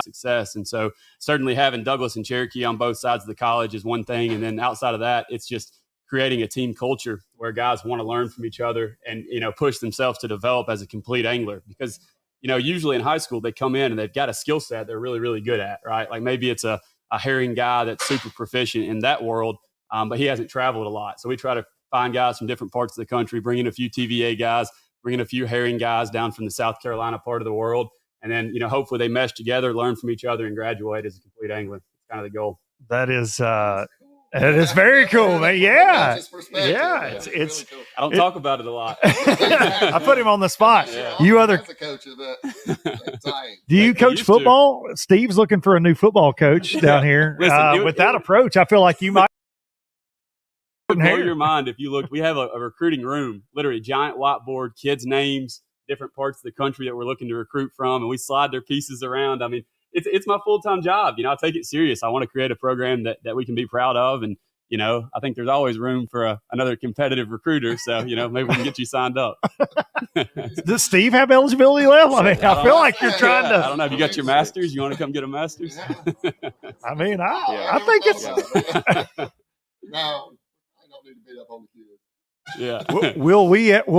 success. And so certainly having Douglas and Cherokee on both sides of the college is one thing. And then outside of that, it's just creating a team culture where guys want to learn from each other and, push themselves to develop as a complete angler. Because, usually in high school, they come in and they've got a skill set they're really, really good at, right? Like maybe it's a herring guy that's super proficient in that world, but he hasn't traveled a lot. So we try to find guys from different parts of the country, bring in a few TVA guys, bring in a few herring guys down from the South Carolina part of the world. And then, hopefully they mesh together, learn from each other, and graduate as a complete angler. It's kind of the goal. That is very cool, man. Yeah. Yeah. It's really cool. I don't talk about it a lot. I put him on the spot. Yeah. You other As a coach of that. Do you coach football? Steve's looking for a new football coach down here. Listen, with that approach, I feel like you might blow your mind if you look. We have a recruiting room, literally giant whiteboard, kids' names, different parts of the country that we're looking to recruit from, and we slide their pieces around. I mean, it's my full-time job. I take it serious. I want to create a program that we can be proud of. And, I think there's always room for another competitive recruiter. So, maybe we can get you signed up. Does Steve have eligibility left? I mean, I feel like you're trying to. I don't know. Have you got your master's? You want to come get a master's? I mean, I think it's. No, I don't need to beat up on the kids. Yeah. Will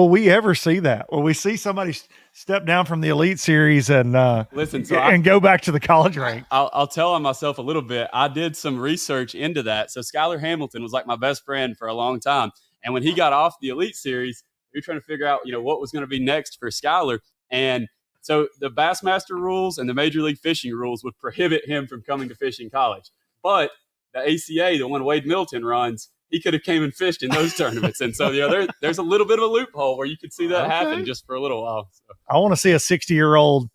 we ever see that? Will we see somebody step down from the Elite Series and go back to the college rank? I'll tell on myself a little bit. I did some research into that. So Skylar Hamilton was like my best friend for a long time. And when he got off the Elite Series, we were trying to figure out, what was going to be next for Skylar. And so the Bassmaster rules and the Major League Fishing rules would prohibit him from coming to fishing college. But the ACA, the one Wade Milton runs, he could have came and fished in those tournaments. And so, there's a little bit of a loophole where you could see that happen just for a little while. So. I want to see a 60-year-old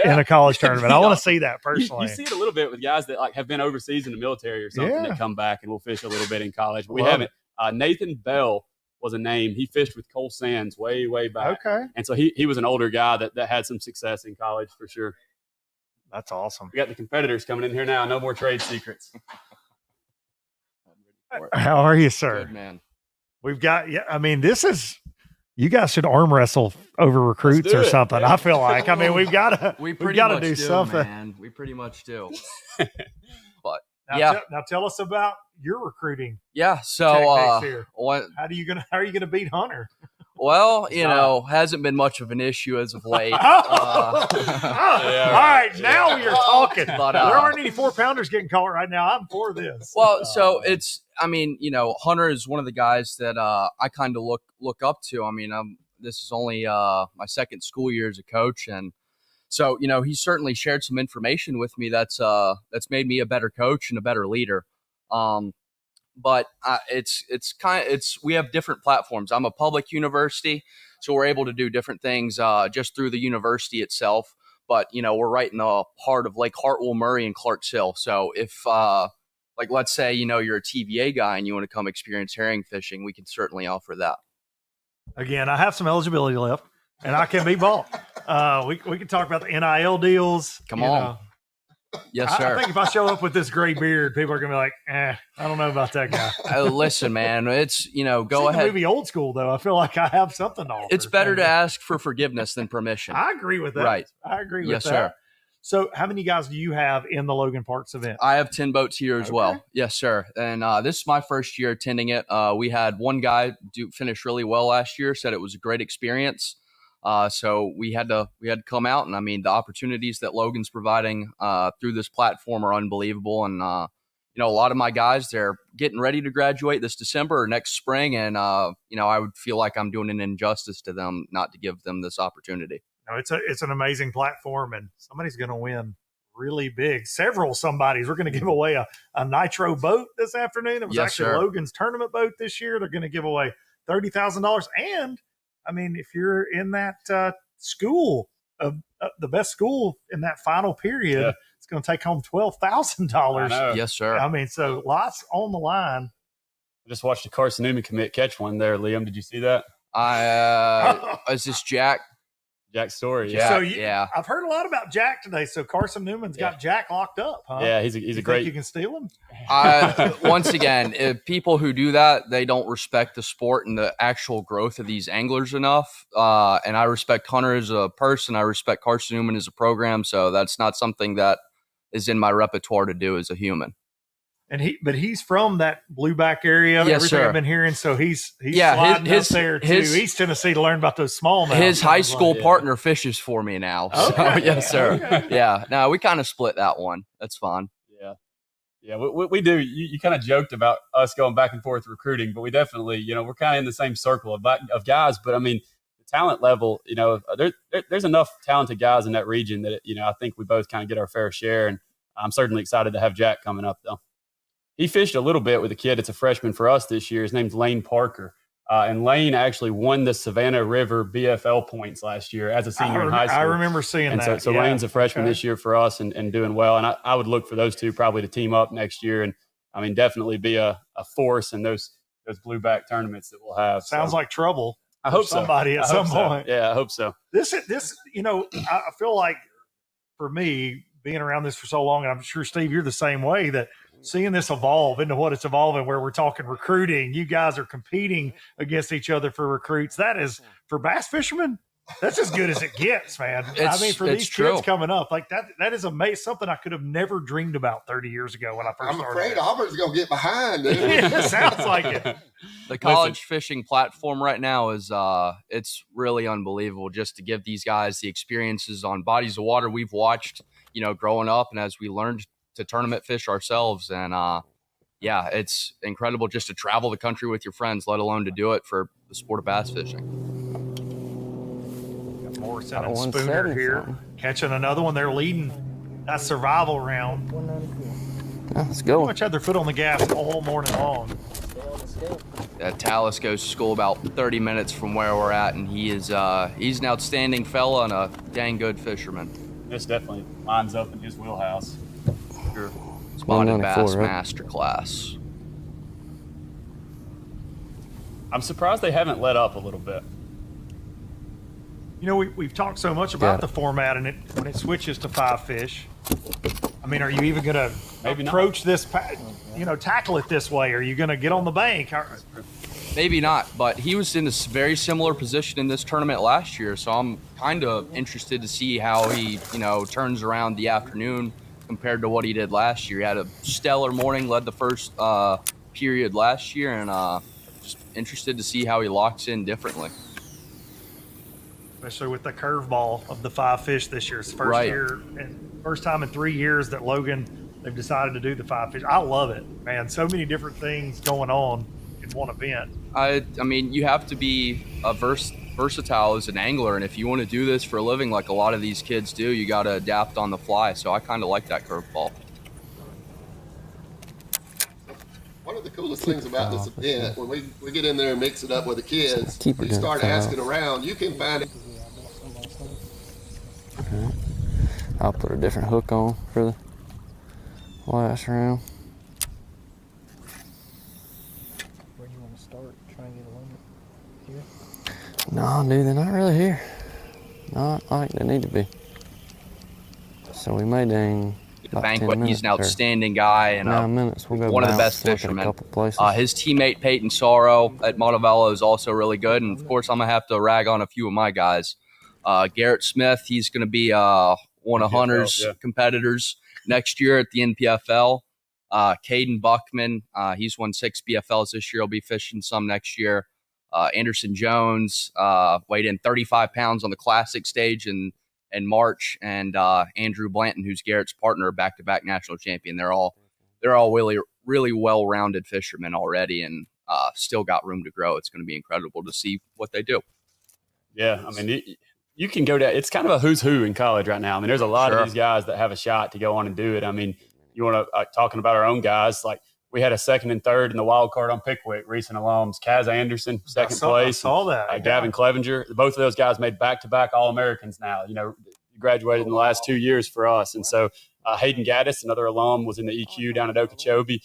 in a college tournament. I want to see that personally. You see it a little bit with guys that have been overseas in the military or something that come back and will fish a little bit in college. But we haven't. Nathan Bell was a name. He fished with Cole Sands way, way back. Okay. And so he was an older guy that had some success in college for sure. That's awesome. We got the competitors coming in here now. No more trade secrets. How are you, sir? Good, man. We've got, I mean, you guys should arm wrestle over recruits or something. Yeah. I feel like, I mean, we've got to do something. Man. We pretty much do. But Now tell us about your recruiting. Yeah. So how are you gonna beat Hunter? Well, hasn't been much of an issue as of late. All right, now we are talking. But, there aren't any 4-pounders getting caught right now. I'm for this. Well, so Hunter is one of the guys that I kind of look up to. I mean, this is only my second school year as a coach, and so he certainly shared some information with me that's made me a better coach and a better leader. But we have different platforms. I'm a public university, so we're able to do different things just through the university itself. But, we're right in the heart of Lake Hartwell, Murray, and Clarks Hill. So if, let's say, you're a TVA guy and you want to come experience herring fishing, we can certainly offer that. Again, I have some eligibility left, and I can be bought. We can talk about the NIL deals. Come on. Yes, sir. I think if I show up with this gray beard, people are going to be like, I don't know about that guy. Listen, man, it's, go ahead. Maybe old school, though. I feel like I have something to offer. It's better to ask for forgiveness than permission. I agree with that. Right. I agree with that. Yes, sir. So how many guys do you have in the Logan Parks event? I have 10 boats here as well. Yes, sir. And this is my first year attending it. We had one guy finish really well last year, said it was a great experience. So we had to come out, and I mean, the opportunities that Logan's providing through this platform are unbelievable. And a lot of my guys, they're getting ready to graduate this December or next spring, and I would feel like I'm doing an injustice to them not to give them this opportunity. No, it's an amazing platform, and somebody's going to win really big. Somebody's. We're going to give away a Nitro boat this afternoon. It was actually Logan's tournament boat this year. They're going to give away $30,000, and I mean, if you're in that school, the best school in that final period, it's going to take home $12,000. Yes, sir. I mean, so lots on the line. I just watched the Carson Newman commit catch one there, Liam. Did you see that? Is this Jack? Jack's story. Jack, so I've heard a lot about Jack today. So Carson Newman's got Jack locked up, huh? Yeah, he's a great. Think you can steal him? Once again, if people who do that, they don't respect the sport and the actual growth of these anglers enough. And I respect Hunter as a person. I respect Carson Newman as a program. So that's not something that is in my repertoire to do as a human. And he's from that Blueback area. Yes, everything sir. I've been hearing. So he's sliding up there to East Tennessee to learn about those smallmouth. His high school partner fishes for me now. Okay. So, yes, sir. Okay. Yeah. No, we kind of split that one. That's fine. Yeah, we do. You kind of joked about us going back and forth recruiting, but we definitely, we're kind of in the same circle of guys. But I mean, the talent level, there's enough talented guys in that region that, I think we both kind of get our fair share. And I'm certainly excited to have Jack coming up, though. He fished a little bit with a kid. It's a freshman for us this year. His name's Lane Parker. And Lane actually won the Savannah River BFL points last year as a senior in high school. I remember seeing that. So Lane's a freshman this year for us and doing well. And I would look for those two probably to team up next year. And, I mean, definitely be a force in those blueback tournaments that we'll have. Sounds like trouble. I hope so. Somebody at some point. Yeah, I hope so. This, I feel like for me, being around this for so long, and I'm sure, Steve, you're the same way, that seeing this evolve into what it's evolving, where we're talking recruiting, you guys are competing against each other for recruits. That is, for bass fishermen, that's as good as it gets, man. I mean, for these kids coming up, like that is amazing. Something I could have never dreamed about 30 years ago when I first started. I'm afraid Auburn's going to get behind. Dude. It sounds like it. The college fishing platform right now is it's really unbelievable, just to give these guys the experiences on bodies of water we've watched, growing up, and as we learned to tournament fish ourselves. And it's incredible just to travel the country with your friends, let alone to do it for the sport of bass fishing. Got Morrison and Spooner here, catching another one. They're leading that survival round. Let's go. Pretty much had their foot on the gas all morning long. Tallis goes to school about 30 minutes from where we're at, and he's an outstanding fella and a dang good fisherman. This definitely lines up in his wheelhouse. Sure. Spotted bass masterclass. I'm surprised they haven't let up a little bit. We've talked so much about the format, and when it switches to 5 fish, I mean, are you even going to approach this, tackle it this way? Are you going to get on the bank? Maybe not, but he was in a very similar position in this tournament last year, so I'm kind of interested to see how he, turns around the afternoon compared to what he did last year. He had a stellar morning, led the first period last year, and just interested to see how he locks in differently. Especially with the curveball of the 5 fish this year. It's the first year and first time in 3 years that Logan, they've decided to do the 5 fish. I love it, man. So many different things going on in one event. I mean, you have to be versatile as an angler, and if you want to do this for a living like a lot of these kids do, you got to adapt on the fly. So I kind of like that curveball. One of the coolest things about this event, when we get in there and mix it up with the kids, you start asking around, you can find it. Okay. I'll put a different hook on for the last round. Where do you want to start? Try and get a limit here? No, dude, they're not really here. Not like they need to be. So we may dang Banquet, he's an outstanding guy and 9 minutes. We'll go one of the best fishermen. His teammate Peyton Sorrow at Montevallo is also really good, and of course I'm gonna have to rag on a few of my guys. Garrett Smith, he's gonna be one of Hunter's competitors next year at the NPFL. Caden Buckman, he's won 6 BFLs this year. He'll be fishing some next year. Anderson Jones weighed in 35 pounds on the classic stage in March, and Andrew Blanton, who's Garrett's partner, back-to-back national champion. They're all really, really well-rounded fishermen already, and still got room to grow. It's going to be incredible to see what they do. Yeah, I mean, you can go down. It's kind of a who's who in college right now. I mean, there's a lot of these guys that have a shot to go on and do it. I mean, you want to talking about our own guys, like we had a 2nd and 3rd in the wild card on Pickwick, recent alums. Kaz Anderson, 2nd place. I saw that. Gavin Clevenger. Both of those guys made back-to-back All-Americans now. You know, graduated in the last 2 years for us. And so Hayden Gaddis, another alum, was in the EQ down at Okeechobee.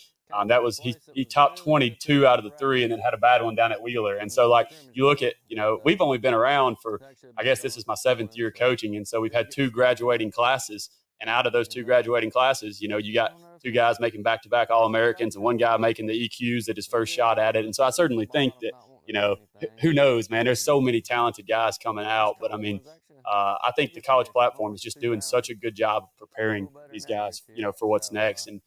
He topped 22 out of the 3 and then had a bad one down at Wheeler. And so, like, you look at, you know, we've only been around for, I guess this is my 7th year coaching. And so we've had 2 graduating classes. And out of those 2 graduating classes, you know, you got 2 guys making back-to-back All-Americans and 1 guy making the EQs at his first shot at it. And so I certainly think that, you know, who knows, man, there's so many talented guys coming out. But I mean, I think the college platform is just doing such a good job of preparing these guys, you know, for what's next. And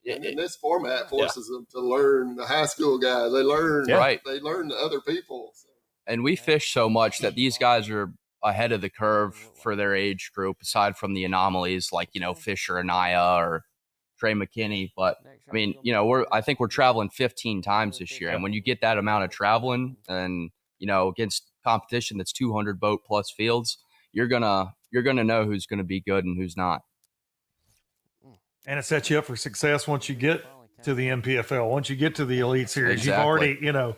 in this format forces them to learn the high school guys. They learn, they learn the other people. So. And we fish so much that these guys are ahead of the curve for their age group, aside from the anomalies like, you know, Fisher Anaya or Trey McKinney. But I mean, you know, I think we're traveling 15 times this year. And when you get that amount of traveling and, you know, against competition that's 200 boat plus fields, you're gonna know who's gonna be good and who's not. And it sets you up for success once you get to the NPFL, once you get to the Elite Series. Exactly. You've already, you know,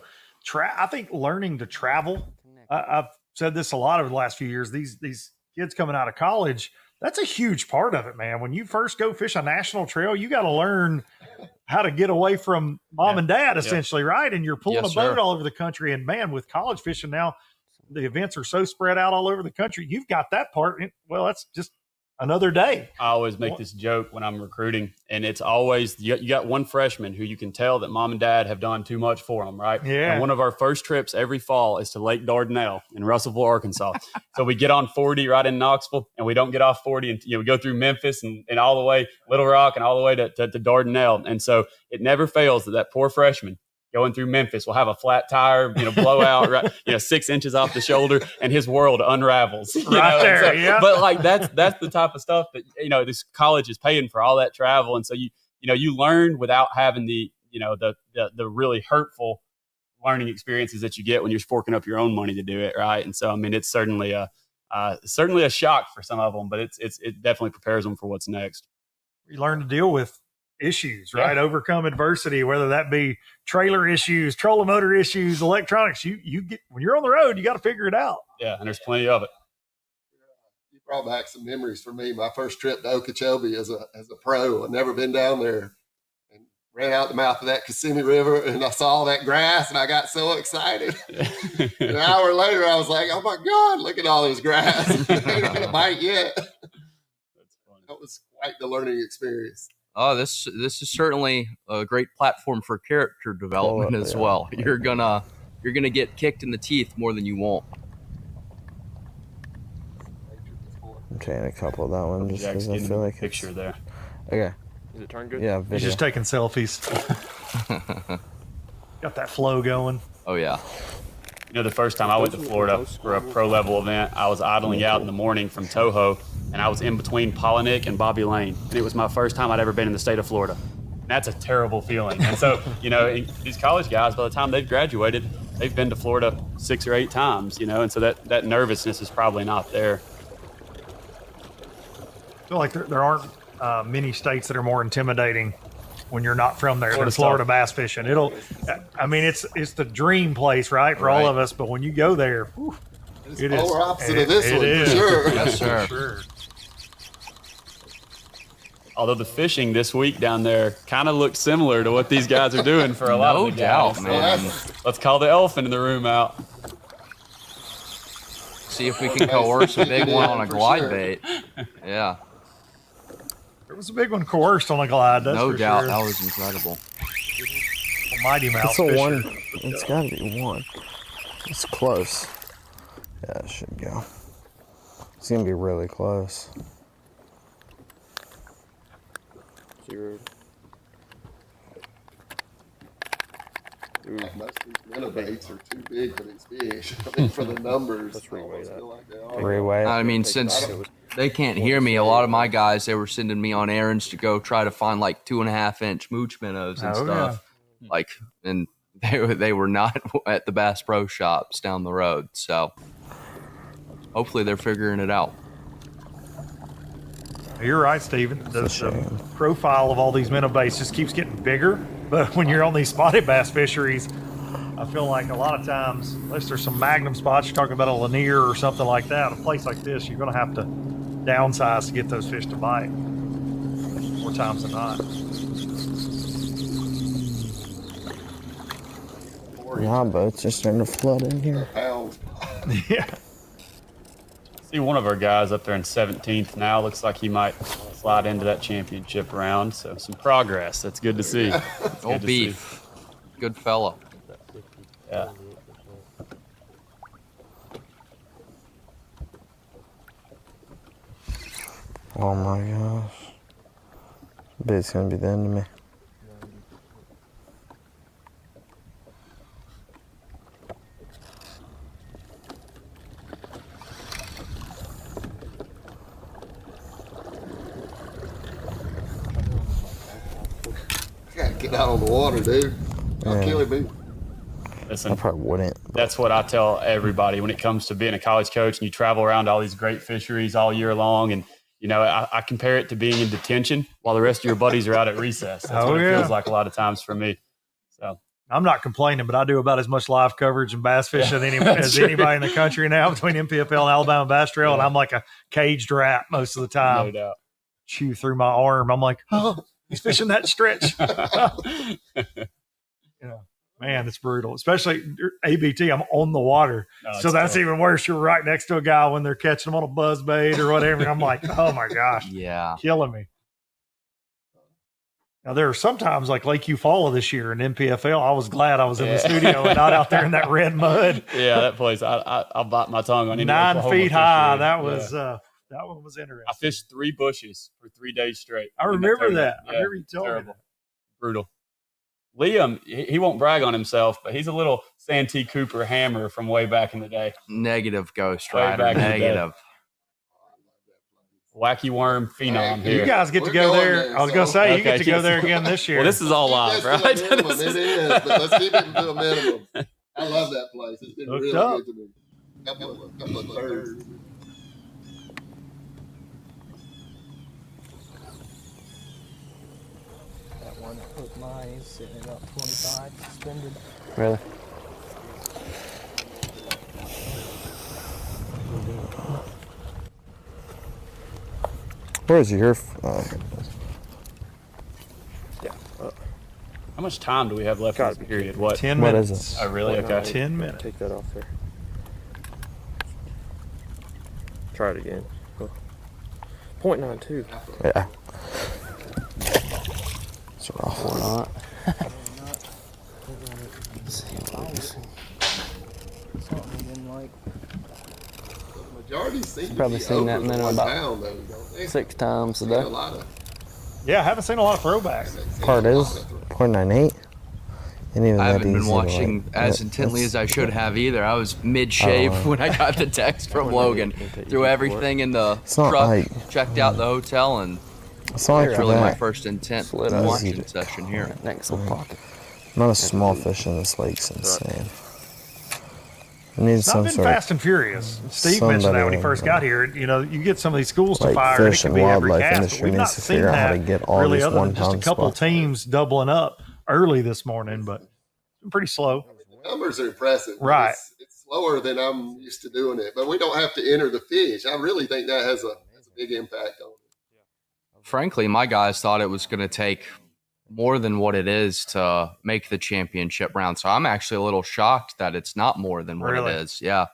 I think learning to travel, I've said this a lot over the last few years, these kids coming out of college, that's a huge part of it, man. When you first go fish a national trail, you got to learn how to get away from mom and dad, essentially, right? And you're pulling a boat all over the country. And, man, with college fishing now, the events are so spread out all over the country. You've got that part. Well, that's just another day. I always make this joke when I'm recruiting, and it's always you got one freshman who you can tell that mom and dad have done too much for them, right? Yeah. And one of our first trips every fall is to Lake Dardanelle in Russellville, Arkansas. So we get on 40 right in Knoxville, and we don't get off 40, and we go through Memphis and all the way Little Rock and all the way to Dardanelle. And so it never fails that poor freshman going through Memphis will have a flat tire, blowout, right, 6 inches off the shoulder, and his world unravels. Right there, so, yeah. But like that's the type of stuff that this college is paying for all that travel, and so you learn without having the really hurtful learning experiences that you get when you're forking up your own money to do it, right? And so I mean, it's certainly a shock for some of them, but it definitely prepares them for what's next. You learn to deal with issues, right? Yeah. Overcome adversity, whether that be trailer issues, trolling motor issues, electronics. You get when you're on the road, you got to figure it out. Yeah, and there's plenty of it. You brought back some memories for me. My first trip to Okeechobee as a pro. I'd never been down there, and ran out the mouth of that Kissimmee River, and I saw that grass, and I got so excited. An hour later, I was like, "Oh my God, look at all this grass! Ain't gonna bite yet." That's funny. That was quite the learning experience. Oh, this is certainly a great platform for character development as well. You're gonna get kicked in the teeth more than you won't. I'm trying a couple of that one just because I feel like picture there. Okay. Is it turned good? Yeah, He's just taking selfies. Got that flow going. Oh, yeah. You know, the first time I went to Florida for a pro level event, I was idling out in the morning from Toho, and I was in between Polinick and Bobby Lane. And it was my first time I'd ever been in the state of Florida. And that's a terrible feeling. And so, you know, these college guys, by the time they've graduated, they've been to Florida 6 or 8 times, you know, and so that nervousness is probably not there. I feel like there aren't many states that are more intimidating when you're not from there than Florida bass fishing. I mean, it's the dream place, right, for all of us. But when you go there, whew, it's the polar opposite of this one, for sure. Yes, sir. For sure. Although the fishing this week down there kind of looks similar to what these guys are doing for a lot of the guys. No doubt, man. Let's call the elephant in the room out. See if we can coerce a big one on a glide bait. Yeah. There was a big one coerced on a glide. That's no for doubt. sure. That was incredible. A mighty mouth. It's a one. It's got to be one. It's close. Yeah, it should go. It's going to be really close. 0. Most of these minnow baits are too big for these fish. I mean, for the numbers. Let's reweigh that. Feel like they are. Reweigh it. I mean, since they can't hear me, a lot of my guys, they were sending me on errands to go try to find like 2.5-inch mooch minnows and stuff. Yeah. Like, and they were not at the Bass Pro Shops down the road. So hopefully they're figuring it out. You're right, Steven. The profile of all these minnow baits just keeps getting bigger. But when you're on these spotted bass fisheries, I feel like a lot of times, unless there's some magnum spots, you're talking about a Lanier or something like that, a place like this, you're going to have to downsize to get those fish to bite more times than not. My boat's just starting to flood in here. Yeah. See one of our guys up there in 17th now. Looks like he might slide into that championship round. So some progress. That's good to see. Old beef. Good fella. Yeah. Oh my gosh. Bait's going to be the end of me. Get out on the water, dude. I'll kill him, dude. Listen, I probably wouldn't. That's what I tell everybody when it comes to being a college coach and you travel around all these great fisheries all year long. And, you know, I compare it to being in detention while the rest of your buddies are out at recess. That's what it feels like a lot of times for me. So I'm not complaining, but I do about as much live coverage and bass fishing as anybody in the country now between MPFL and Alabama Bass Trail. And I'm like a caged rat most of the time. No doubt. Chew through my arm. I'm like, oh, he's fishing that stretch. Yeah, man, it's brutal. Especially ABT, I'm on the water. So that's tough. Even worse. You're right next to a guy when they're catching them on a buzz bait or whatever. And I'm like, oh my gosh. Yeah. Killing me. Now, there are sometimes like Lake Eufaula this year in MPFL. I was glad I was in the studio and not out there in that red mud. Yeah, that place, I'll bite my tongue on any 9 feet high. That was that one was interesting. I fished 3 bushes for 3 days straight. I remember that. I remember you telling me that. Brutal. Liam, he won't brag on himself, but he's a little Santee Cooper hammer from way back in the day. Negative, Ghost Rider. Negative. Wacky worm phenom here. You guys get to go there. I was going to say, you get to go there again this year. Well, this is all live, right? It is, but let's keep it to a minimum. I love that place. It's been really good to me. Couple of thirds. That one hook mine sitting at about 25 suspended. Really? Where's your? Yeah. How much time do we have left in this period? What? 10 minutes. What is it? Oh, really? Okay. 10 minutes. Take that off there. Try it again. Oh. 0.92. Yeah. It's rough or not. Majority seem Probably to be seen that over minnow 1 about pound, though, don't they? 6 times a day. A lot of Yeah, I haven't seen a lot of throwbacks. Part is 0.98. I haven't been watching as intently as I should have either. I was mid-shave when I got the text from Logan. Threw everything in the truck, checked out the hotel, and it's not really my first intent watching session here. Next little pocket. Not a small fish in this lake's insane. It's not been fast and furious. Steve mentioned that when he first got here. You know, you get some of these schools to fire, and it can be every cast. But we've not seen that really, other than just a couple teams doubling up early this morning, but it's been pretty slow. The numbers are impressive. Right. It's slower than I'm used to doing it, but we don't have to enter the fish. I really think that has a big impact on it. Frankly, my guys thought it was going to take more than what it is to make the championship round. So I'm actually a little shocked that it's not more than what it is. Yeah.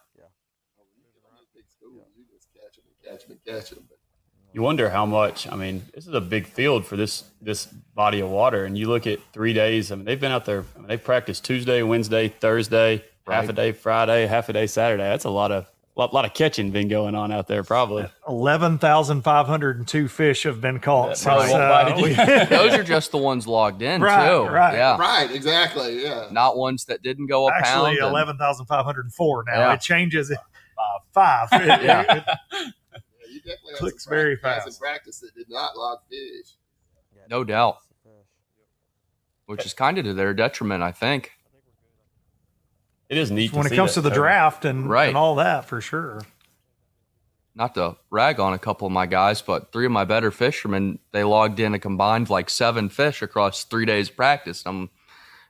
You wonder how much, I mean, this is a big field for this body of water. And you look at 3 days, I mean, they've been out there, I mean, they practiced Tuesday, Wednesday, Thursday, half a day Friday, half a day Saturday. That's a lot of catching been going on out there, probably. 11,502 fish have been caught. Those are just the ones logged in, too. Right. Yeah. Right, exactly, yeah. Not ones that didn't go a pound. Actually, 11,504 now. Yeah. It changes it 5. Yeah. You definitely clicks very fast. In practice that did not log fish. No doubt. Which is kind of to their detriment, I think. It is neat when it comes to the draft and all that, for sure. Not to rag on a couple of my guys, but 3 of my better fishermen, they logged in a combined 7 fish across 3 days of practice.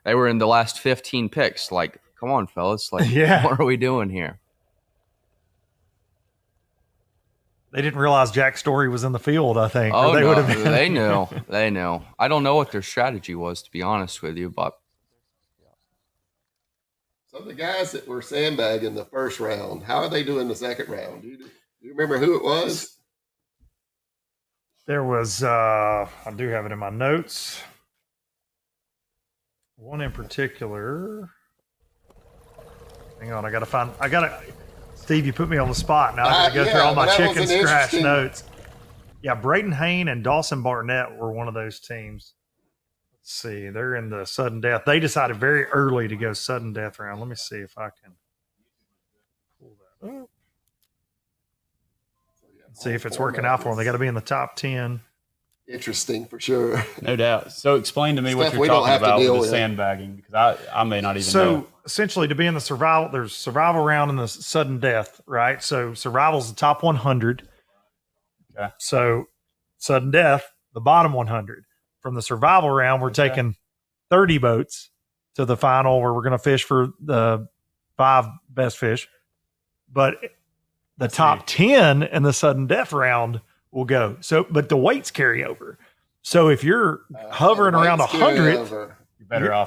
They were in the last 15 picks. Like, come on, fellas. What are we doing here? They didn't realize Jack Story was in the field, I think. Oh, they no, would have been. They knew. They knew. I don't know what their strategy was, to be honest with you, but. So the guys that were sandbagging the first round, how are they doing the second round? Do you remember who it was? There was, I do have it in my notes. One in particular. Hang on, Steve, you put me on the spot. Now I got to go through all my chicken scratch notes. Yeah, Braden Hain and Dawson Barnett were one of those teams. Let's see, they're in the sudden death. They decided very early to go sudden death round. Let me see if I can pull that up. See if it's working out for them. They got to be in the top 10. Interesting for sure. No doubt. So explain to me what you're talking about with the sandbagging, because I may not even know. So essentially, to be in the survival, there's survival round and the sudden death, right? So survival's the top 100. Okay. So sudden death, the bottom 100. From the survival round, we're taking 30 boats to the final where we're going to fish for the 5 best fish. But the top 10 in the sudden death round will go. So, but the weights carry over. So if you're hovering around 100,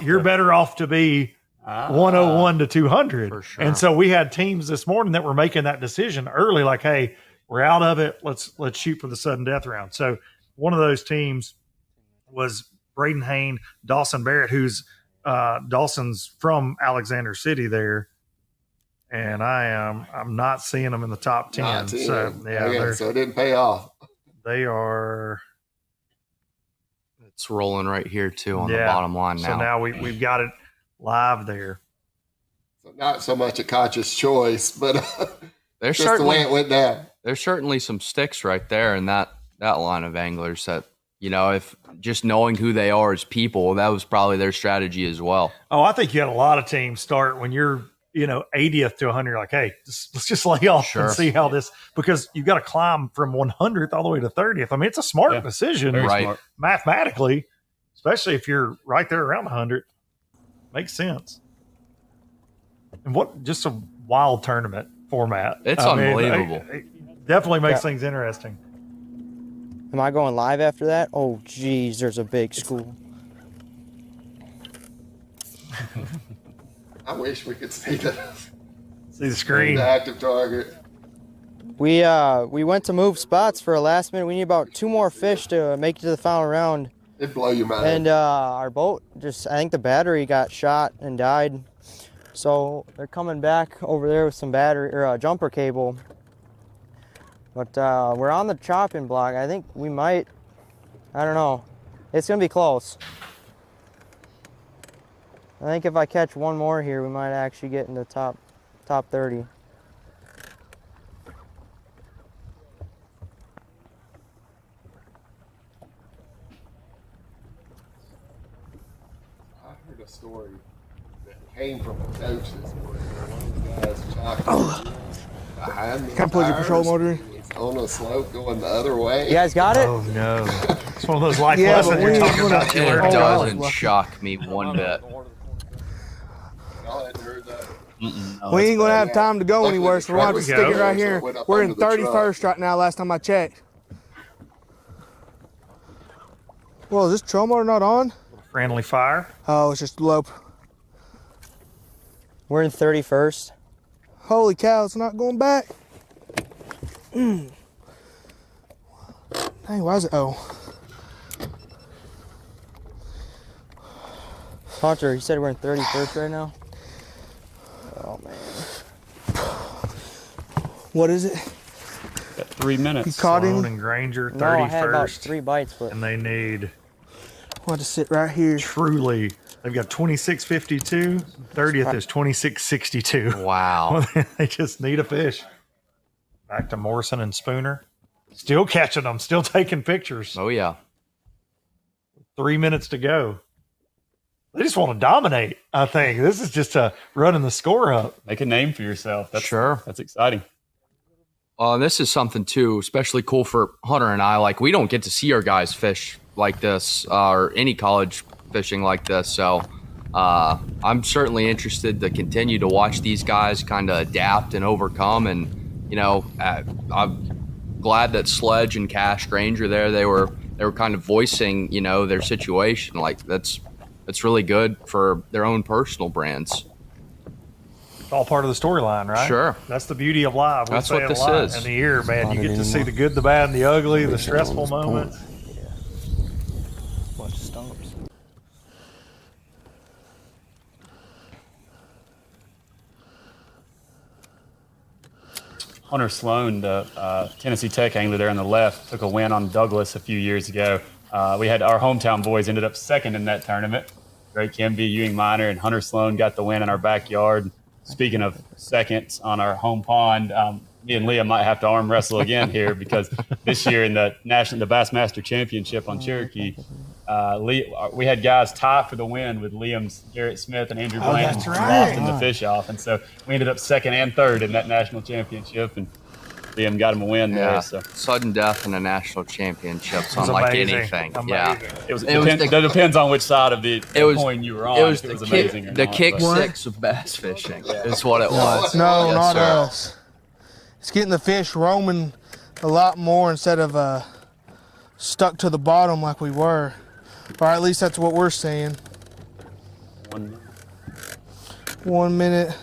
you're better off to be 101 to 200. For sure. And so we had teams this morning that were making that decision early, like, hey, we're out of it. Let's shoot for the sudden death round. So one of those teams was Braden Hain, Dawson Barrett, who's Dawson's from Alexander City there. And I'm not seeing them in the top 10. So so it didn't pay off. They are. It's rolling right here too on the bottom line now. So now we've got it live there. So not so much a conscious choice, but there's just certainly the way it went down. There's certainly some sticks right there in that line of anglers that, you know, if just knowing who they are as people, that was probably their strategy as well. Oh, I think you had a lot of teams start when you're 80th to 100, like, hey, let's just lay off and see how this, because you've got to climb from 100th all the way to 30th. I mean, it's a smart decision, right? Mathematically, especially if you're right there around 100. Makes sense. And just a wild tournament format. It's unbelievable. It definitely makes things interesting. Am I going live after that? Oh, geez, there's a big school. I wish we could see the screen. The active target. We went to move spots for a last minute. We need about 2 more fish to make it to the final round. It'd blow your mind. And our boat I think the battery got shot and died. So they're coming back over there with some battery or a jumper cable. But we're on the chopping block. I think we might I don't know. It's going to be close. I think if I catch one more here, we might actually get in the top 30. I heard a story that came from a coach this morning. One of the guys chocked behind the Can I plug your patrol motor in? on a slope going the other way. You guys got it? Oh no. It's one of those life Yeah, lessons but you're we talking ain't about. gonna- It Oh, wow. doesn't shock me one bit. Y'all hadn't heard that? We ain't gonna have time to go Luckily, anywhere, the so we'll have to truck stick was it right so here. it went up We're in under the truck. 31st right now, last time I checked. Well, is this trail motor not on? Friendly fire. Oh, it's just low. We're in 31st. Holy cow, it's not going back. Dang, why is it? Oh. Hunter, you said we're in 31st right now? Oh, man. What is it? Got 3 minutes. You caught him? Sloan and Granger, 31st. No, I had about 3 bites, but And they need I'll have to sit right here. truly, they've got 26.52. 30th is 26.62. Wow. They just need a fish. Back to Morrison and Spooner. Still catching them, still taking pictures. Oh, yeah. 3 minutes to go. They just want to dominate, I think. This is just running the score up. Make a name for yourself. Sure. That's exciting. This is something, too, especially cool for Hunter and I. Like, we don't get to see our guys fish like this or any college fishing like this. So I'm certainly interested to continue to watch these guys kind of adapt and overcome. And, you know, I'm glad that Sledge and Cash Granger there, they were kind of voicing, you know, their situation. Like, that's really good for their own personal brands. It's all part of the storyline, right? Sure. That's the beauty of live. We That's say what it a this lot. is. In the year, man, you get to see the good, the bad, and the ugly, the stressful moments. bunch of stumps. Hunter Sloan, the Tennessee Tech angler there on the left, took a win on Douglas a few years ago. We had our hometown boys ended up second in that tournament. Drake Kimby, Ewing Minor, and Hunter Sloan got the win in our backyard. Speaking of seconds on our home pond, me and Liam might have to arm wrestle again here because this year in the Bassmaster Championship on Cherokee, we had guys tie for the win with Liam's Garrett Smith and Andrew Blanton lofting the fish off, and so we ended up second and third in that national championship, and Liam got him a win there. So sudden death in a national championship, unlike anything. Amazing. Yeah, it depends on which side of the coin you were on. It was if it was the amazing kick, or the not, kick but- six of bass fishing. Is what it was. No, Yes, not sir. us. It's getting the fish roaming a lot more instead of stuck to the bottom like we were. Or at least that's what we're seeing. 1 minute.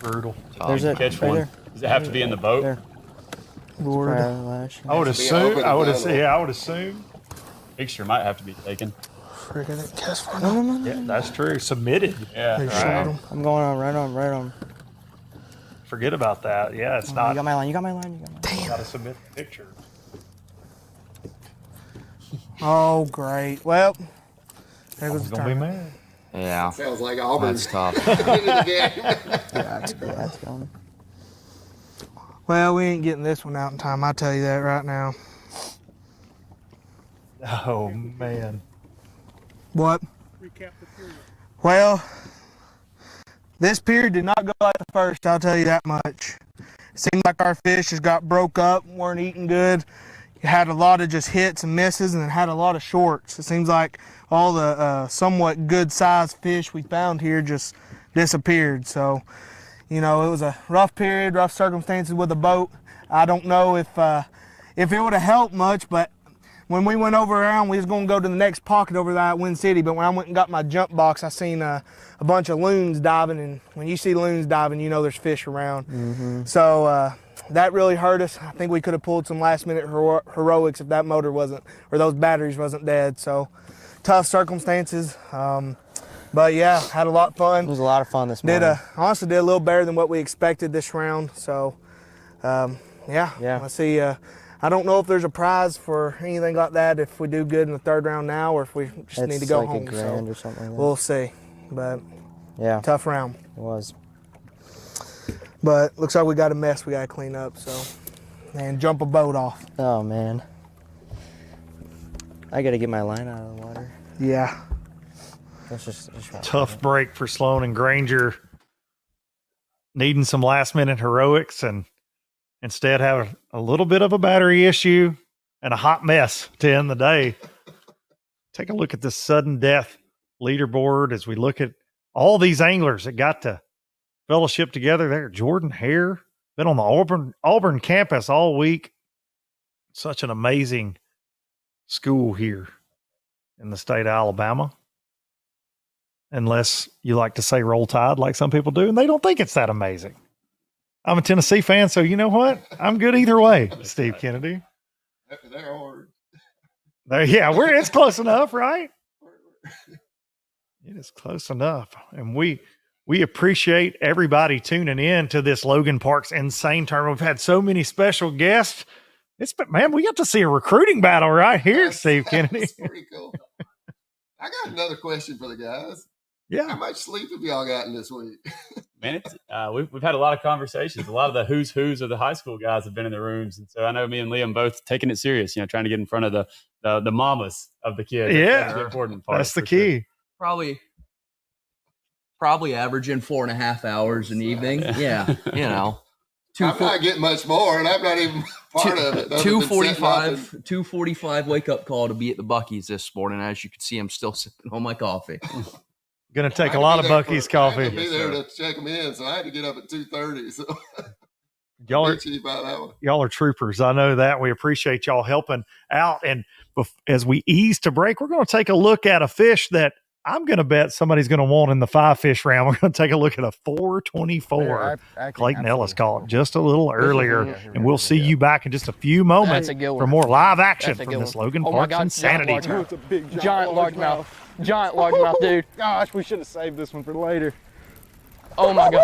Brutal. There's a catch one. Does it have to be in the boat? I would assume. I would assume. Picture might have to be taken. Freaking it, cast one. Yeah, that's true. Submitted. Yeah. They right. shot him. I'm going on, right on. Forget about that. Yeah, it's not. You got my line, you got my line. Damn. Got to submit the picture. Oh, great. Well, there goes the Gonna be tournament. mad. Yeah. Sounds like Auburn. That's tough. That's going. Well, we ain't getting this one out in time. I'll tell you that right now. Oh man. What? Well, this period did not go like the first, I'll tell you that much. Seemed like our fish just got broke up, weren't eating good. You had a lot of just hits and misses and then had a lot of shorts. It seems like all the somewhat good sized fish we found here just disappeared. So, you know, it was a rough period, rough circumstances with the boat. I don't know if it would have helped much, but when we went over around, we was going to go to the next pocket over there at Wind City, but when I went and got my jump box, I seen a bunch of loons diving, and when you see loons diving, you know there's fish around. Mm-hmm. So that really hurt us. I think we could have pulled some last-minute heroics if that motor wasn't, or those batteries wasn't dead. So tough circumstances. But yeah, had a lot of fun. It was a lot of fun this morning. Honestly did a little better than what we expected this round. So yeah. Let's see. I don't know if there's a prize for anything like that if we do good in the 3rd round now, or if we just need to go like home. $1 grand or something like that. We'll see. But yeah, tough round. It was. But looks like we got a mess we got to clean up. So, and jump a boat off. Oh man, I got to get my line out of the water. Yeah. That's just tough break for Sloan and Granger, needing some last-minute heroics, and instead have a little bit of a battery issue and a hot mess to end the day. Take a look at the sudden death leaderboard as we look at all these anglers that got to fellowship together there. Jordan Hare, been on the Auburn campus all week. Such an amazing school here in the state of Alabama. Unless you like to say Roll Tide like some people do, and they don't think it's that amazing. I'm a Tennessee fan, so you know what? I'm good either way, Steve Kennedy. They're hard. It's close enough, right? It is close enough. And we appreciate everybody tuning in to this Logan Parks NSANE tournament. We've had so many special guests. Man, we got to see a recruiting battle right here, Steve Kennedy. That's pretty cool. I got another question for the guys. Yeah. How much sleep have y'all gotten this week? Man, we've had a lot of conversations. A lot of the who's of the high school guys have been in the rooms, and so I know me and Liam both taking it serious. Trying to get in front of the mamas of the kids. Yeah, the important part. That's the key. Sure. Probably averaging 4.5 hours an evening. Yeah, I'm not getting much more, and I'm not even part of it. 2:45 wake up call to be at the Buc-ee's this morning. As you can see, I'm still sipping on my coffee. Going to take a lot of Buc-ee's coffee. I had to be there to check them in, so I had to get up at 2:30. So y'all are troopers. I know that. We appreciate y'all helping out. And as we ease to break, we're going to take a look at a fish that I'm going to bet somebody's going to want in the 5-fish round. We're going to take a look at a 424. Clayton Ellis caught just a little earlier, and we'll see you back in just a few moments for more live action from this Logan Parks Insanity Tour. Giant largemouth, dude. Gosh, we should have saved this one for later. Oh my god.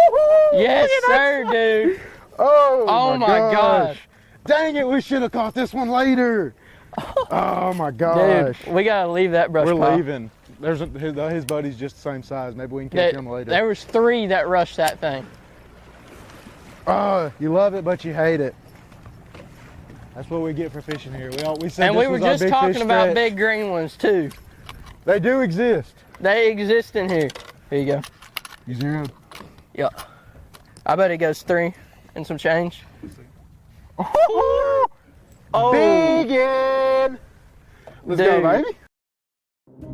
Yes, sir, dude. Oh my gosh. Dang it, we should have caught this one later. Oh my gosh. Dude, we gotta leave that brush pile. We're leaving. His buddy's just the same size. Maybe we can catch him later. There was 3 that rushed that thing. Oh, you love it, but you hate it. That's what we get for fishing here. We said, and we were just talking about big green ones too. They do exist. They exist in here. Here you go. You zeroed? Yeah. I bet it goes 3 and some change. Oh, Biggin! Let's go, baby.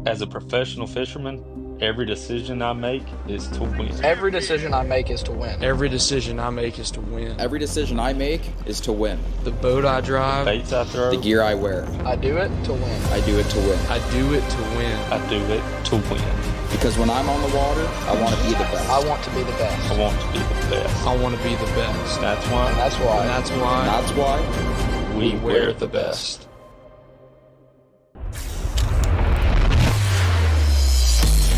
As a professional fisherman, every decision I make is to win. Every decision I make is to win. Every decision I make is to win. Every decision I make is to win. The boat I drive, Baits I throw, the gear I wear. I do it to win. I do it to win. I do it to win. I do it to win. Because when I'm on the water, I want to be the best. I want to be the best. I want to be the best. I want to be the best. That's why. And that's why. And that's why. That's why. We wear the best.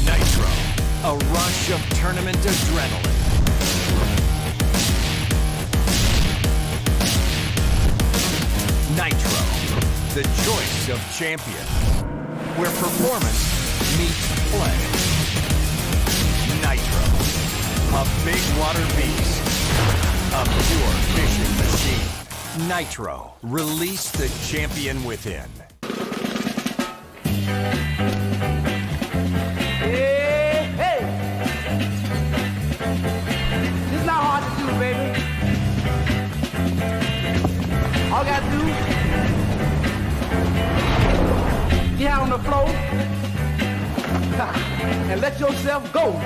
Nitro, a rush of tournament adrenaline. Nitro, the choice of champion, where performance meets play. Nitro, a big water beast, a pure fishing machine. Nitro, release the champion within. Hey, hey! This is not hard to do, baby. All you gotta do, get out on the floor and let yourself go.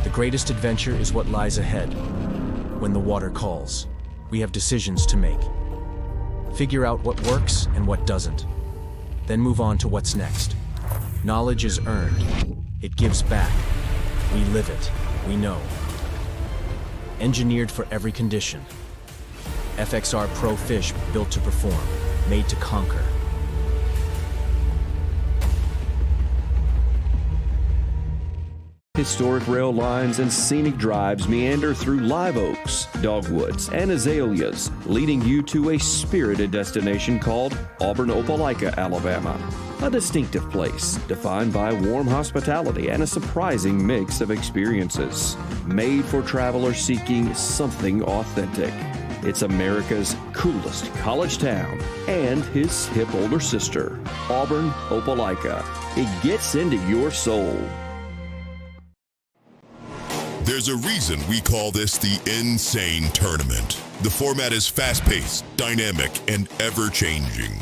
The greatest adventure is what lies ahead. When the water calls, we have decisions to make. Figure out what works and what doesn't. Then move on to what's next. Knowledge is earned. It gives back. We live it. We know. Engineered for every condition. FXR Pro Fish built to perform, made to conquer. Historic rail lines and scenic drives meander through live oaks, dogwoods, and azaleas, leading you to a spirited destination called Auburn Opelika, Alabama. A distinctive place defined by warm hospitality and a surprising mix of experiences, made for travelers seeking something authentic. It's America's coolest college town and his hip older sister, Auburn Opelika. It gets into your soul. There's a reason we call this the NSANE Tournament. The format is fast-paced, dynamic, and ever-changing.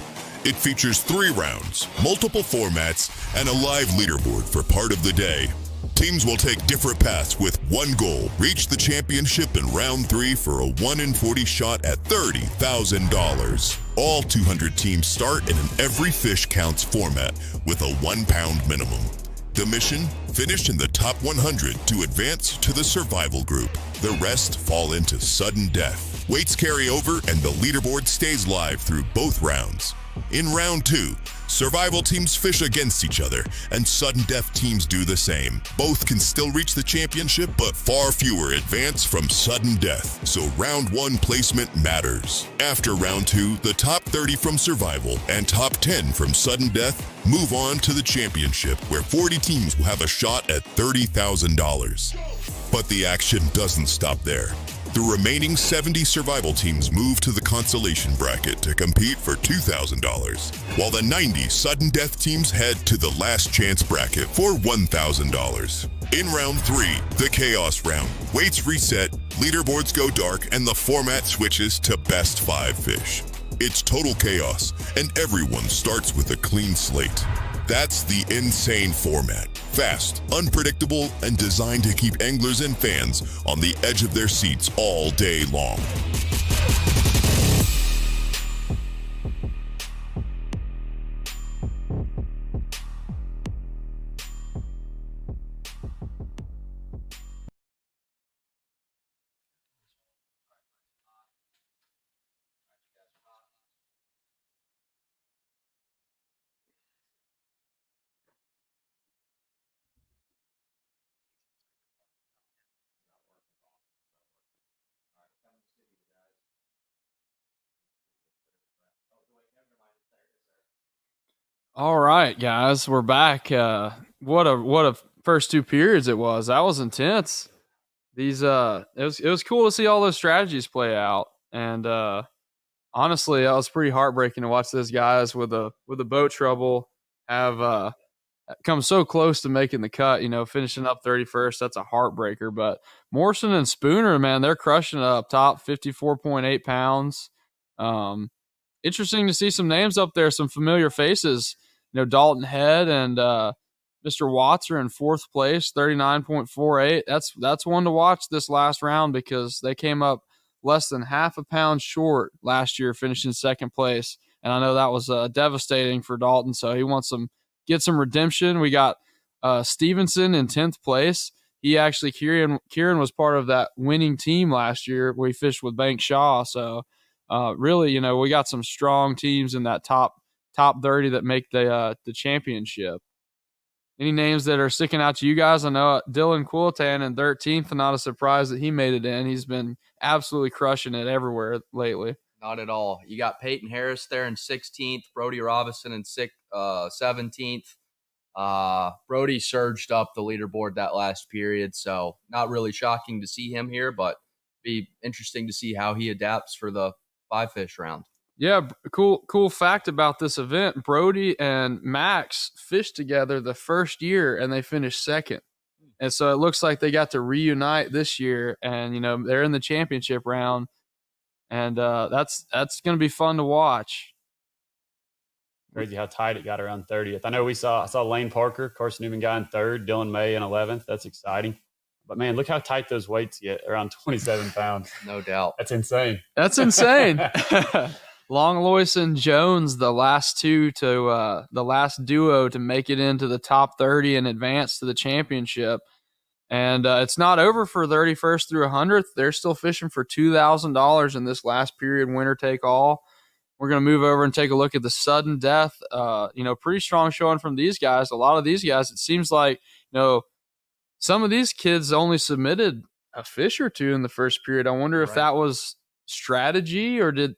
It features 3 rounds, multiple formats, and a live leaderboard for part of the day. Teams will take different paths with one goal: reach the championship in round 3 for a 1 in 40 shot at $30,000. All 200 teams start in an every fish counts format with a 1 pound minimum. The mission? Finish in the top 100 to advance to the survival group. The rest fall into sudden death. Weights carry over and the leaderboard stays live through both rounds. In round 2, survival teams fish against each other, and sudden death teams do the same. Both can still reach the championship, but far fewer advance from sudden death, so round 1 placement matters. After round 2, the top 30 from survival and top 10 from sudden death move on to the championship, where 40 teams will have a shot at $30,000. But the action doesn't stop there. The remaining 70 survival teams move to the consolation bracket to compete for $2,000, while the 90 sudden death teams head to the last chance bracket for $1,000. In round 3, the chaos round, weights reset, leaderboards go dark, and the format switches to best 5 fish. It's total chaos, and everyone starts with a clean slate. That's the NSANE format. Fast, unpredictable, and designed to keep anglers and fans on the edge of their seats all day long. All right, guys, we're back. What a first 2 periods it was. That was intense. These it was cool to see all those strategies play out, and honestly, that was pretty heartbreaking to watch those guys with a boat trouble have come so close to making the cut. You know, finishing up 31st. That's a heartbreaker. But Morrison and Spooner, man, they're crushing it up top, 54.8 pounds. Interesting to see some names up there, some familiar faces. You know, Dalton Head and Mr. Watts are in 4th place, 39.48. That's one to watch this last round because they came up less than half a pound short last year, finishing 2nd place. And I know that was devastating for Dalton, so he wants get some redemption. We got Stevenson in 10th place. He actually, Kieran was part of that winning team last year where he fished with Bank Shaw. So really, you know, we got some strong teams in that top 30 that make the championship. Any names that are sticking out to you guys? I know Dylan Quiltan in 13th, and not a surprise that he made it in. He's been absolutely crushing it everywhere lately. Not at all. You got Peyton Harris there in 16th, Brody Robinson in 17th. Brody surged up the leaderboard that last period, so not really shocking to see him here, but be interesting to see how he adapts for the 5 fish round. Yeah, cool fact about this event. Brody and Max fished together the first year, and they finished 2nd. And so it looks like they got to reunite this year, and, you know, they're in the championship round, and that's going to be fun to watch. Crazy how tight it got around 30th. I know I saw Lane Parker, Carson Newman guy in 3rd, Dylan May in 11th. That's exciting. But, man, look how tight those weights get, around 27 pounds. No doubt. That's insane. That's insane. Longlois and Jones, the last duo to make it into the top 30 and advance to the championship. And it's not over for 31st through 100th. They're still fishing for $2,000 in this last period, winner take all. We're going to move over and take a look at the sudden death. Pretty strong showing from these guys. A lot of these guys, it seems like, some of these kids only submitted a fish or two in the first period. I wonder if that was strategy, or did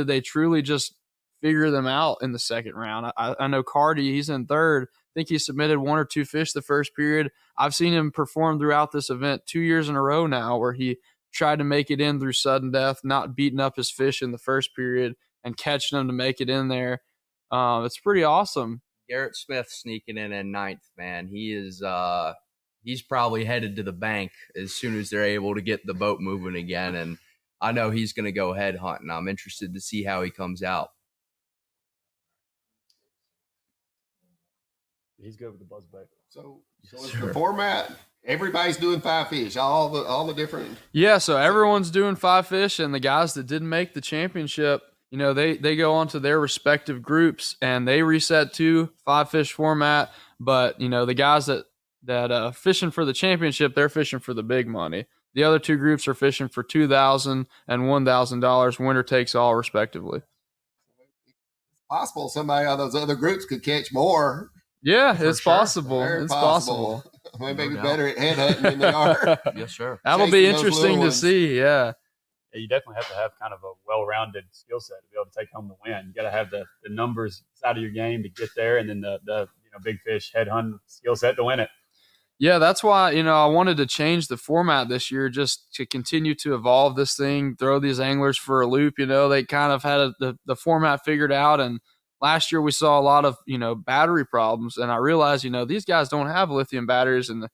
they truly just figure them out in the second round? I know Cardi, he's in third. I think he submitted 1 or 2 fish the first period. I've seen him perform throughout this event 2 years in a row now, where he tried to make it in through sudden death, not beating up his fish in the first period and catching them to make it in there. It's pretty awesome. Garrett Smith sneaking in ninth, man. He is he's probably headed to the bank as soon as they're able to get the boat moving again. And I know he's going to go head hunting. I'm interested to see how he comes out. He's good with the buzzbait. So the format, everybody's doing 5 fish, all the different. Yeah, so everyone's doing 5 fish, and the guys that didn't make the championship, they go on to their respective groups and they reset to 5 fish format. But the guys that fishing for the championship, they're fishing for the big money. The other 2 groups are fishing for $2,000 and $1,000, winner takes all, respectively. It's possible somebody out of those other groups could catch more. Yeah, it's possible. It's possible. Maybe better at head hunting than they are. Yes, sir. That'll be interesting to see. Yeah. You definitely have to have kind of a well-rounded skill set to be able to take home the win. You got to have the numbers side of your game to get there, and then the big fish head hunt skill set to win it. Yeah, that's why, I wanted to change the format this year, just to continue to evolve this thing, throw these anglers for a loop. They kind of had the format figured out, and last year we saw a lot of, battery problems, and I realized, these guys don't have lithium batteries, and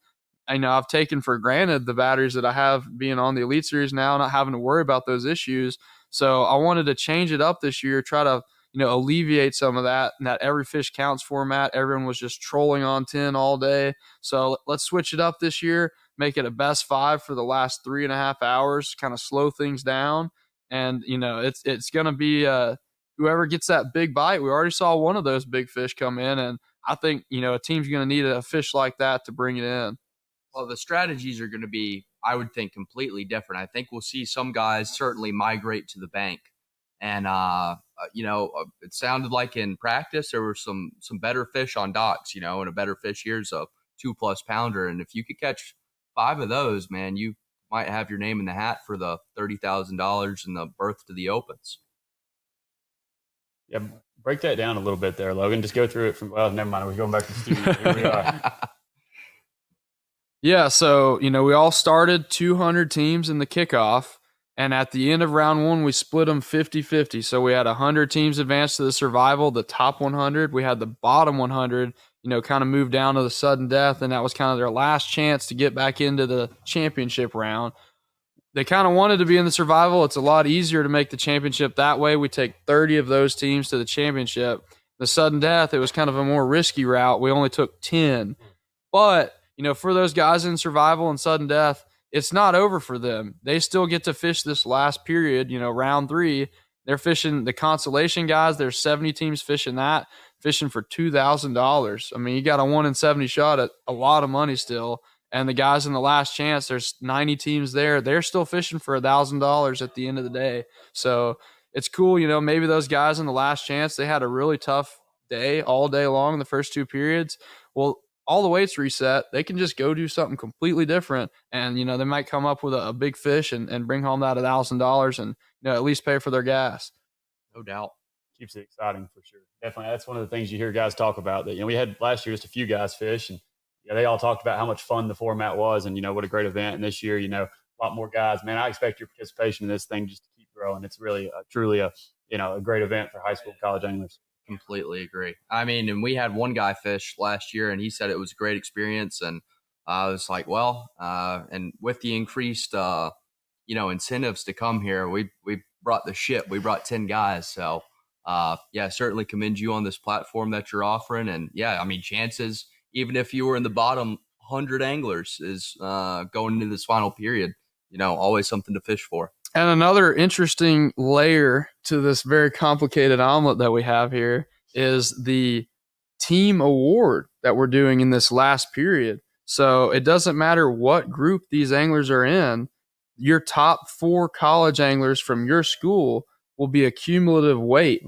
I've taken for granted the batteries that I have being on the Elite Series now, not having to worry about those issues. So I wanted to change it up this year, try to, alleviate some of that, and that every fish counts format. Everyone was just trolling on 10 all day. So let's switch it up this year, make it a best 5 for the last 3.5 hours, kind of slow things down. And, it's going to be whoever gets that big bite. We already saw one of those big fish come in, and I think, a team's going to need a fish like that to bring it in. Well, the strategies are going to be, I would think, completely different. I think we'll see some guys certainly migrate to the bank. And, it sounded like in practice there were some better fish on docks, and a better fish here's a 2+ pounder. And if you could catch 5 of those, man, you might have your name in the hat for the $30,000 and the berth to the Opens. Yeah, break that down a little bit there, Logan. Just go through it never mind. We're going back to the studio. Here we are. Yeah, so, we all started 200 teams in the kickoff, and at the end of round 1, we split them 50-50. So we had 100 teams advance to the survival, the top 100. We had the bottom 100, kind of move down to the sudden death, and that was kind of their last chance to get back into the championship round. They kind of wanted to be in the survival. It's a lot easier to make the championship that way. We take 30 of those teams to the championship. The sudden death, it was kind of a more risky route. We only took 10. But, for those guys in survival and sudden death, it's not over for them. They still get to fish this last period, round 3. They're fishing the consolation guys. There's 70 teams fishing that, fishing for $2,000. I mean, you got a 1 in 70 shot at a lot of money still. And the guys in the last chance, there's 90 teams there. They're still fishing for $1,000 at the end of the day. So it's cool. Maybe those guys in the last chance, they had a really tough day all day long, the first 2 periods. Well, all the weights reset. They can just go do something completely different. And, they might come up with a big fish and bring home that $1,000 and, at least pay for their gas. No doubt. Keeps it exciting for sure. Definitely. That's one of the things you hear guys talk about that, we had last year just a few guys fish, and they all talked about how much fun the format was and, what a great event. And this year, a lot more guys. Man, I expect your participation in this thing just to keep growing. It's really truly a great event for high school, college anglers. Completely agree. I mean, and we had one guy fish last year, and he said it was a great experience. And I was like, and with the increased, incentives to come here, we brought the ship. We brought 10 guys. So, certainly commend you on this platform that you're offering. And, chances, even if you were in the bottom 100 anglers, is going into this final period, always something to fish for. And another interesting layer to this very complicated omelet that we have here is the team award that we're doing in this last period. So it doesn't matter what group these anglers are in, your top 4 college anglers from your school will be a cumulative weight.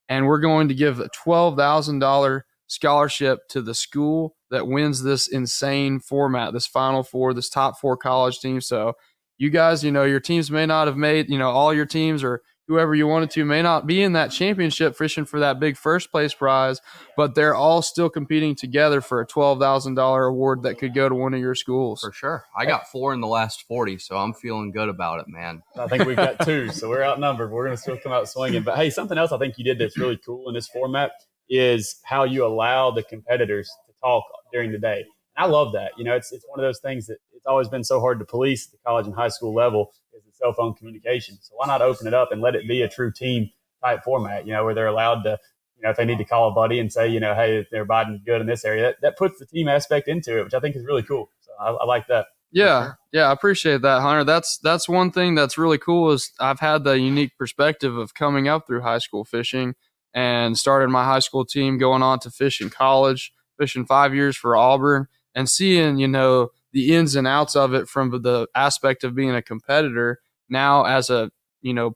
And we're going to give a $12,000 scholarship to the school that wins this insane format, this Final Four, this top 4 college team. So you guys, your teams may not have made, all your teams or whoever you wanted to may not be in that championship fishing for that big first place prize, but they're all still competing together for a $12,000 award that could go to one of your schools. For sure. I got 4 in the last 40, so I'm feeling good about it, man. I think we've got 2, so we're outnumbered. We're going to still come out swinging. But, hey, something else I think you did that's really cool in this format is how you allow the competitors to talk during the day. And I love that. It's one of those things that it's always been so hard to police at the college and high school level is the cell phone communication. So why not open it up and let it be a true team type format, where they're allowed to, if they need to call a buddy and say, hey, they're biting good in this area, that puts the team aspect into it, which I think is really cool. So I like that. Yeah. I appreciate that, Hunter. That's one thing that's really cool is I've had the unique perspective of coming up through high school fishing and started my high school team, going on to fish in college, fishing 5 years for Auburn, and seeing, the ins and outs of it from the aspect of being a competitor. Now as a,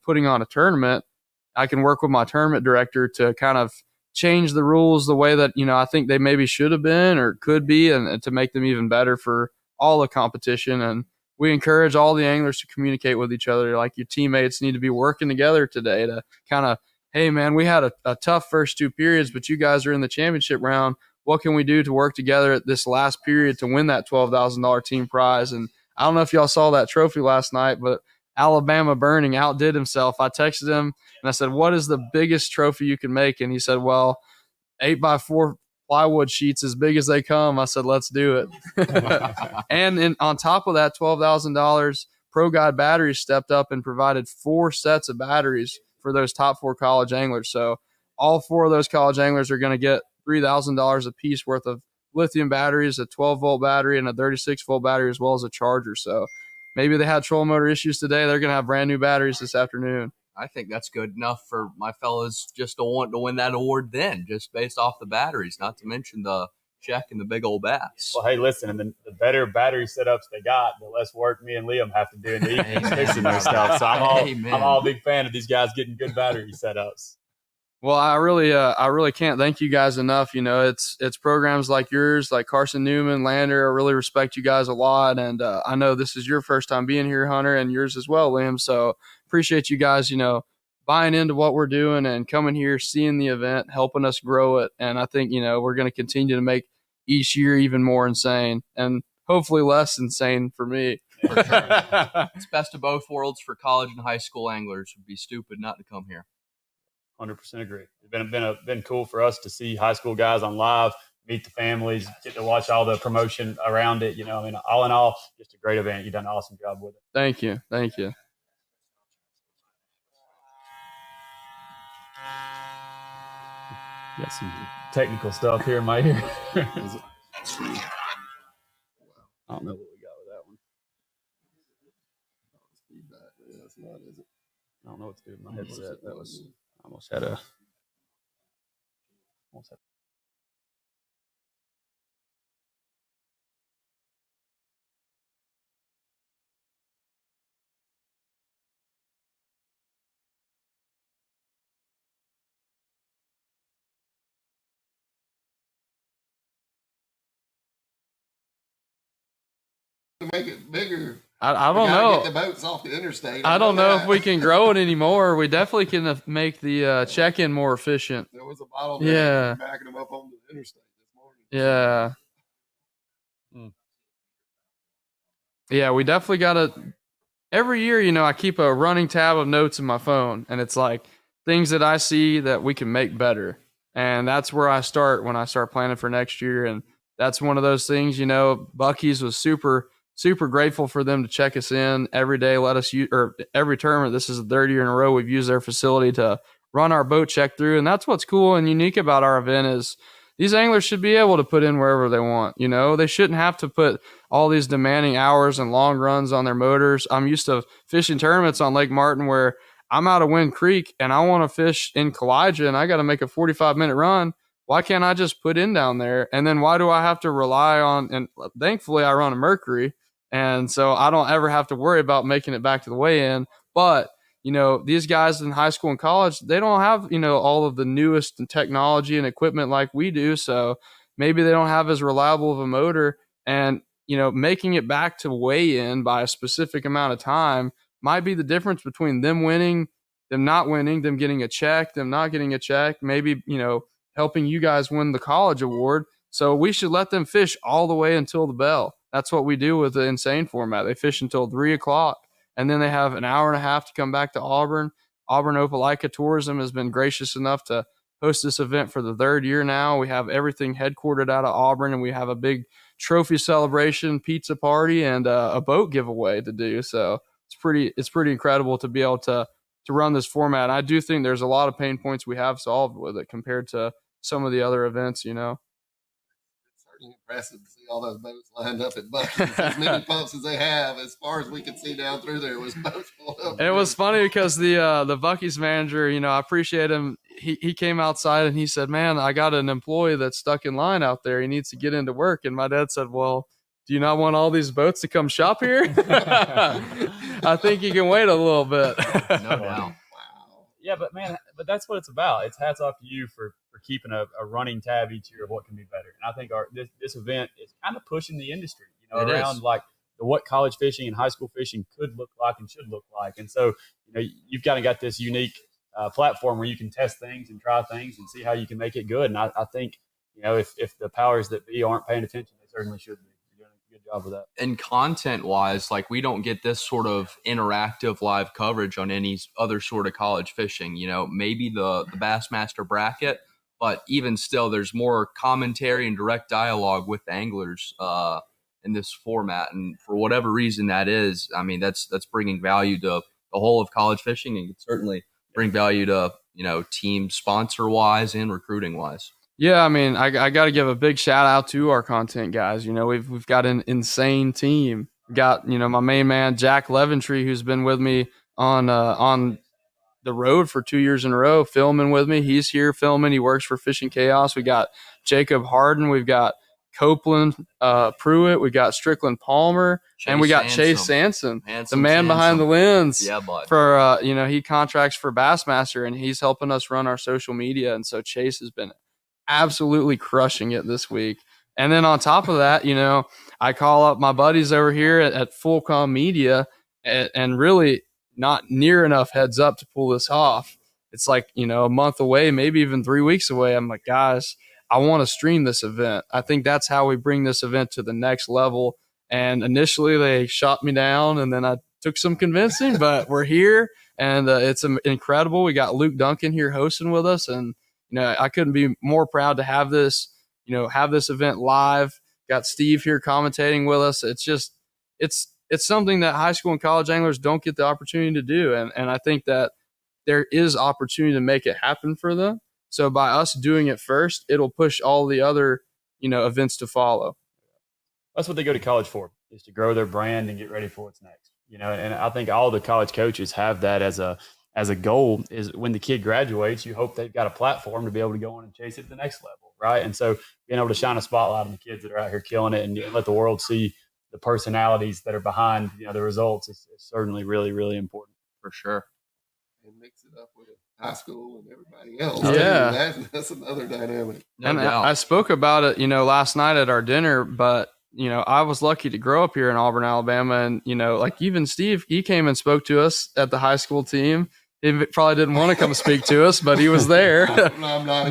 putting on a tournament, I can work with my tournament director to kind of change the rules the way that, I think they maybe should have been or could be, and to make them even better for all the competition. And we encourage all the anglers to communicate with each other. Like, your teammates need to be working together today to kind of, hey man, we had a tough first 2 periods, but you guys are in the championship round. What can we do to work together at this last period to win that $12,000 team prize? And I don't know if y'all saw that trophy last night, but Alabama Burning outdid himself. I texted him and I said, what is the biggest trophy you can make? And he said, well, 8x4 plywood sheets as big as they come. I said, let's do it. And on top of that $12,000, Pro Guide Batteries stepped up and provided 4 sets of batteries for those top 4 college anglers. So all 4 of those college anglers are going to get $3,000 a piece worth of lithium batteries, a 12-volt battery, and a 36-volt battery, as well as a charger. So maybe they had trolling motor issues today. They're going to have brand new batteries this afternoon. I think that's good enough for my fellas just to want to win that award then, just based off the batteries, not to mention the check and the big old bass. Well, hey, listen, and the better battery setups they got, the less work me and Liam have to do in the evenings fixing their stuff. So I'm all a big fan of these guys getting good battery setups. Well, I really can't thank you guys enough. It's programs like yours, like Carson Newman, Lander. I really respect you guys a lot. And I know this is your first time being here, Hunter, and yours as well, Liam. So appreciate you guys, buying into what we're doing and coming here, seeing the event, helping us grow it. And I think, we're going to continue to make each year even more insane and hopefully less insane for me. For sure. It's best of both worlds for college and high school anglers. It would be stupid not to come here. 100% agree. It's been cool for us to see high school guys on live, meet the families, get to watch all the promotion around it. All in all, just a great event. You've done an awesome job with it. Thank you. Got some technical stuff here in my ear. I don't know what we got with that one. I don't know what to do with my headset. That was almost had a. To make it bigger. I don't know. Get the boats off the interstate. I don't know if we can grow it anymore. We definitely can make the check-in more efficient. There was a bottle there backing them up on the interstate this morning. Yeah. Yeah, we definitely got to – every year, I keep a running tab of notes in my phone, and it's like things that I see that we can make better. And that's where I start when I start planning for next year. And that's one of those things, Buc-ee's was super grateful for them to check us in every day, let us use, or every tournament. This is the 3rd year in a row we've used their facility to run our boat check through. And that's what's cool and unique about our event is these anglers should be able to put in wherever they want. They shouldn't have to put all these demanding hours and long runs on their motors. I'm used to fishing tournaments on Lake Martin where I'm out of Wind Creek and I want to fish in Kalijah and I got to make a 45-minute run. Why can't I just put in down there? And then why do I have to rely on, and thankfully I run a Mercury, and so I don't ever have to worry about making it back to the weigh-in. But, these guys in high school and college, they don't have, all of the newest technology and equipment like we do. So maybe they don't have as reliable of a motor, and making it back to weigh in by a specific amount of time might be the difference between them winning, them not winning, them getting a check, them not getting a check, maybe, helping you guys win the college award. So we should let them fish all the way until the bell. That's what we do with the NSANE format. They fish until 3 o'clock, and then they have an hour and a half to come back to Auburn. Auburn Opelika Tourism has been gracious enough to host this event for the 3rd year now. We have everything headquartered out of Auburn, and we have a big trophy celebration, pizza party, and a boat giveaway to do. So it's pretty incredible to be able to run this format. I do think there's a lot of pain points we have solved with it compared to some of the other events, It's certainly impressive to see all those boats lined up at Bucky's. As many pumps as they have, as far as we could see down through there, was boats pulled up. It was funny because the Bucky's manager, I appreciate him. He came outside and he said, "Man, I got an employee that's stuck in line out there. He needs to get into work." And my dad said, "Well, do you not want all these boats to come shop here?" I think you can wait a little bit. No doubt. Wow. Yeah, but that's what it's about. It's hats off to you for keeping a running tab each year of what can be better. And I think this event is kind of pushing the industry, around like what college fishing and high school fishing could look like and should look like. And so, you've kind of got this unique platform where you can test things and try things and see how you can make it good. And I think, if the powers that be aren't paying attention, they certainly should be. Good job with that. And content wise, like we don't get this sort of interactive live coverage on any other sort of college fishing, maybe the Bassmaster bracket, but even still there's more commentary and direct dialogue with the anglers in this format. And for whatever reason that is, I mean, that's bringing value to the whole of college fishing, and can certainly bring value to, team sponsor wise and recruiting wise. Yeah, I mean, I got to give a big shout out to our content guys. We've got an insane team. We got, my main man, Jack Leventree, who's been with me on the road for 2 years in a row, filming with me. He's here filming. He works for Fishing Chaos. We got Jacob Harden. We've got Copeland Pruitt. We got Strickland Palmer. And we got Chase Sansom, the man behind the lens. Yeah, bud. For, he contracts for Bassmaster, and he's helping us run our social media. And so Chase has been absolutely crushing it this week. And then on top of that, I call up my buddies over here at Fullcom Media and really not near enough heads up to pull this off. It's like, a month away, maybe even 3 weeks away. I'm like, guys, I want to stream this event. I think that's how we bring this event to the next level. And initially they shot me down, and then I took some convincing, but we're here, and it's incredible. We got Luke Duncan here hosting with us, and I couldn't be more proud to have this, have this event live. Got Steve here commentating with us. It's just, it's something that high school and college anglers don't get the opportunity to do. And I think that there is opportunity to make it happen for them. So by us doing it first, it'll push all the other, events to follow. That's what they go to college for, is to grow their brand and get ready for what's next. And I think all the college coaches have that as a goal, is when the kid graduates, you hope they've got a platform to be able to go on and chase it to the next level, right? And so being able to shine a spotlight on the kids that are out here killing it and let the world see the personalities that are behind, the results is certainly really, really important. For sure. And mix it up with high school and everybody else. Yeah. That's another dynamic. And I spoke about it, last night at our dinner, but I was lucky to grow up here in Auburn, Alabama. And, like even Steve, he came and spoke to us at the high school team. He probably didn't want to come speak to us, but he was there. I'm not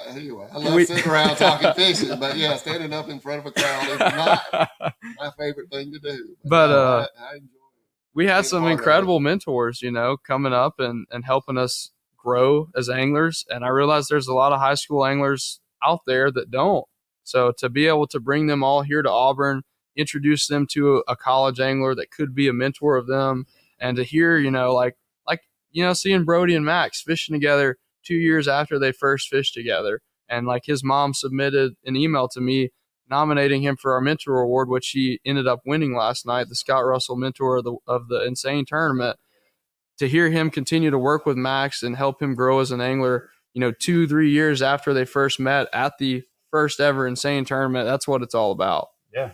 anyway, I love sitting around talking fishing, but yeah, standing up in front of a crowd is not my favorite thing to do. But I enjoy it. We had some incredible mentors, coming up and helping us grow as anglers. And I realized there's a lot of high school anglers out there that don't. So to be able to bring them all here to Auburn, introduce them to a college angler that could be a mentor of them, and to hear, seeing Brody and Max fishing together 2 years after they first fished together. And like his mom submitted an email to me nominating him for our mentor award, which he ended up winning last night, the Scott Russell Mentor of the NSANE tournament. To hear him continue to work with Max and help him grow as an angler, 2-3 years after they first met at the first ever NSANE tournament, that's what it's all about. Yeah.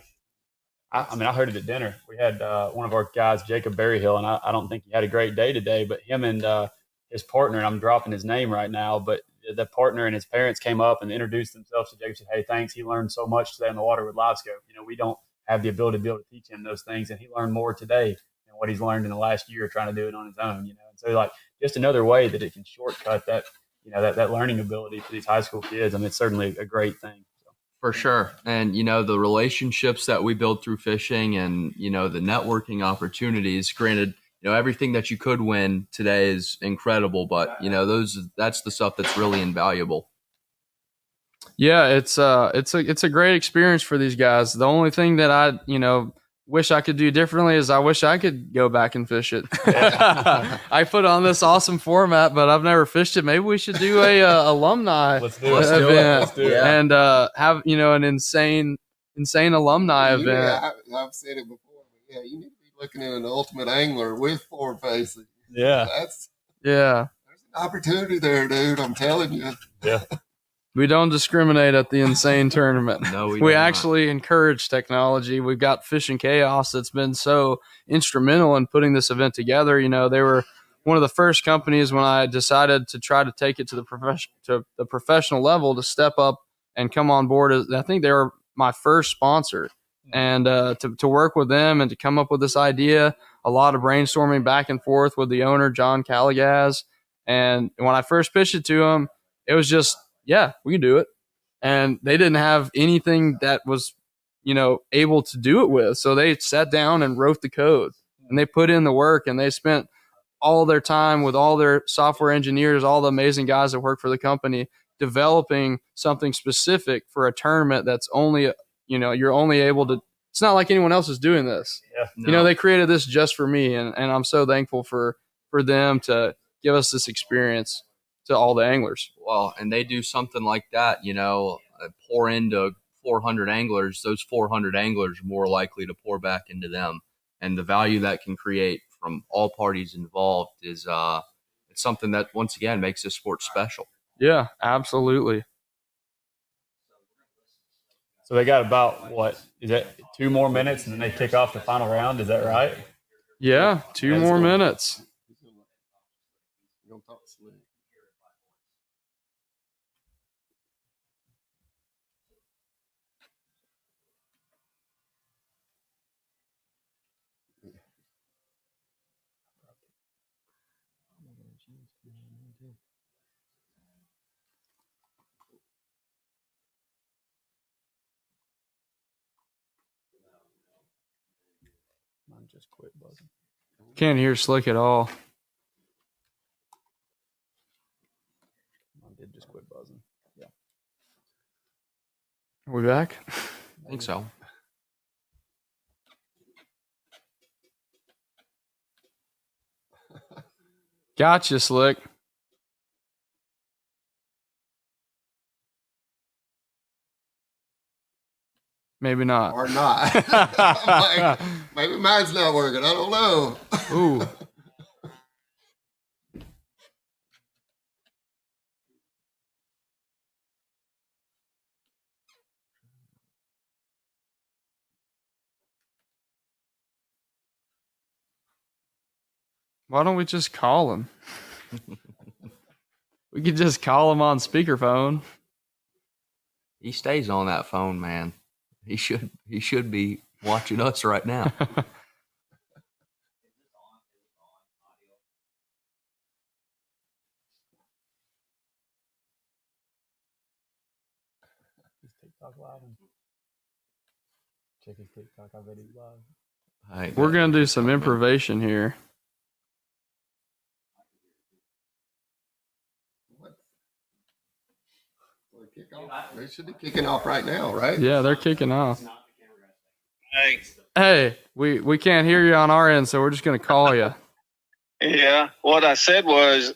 I heard it at dinner. We had one of our guys, Jacob Berryhill, and I don't think he had a great day today, but him and his partner, and I'm dropping his name right now, but the partner and his parents came up and introduced themselves to Jacob. Said, "Hey, thanks. He learned so much today on the water with live scope. We don't have the ability to be able to teach him those things, and he learned more today than what he's learned in the last year trying to do it on his own. And so like just another way that it can shortcut that that learning ability for these high school kids. I mean, it's certainly a great thing. For sure. And, the relationships that we build through fishing and, the networking opportunities, granted, everything that you could win today is incredible, but, that's the stuff that's really invaluable. Yeah, it's a great experience for these guys. The only thing that I, wish I could do differently is I wish I could go back and fish it. I put on this awesome format, but I've never fished it. Maybe we should do a alumni event and have an insane alumni event. I've said it before, but you need to be looking at an ultimate angler with forward facing. Yeah, there's an opportunity there, dude. I'm telling you. Yeah. We don't discriminate at the NSANE tournament. No, we actually encourage technology. We've got Fishing Chaos that's been so instrumental in putting this event together. They were one of the first companies when I decided to try to take it to the professional level to step up and come on board. I think they were my first sponsor, and to work with them and to come up with this idea, a lot of brainstorming back and forth with the owner, John Calagaz. And when I first pitched it to him, it was just, yeah, we can do it. And they didn't have anything that was, able to do it with. So they sat down and wrote the code, and they put in the work, and they spent all their time with all their software engineers, all the amazing guys that work for the company, developing something specific for a tournament that's only, you're only able to, it's not like anyone else is doing this. Yeah. No. They created this just for me. And I'm so thankful for them to give us this experience to all the anglers. Well, and they do something like that, pour into 400 anglers. Those 400 anglers are more likely to pour back into them. And the value that can create from all parties involved is it's something that, once again, makes this sport special. Yeah, absolutely. So they got about, what, is that 2 more minutes, and then they kick off the final round? Is that right? Yeah, 2 more minutes. Mine just quit buzzing. Can't hear Slick at all. Mine did just quit buzzing. Yeah. Are we back? I think so. Gotcha, Slick. Maybe not. Or not. Like, maybe mine's not working. I don't know. Ooh. Why don't we just call him? We could just call him on speakerphone. He stays on that phone, man. He should be watching us right now. TikTok live and check his TikTok. I bet he's live. Right, we're gonna do some improvisation here. They should be kicking off right now, right? Yeah, they're kicking off. Hey, we can't hear you on our end, so we're just gonna call you. Yeah, what I said was,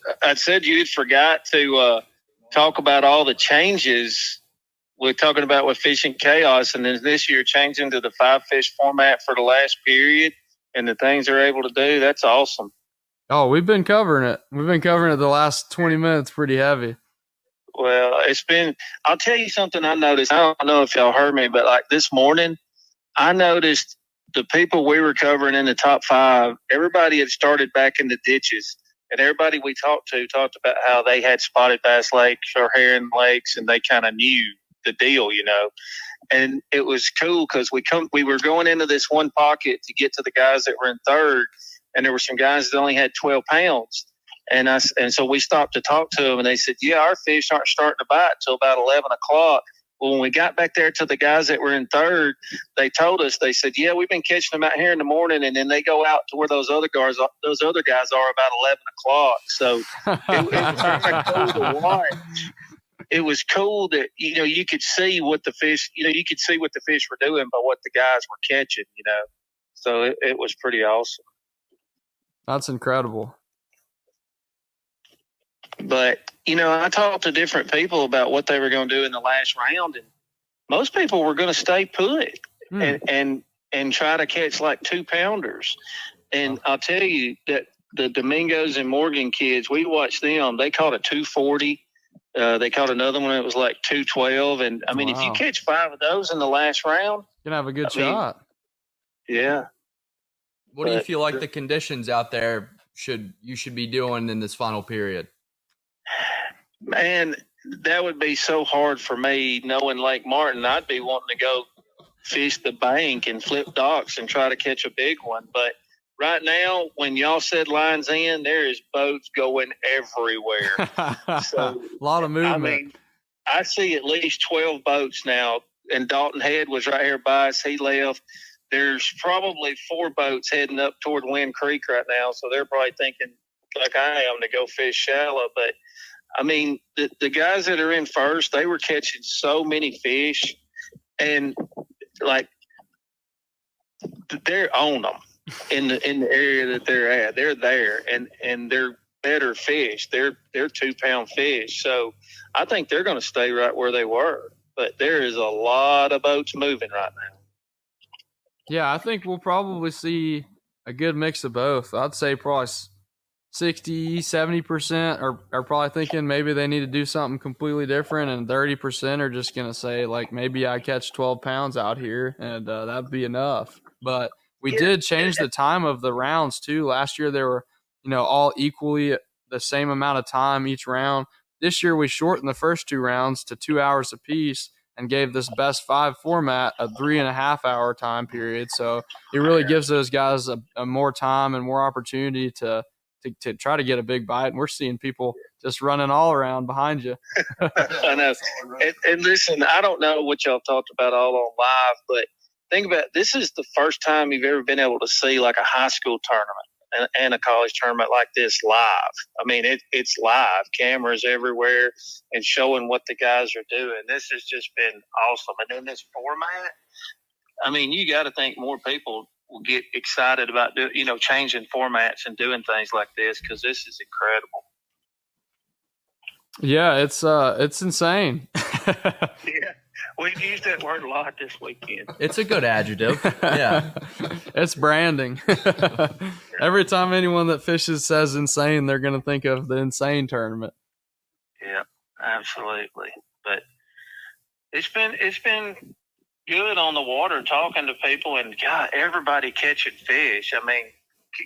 you'd forgot to talk about all the changes we're talking about with Fishing Chaos, and then this year changing to the 5-fish format for the last period and the things they're able to do. That's awesome. Oh, we've been covering it. We've been covering it the last 20 minutes pretty heavy. Well, I'll tell you something I noticed. I don't know if y'all heard me, but like this morning, I noticed the people we were covering in the top 5, everybody had started back in the ditches. And everybody we talked to talked about how they had spotted bass lakes or herring lakes, and they kind of knew the deal, And it was cool because we were going into this one pocket to get to the guys that were in third, and there were some guys that only had 12 pounds. And so we stopped to talk to them, and they said, yeah, our fish aren't starting to bite till about 11 o'clock. Well, when we got back there to the guys that were in third, they told us, they said, yeah, we've been catching them out here in the morning, and then they go out to where those other guys are about 11 o'clock. So it was kind of cool to watch. It was cool that, you could see what the fish, were doing by what the guys were catching, So it was pretty awesome. That's incredible. But, I talked to different people about what they were going to do in the last round, and most people were going to stay put and try to catch like 2-pounders. And I'll tell you that the Domingos and Morgan kids, we watched them. They caught a 240. They caught another one that was like 212. And, I mean, if you catch 5 of those in the last round, you're going to have a good shot. Yeah. What do you feel like the conditions out there you should be doing in this final period? Man, that would be so hard for me knowing Lake Martin. I'd be wanting to go fish the bank and flip docks and try to catch a big one. But right now, when y'all said lines in, there is boats going everywhere. So, a lot of movement. I mean, I see at least 12 boats now, and Dalton Head was right here by us. He left. There's probably 4 boats heading up toward Wind Creek right now, so they're probably thinking, like I am, to go fish shallow. But, I mean, the guys that are in first, they were catching so many fish, and, like, they're on them in the area that they're at. They're there, and they're better fish. They're 2-pound fish. So I think they're going to stay right where they were. But there is a lot of boats moving right now. Yeah, I think we'll probably see a good mix of both. I'd say probably 60, 70% are probably thinking maybe they need to do something completely different, and 30% are just going to say, like, maybe I catch 12 pounds out here, and that'd be enough. But we did change the time of the rounds, too. Last year, they were, all equally the same amount of time each round. This year, we shortened the first 2 rounds to 2 hours apiece and gave this best 5 format a 3.5-hour time period. So it really gives those guys a more time and more opportunity to try to get a big bite. And we're seeing people just running all around behind you. I know. And listen, I don't know what y'all talked about all on live, but think about it. This is the first time you've ever been able to see like a high school tournament and a college tournament like this live. I mean, it's live, cameras everywhere, and showing what the guys are doing. This has just been awesome. And then this format, I mean, you got to think more people will get excited about changing formats and doing things like this, because this is incredible. Yeah, it's insane. Yeah, we've used that word a lot this weekend. It's a good adjective. Yeah, it's branding. Every time anyone that fishes says insane, they're going to think of the NSANE tournament. Yeah, absolutely. But it's been good on the water, talking to people, and God, everybody catching fish. I mean,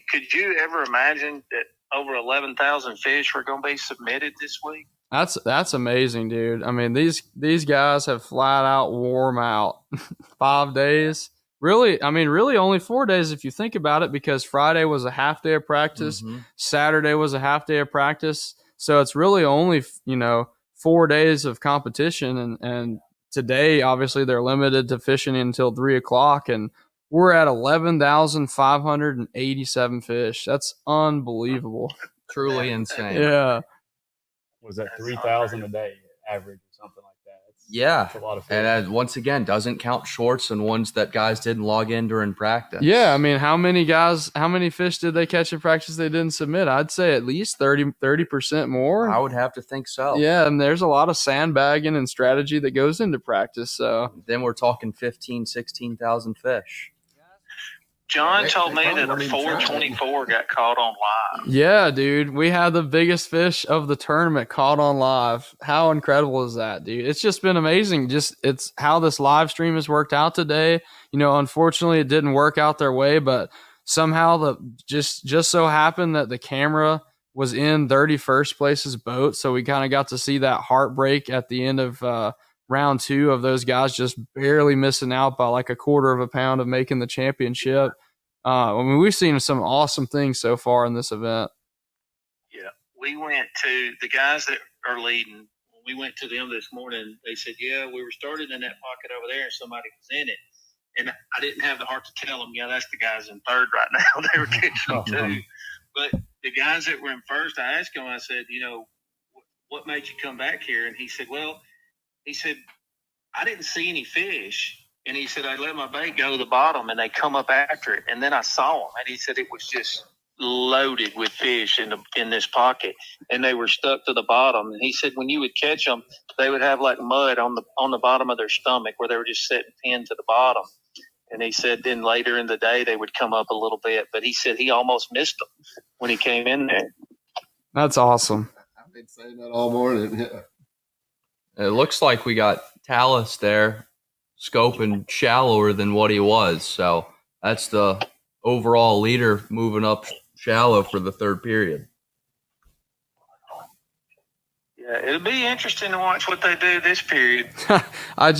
could you ever imagine that over 11,000 fish were going to be submitted this week? That's amazing, dude. I mean, these guys have flat out warm out 5 days. Really only 4 days if you think about it, because Friday was a half day of practice, Saturday was a half day of practice. So it's really only, 4 days of competition, and today, obviously, they're limited to fishing until 3 o'clock, and we're at 11,587 fish. That's unbelievable. Truly insane. Yeah. Was that 3,000 a day average or something like that? That's a lot of fish. And once again, doesn't count shorts and ones that guys didn't log in during practice. Yeah, I mean, how many fish did they catch in practice they didn't submit? I'd say at least 30% more. I would have to think so. Yeah, and there's a lot of sandbagging and strategy that goes into practice. So then we're talking 15,000, 16,000 fish. John told me that a 424 got caught on live. Yeah, dude. We had the biggest fish of the tournament caught on live. How incredible is that, dude? It's just been amazing. It's how this live stream has worked out today. Unfortunately, it didn't work out their way, but somehow just so happened that the camera was in 31st place's boat. So we kind of got to see that heartbreak at the end of round 2 of those guys just barely missing out by like a quarter of a pound of making the championship. I mean, we've seen some awesome things so far in this event. Yeah, we went to the guys that are leading. When we went to them this morning, they said, yeah, we were started in that pocket over there and somebody was in it. And I didn't have the heart to tell them, yeah, that's the guys in third right now. They were catching them too. But the guys that were in first, I asked him, I said, you know, what made you come back here? And he said, I didn't see any fish. And he said, I let my bait go to the bottom and they come up after it. And then I saw them. And he said it was just loaded with fish in this pocket. And they were stuck to the bottom. And he said when you would catch them, they would have like mud on the bottom of their stomach where they were just sitting pinned to the bottom. And he said then later in the day they would come up a little bit. But he said he almost missed them when he came in there. That's awesome. I've been saying that all morning. Yeah. It looks like we got Talus there scoping shallower than what he was. So that's the overall leader moving up shallow for the third period. Yeah, it'll be interesting to watch what they do this period. I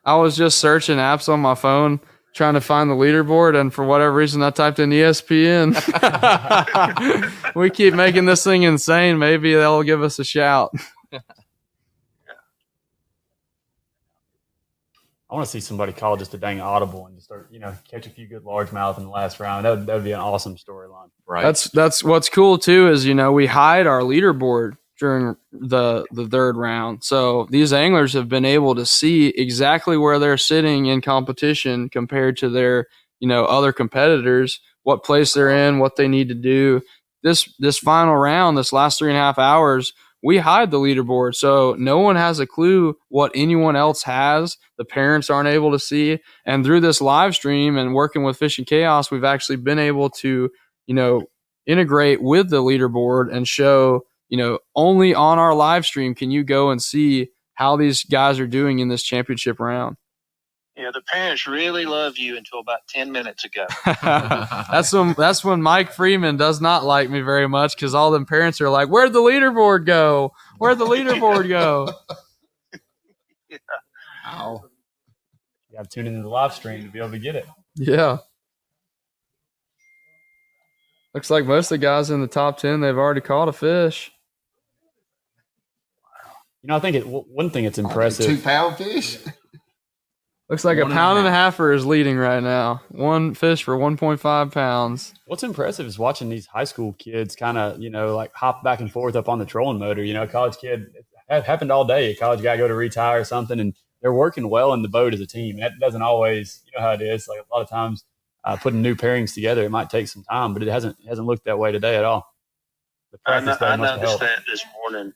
was just searching apps on my phone trying to find the leaderboard, and for whatever reason I typed in ESPN. We keep making this thing insane. Maybe they'll give us a shout. I want to see somebody call just a dang audible and just start, catch a few good largemouth in the last round. That would be an awesome storyline. Right. That's what's cool too is, we hide our leaderboard during the third round. So these anglers have been able to see exactly where they're sitting in competition compared to their, other competitors, what place they're in, what they need to do. This final round, this last 3.5 hours, we hide the leaderboard, so no one has a clue what anyone else has. The parents aren't able to see. And through this live stream and working with Fishing Chaos, we've actually been able to, integrate with the leaderboard and show, only on our live stream can you go and see how these guys are doing in this championship round. Yeah, the parents really love you until about 10 minutes ago. That's when Mike Freeman does not like me very much because all them parents are like, "Where'd the leaderboard go? Where'd the leaderboard go?" Yeah. Wow. You got to tune into the live stream to be able to get it. Yeah. Looks like most of the guys in the top 10, they've already caught a fish. I think one thing that's impressive. 2-pound fish? Looks like 1.5 pound is leading right now. One fish for 1.5 pounds. What's impressive is watching these high school kids kind of, like hop back and forth up on the trolling motor. A college kid, it happened all day. A college guy go to retire or something, and they're working well in the boat as a team. That doesn't always, how it is. Like a lot of times putting new pairings together, it might take some time, but it hasn't looked that way today at all. The practice I noticed that this morning.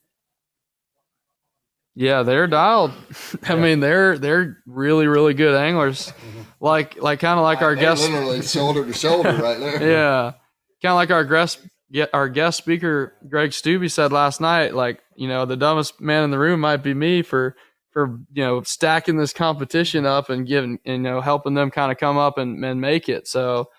Yeah, they're dialed. I mean, they're really, really good anglers. Like kind of like our guest, literally shoulder to shoulder right there. Yeah, kind of like our guest speaker Greg Stubbe said last night. Like, the dumbest man in the room might be me for stacking this competition up and giving helping them kind of come up and make it. So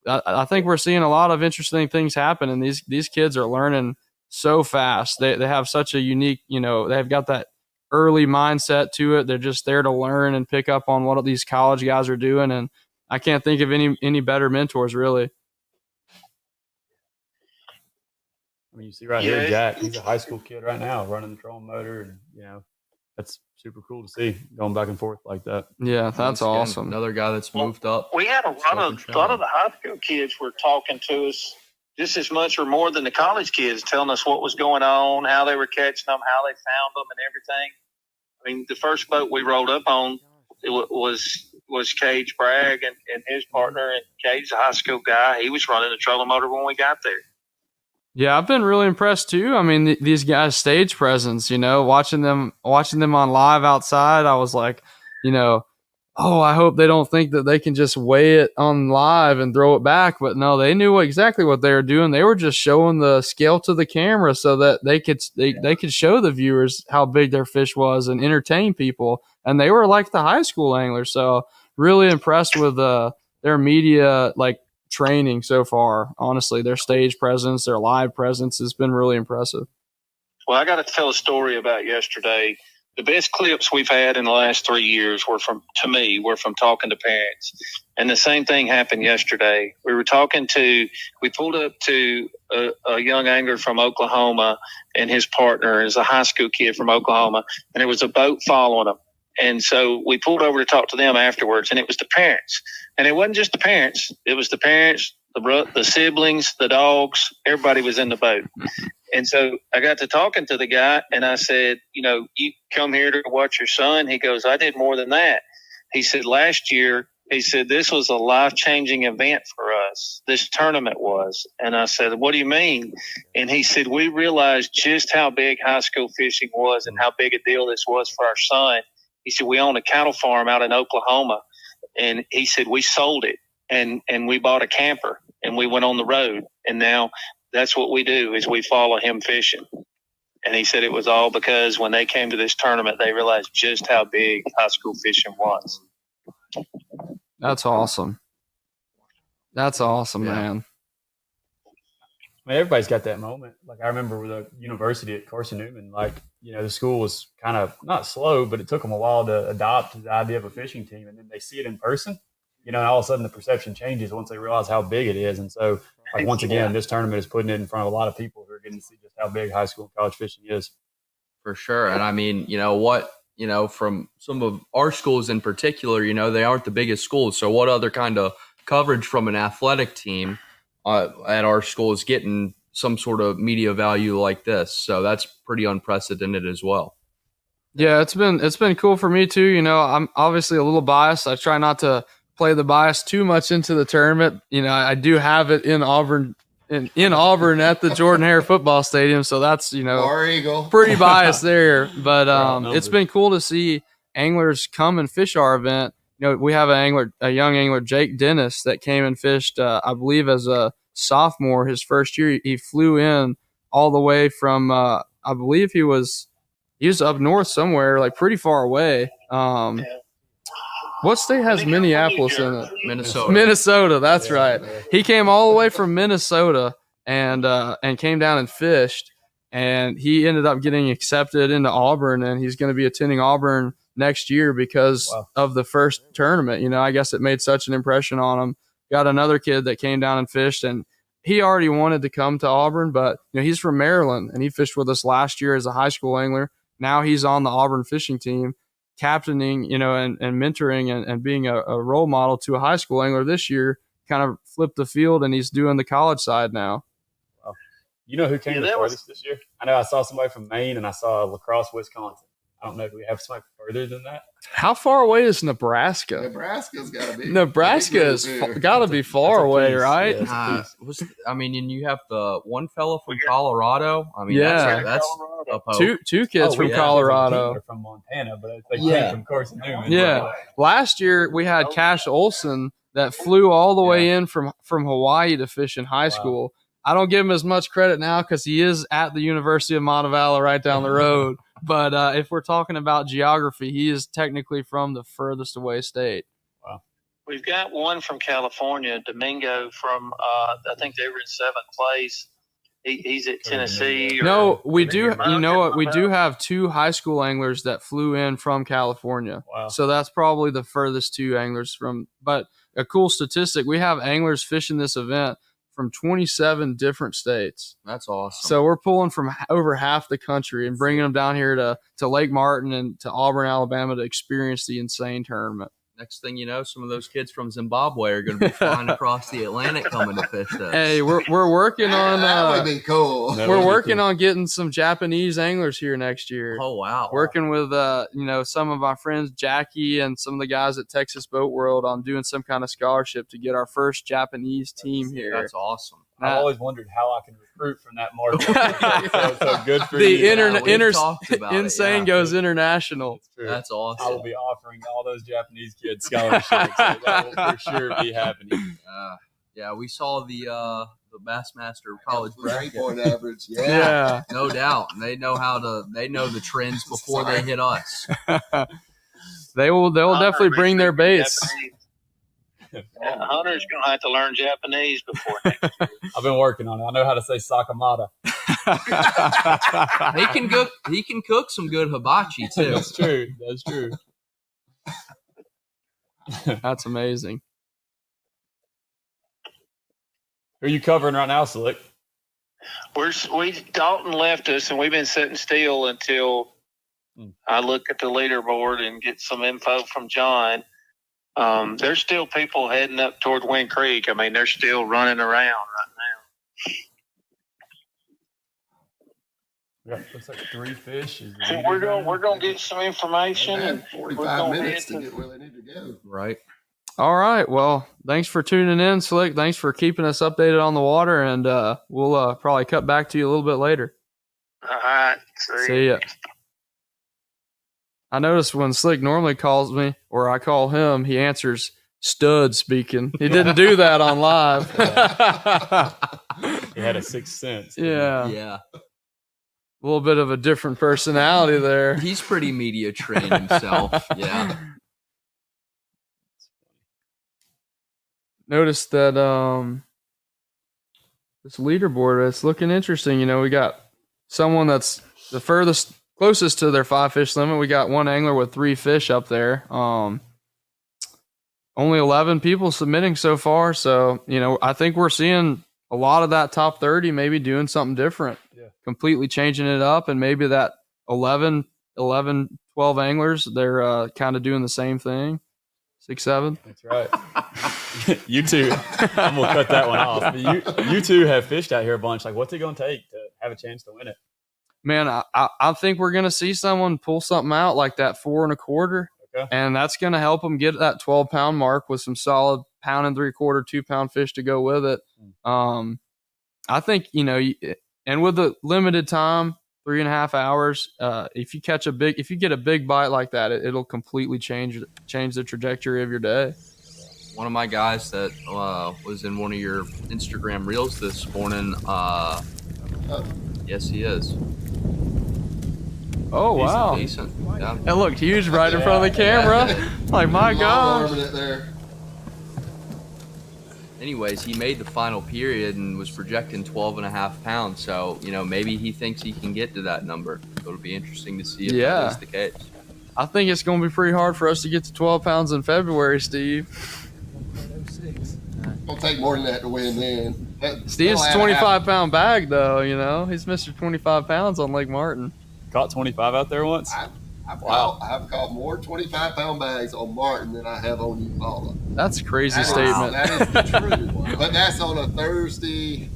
I think we're seeing a lot of interesting things happen, and these kids are learning so fast. They have such a unique, they've got that early mindset to it. They're just there to learn and pick up on what these college guys are doing. And I can't think of any better mentors, really. I mean, you see right here, Jack, he's a high school kid right now running the trolling motor. And, that's super cool to see going back and forth like that. Yeah, that's awesome. Another guy that's moved up. We had a lot of the high school kids were talking to us just as much or more than the college kids, telling us what was going on, how they were catching them, how they found them, and everything. I mean, the first boat we rolled up on was Cage Bragg and his partner, and Cage, a high school guy. He was running the trolling motor when we got there. Yeah, I've been really impressed too. I mean, these guys' stage presence, watching them on live outside, I was like, oh, I hope they don't think that they can just weigh it on live and throw it back. But no, they knew exactly what they were doing. They were just showing the scale to the camera so that they could show the viewers how big their fish was and entertain people. And they were like the high school anglers. So really impressed with their media, like training so far. Honestly, their stage presence, their live presence has been really impressive. Well, I got to tell a story about yesterday. The best clips we've had in the last 3 years were from talking to parents. And the same thing happened yesterday. We pulled up to a young angler from Oklahoma, and his partner is a high school kid from Oklahoma, and there was a boat following them. And so we pulled over to talk to them afterwards, and it was the parents. And it wasn't just the parents. It was the parents, the siblings, the dogs. Everybody was in the boat. And so I got to talking to the guy, and I said, you come here to watch your son? He goes, I did more than that. He said, last year, this was a life-changing event for us. This tournament was. And I said, what do you mean? And he said, we realized just how big high school fishing was and how big a deal this was for our son. He said, we own a cattle farm out in Oklahoma. And he said, we sold it, and we bought a camper, and we went on the road. And now that's what we do, is we follow him fishing. And he said it was all because when they came to this tournament, they realized just how big high school fishing was. That's awesome. That's awesome, man. I mean, everybody's got that moment. Like, I remember with a university at Carson Newman, the school was kind of not slow, but it took them a while to adopt the idea of a fishing team. And then they see it in person, and all of a sudden the perception changes once they realize how big it is. And so, once again, this tournament is putting it in front of a lot of people who are getting to see just how big high school and college fishing is. For sure. And I mean, from some of our schools in particular, they aren't the biggest schools. So what other kind of coverage from an athletic team at our school is getting some sort of media value like this? So that's pretty unprecedented as well. Yeah, it's been cool for me too. I'm obviously a little biased. I try not to play the bias too much into the tournament. I do have it in Auburn, in Auburn at the Jordan-Hare football stadium. So that's, War Eagle. pretty biased there. But it's been cool to see anglers come and fish our event. We have a young angler, Jake Dennis, that came and fished, I believe as a sophomore, his first year. He flew in all the way from, I believe he was up north somewhere, like pretty far away. What state has Minneapolis in it? Minnesota, that's right. He came all the way from Minnesota and came down and fished, and he ended up getting accepted into Auburn, and he's going to be attending Auburn next year because of the first tournament. I guess it made such an impression on him. Got another kid that came down and fished, and he already wanted to come to Auburn, but he's from Maryland, and he fished with us last year as a high school angler. Now he's on the Auburn fishing team, captaining, and mentoring and being a role model to a high school angler this year. Kind of flipped the field, and he's doing the college side now. Wow. You know who came the farthest this year? I know I saw somebody from Maine, and I saw La Crosse, Wisconsin. I don't know if we have somebody further than that. How far away is Nebraska? Nebraska's got to be. Nebraska has got to be far away, right? And you have the one fella from Colorado. I mean, yeah, that's two kids from Colorado. They're from Montana, but they came from Carson Newman. Yeah. Last year we had Cash Olson that flew all the way in from Hawaii to fish in high school. I don't give him as much credit now because he is at the University of Montevallo right down the road. But if we're talking about geography, he is technically from the furthest away state. Wow. We've got one from California, Domingo from, I think they were in 7th place. He's at Tennessee. No, we do. You know what? We do have 2 high school anglers that flew in from California. Wow. So that's probably the furthest 2 anglers from. But a cool statistic, we have anglers fishing this event from 27 different states. That's awesome. So we're pulling from over half the country and bringing them down here to Lake Martin and to Auburn, Alabama to experience the NSANE tournament. Next thing you know, some of those kids from Zimbabwe are going to be flying across the Atlantic coming to fish this. Hey, we're working on that would be cool. We're working on getting some Japanese anglers here next year. Oh wow! Working with some of my friends Jackie and some of the guys at Texas Boat World on doing some kind of scholarship to get our first Japanese team here. That's awesome. I've always wondered how I can recruit from that market. so good for the you. NSANE goes international. That's awesome. I will be offering all those Japanese kids scholarships. So that will for sure be happening. Yeah, we saw the Bassmaster College bracket. Point average. Yeah, no doubt. They know the trends before they hit us. They'll definitely bring their baits. Hunter's going to have to learn Japanese before next year. I've been working on it. I know how to say sakamata. He can cook some good hibachi too. That's true. That's true. That's amazing. Who are you covering right now, Slick? Dalton left us, and we've been sitting still until I look at the leaderboard and get some info from John. There's still people heading up toward Wind Creek. I mean, they're still running around right now. Yeah, looks like 3 fish. So we're gonna get some information and 45 minutes to get where they need to go. Right. All right. Well, thanks for tuning in, Slick. Thanks for keeping us updated on the water, and we'll probably cut back to you a little bit later. All right. See ya. I noticed when Slick normally calls me, or I call him, he answers stud speaking. He didn't do that on live. He had a 6th sense. Yeah. Yeah. A little bit of a different personality there. He's pretty media trained himself. Yeah. Notice that this leaderboard, it's looking interesting. You know, we got someone that's the closest to their 5 fish limit. We got one angler with 3 fish up there. Only 11 people submitting so far. So, you know, I think we're seeing a lot of that top 30 maybe doing something different, completely changing it up. And maybe that 11, 12 anglers, they're kind of doing the same thing. 6, 7. That's right. You two, I'm going to cut that one off. You two have fished out here a bunch. Like, what's it going to take to have a chance to win it? Man, I think we're going to see someone pull something out like that 4 1/4. Okay. And that's going to help them get that 12-pound mark with some solid 1 3/4, 2-pound fish to go with it. I think, you know, and with the limited time, 3.5 hours, if you get a big bite like that, it'll completely change the trajectory of your day. One of my guys that was in one of your Instagram reels this morning. Yes, he is. Oh, wow. Decent. Yeah. It looked huge right in front of the camera. Like, my gosh. Anyways, he made the final period and was projecting 12.5 pounds. So, you know, maybe he thinks he can get to that number. So it'll be interesting to see if that is the case. I think it's going to be pretty hard for us to get to 12 pounds in February, Steve. It'll take more than that to win then. Steve's a 25-pound bag, though, you know. He's Mr. 25 pounds on Lake Martin. Caught 25 out there once? I've caught more 25-pound bags on Martin than I have on Eufaula. That's a crazy statement. That is the truth. But that's on a Thursday.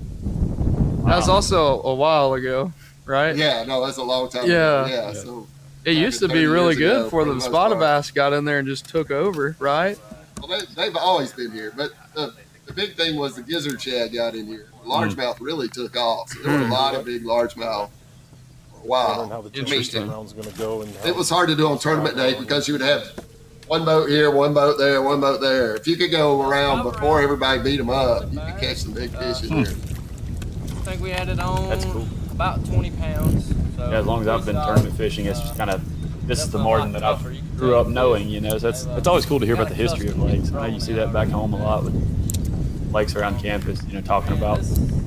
That was also a while ago, right? Yeah, no, that's a long time ago. Yeah, so it used to be really good before the spotted bass got in there and just took over, right? Well, they've always been here, but the big thing was the gizzard shad got in here. Largemouth really took off. So there were a lot of big largemouth. Wow. Interesting. It was hard to do on tournament day because you would have one boat here, one boat there, one boat there. If you could go around before everybody beat them up, you could catch some big fish in here. I think we had it on about 20 pounds. So yeah, as long as I've been tournament fishing, it's just kind of, this is the Martin that I grew up knowing, you know. So it's always cool to hear about the history of lakes. I know you see that back home a lot with lakes around campus, you know, talking about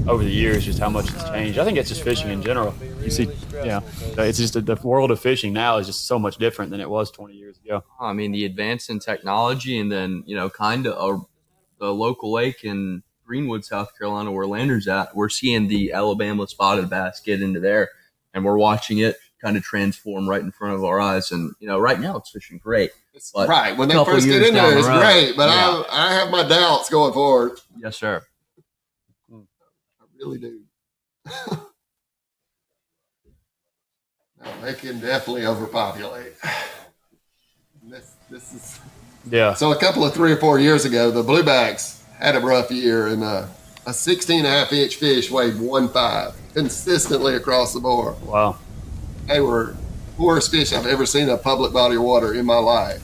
over the years just how much it's changed. I think it's just fishing in general. You see, it's just the world of fishing now is just so much different than it was 20 years ago. I mean, the advance in technology, and then, you know, kind of the local lake in Greenwood, South Carolina, where Lander's at, we're seeing the Alabama spotted bass get into there, and we're watching it kind of transform right in front of our eyes. And, you know, right now it's fishing great. But right. When they first get in there, it's great, but I have my doubts going forward. Yes, sir. I really do. No, they can definitely overpopulate. This is So a couple of 3 or 4 years ago, the bluebacks had a rough year, and a 16.5-inch fish weighed 1.5 consistently across the board. Wow. They were the worst fish I've ever seen in a public body of water in my life.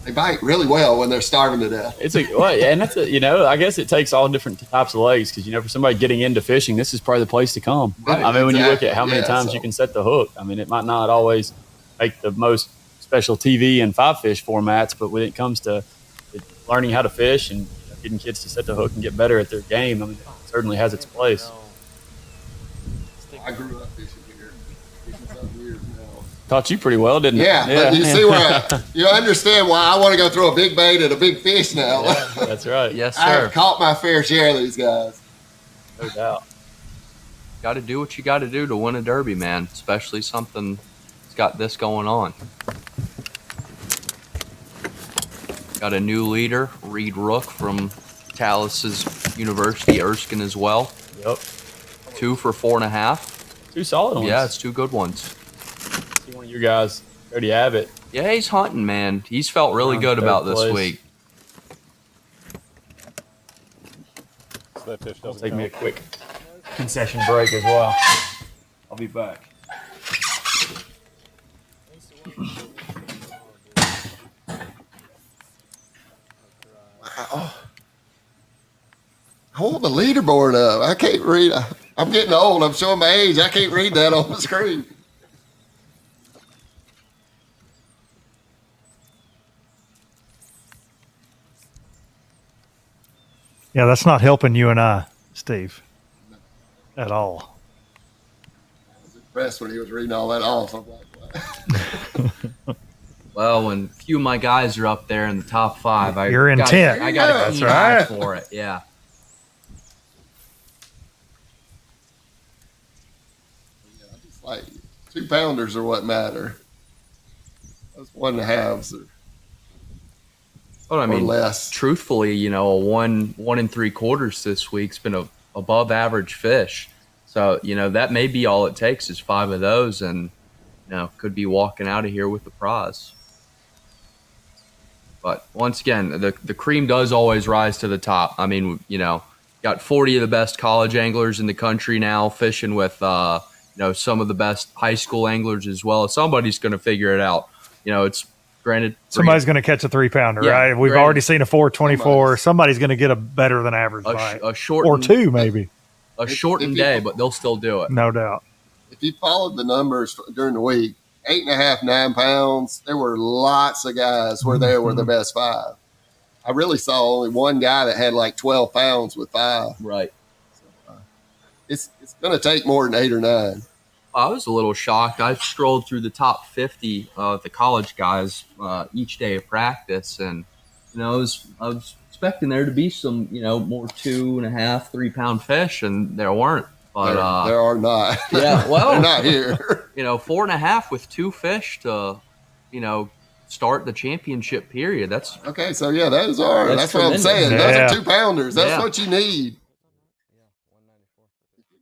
They bite really well when they're starving to death. And that's you know, I guess it takes all different types of legs because, you know, for somebody getting into fishing, this is probably the place to come. Right, I mean, when you look at how many times you can set the hook, I mean, it might not always make the most special TV and 5-fish formats, but when it comes to learning how to fish and getting kids to set the hook and get better at their game, I mean, it certainly has its place. I grew up fishing here. Fishing some years now. Taught you pretty well, didn't it? Yeah, but you see where you understand why I want to go throw a big bait at a big fish now. Yeah, that's right. Yes, sir. I have caught my fair share of these guys. No doubt. Got to do what you got to do to win a derby, man, especially something that's got this going on. Got a new leader, Reed Rook from Talas's University, Erskine as well. Yep. 2 for 4.5. 2 solid ones. Yeah, it's 2 good ones. See one of your guys, Cody Abbott. Yeah, he's hunting, man. He's felt really good about this week. So that fish doesn't take me a quick concession break as well. I'll be back. Wow. I want the leaderboard up. I can't read. I'm getting old. I'm showing my age. I can't read that on the screen. Yeah, that's not helping you and I, Steve, at all. I was impressed when he was reading all that off. I'm like, what? Well, when a few of my guys are up there in the top 5, You're in 10. I got a keen eye for it. Yeah. Just like 2 pounders are what matter. Those 1.5s are. Well, I mean, less. Truthfully, a 1 3/4 this week's been a above average fish. So, that may be all it takes is 5 of those, and could be walking out of here with the prize. But once again, the cream does always rise to the top. I mean, got 40 of the best college anglers in the country now fishing with, some of the best high school anglers as well. Somebody's going to figure it out. It's granted. Somebody's going to catch a 3-pounder, right? We've already seen a 424. Somebody's going to get a better than average bite. A shortened, or 2, maybe. A shortened day, but they'll still do it. No doubt. If you followed the numbers during the week, 8.5, 9 pounds, there were lots of guys where they were the best 5. I really saw only one guy that had like 12 pounds with 5. Right. So, it's going to take more than 8 or 9. I was a little shocked. I strolled through the top 50 of the college guys each day of practice, and I was expecting there to be some more 2.5, 3-pound fish, and there weren't. But there are not. Yeah, well, they're not here. 4.5 with 2 fish to start the championship period. That's okay. So yeah, those are. That's what I'm saying. Yeah. Those are 2-pounders. That's what you need.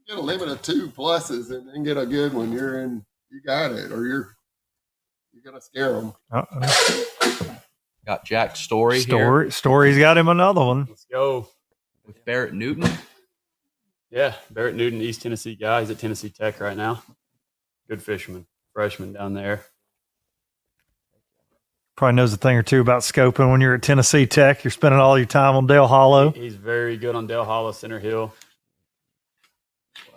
Get a limit of 2 pluses and then get a good one. You got it, or you're gonna scare them. Got Jack Story here. Story's got him another one. Let's go with Barrett Newton. Yeah, Barrett Newton, East Tennessee guy. He's at Tennessee Tech right now. Good fisherman, freshman down there. Probably knows a thing or two about scoping when you're at Tennessee Tech. You're spending all your time on Dale Hollow. He's very good on Dale Hollow, Center Hill. That's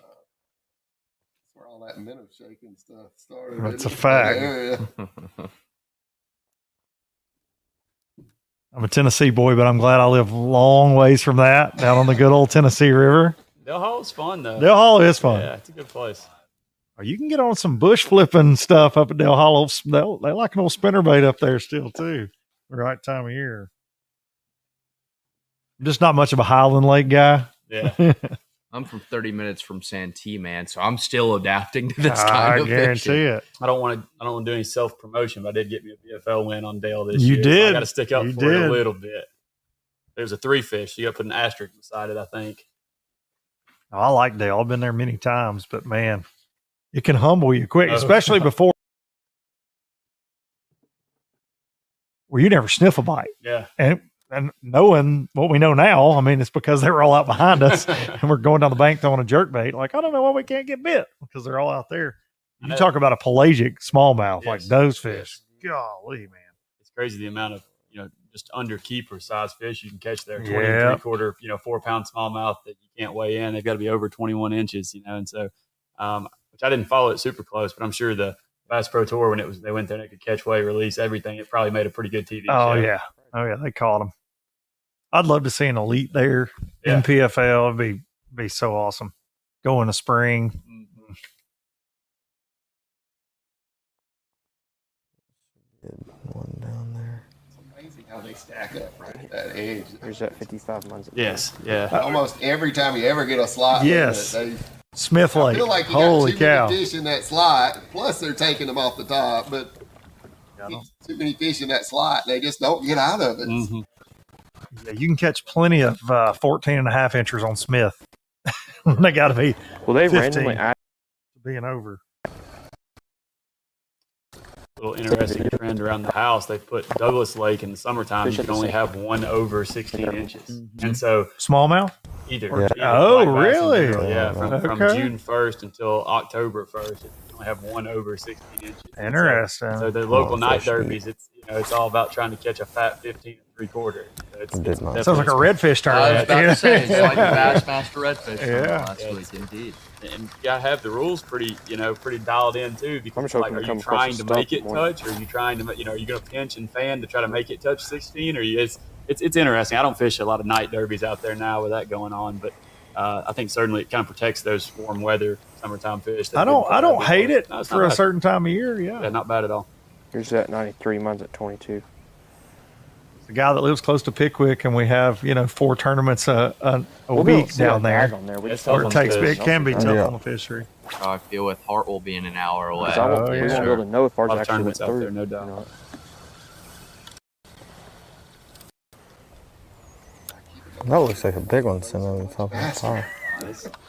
where all that minnow shaking stuff started. That's a fact. I'm a Tennessee boy, but I'm glad I live a long ways from that, down on the good old Tennessee River. Dale Hollow's fun, though. Dale Hollow is fun. Yeah, it's a good place. Or you can get on some bush flipping stuff up at Dale Hollow. They like an old spinnerbait up there still, too. The right time of year. I'm just not much of a Highland Lake guy. Yeah. I'm from 30 minutes from Santee, man, so I'm still adapting to this kind of guarantee fishing. it. I don't want to do any self promotion, but I did get me a BFL win on Dale this year. You did. So I got to stick up for it a little bit. There's a 3 fish. So you got to put an asterisk beside it, I think. I like Dale. I've been there many times, but man, it can humble you quick, especially before where you never sniff a bite. Yeah. And knowing what we know now, I mean, it's because they were all out behind us and we're going down the bank throwing a jerkbait. Like, I don't know why we can't get bit because they're all out there. You talk about a pelagic smallmouth, like those fish. Golly, man. It's crazy the amount of, just under keeper size fish you can catch there. 20 Yeah. 3/4, 4-pound smallmouth that you can't weigh in. They've got to be over 21 inches, and so, which I didn't follow it super close, but I'm sure the Bass Pro Tour, when they went there and they could catch, weigh, release everything, it probably made a pretty good TV show. Oh, yeah. They caught them. I'd love to see an elite there in PFL. It'd be so awesome. Go in the spring. One down there. It's amazing how they stack up right at that edge. There's that 55 months. Yes, yeah. Almost every time you ever get a slot. Yes. They, Smith Lake. I feel like you Holy got too cow. many fish in that slot. Plus, they're taking them off the top, but too many fish in that slot. They just don't get out of it. Mm-hmm. Yeah, you can catch plenty of 14 and a half inchers on Smith. They got to be. Well, they 15 randomly add being over. Little interesting trend around the house. They put Douglas Lake in the summertime. You can only have one over 16 inches, and so smallmouth. Either. Or- Either Oh, black bass and really? zero, yeah, from Okay. June 1st until October 1st, you only have one over 16 inches. Interesting. So the local night derbies, it's all about trying to catch a fat 15 3/4. So Sounds like a redfish tournament. I was about to say, it's like the Bassmaster Redfish tournament Yeah. last week, indeed. And you gotta have the rules pretty dialed in too, because hoping like, to are you come across trying some to make stuff it more. touch, or are you trying to, are you gonna pinch and fan to try to make it touch 16, or it's interesting. I don't fish a lot of night derbies out there now with that going on, but I think certainly it kind of protects those warm weather summertime fish. I don't hate it No, it's for not a bad. certain time of year. Yeah, not bad at all. Here's that 93 months at 22. The guy that lives close to Pickwick, and we have 4 tournaments a We'll be able week to see down that there. bag on there. We just Or don't it can be fish. tough on the fishery. How I feel with Hartwell being an hour away. Because I won't, we won't be able to know if ours A lot of actually went tournaments out through. there, no doubt. You know? That looks like a big one sitting on the top of the pile.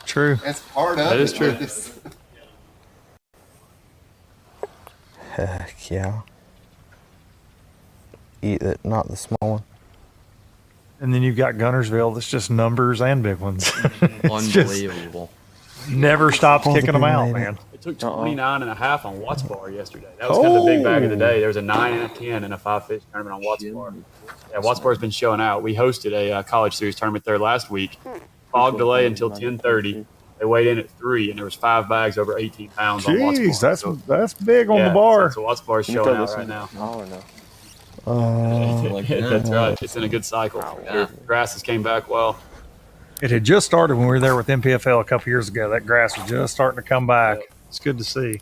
True. That's part of That it. is true. Heck yeah. Eat it, not the small one. And then you've got Gunnersville that's just numbers and big ones. It's just Unbelievable. never stops All the kicking them big out, lady. man. It took 29 and a half on Watts Bar yesterday. That was kind of the big bag of the day. There was a 9 and a 10 and a 5-fish tournament on Watts Bar. Yeah, Watts Bar's been showing out. We hosted a college series tournament there last week. Fog delay until 10:30. They weighed in at 3, and there was 5 bags over 18 pounds on Watts Bar. Jeez, that's big on the bar. So Watts Bar's showing out right now. Oh, no. That's right. It's in a good cycle. Yeah. Grasses came back well. It had just started when we were there with MPFL a couple years ago. That grass was just starting to come back. It's good to see.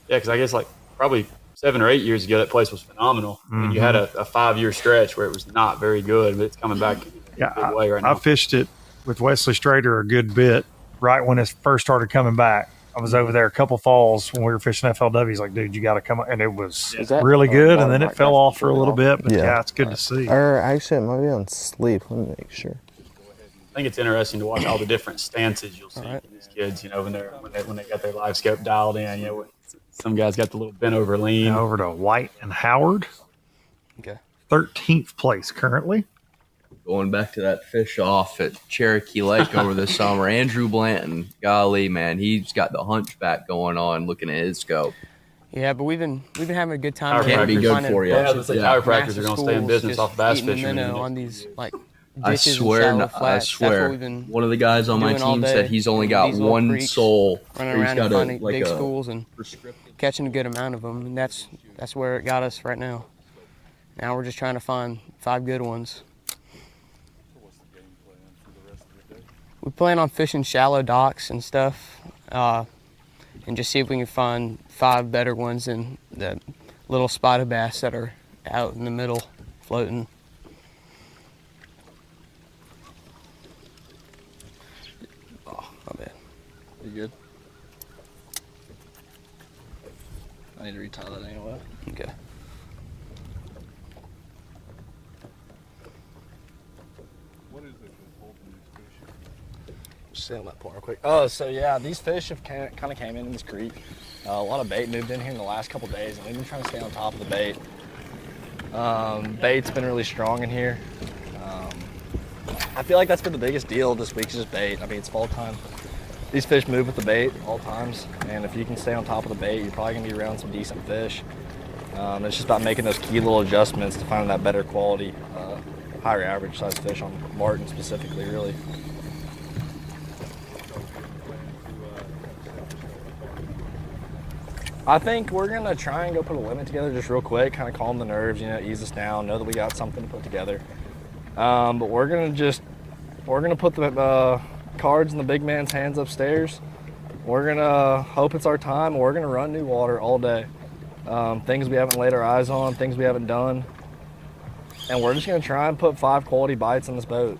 Yeah, because I guess like probably 7 or 8 years ago, that place was phenomenal. And you had a 5-year stretch where it was not very good, but it's coming back in a big way right now. I fished it with Wesley Strader a good bit right when it first started coming back. I was over there a couple falls when we were fishing FLW. He's like, dude, you got to come on. And it was really good. And then it fell off for a little bit. But yeah, it's good to see. Or actually, it might be on sleep. Let me make sure. I think it's interesting to watch all the different stances you'll see in these kids. When they got their live scope dialed in. Some guys got the little bent over lean. Now over to White and Howard. Okay. 13th place currently. Going back to that fish off at Cherokee Lake over the summer, Andrew Blanton, golly, man, he's got the hunchback going on looking at his scope. Yeah, but we've been having a good time. Can't be good for you. Chiropractors are going to stay in business off bass fishing. On these I ditches swear, and shallow flats. That's what we've been one of the guys on my doing all team day. said he's only got These little one creeks, soul. running He's around got and finding like big a schools and catching a good amount of them, and that's where it got us right now. Now we're just trying to find 5 good ones. We plan on fishing shallow docks and stuff, and just see if we can find 5 better ones than the little spotted bass that are out in the middle floating. Oh, my bad. You good? I need to retie that anyway. Okay. Sit on that part real quick. Oh, so yeah, these fish have kind of came in this creek. A lot of bait moved in here in the last couple days, and we've been trying to stay on top of the bait. Bait's been really strong in here. I feel like that's been the biggest deal this week is just bait. I mean, it's fall time. These fish move with the bait all times, and if you can stay on top of the bait, you're probably gonna be around some decent fish. It's just about making those key little adjustments to find that better quality, higher average size fish on martin specifically, really. I think we're gonna try and go put a limit together just real quick, kind of calm the nerves, ease us down, know that we got something to put together. But we're gonna put the cards in the big man's hands upstairs. We're gonna hope it's our time, and we're gonna run new water all day. Things we haven't laid our eyes on, things we haven't done. And we're just gonna try and put 5 quality bites in this boat.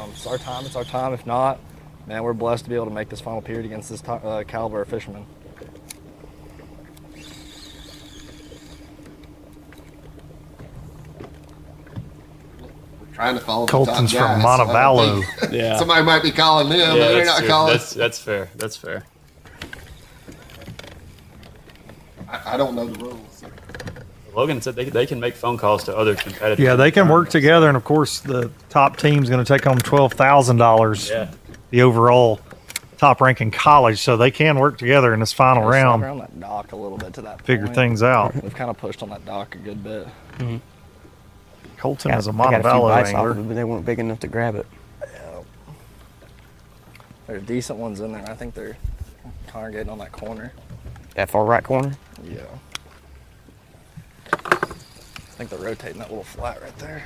It's our time, it's our time. If not, man, we're blessed to be able to make this final period against this caliber of fisherman. Trying to follow Colton's the top from guys, Montevallo. So yeah. Somebody might be calling them, but they're not calling. That's fair. That's fair. I don't know the rules. Logan said they can make phone calls to other competitors. Yeah, they can work together, and of course, the top team's going to take home $12,000. Yeah. The overall top-ranking college, so they can work together in this final round. Around that dock a little bit to that figure point. things out. We've kind of pushed on that dock a good bit. Mm-hmm. Colton is a I got a few Montevallo bites off angler. of it, but they weren't big enough to grab it. Yeah. There are decent ones in there. I think they're congregating on that corner. That far right corner? Yeah. I think they're rotating that little flat right there.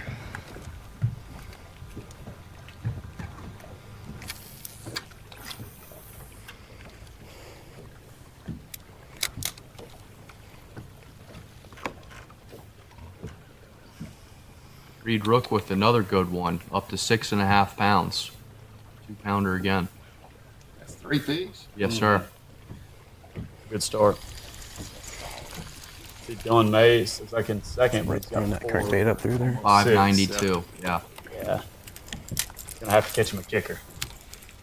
Reed Rook with another good one, up to 6.5 pounds. 2-pounder again. That's 3 fish? Yes, sir. Good start. See Dylan Mays looks like in second, but he's got Throwing that crankbait up through there. 592, yeah. Yeah. Gonna have to catch him a kicker.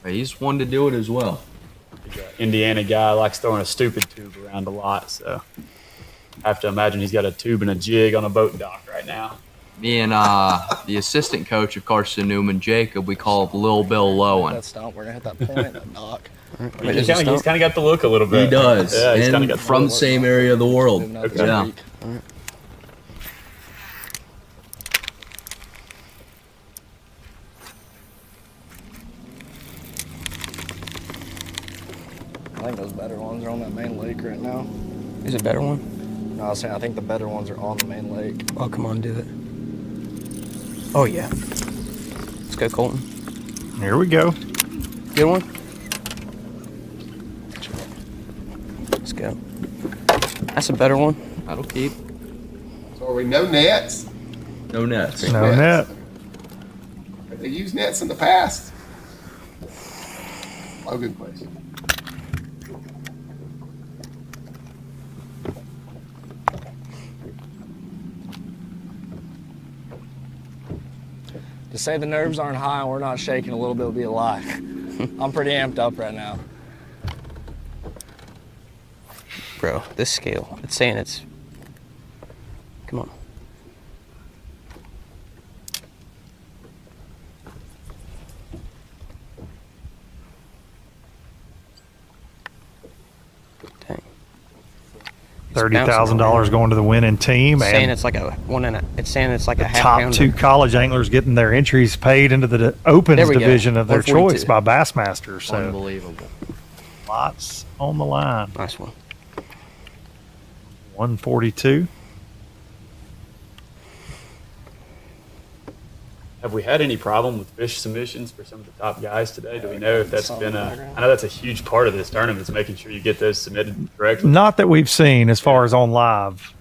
He's one to do it as well. He's an Indiana guy, likes throwing a stupid tube around a lot, so I have to imagine he's got a tube and a jig on a boat dock right now. Me and the assistant coach of Carson Newman, Jacob, we call him Lil Bill Lowen. That stump, we're going to hit that point, that dock. He's kind of got the look a little bit. He does. Yeah, he's and got from the same area of the world. Okay. Yeah. I think those better ones are on that main lake right now. Is it a better one? No, I was saying I think the better ones are on the main lake. Oh, come on, do it. Oh, yeah. Let's go, Colton. Here we go. Good one. Let's go. That's a better one. That'll keep. So are we no nets? No nets. No net. Have they used nets in the past? Logan question. To say the nerves aren't high and we're not shaking a little bit would be a lie. I'm pretty amped up right now. Bro, this scale, it's saying it's... Come on. Dang. $30,000 going to the winning team. It's saying And it's like a one and a, it's saying it's like a half top pounder. 2 college anglers getting their entries paid into the opens There we go. division of their 142. choice by Bassmaster. So Unbelievable. lots on the line. Nice one. 142. Have we had any problem with fish submissions for some of the top guys today? Do we know if that's been I know that's a huge part of this tournament, is making sure you get those submitted correctly. Not that we've seen as far as on live.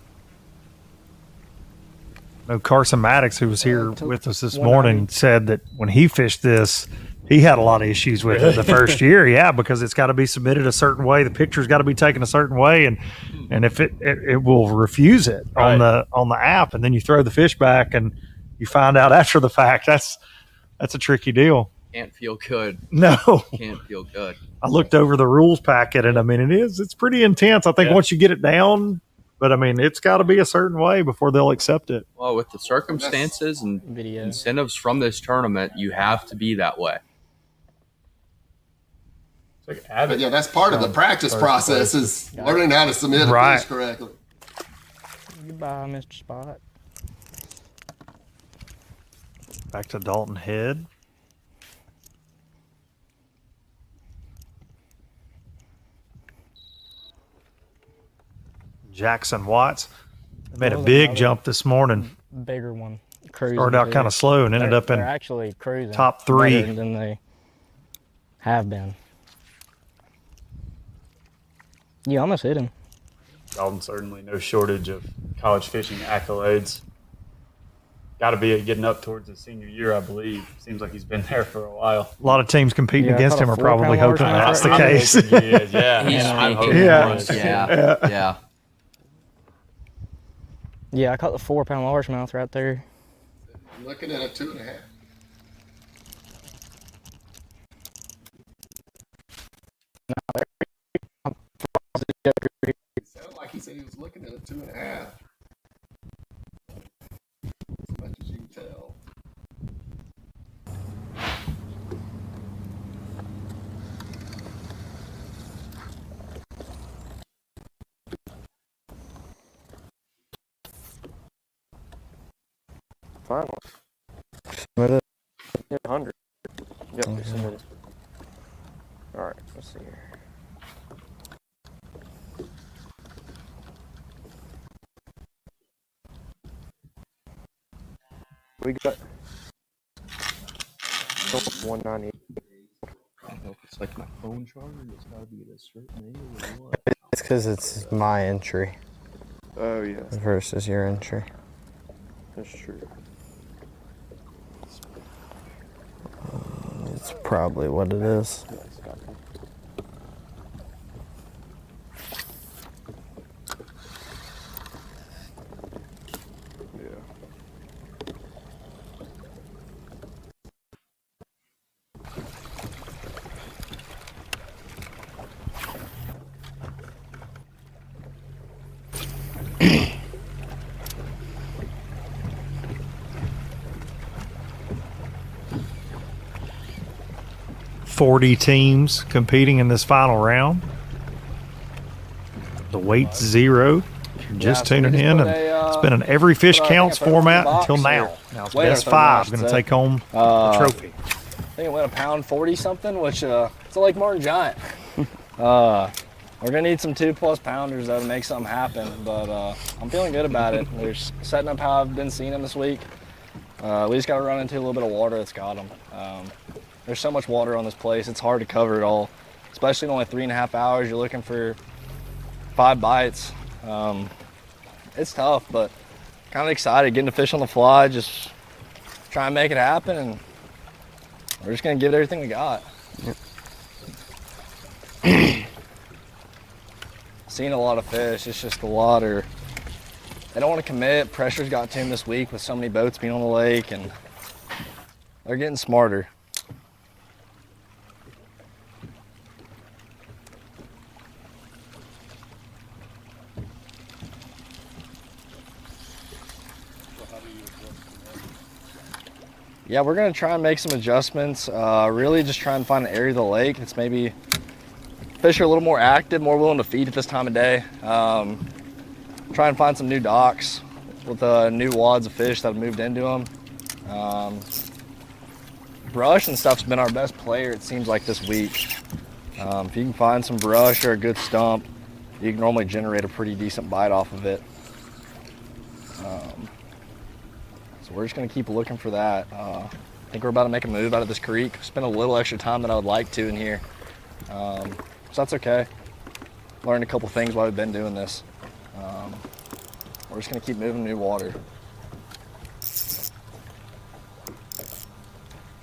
No, Carson Maddox, who was here with us this morning, said that when he fished this, he had a lot of issues with it the first year. Yeah, because it's got to be submitted a certain way. The picture's got to be taken a certain way, and if it will refuse it on the app, and then you throw the fish back and you find out after the fact. That's a tricky deal. Can't feel good. No. Can't feel good. I looked over the rules packet, and I mean, it's pretty intense. I think once you get it down, but I mean, it's got to be a certain way before they'll accept it. Well, with the circumstances and incentives from this tournament, you have to be that way. But yeah, that's part of the practice process is learning how to submit a fish correctly. Goodbye, Mr. Spot. Back to Dalton Head. Jackson Watts made a big jump this morning. Bigger one. cruising. Started out kind of slow and ended up in they're actually cruising top 3 better than they have been. You almost hit him. Dalton, certainly no shortage of college fishing accolades. Got to be getting up towards his senior year, I believe. Seems like he's been there for a while. A lot of teams competing against him are probably hoping that's the case. Yeah. Yeah, I caught the 4-pound largemouth right there. I'm looking at a 2.5. It sounded like he said he was looking at a 2.5. As much as you can tell. Final. Submitted. 100. Yep, Okay. submitted. All right, let's see here. We got 190. I don't know if it's like my phone charger. It's got to be at a certain angle or what. It's because it's my entry. Oh, yeah. Versus your entry. That's true. It's probably what it is. .40 teams competing in this final round. The weight's 0. If you're just tuning in, and it's been an every fish counts format until now. Now it's best 5 going to take home the trophy. I think it went 1.40 something, which it's a Lake Martin giant. We're gonna need some 2+ pounders though to make something happen, but I'm feeling good about it. We're setting up how I've been seeing them this week. We just got to run into a little bit of water that's got them. There's so much water on this place, it's hard to cover it all, especially in only 3.5 hours. You're looking for 5 bites. It's tough, but kind of excited, getting to fish on the fly, just try and make it happen, and we're just gonna give it everything we got. Seen a lot of fish, it's just the water. They don't want to commit. Pressure's got to them this week with so many boats being on the lake, and they're getting smarter. Yeah, we're gonna try and make some adjustments. Really just try and find an area of the lake that's maybe fish are a little more active, more willing to feed at this time of day. Try and find some new docks with new wads of fish that have moved into them. Brush and stuff's been our best player, it seems like, this week. If you can find some brush or a good stump, you can normally generate a pretty decent bite off of it. So we're just gonna keep looking for that. I think we're about to make a move out of this creek. Spend a little extra time than I would like to in here. So that's okay. Learned a couple things while we've been doing this. We're just gonna keep moving new water.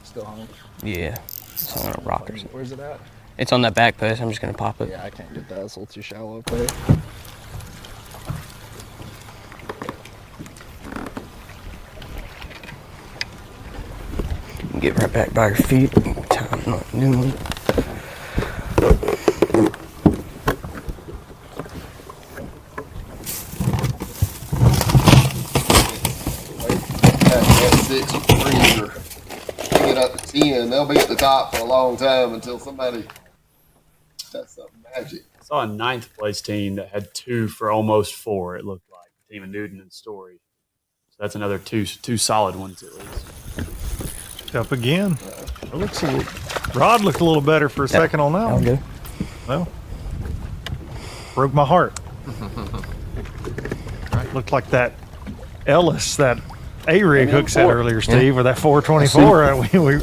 Still hung? Yeah, it's on a rock or something. Where's it at? It's on that back post. I'm just gonna pop it. Yeah, I can't get that. It's a little too shallow up there. Get right back by your feet. Time not doing it. That 6 freezer, bring it up to 10. They'll be at the top for a long time until somebody does something magic. I saw a 9th place team that had 2 for almost 4. It looked like the team of Newton and Story. So that's another two solid ones at least. Up again. It looks Rod looked a little better for a second on that one. Good. Well, broke my heart. Looked like that Ellis, that A-rig hook set earlier, Steve, with that 424. We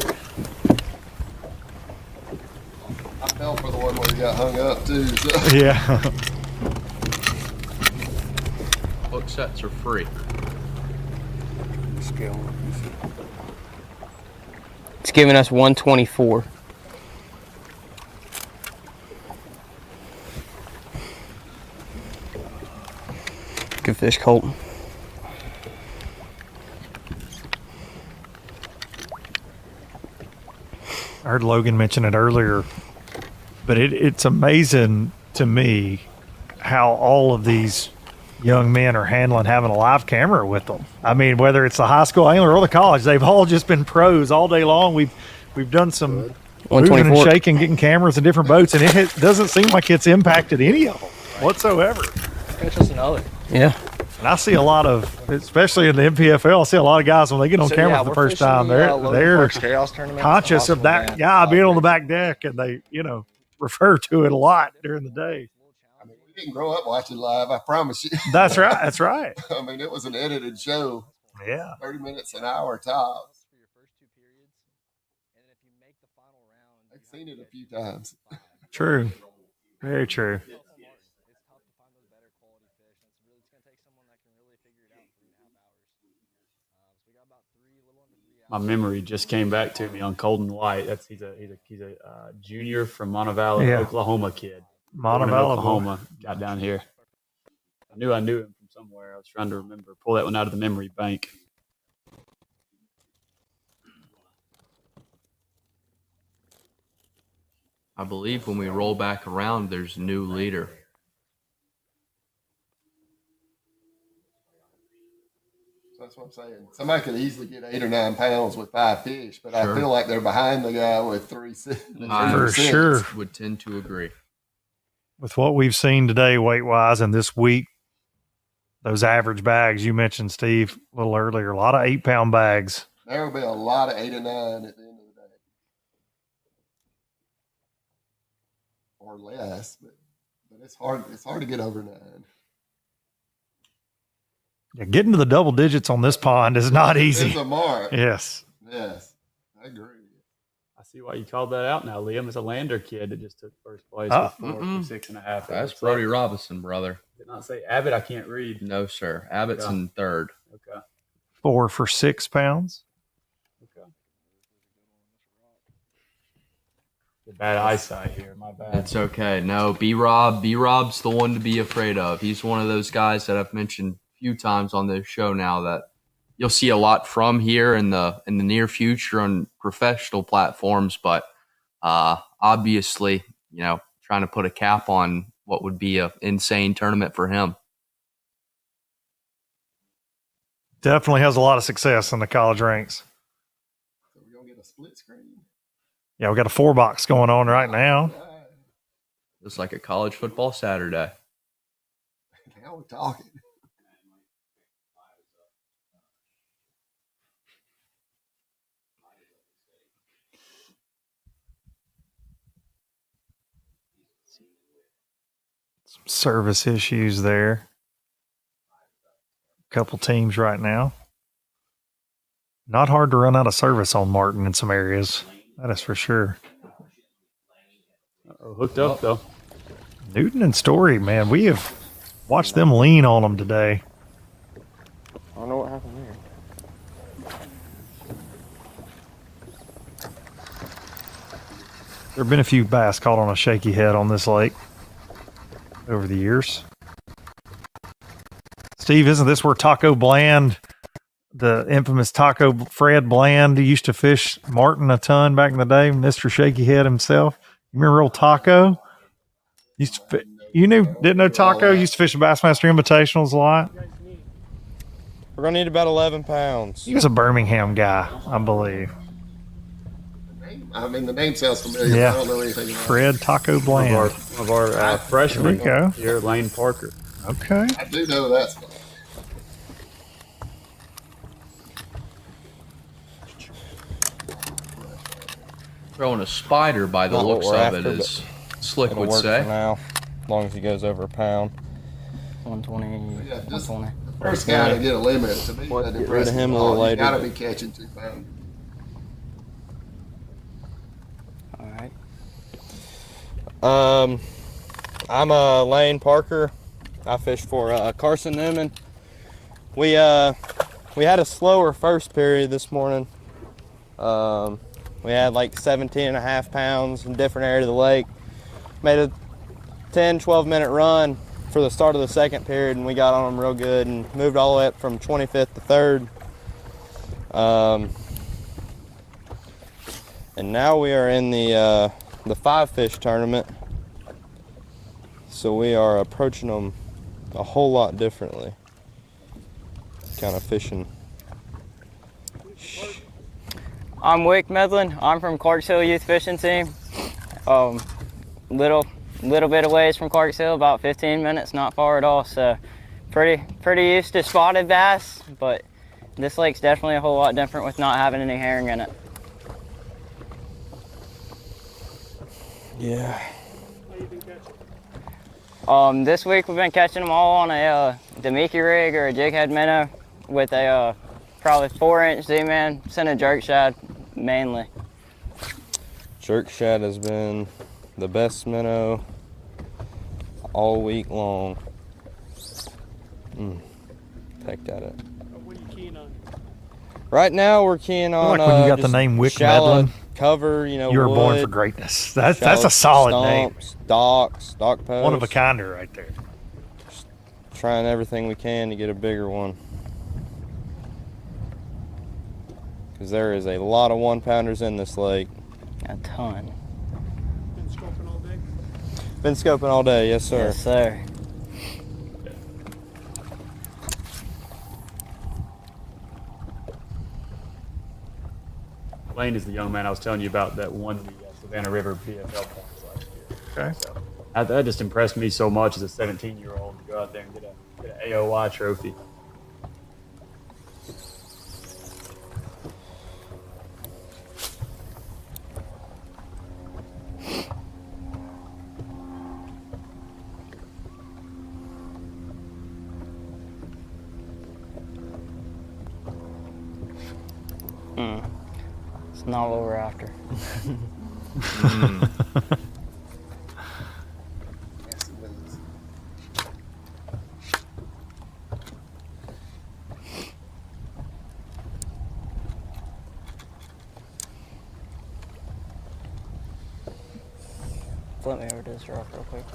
I fell for the one where he got hung up too. So. Yeah. Hook sets are free. It's giving us 124. Good fish, Colton. I heard Logan mention it earlier, but it's amazing to me how all of these young men are handling having a live camera with them. I mean, whether it's the high school angler or the college, they've all just been pros all day long. We've done some moving and shaking, getting cameras in different boats, and it doesn't seem like it's impacted any of them whatsoever. Catch us another. Yeah. And I see a lot of, especially in the MPFL, I see a lot of guys when they get on camera for the first time, they're conscious of that guy being on the back deck, and they, refer to it a lot during the day. I mean, we didn't grow up watching live, I promise you. That's right. That's right. I mean, it was an edited show. Yeah. 30 minutes an hour tops. I've seen it a few times. True. Very true. My memory just came back to me on Colton White. He's a junior from Montevallo, Oklahoma kid. Montevallo, Oklahoma, got down here. I knew him from somewhere. I was trying to remember, pull that one out of the memory bank. I believe when we roll back around, there's a new leader. That's what I'm saying. Somebody could easily get 8 or 9 pounds with 5 fish, but I feel like they're behind the guy with 3, 6. For sure. Would tend to agree. With what we've seen today, weight-wise, and this week, those average bags you mentioned, Steve, a little earlier, a lot of 8-pound bags. There will be a lot of 8 and 9 at the end of the day. Or less, but it's hard to get over 9. Yeah, getting to the double digits on this pond is not easy. It's a mark. Yes. Yes, I agree. I see why you called that out now, Liam. It's a Lander kid that just took first place with 6.5. That's Brody Robinson, brother. Did not say Abbott. I can't read. No, sir. Abbott's in third. Okay. 4 for 6 pounds. Okay. Bad eyesight here. My bad. It's okay. No, B-Rob's the one to be afraid of. He's one of those guys that I've mentioned few times on this show now that you'll see a lot from here in the near future on professional platforms, but obviously, trying to put a cap on what would be an insane tournament for him. Definitely has a lot of success in the college ranks. So we're going to get a split screen. Yeah, we got a 4-box going on right now. It's like a college football Saturday. Now we're talking. Some service issues there. Couple teams right now. Not hard to run out of service on Martin in some areas. That is for sure. Hooked up, though. Newton and Story, man, we have watched them lean on them today. I don't know what happened there. There have been a few bass caught on a shaky head on this lake over the years. Steve, isn't this where Taco Bland, the infamous Taco Fred Bland, used to fish Martin a ton back in the day? Mr. Shaky Head himself. You remember old Taco? Didn't know Taco? Used to fish the Bassmaster Invitationals a lot. We're going to need about 11 pounds. He was a Birmingham guy, I believe. I mean, the name sounds familiar. Yeah. I don't know anything about Fred Taco Bland. One of our freshmen There you go. here, Lane Parker. Okay. I do know that stuff. Throwing a spider by the looks of it, as Slick would say. For now, as long as he goes over a pound. 120. Yeah, just 120. the First guy to get a limit to me. Get rid of him a little later. You got to be catching 2 pounds. All right. I'm Lane Parker. I fish for Carson Newman. We had a slower first period this morning. We had like 17.5 pounds in different areas of the lake. Made a 10-12 minute run for the start of the second period, and we got on them real good and moved all the way up from 25th to 3rd. And now we are in the 5-fish tournament, so we are approaching them a whole lot differently. Kind of fishing. I'm Wick Medlin. I'm from Clarks Hill Youth Fishing Team. Little bit of ways from Clarks Hill, about 15 minutes, not far at all. So pretty used to spotted bass, but this lake's definitely a whole lot different with not having any herring in it. Yeah. This week we've been catching them all on a Demiki rig or a jig head minnow with a probably 4-inch Z-Man, sent a jerk shad mainly. Jerk shad has been the best minnow all week long. Pecked at it. What are you keying on? Right now we're keying on like when you got the name Wick Medlin. Cover, you know, you were wood, born for greatness. That's a solid stumps, name. Docks, dock posts. One of a kinder right there. Just trying everything we can to get a bigger one. Because there is a lot of 1-pounders in this lake. A ton. Been scoping all day? Been scoping all day, yes sir. Yes sir. Lane is the young man I was telling you about that won the Savannah River BFL points last year. Okay. So that just impressed me so much as a 17-year-old to go out there and get an AOY trophy. It's not what we're after. Flip me over to this rock real quick.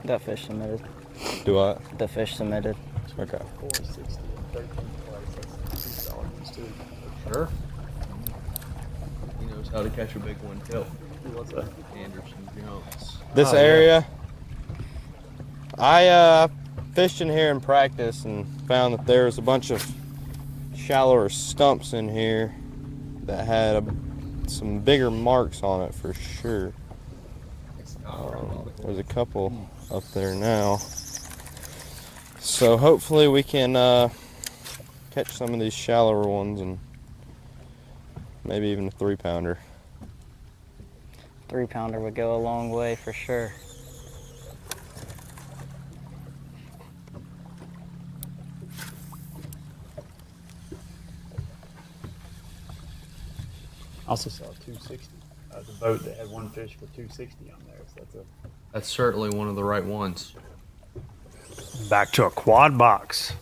The fish submitted. Do what? The fish submitted. Okay. 460 and 13th place. That's 2 solid ones too. Sure. He knows how to catch a big one too. What's that? Anderson Jones. This area, I fished in here in practice and found that there was a bunch of shallower stumps in here that had some bigger marks on it for sure. There's a couple up there now. So hopefully we can catch some of these shallower ones and maybe even a 3-pounder. 3-pounder would go a long way for sure. I also saw a 260. The boat that had one fish for 260 on there. So that's certainly one of the right ones. Back to a quad box.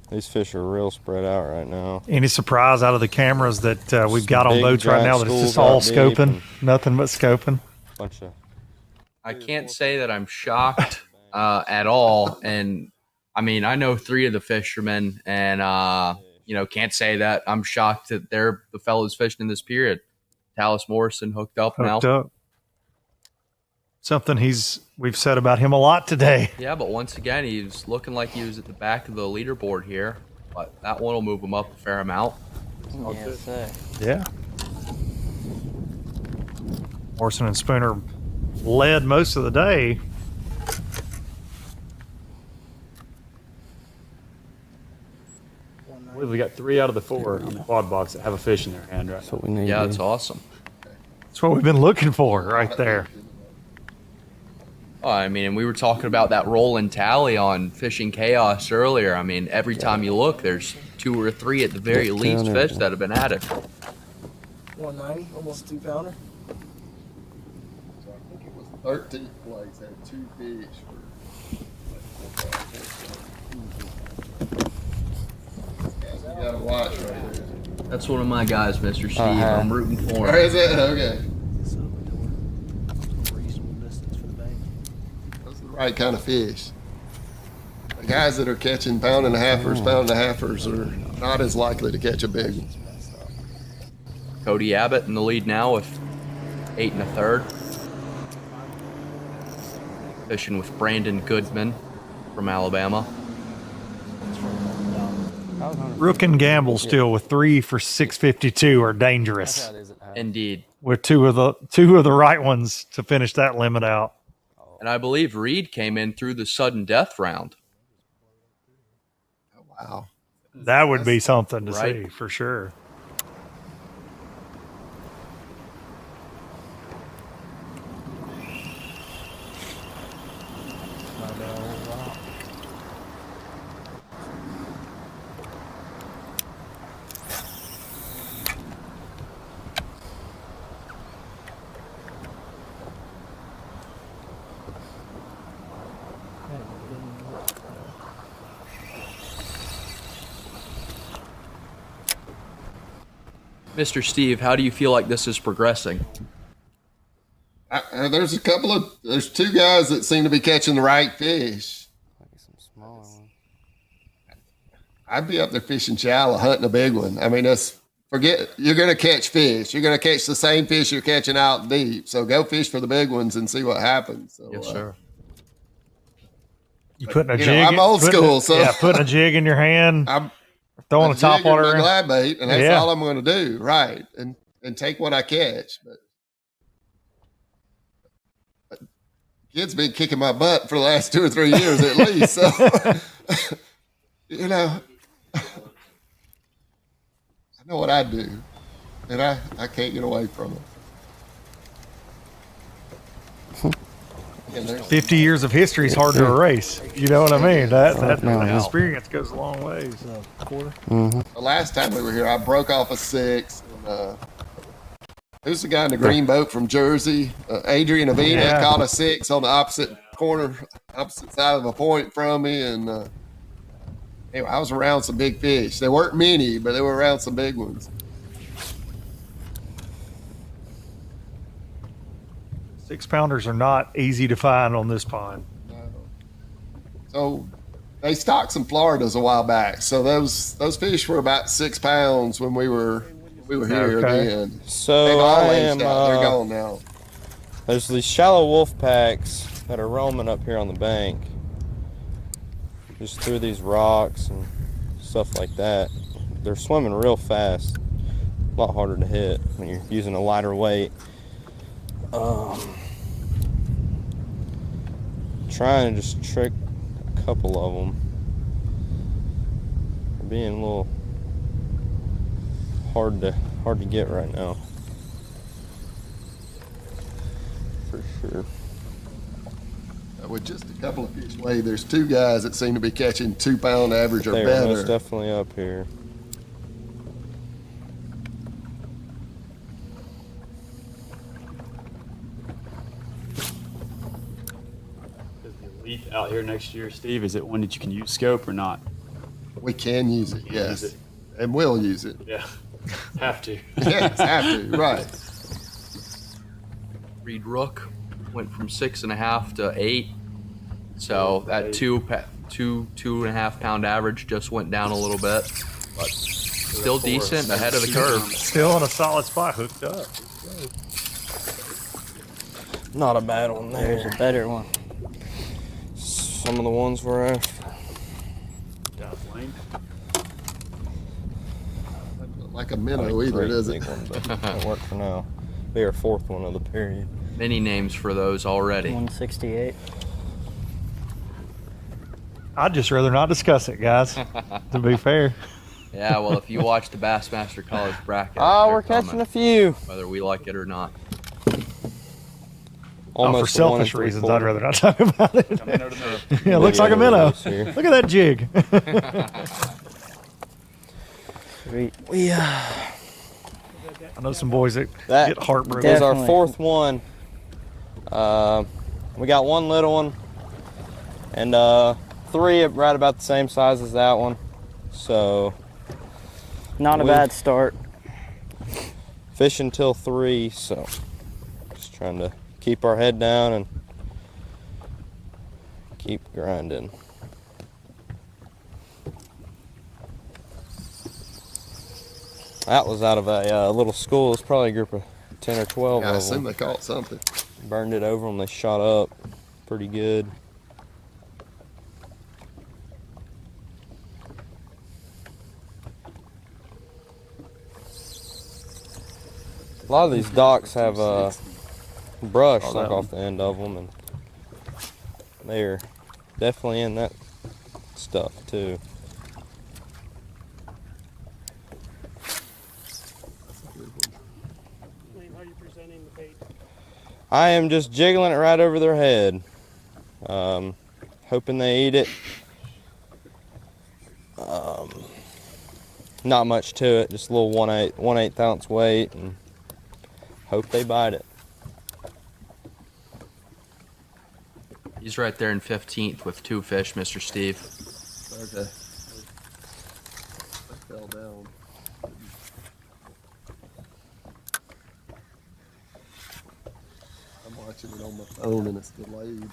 These fish are real spread out right now. Any surprise out of the cameras that we've got on boats right now that it's just all scoping, nothing but scoping? I can't say that I'm shocked at all, and I mean, I know 3 of the fishermen, and can't say that I'm shocked that they're the fellows fishing in this period. Tallis Morrison hooked up now. Something we've said about him a lot today. Yeah, but once again, he was looking like he was at the back of the leaderboard here. But that one will move him up a fair amount. Yes, sir. Yeah. Morrison and Spooner led most of the day. I believe we got 3 out of the 4 on the quad box that have a fish in their hand, right? That's what we need. Yeah, it's awesome. That's what we've been looking for right there. Oh, I mean, and we were talking about that roll and tally on Fishing Chaos earlier. I mean, every time you look, there's 2 or 3 at the very least fish that have been added. 190, almost 2 pounder. So I think it was the 13th place had 2 fish. You gotta watch right there. That's one of my guys, Mr. Steve. I'm rooting for him. Where is it? Okay. Those are the right kind of fish. The guys that are catching pound and a halfers are not as likely to catch a big one. Cody Abbott in the lead now with 8 1/3. Fishing with Brandon Goodman from Alabama. Rook and Gamble still with 3 for 652 are dangerous. Indeed. With two of the right ones to finish that limit out. And I believe Reed came in through the sudden death round. Oh, wow. That would be something to see for sure. Mr. Steve, how do you feel like this is progressing? There's 2 guys that seem to be catching the right fish. I'd be up there fishing shallow, hunting a big one. I mean, you're going to catch fish. You're going to catch the same fish you're catching out deep. So go fish for the big ones and see what happens. So, yes, sir. You putting a jig? I'm old school, so putting a jig in your hand. I'm throwing a top water in. Glad bait, and that's all I'm going to do, right? And take what I catch. But kid's been kicking my butt for the last 2 or 3 years at least. So I know what I do, and I can't get away from it. 50 years of history is hard to erase. You know what I mean? That experience goes a long ways. The last time we were here, I broke off a 6. Who's the guy in the green boat from Jersey? Adrian Avina caught a 6 on the opposite side of a point from me. And anyway, I was around some big fish. They weren't many, but they were around some big ones. 6-pounders are not easy to find on this pond. No. So they stocked some Floridas a while back. So those fish were about 6 pounds when we were here again. So they're gone now. There's these shallow wolf packs that are roaming up here on the bank, just through these rocks and stuff like that. They're swimming real fast, a lot harder to hit when you're using a lighter weight. Trying to just trick a couple of them. They're being a little hard to get right now, for sure. With just a couple of fish away, there's 2 guys that seem to be catching 2-pound average or They're better. most definitely up here. Out here next year, Steve, is it one that you can use scope or not? We can use it, yes. And we'll use it. Yeah, have to. Yes, have to, right. Reed Rook went from 6.5 to 8. So that two and a half pound average just went down a little bit, but still decent, ahead of the curve. Still in a solid spot, hooked up. Not a bad one there. There's a better one. Some of the ones we're after. Like a minnow either, does it? Don't work for now. Be our fourth one of the period. Many names for those already. 168. I'd just rather not discuss it, guys, to be fair. Yeah, well, if you watch the Bassmaster College bracket, Oh, we're catching a few. whether we like it or not. For selfish reasons, I'd rather not talk about it. Yeah, it looks like a minnow. Look at that jig. I know some boys that get heartbroken. That was our fourth one. We got one little one and 3 right about the same size as that one. So not a bad start. Fishing till 3, so just trying to keep our head down and keep grinding. That was out of a little school. It's probably a group of 10 or 12 Yeah, I of assume them. they caught something. Burned it over them. They shot up pretty good. A lot of these docks have brush stuck off the end of them, and they're definitely in that stuff too. How are you presenting the bait? I am just jiggling it right over their head, hoping they eat it. Not much to it, just a little 1/8 ounce weight, and hope they bite it. He's right there in 15th with 2 fish, Mr. Steve. Okay. I fell down. I'm watching it on my phone and it's delayed.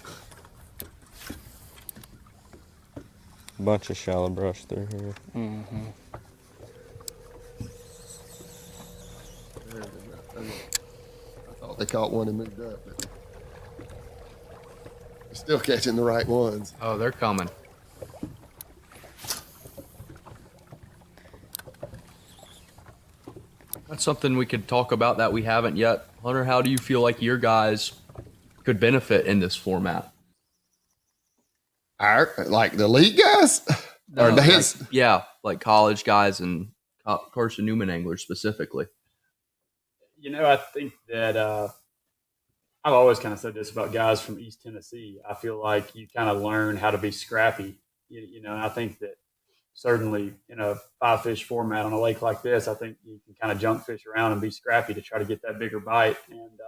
Bunch of shallow brush through here. Mm-hmm. I thought they caught one and moved up, but they're still catching the right ones. Oh, they're coming. That's something we could talk about that we haven't yet. Hunter, how do you feel like your guys could benefit in this format? Like the league guys? Or like college guys and Carson Newman anglers specifically. You know, I think that I've always kind of said this about guys from East Tennessee. I feel like you kind of learn how to be scrappy. You know, and I think that certainly in a 5-fish format on a lake like this, I think you can kind of junk fish around and be scrappy to try to get that bigger bite. And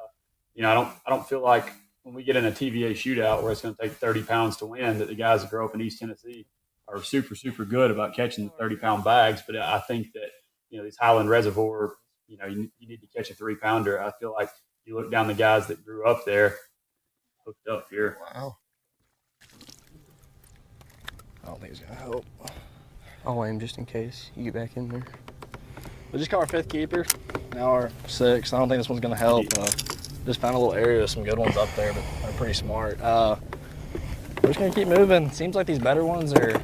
you know, I don't feel like when we get in a TVA shootout where it's going to take 30 pounds to win, that the guys that grow up in East Tennessee are super, super good about catching the 30-pound bags. But I think that, you know, these Highland Reservoir, you know, you need to catch a 3-pounder. I feel like you look down the guys that grew up there, hooked up here. Wow. I don't think it's going to help. I'll aim just in case you get back in there. We just caught our 5th keeper, now our 6th. I don't think this one's going to help. Just found a little area with some good ones up there, but they're pretty smart. We're just going to keep moving. Seems like these better ones are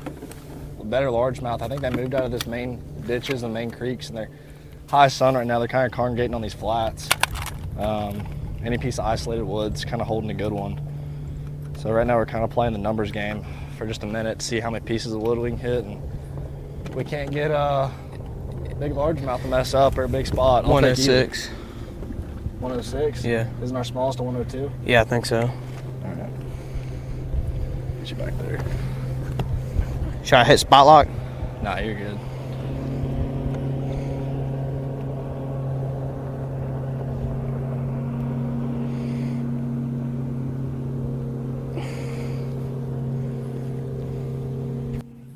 better largemouth. I think they moved out of this main ditches and main creeks, and they're high sun right now. They're kind of congregating on these flats. Any piece of isolated wood's kind of holding a good one. So right now we're kind of playing the numbers game for just a minute to see how many pieces of wood we can hit, and we can't get a big largemouth to mess up or a big spot. 106. 106? Yeah. Isn't our smallest a 102? Yeah, I think so. All right. Get you back there. Should I hit spot lock? Nah, you're good.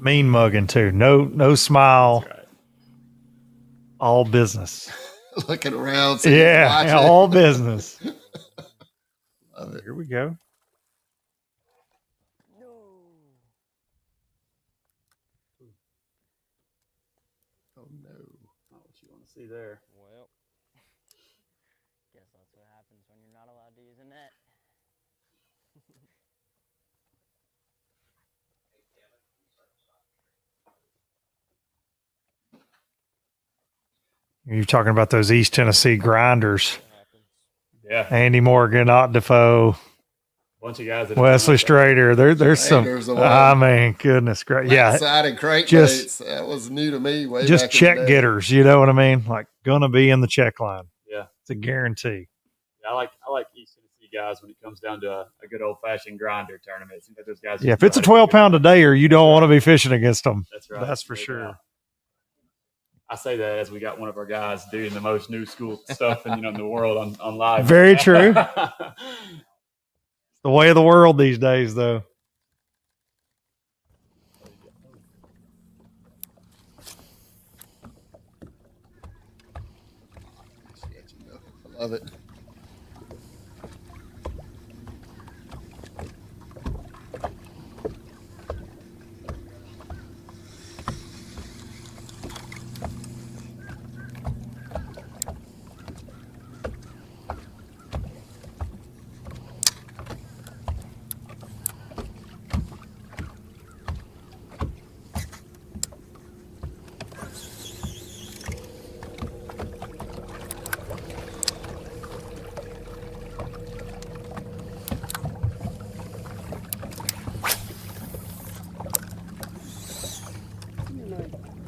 Mean mugging too. No smile. Right. All business. Looking around. Yeah, all business. Love it. Here we go. see there. Well, guess that's what happens when you're not allowed to use a net. You're talking about those East Tennessee grinders. Yeah. Andy Morgan, Ott Defoe, Bunch of guys. Wesley Strader. There's some. I mean, goodness gracious. Yeah. Sided crate just, baits. That was new to me. Way just back in check the day. getters. You know what I mean? Like gonna be in the check line. Yeah. It's a guarantee. Yeah, I like East Tennessee guys when it comes down to a good old fashioned grinder tournament. It seems like those guys. Yeah, if it's a 12-pound a day, or you don't want to be fishing against them. That's right. That's for sure. I say that as we got one of our guys doing the most new school stuff in the world on live. Very true. It's the way of the world these days, though. I love it.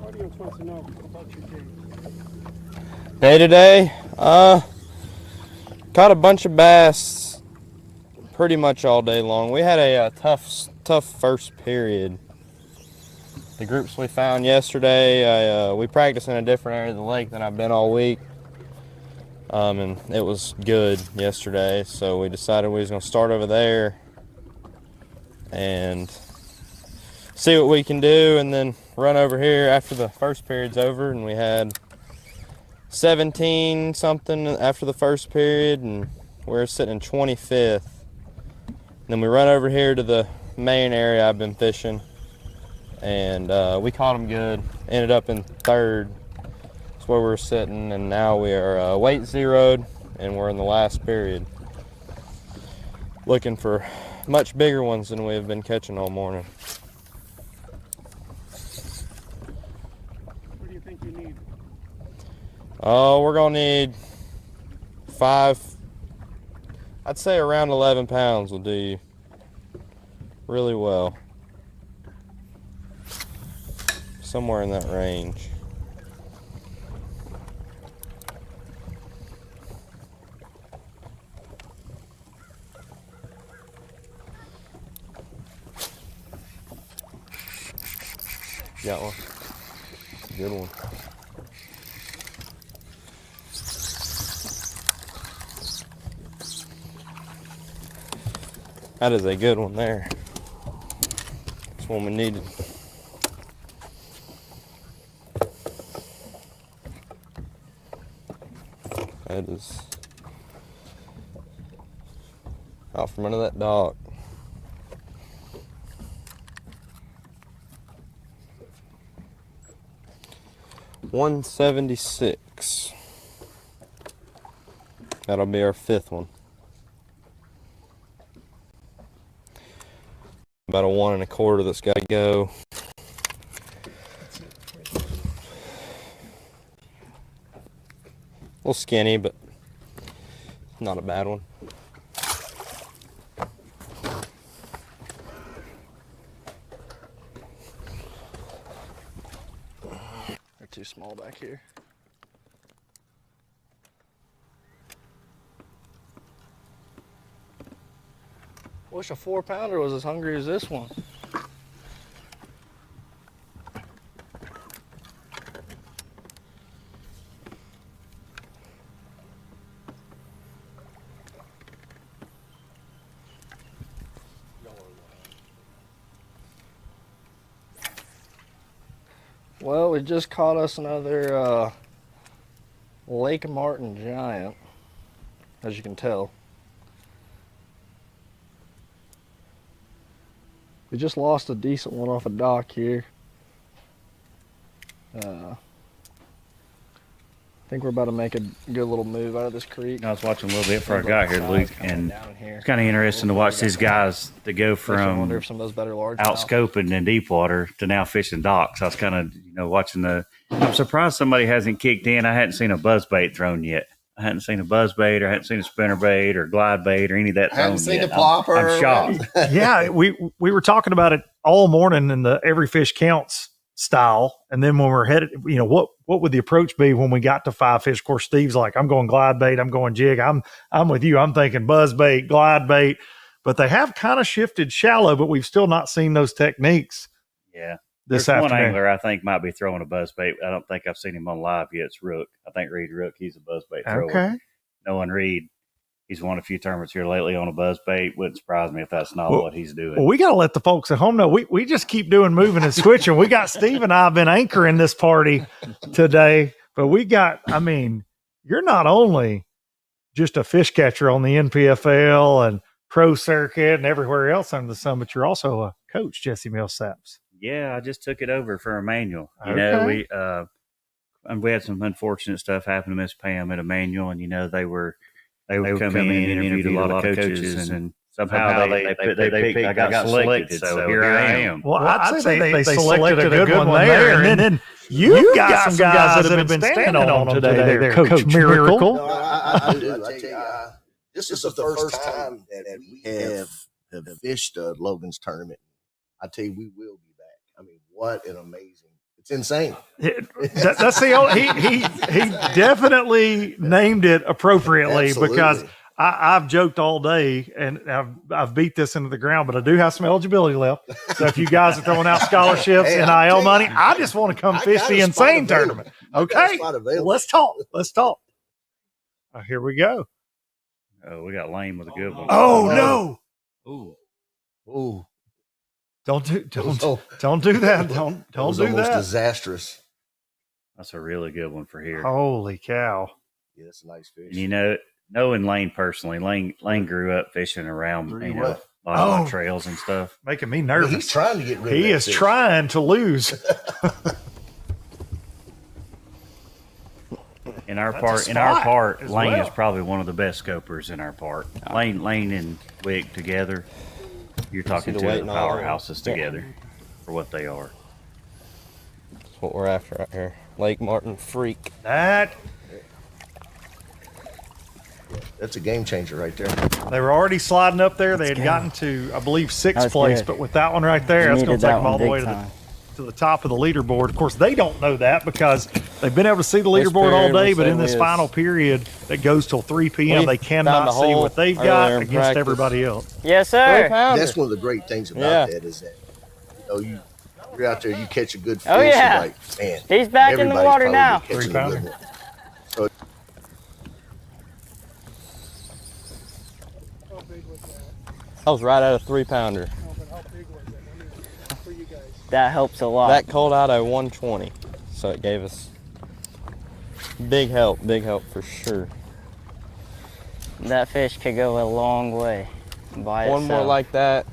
Audience wants to know about your day. Day today, caught a bunch of bass pretty much all day long. We had a tough first period. The groups we found yesterday, we practiced in a different area of the lake than I've been all week. And it was good yesterday, so we decided we was gonna start over there and see what we can do, and then run over here after the first period's over. And we had 17 something after the first period, and we're sitting in 25th. And then we run over here to the main area I've been fishing, and we caught them good. Ended up in third. That's where we're sitting, and now we are weight zeroed, and we're in the last period. Looking for much bigger ones than we've been catching all morning. What do you think you need? Oh, we're gonna need 5. I'd say around 11 pounds will do you really well. Somewhere in that range. Got one. Good one. That is a good one there. That's one we needed. That is out from under that dock. $176. That'll be our 5th one. About a 1 1/4 that's got to go. A little skinny, but not a bad one. They're too small back here. Wish a 4-pounder was as hungry as this one. Well, we just caught us another Lake Martin giant, as you can tell. We just lost a decent one off a dock here. think we're about to make a good little move out of this creek. I was watching a little bit before I got here, Luke, and it's kind of interesting to watch these guys that go from wonder if some of those better large out scoping in deep water to now fishing docks. I was kind of, watching I'm surprised somebody hasn't kicked in. I hadn't seen a buzzbait thrown yet. I hadn't seen a buzzbait, or I hadn't seen a spinnerbait or glide bait or any of that thrown Haven't seen yet. a plopper. I'm shocked. Yeah, we were talking about it all morning in the every fish counts style, and then when we're headed, what would the approach be when we got to 5 fish? Of course, Steve's like, I'm going glide bait, I'm going jig. I'm with you. I'm thinking buzz bait, glide bait, but they have kind of shifted shallow, but we've still not seen those techniques. Yeah. This There's one afternoon. angler I think might be throwing a buzzbait. I don't think I've seen him on live yet. It's Rook. I think Reed Rook. He's a buzzbait thrower. Okay. Knowing Reed, he's won a few tournaments here lately on a buzzbait. Wouldn't surprise me if that's not what he's doing. Well, we got to let the folks at home know. We just keep doing moving and switching. We got Steve and I have been anchoring this party today, but you're not only just a fish catcher on the NPFL and pro circuit and everywhere else under the sun, but you're also a coach, Jesse Millsaps. Yeah, I just took it over for Emmanuel. We had some unfortunate stuff happen to Miss Pam at Emmanuel, and they would come in and interviewed a lot of coaches, and somehow they picked. I got selected, so here I am. Well, I'd say they selected a good one there, and then you got some guys that have been standing on them today. There, Coach Miracle. No, I do. I tell you, this is the first time that we have fished a Logan's tournament. I tell you, we will be back. I mean, what an amazing! It's insane. That's the old. He definitely named it appropriately. Absolutely. Because I've joked all day and I've beat this into the ground, but I do have some eligibility left. So if you guys are throwing out scholarships, NIL money, I just want to come fish the NSANE tournament. Okay, let's talk. Oh, here we go. Oh, we got Lane with a good one. Oh no! Ooh. Don't do that. Don't do that. Almost disastrous. That's a really good one for here. Holy cow! Yeah, that's a nice fish. And knowing Lane personally, Lane grew up fishing around a lot of trails and stuff. Making me nervous. He's trying to get rid of He is fish. trying to lose. In our part, Lane is probably one of the best scopers in our part. Lane and Wick together. You're talking two of the powerhouses together for what they are. That's what we're after right here. Lake Martin Freak. That's a game changer right there. They were already sliding up there. They had gotten to, I believe, 6th place, but with that one right there, that's going to take them all the way to the top of the leaderboard. Of course, they don't know that because they've been able to see the leaderboard all day, but in this final period that goes till 3 p.m., they cannot see what they've got against everybody else. Yes, sir. That's one of the great things about that is that you're out there, you catch a good fish. Oh, yeah. Like, man, he's back in the water now. 3 pounder. So, I was right at a 3 pounder. That helps a lot. That called out a 120, so it gave us big help for sure. That fish could go a long way by One itself. more like that,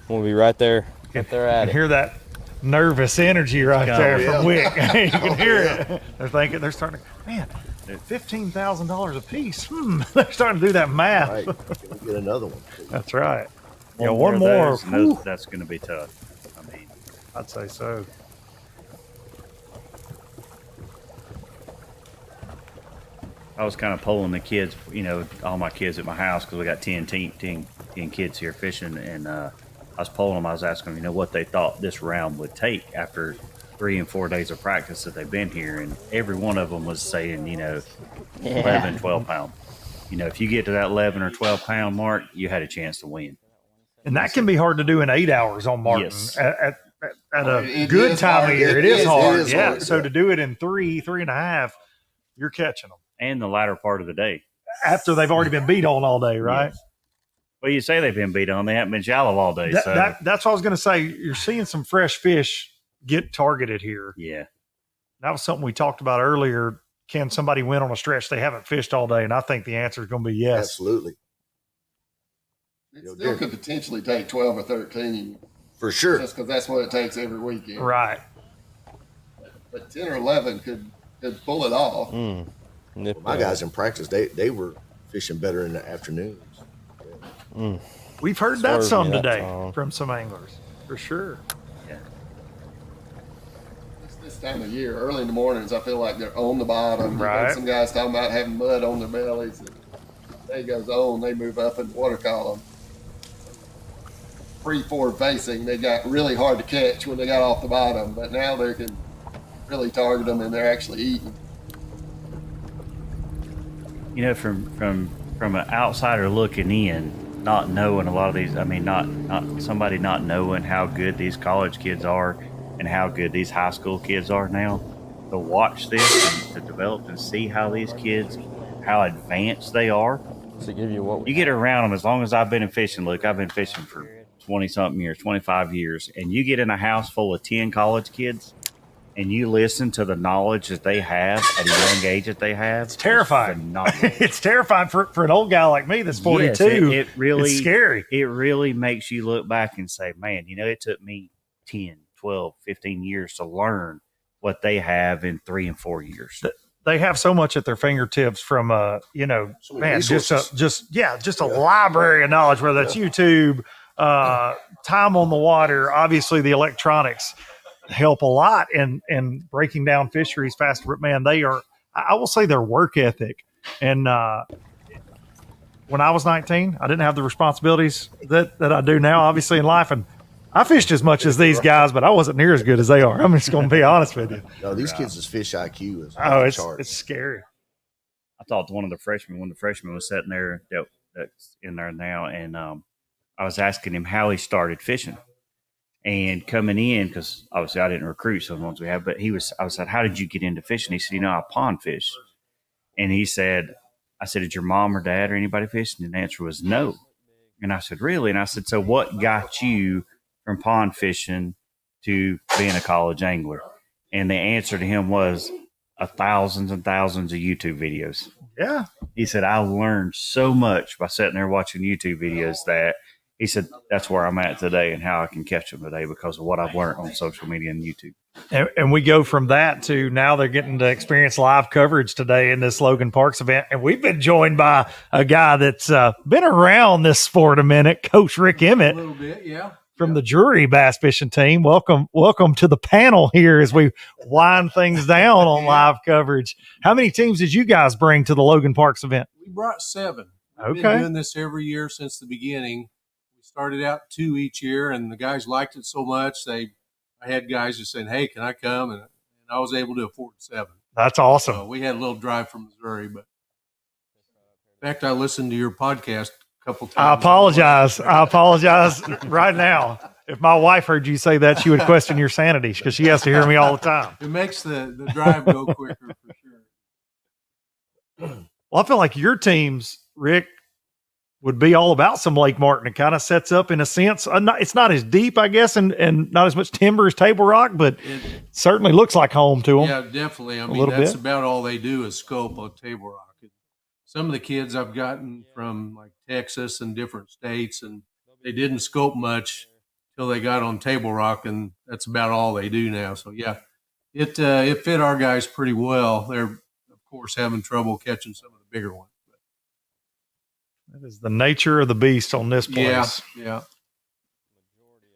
we'll be right there. Get there at it. Hear that nervous energy right there from Wick. You can hear it. They're starting to, man, $15,000 a piece. They're starting to do that math. right. Can we get another one? That's right. One more. That's going to be tough. I'd say so. I was kind of polling the kids, all my kids at my house, because we got 10 kids here fishing, and I was polling them. I was asking them, what they thought this round would take after 3 and 4 days of practice that they've been here, and every one of them was saying, 11, 12 pound. If you get to that 11 or 12 pound mark, you had a chance to win. And that can be hard to do in 8 hours on Martin. Yes. At a good time of year. It is hard. Yeah. So to do it in 3.5, you're catching them. And the latter part of the day. After they've already been beat on all day, right? Yes. Well, you say they've been beat on. They haven't been shallow all day. That's what I was going to say. You're seeing some fresh fish get targeted here. Yeah. That was something we talked about earlier. Can somebody win on a stretch they haven't fished all day? And I think the answer is going to be yes. Absolutely. It still could potentially take 12 or 13. For sure. Just because that's what it takes every weekend. Right. But 10 or 11 could pull it off. Well, my guys in practice, they were fishing better in the afternoons. We've heard that some today from some anglers, for sure. This time of year, early in the mornings, I feel like they're on the bottom. You've Right. heard some guys talking about having mud on their bellies. And day goes on, they move up in the water column. Free forward facing, they got really hard to catch when they got off the bottom, but now they can really target them and they're actually eating. You know, from an outsider looking in, not knowing a lot of these, I mean, not somebody not knowing how good these college kids are and how good these high school kids are now, to watch this and to develop and see how these kids, how advanced they are. To give you what you get around them, as long as I've been in fishing, Luke, I've been fishing for 20-something years, 25 years, and you get in a house full of 10 college kids and you listen to the knowledge that they have at a young age that they have. It's terrifying. It's terrifying for an old guy like me that's 42. Yes, it really, it's scary. It really makes you look back and say, man, you know, it took me 10, 12, 15 years to learn what they have in 3 and 4 years. They have so much at their fingertips from, you know, man, just a library of knowledge, whether that's YouTube, time on the water. Obviously, the electronics help a lot in breaking down fisheries faster. But man, I will say their work ethic. And when I was 19, I didn't have the responsibilities that I do now, obviously, in life. And I fished as much as these guys, but I wasn't near as good as they are. I'm just going to be honest with you. No, these kids' fish IQ is it's scary. I talked to one of the freshmen when the freshman was sitting there that's in there now, and I was asking him how he started fishing. And coming in, because obviously I didn't recruit some ones we have, but I was like, how did you get into fishing? He said, you know, I pond fish. And he said, I said, did your mom or dad or anybody fishing? And the answer was no. And I said, really? And I said, so what got you from pond fishing to being a college angler? And the answer to him was thousands and thousands of YouTube videos. Yeah. He said, I learned so much by sitting there watching YouTube videos that he said, that's where I'm at today and how I can catch them today because of what I've learned on social media and YouTube. And we go from that to now they're getting to experience live coverage today in this Logan Parks event. And we've been joined by a guy that's been around this sport a minute, Coach Rick Emmett. A little bit, yeah. From the Drury bass fishing team. Welcome to the panel here as we wind things down on live coverage. How many teams did you guys bring to the Logan Parks event? We brought 7. We've Okay. been doing this every year since the beginning. We started out 2 each year, and the guys liked it so much. I had guys just saying, hey, can I come? And I was able to afford 7. That's awesome. So we had a little drive from Missouri, but in fact, I listened to your podcast a couple times. I apologize right now. If my wife heard you say that, she would question your sanity because she has to hear me all the time. It makes the drive go quicker for sure. Well, I feel like your teams, Rick, would be all about some Lake Martin. It kind of sets up in a sense. It's not as deep, I guess, and not as much timber as Table Rock, but it certainly looks like home to them. Yeah, definitely. I mean, that's about all they do is scope on Table Rock. Some of the kids I've gotten from like Texas and different states, and they didn't scope much till they got on Table Rock, and that's about all they do now. So yeah, it fit our guys pretty well. They're of course having trouble catching some of the bigger ones. That is the nature of the beast on this place. Yeah.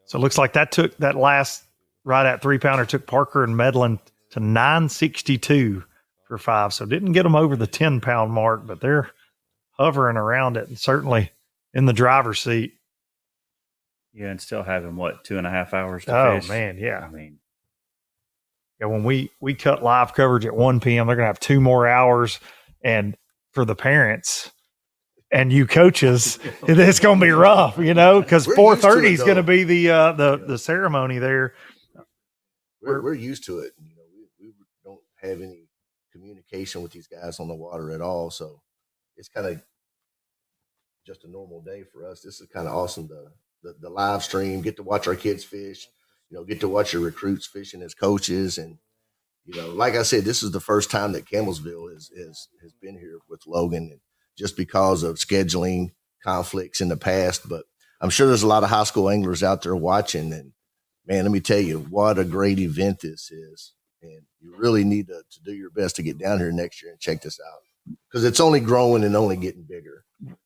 So it looks like that last right at 3-pounder took Parker and Medlin to 962 for 5. So didn't get them over the 10-pound mark, but they're hovering around it and certainly in the driver's seat. Yeah, and still having 2.5 hours to fish. Oh man, yeah. I mean, yeah, when we cut live coverage at 1 p.m., they're gonna have 2 more hours, and for the parents and you coaches, it's going to be rough, because 4:30 is going to be the ceremony there. We're used to it. We don't have any communication with these guys on the water at all, so it's kind of just a normal day for us. This is kind of awesome. The live stream, get to watch our kids fish, get to watch your recruits fishing as coaches, and like I said, this is the first time that Campbellsville has been here with Logan. And just because of scheduling conflicts in the past. But I'm sure there's a lot of high school anglers out there watching. And, man, let me tell you, what a great event this is. and you really need to do your best to get down here next year and check this out because it's only growing and only getting bigger.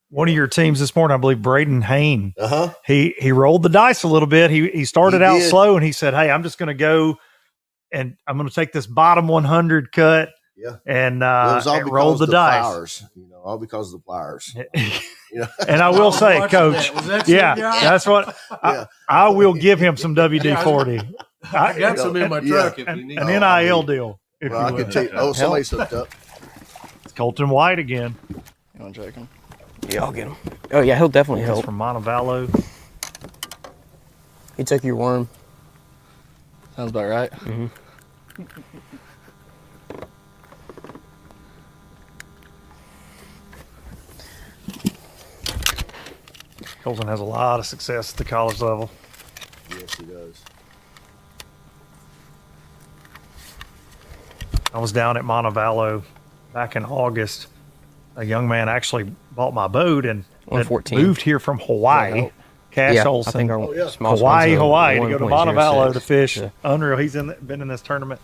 One of your teams this morning, I believe, Braden Hain. Uh-huh. He rolled the dice a little bit. He started out slow, and he said, "Hey, I'm just going to go, and I'm going to take this bottom 100 cut." Yeah, and and rolled the dice. Pliers, all because of the pliers. And I will say, Coach, that's what I will give him some WD-40. I got some in my truck if you need an NIL deal. If I you can take. Somebody's hooked up. It's Colton White again. You want to check him? Yeah, I'll get him. Oh, yeah, he'll definitely That's help. from Montevallo. He took your worm. Sounds about right. Mm-hmm. Colton has a lot of success at the college level. Yes, he does. I was down at Montevallo back in August. A young man actually bought my boat and moved here from Hawaii. Cash Olson, Hawaii, to go to Montevallo to fish. Yeah. Unreal. He's been in this tournament.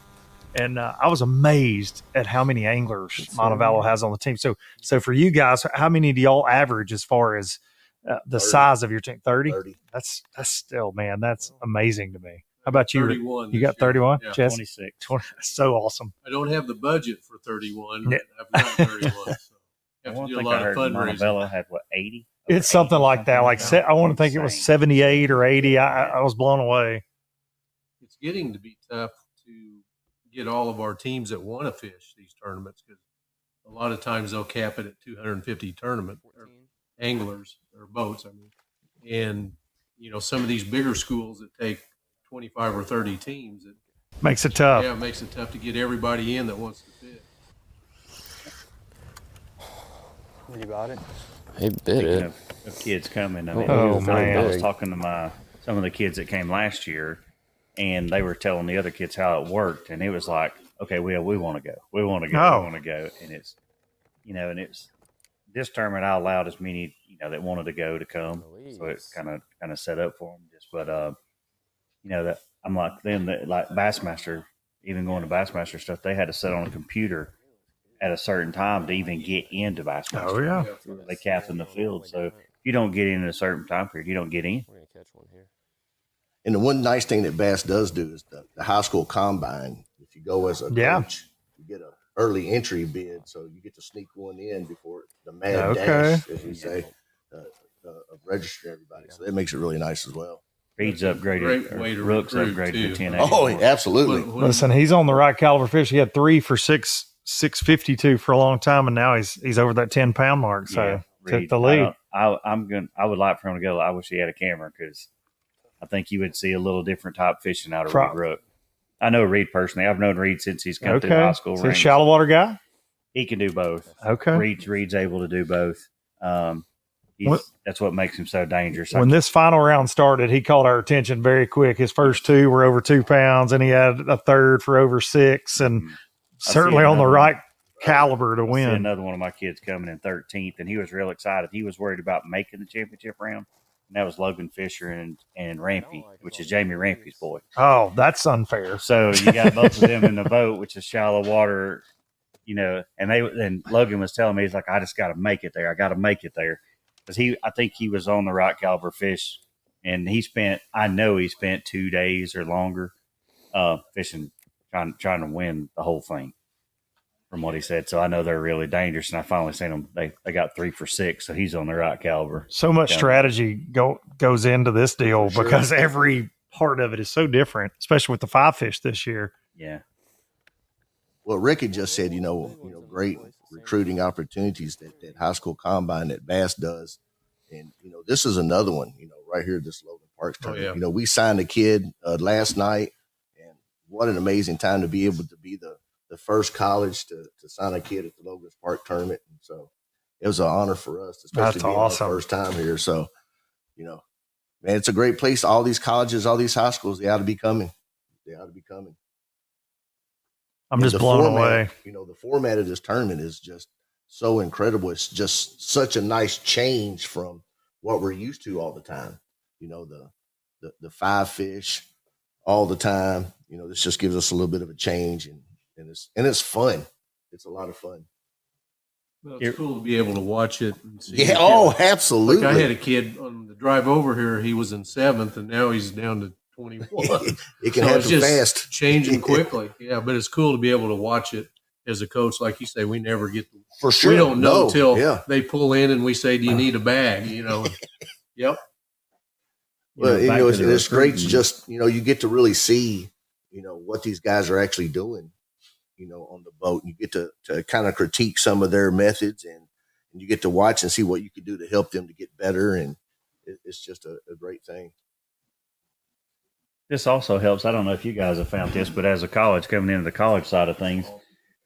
And I was amazed at how many anglers Montevallo has on the team. So for you guys, how many do y'all average as far as the 30. Size of your team? 30? That's still, man, that's amazing to me. How about you? 31. You got 31? Yeah. Jess? 26. 20. So awesome. I don't have the budget for 31, but I've got 31. So I have to do a lot of fundraising. Montevallo had, 80? It's something like that. I want to think it was 78 or 80. I was blown away. It's getting to be tough to get all of our teams that want to fish these tournaments because a lot of times they'll cap it at 250 tournament or anglers or boats. And some of these bigger schools that take 25 or 30 teams, it makes it tough. Yeah, it makes it tough to get everybody in that wants to fish. You bought it? He bit it. Of kids coming. I was talking to some of the kids that came last year, and they were telling the other kids how it worked, and it was like, okay, we want to go. We want to go. We want to go. And it's, and it's this tournament. I allowed as many, that wanted to go to come. So it's kind of set up for them. That I'm like them that like Bassmaster, even going to Bassmaster stuff, they had to sit on a computer at a certain time to even get into Bassmaster. Oh yeah, they capped in the field. So if you don't get in a certain time period, you don't get in. We're gonna catch one here. And the one nice thing that Bass does do is the high school combine. If you go as a coach, you get an early entry bid, so you get to sneak one in before the mad dash, as we say, of registering everybody. So that makes it really nice as well. Reed's upgraded. Rook's upgraded to 10. Oh, absolutely. Listen, he's on the right caliber fish. He had 3 for 652 for a long time, and now he's over that 10-pound mark. So took the lead. I would like for him to go. I wish he had a camera because I think you would see a little different type fishing out of Reed Rook. I know Reed personally. I've known Reed since he's come through the high school. Is he a shallow water guy? He can do both. Okay. Reed's able to do both. That's what makes him so dangerous. When this final round started, he caught our attention very quick. His first 2 were over 2 pounds, and he had a third for over 6, and certainly on the right caliber to win. Another one of my kids coming in 13th, and he was real excited. He was worried about making the championship round, and that was Logan Fisher and Rampy, which is Jamie Rampy's boy. Oh, that's unfair. So you got both of them in the boat, which is shallow water, and Logan was telling me, he's like, I just got to make it there. I got to make it there. Because I think he was on the right caliber fish, and I know he spent 2 days or longer fishing, trying to win the whole thing, from what he said. So I know they're really dangerous, and I finally seen them. They got 3 for 6, so he's on the right caliber. So much strategy goes into this deal because every part of it is so different, especially with the 5 fish this year. Yeah. Well, Ricky just said, great recruiting opportunities that high school combine that Bass does. And, this is another one, right here, this Logan Parks tournament. Yeah. We signed a kid last night, and what an amazing time to be able to be the first college to sign a kid at the Logan Park tournament. And so it was an honor for us, especially being our first time here. So, man, it's a great place. All these colleges, all these high schools, they ought to be coming. I'm just blown away. The format of this tournament is just so incredible. It's just such a nice change from what we're used to all the time. The 5 fish, all the time. You know, this just gives us a little bit of a change, and it's fun. It's a lot of fun. Well, it's cool to be able to watch it and see. Yeah, oh, absolutely. Like I had a kid on the drive over here. He was in 7th, and now he's down to 21. It can happen fast, changing quickly. Yeah, but it's cool to be able to watch it as a coach. Like you say, we never get to, for sure. We don't know till they pull in and we say, "Do you need a bag?" You know. Yep. Well, you know, it's great to just, you know, you get to really see, you know, what these guys are actually doing, you know, on the boat. You get to kind of critique some of their methods, and you get to watch and see what you could do to help them to get better. And it's just a great thing. This also helps. I don't know if you guys have found this, but as a college, coming into the college side of things,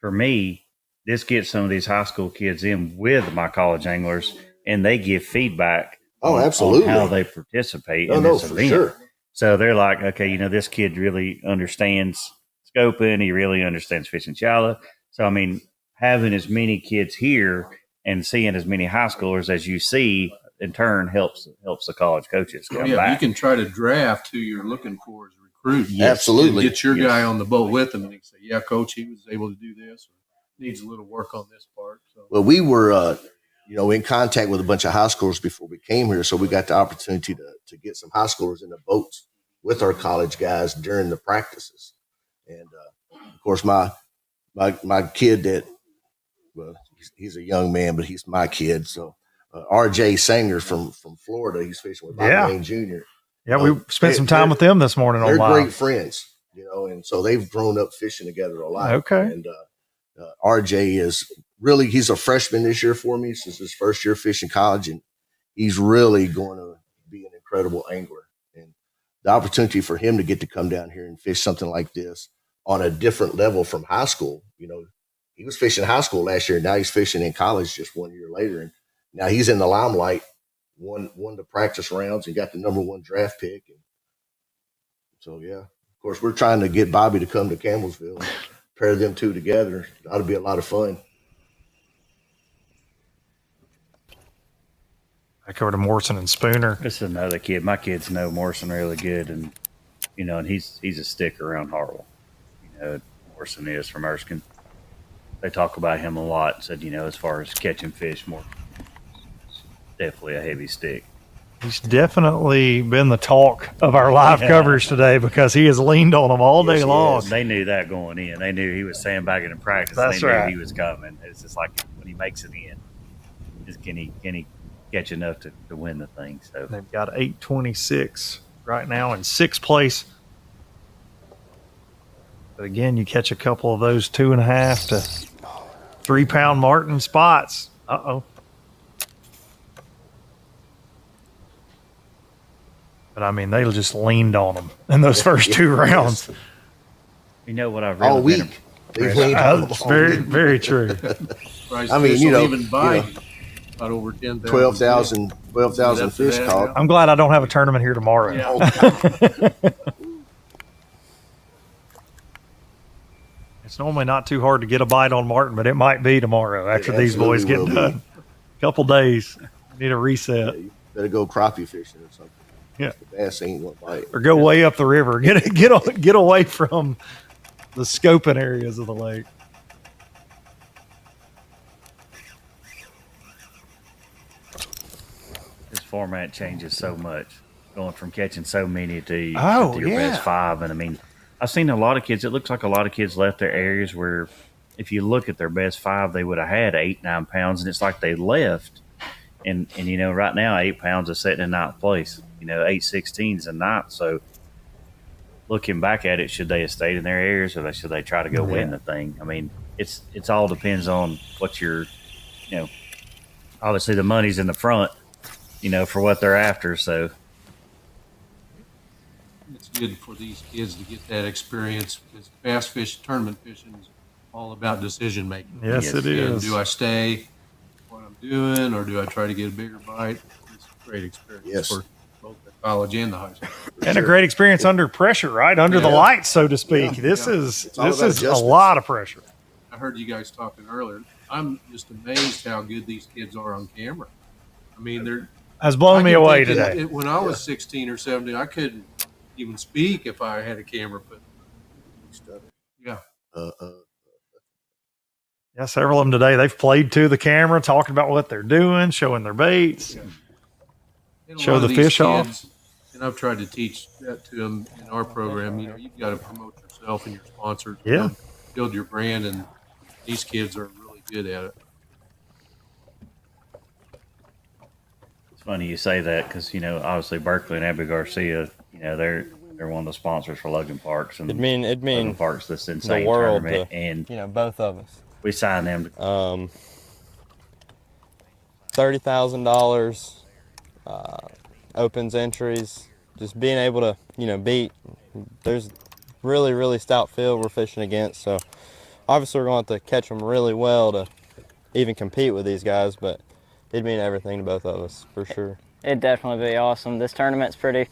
for me, this gets some of these high school kids in with my college anglers, and they give feedback. Oh, absolutely. On how they participate in this event. Sure. So they're like, okay, you know, this kid really understands scoping. He really understands fishing shallow. So, I mean, having as many kids here and seeing as many high schoolers as you see, in turn, helps the college coaches come back. You can try to draft who you're looking for as a recruit. Yes. Absolutely. And get your guy on the boat with him, and you can say, yeah, coach, he was able to do this, or needs a little work on this part. So. Well, we were you know, in contact with a bunch of high schoolers before we came here. So we got the opportunity to get some high schoolers in the boats with our college guys during the practices. And of course, my kid that, well, he's a young man, but he's my kid. So RJ Sanger from Florida, he's fishing with Bob Wayne Jr. Yeah, we spent some time with them this morning. They're great friends, you know, and so they've grown up fishing together a lot. Okay. And RJ is really, he's a freshman this year for me. Since his first year fishing college, and he's really going to be an incredible angler. And the opportunity for him to get to come down here and fish something like this on a different level from high school, you know, he was fishing high school last year, and now he's fishing in college just 1 year later. And now he's in the limelight, won the practice rounds and got the #1 draft pick. And so, yeah, of course, we're trying to get Bobby to come to Campbellsville, pair them two together. That'll be a lot of fun. Back over to Morrison and Spooner. This is another kid. My kids know Morrison really good, and you know, and he's a sticker around Hartwell. You know, Morrison is from Erskine. They talk about him a lot. Said, you know, as far as catching fish, more definitely a heavy stick. He's definitely been the talk of our live coverage today because he has leaned on them all day long. They knew that going in. They knew he was sandbagging in practice. That's they knew right. He was coming. It's just like when he makes it in, just can he catch enough to win the thing? So they've got 826 right now in 6th place. But again, you catch a couple of those 2.5 to 3 pound martin spots. Uh-oh. But I mean, they just leaned on them in those first 2 rounds. You know what I've really all week. That's very, very true. I mean, you know, even buy about over 10,000. 12,000 fish caught. I'm glad I don't have a tournament here tomorrow. Yeah. It's normally not too hard to get a bite on martin, but it might be tomorrow after these boys get done. Couple days. Need a reset. Yeah, you better go crappie fishing or something. Yeah. The bass ain't one bite. Or go way up the river. Get away from the scoping areas of the lake. this format changes so much, going from catching so many to your best 5. And I mean, I've seen a lot of kids. It looks like a lot of kids left their areas where, if you look at their best 5, they would have had 8-9 pounds, and it's like they left. And you know, right now 8 pounds is sitting in 9th place. You know, 8/16's in 9th. So looking back at it, should they have stayed in their areas, or should they try to go win the thing? I mean, it's all depends on what you're, you know, obviously the money's in the front, you know, for what they're after. So it's good for these kids to get that experience, because bass fish tournament fishing is all about decision making. Yes, it is. Do I stay what I'm doing, or do I try to get a bigger bite? It's a great experience for both the college and the high school. And a great experience under pressure, right? Under the lights, so to speak. This is a lot of pressure. I heard you guys talking earlier. I'm just amazed how good these kids are on camera. I mean, they're has blown me away today. When I was 16 or 17, I couldn't even speak if I had a camera. But yeah. Yeah, several of them today, they've played to the camera, talking about what they're doing, showing their baits, show the fish off. And I've tried to teach that to them in our program. You know, you've got to promote yourself and your sponsors. Yeah. Build your brand, and these kids are really good at it. It's funny you say that because, you know, obviously Berkeley and Abby Garcia, you know, they're one of the sponsors for Logan Parks. And Logan Parks, this insane the world tournament. to, and, you know, both of us. We signed them. $30,000 opens entries. Just being able to, you know, beat. There's really, really stout field we're fishing against. So obviously we're going to have to catch them really well to even compete with these guys. But it'd mean everything to both of us for sure. It'd definitely be awesome. This tournament's pretty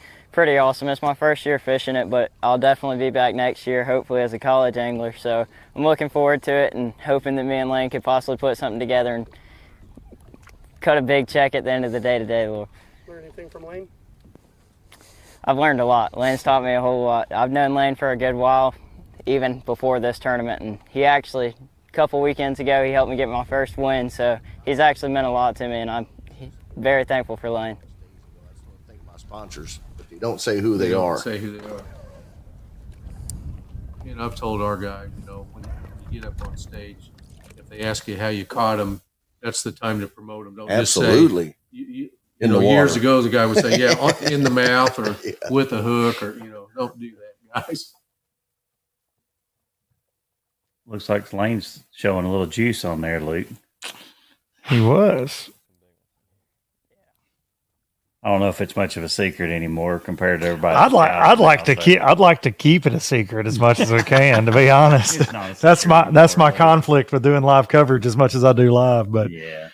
awesome. It's my first year fishing it, but I'll definitely be back next year, hopefully as a college angler. So I'm looking forward to it and hoping that me and Lane could possibly put something together and cut a big check at the end of the day today. Learn anything from Lane? I've learned a lot. Lane's taught me a whole lot. I've known Lane for a good while, even before this tournament, and he actually, a couple weekends ago, he helped me get my first win, so he's actually meant a lot to me, and I'm very thankful for Lane. My sponsors, but they don't say who they are. Say who they are. And I've told our guy, you know, when you get up on stage, if they ask you how you caught them, that's the time to promote them. Don't Absolutely. Just say, you know, years ago, the guy would say, yeah, in the mouth or with a hook, or, you know, don't do that, guys. Looks like Lane's showing a little juice on there, Luke. He was. I don't know if it's much of a secret anymore compared to everybody. I'd like to keep it a secret as much as we can, to be honest. That's my conflict with doing live coverage as much as I do live. But yeah,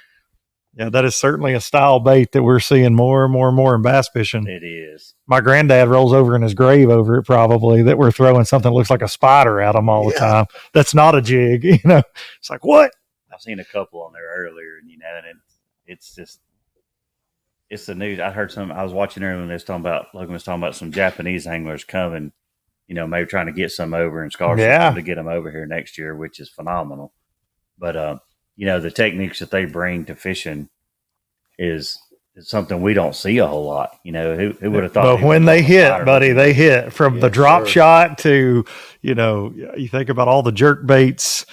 that is certainly a style bait that we're seeing more and more and more in bass fishing. It is. My granddad rolls over in his grave over it, probably, that we're throwing something that looks like a spider at him all the time. That's not a jig, you know. It's like, what? I've seen a couple on there earlier, and, you know, and it's just. It's the news. I heard I was watching earlier when Logan was talking about some Japanese anglers coming, you know, maybe trying to get some over in scholarships to get them over here next year, which is phenomenal. But, you know, the techniques that they bring to fishing is something we don't see a whole lot. You know, who would have thought? But when they hit, buddy, they hit from the drop shot to, you know, you think about all the jerk baits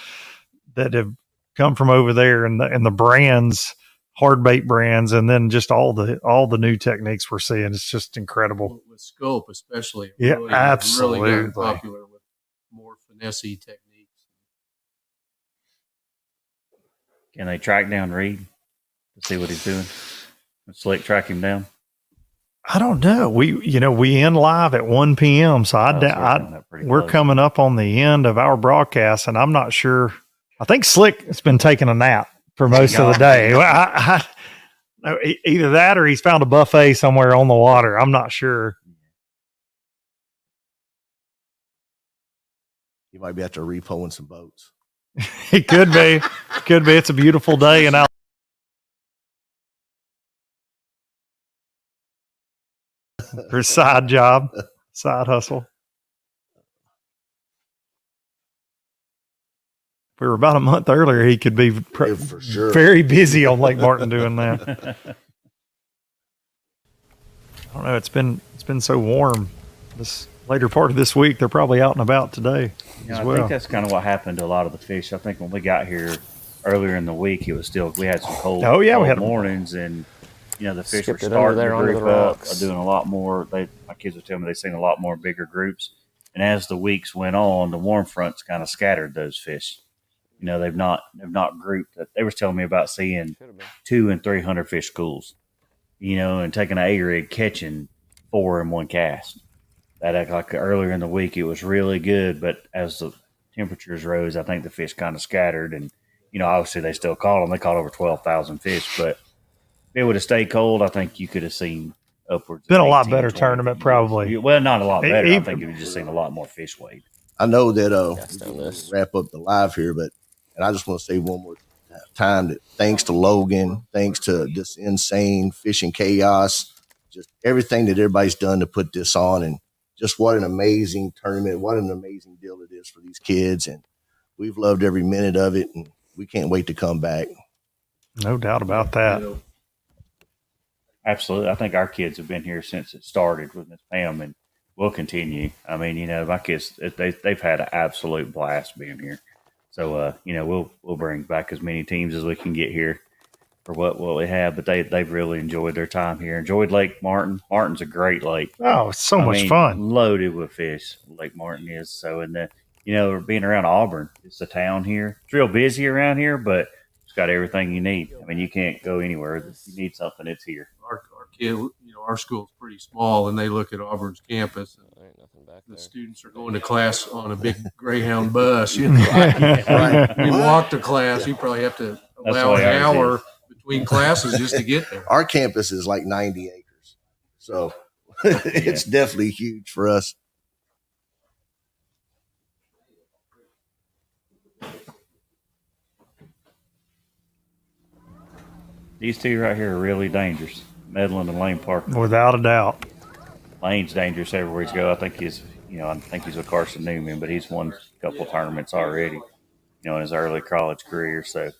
that have come from over there and the brands, hard bait brands, and then just all the new techniques we're seeing. It's just incredible. With scope, especially. Really, absolutely. Really popular with more finessey techniques. Can they track down Reed to see what he's doing? Slick track him down? I don't know. We end live at 1 p.m. So we're coming up on the end of our broadcast, and I'm not sure. I think Slick has been taking a nap for most of the day. Either that or he's found a buffet somewhere on the water. I'm not sure. You might be after repoing some boats. It could be. Could be. It's a beautiful day and out. For side job, side hustle. If we were about a month earlier, he could be for sure very busy on Lake Martin doing that. I don't know. It's been so warm this later part of this week. They're probably out and about today as well. I think that's kind of what happened to a lot of the fish. I think when we got here earlier in the week, it was still, we had some cold, we had mornings, and you know the fish were starting to group up, doing a lot more. My kids were telling me they've seen a lot more bigger groups, and as the weeks went on, the warm fronts kind of scattered those fish. You know, they've not grouped. They were telling me about seeing 200 and 300 fish schools, you know, and taking an A-rig catching 4 in one cast. That like earlier in the week, it was really good, but as the temperatures rose, I think the fish kind of scattered, and you know, obviously they still caught them. They caught over 12,000 fish, but if it would have stayed cold, I think you could have seen upwards. Been a lot better tournament, probably. Well, not a lot better. I think you've just seen a lot more fish weighed. I know that we'll wrap up the live here, and I just want to say one more time that thanks to Logan, thanks to this insane fishing chaos, just everything that everybody's done to put this on, and just what an amazing tournament, what an amazing deal it is for these kids. And we've loved every minute of it, and we can't wait to come back. No doubt about that. Absolutely. I think our kids have been here since it started with Miss Pam, and we'll continue. I mean, my kids, they've had an absolute blast being here. So, we'll bring back as many teams as we can get here for what we have. But they've really enjoyed their time here. Enjoyed Lake Martin. Martin's a great lake. Oh, it's so much fun. Loaded with fish. Lake Martin is. So, and being around Auburn, it's a town here. It's real busy around here, but it's got everything you need. I mean, you can't go anywhere. If you need something, it's here. Our kid, our school's pretty small, and they look at Auburn's campus, and the students are going to class on a big Greyhound bus. Right. You walk to class, you probably have to allow an hour between classes just to get there. Our campus is like 90 acres, so it's definitely huge for us. These two right here are really dangerous, Medlin and Lane Parker. Without a doubt. Lane's dangerous everywhere he's go. I think he's with Carson Newman, but he's won a couple of tournaments already, in his early college career. So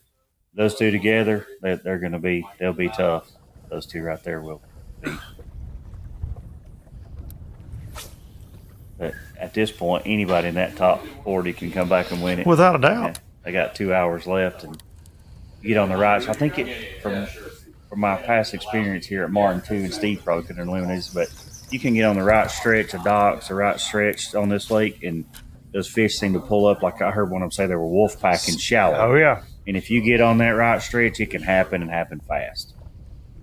those two together, they'll be tough. Those two right there will be. But at this point, anybody in that top 40 can come back and win it. Without a doubt. They got 2 hours left, and you get on the right. So I think from my past experience here at Martin too, and Steve probably couldn't illuminate this, but you can get on the right stretch of docks, the right stretch on this lake, and those fish seem to pull up. Like I heard one of them say they were wolf packing shallow. Oh yeah. And if you get on that right stretch, it can happen and happen fast.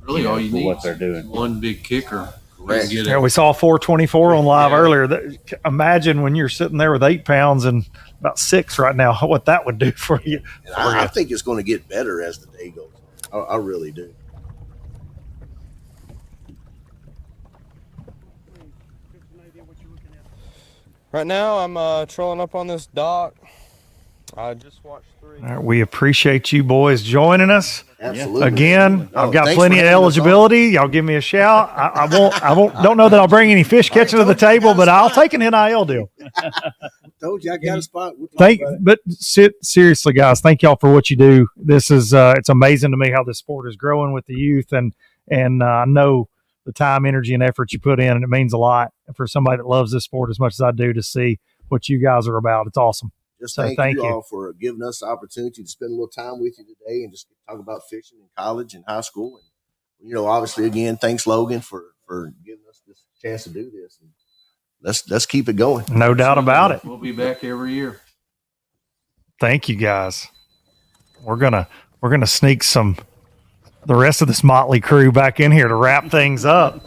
Really, all you need what they're doing. One big kicker. Yeah, we saw 424 on live earlier. Imagine when you're sitting there with 8 pounds and about 6 right now, what that would do for you. I think it's going to get better as the day goes on. I really do. Right now, I'm trolling up on this dock. I just watched 3. All right, we appreciate you boys joining us. Absolutely. Again, I've got plenty of eligibility. Y'all give me a shout. Don't know that I'll bring any fish catching to the table, but I'll take an NIL deal. Told you I got a spot. Seriously, guys, thank y'all for what you do. This is it's amazing to me how this sport is growing with the youth, and I know the time, energy, and effort you put in, and it means a lot for somebody that loves this sport as much as I do to see what you guys are about. It's awesome. Just thank you all for giving us the opportunity to spend a little time with you today and just talk about fishing in college and high school. And, obviously, again, thanks, Logan, for giving us this chance to do this. And let's keep it going. No doubt about it. We'll be back every year. Thank you, guys. We're gonna sneak the rest of this motley crew back in here to wrap things up.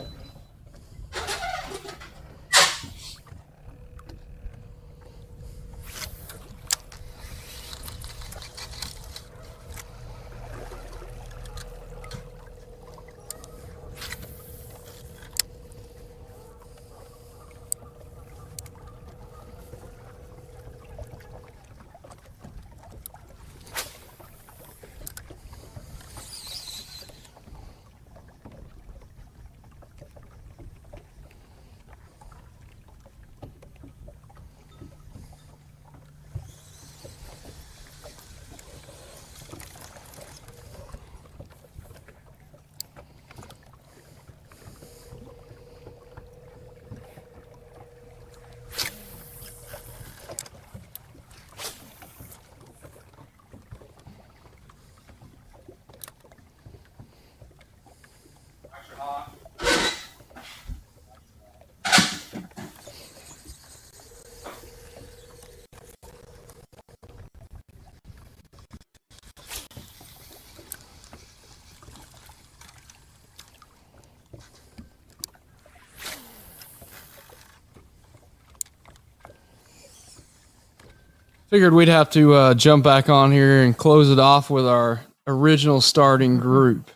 Figured we'd have to jump back on here and close it off with our original starting group.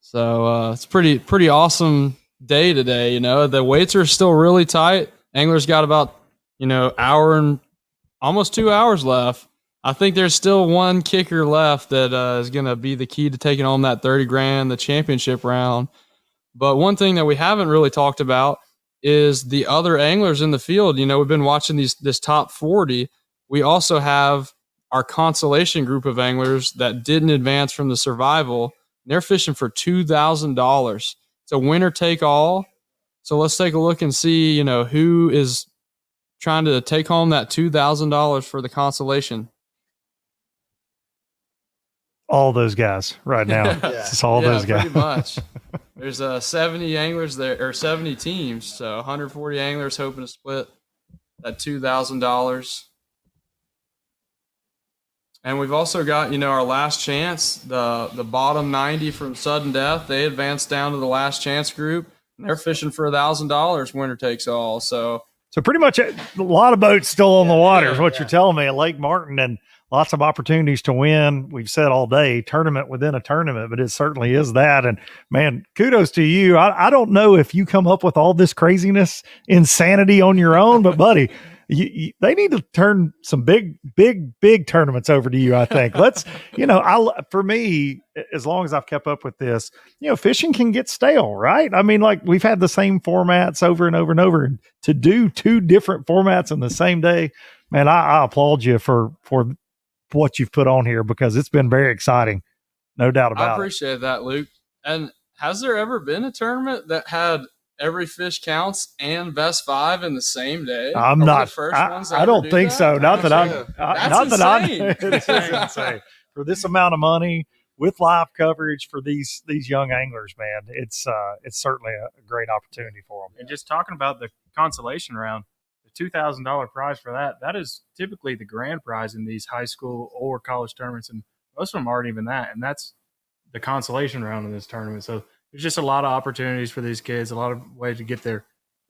So it's pretty awesome day today. The weights are still really tight. Anglers got about hour and almost 2 hours left. I think there's still one kicker left that is going to be the key to taking home that $30,000, the championship round. But one thing that we haven't really talked about is the other anglers in the field. You know, we've been watching this top 40. We also have our consolation group of anglers that didn't advance from the survival. They're fishing for $2,000. It's a winner take all. So let's take a look and see, you know, who is trying to take home that $2,000 for the consolation. All those guys right now. It's all those guys. Pretty much. There's 70 anglers there, or 70 teams. So 140 anglers hoping to split that $2,000. And we've also got, you know, our last chance, the bottom 90 from sudden death. They advanced down to the last chance group. And they're fishing for $1,000, winner takes all. So pretty much a lot of boats still on the water is what you're telling me at Lake Martin, and lots of opportunities to win. We've said all day, tournament within a tournament, but it certainly is that. And man, kudos to you. I don't know if you come up with all this craziness, insanity on your own, but buddy, they need to turn some big tournaments over to you. I think let's, you know, for me, as long as I've kept up with this, you know, fishing can get stale, right? I mean, like we've had the same formats over and over and over, and to do 2 different formats in the same day, man, I applaud you for what you've put on here, because it's been very exciting. No doubt about it. I appreciate that, Luke. And has there ever been a tournament that had every fish counts and best 5 in the same day? I don't think so. Not that it's insane. For this amount of money with live coverage for these young anglers, man, it's certainly a great opportunity for them. And just talking about the consolation round, the $2,000 prize for that is typically the grand prize in these high school or college tournaments, and most of them aren't even that. And that's the consolation round in this tournament. So there's just a lot of opportunities for these kids, a lot of ways to get their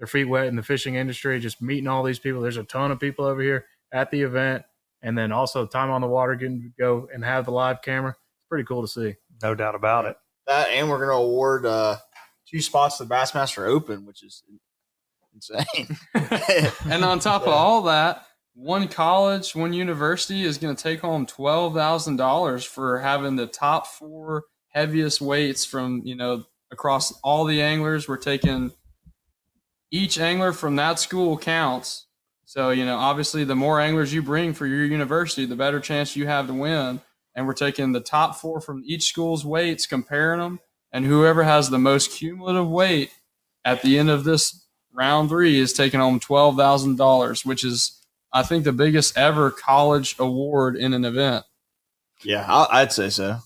feet wet in the fishing industry, just meeting all these people. There's a ton of people over here at the event, and then also time on the water, getting to go and have the live camera. It's pretty cool to see. No doubt about it. That, and we're going to award 2 spots to the Bassmaster Open, which is insane. And on top of all that, one college, one university is going to take home $12,000 for having the top 4 heaviest weights from, you know, across all the anglers. We're taking each angler from that school counts. So, you know, obviously the more anglers you bring for your university, the better chance you have to win. And we're taking the top 4 from each school's weights, comparing them, and whoever has the most cumulative weight at the end of this round 3 is taking home $12,000, which is, I think, the biggest ever college award in an event. Yeah, I'd say so.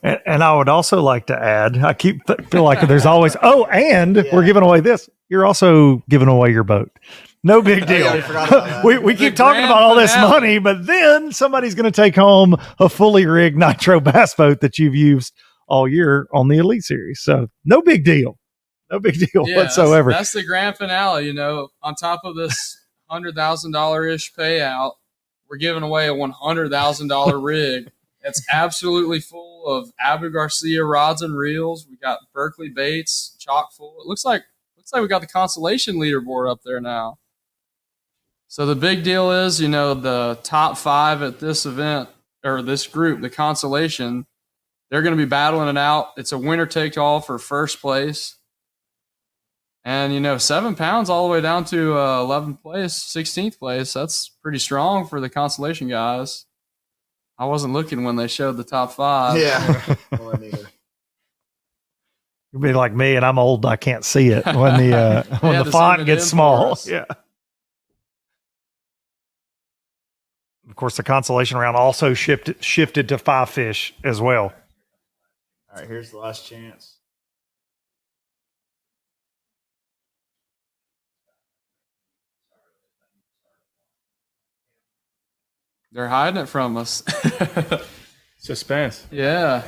And I would also like to add, I feel like there's always, we're giving away this. You're also giving away your boat. No big deal. We keep talking about all this money, but then somebody's going to take home a fully rigged nitro bass boat that you've used all year on the Elite Series. So no big deal. No big deal whatsoever. That's the grand finale. You know, on top of this $100,000-ish payout, we're giving away a $100,000 rig. It's absolutely full of Abu Garcia rods and reels. We got Berkeley baits, chock full. It looks like we got the consolation leaderboard up there now. So the big deal is, you know, the top 5 at this event, or this group, the consolation, they're going to be battling it out. It's a winner take all for first place. And, you know, 7 pounds all the way down to 11th place, 16th place. That's pretty strong for the consolation guys. I wasn't looking when they showed the top 5. Yeah. You'll be like me, and I'm old. I can't see it when the font gets small. Yeah. Of course, the consolation round also shifted to 5 fish as well. All right, here's the last chance. They're hiding it from us. Suspense. Yeah.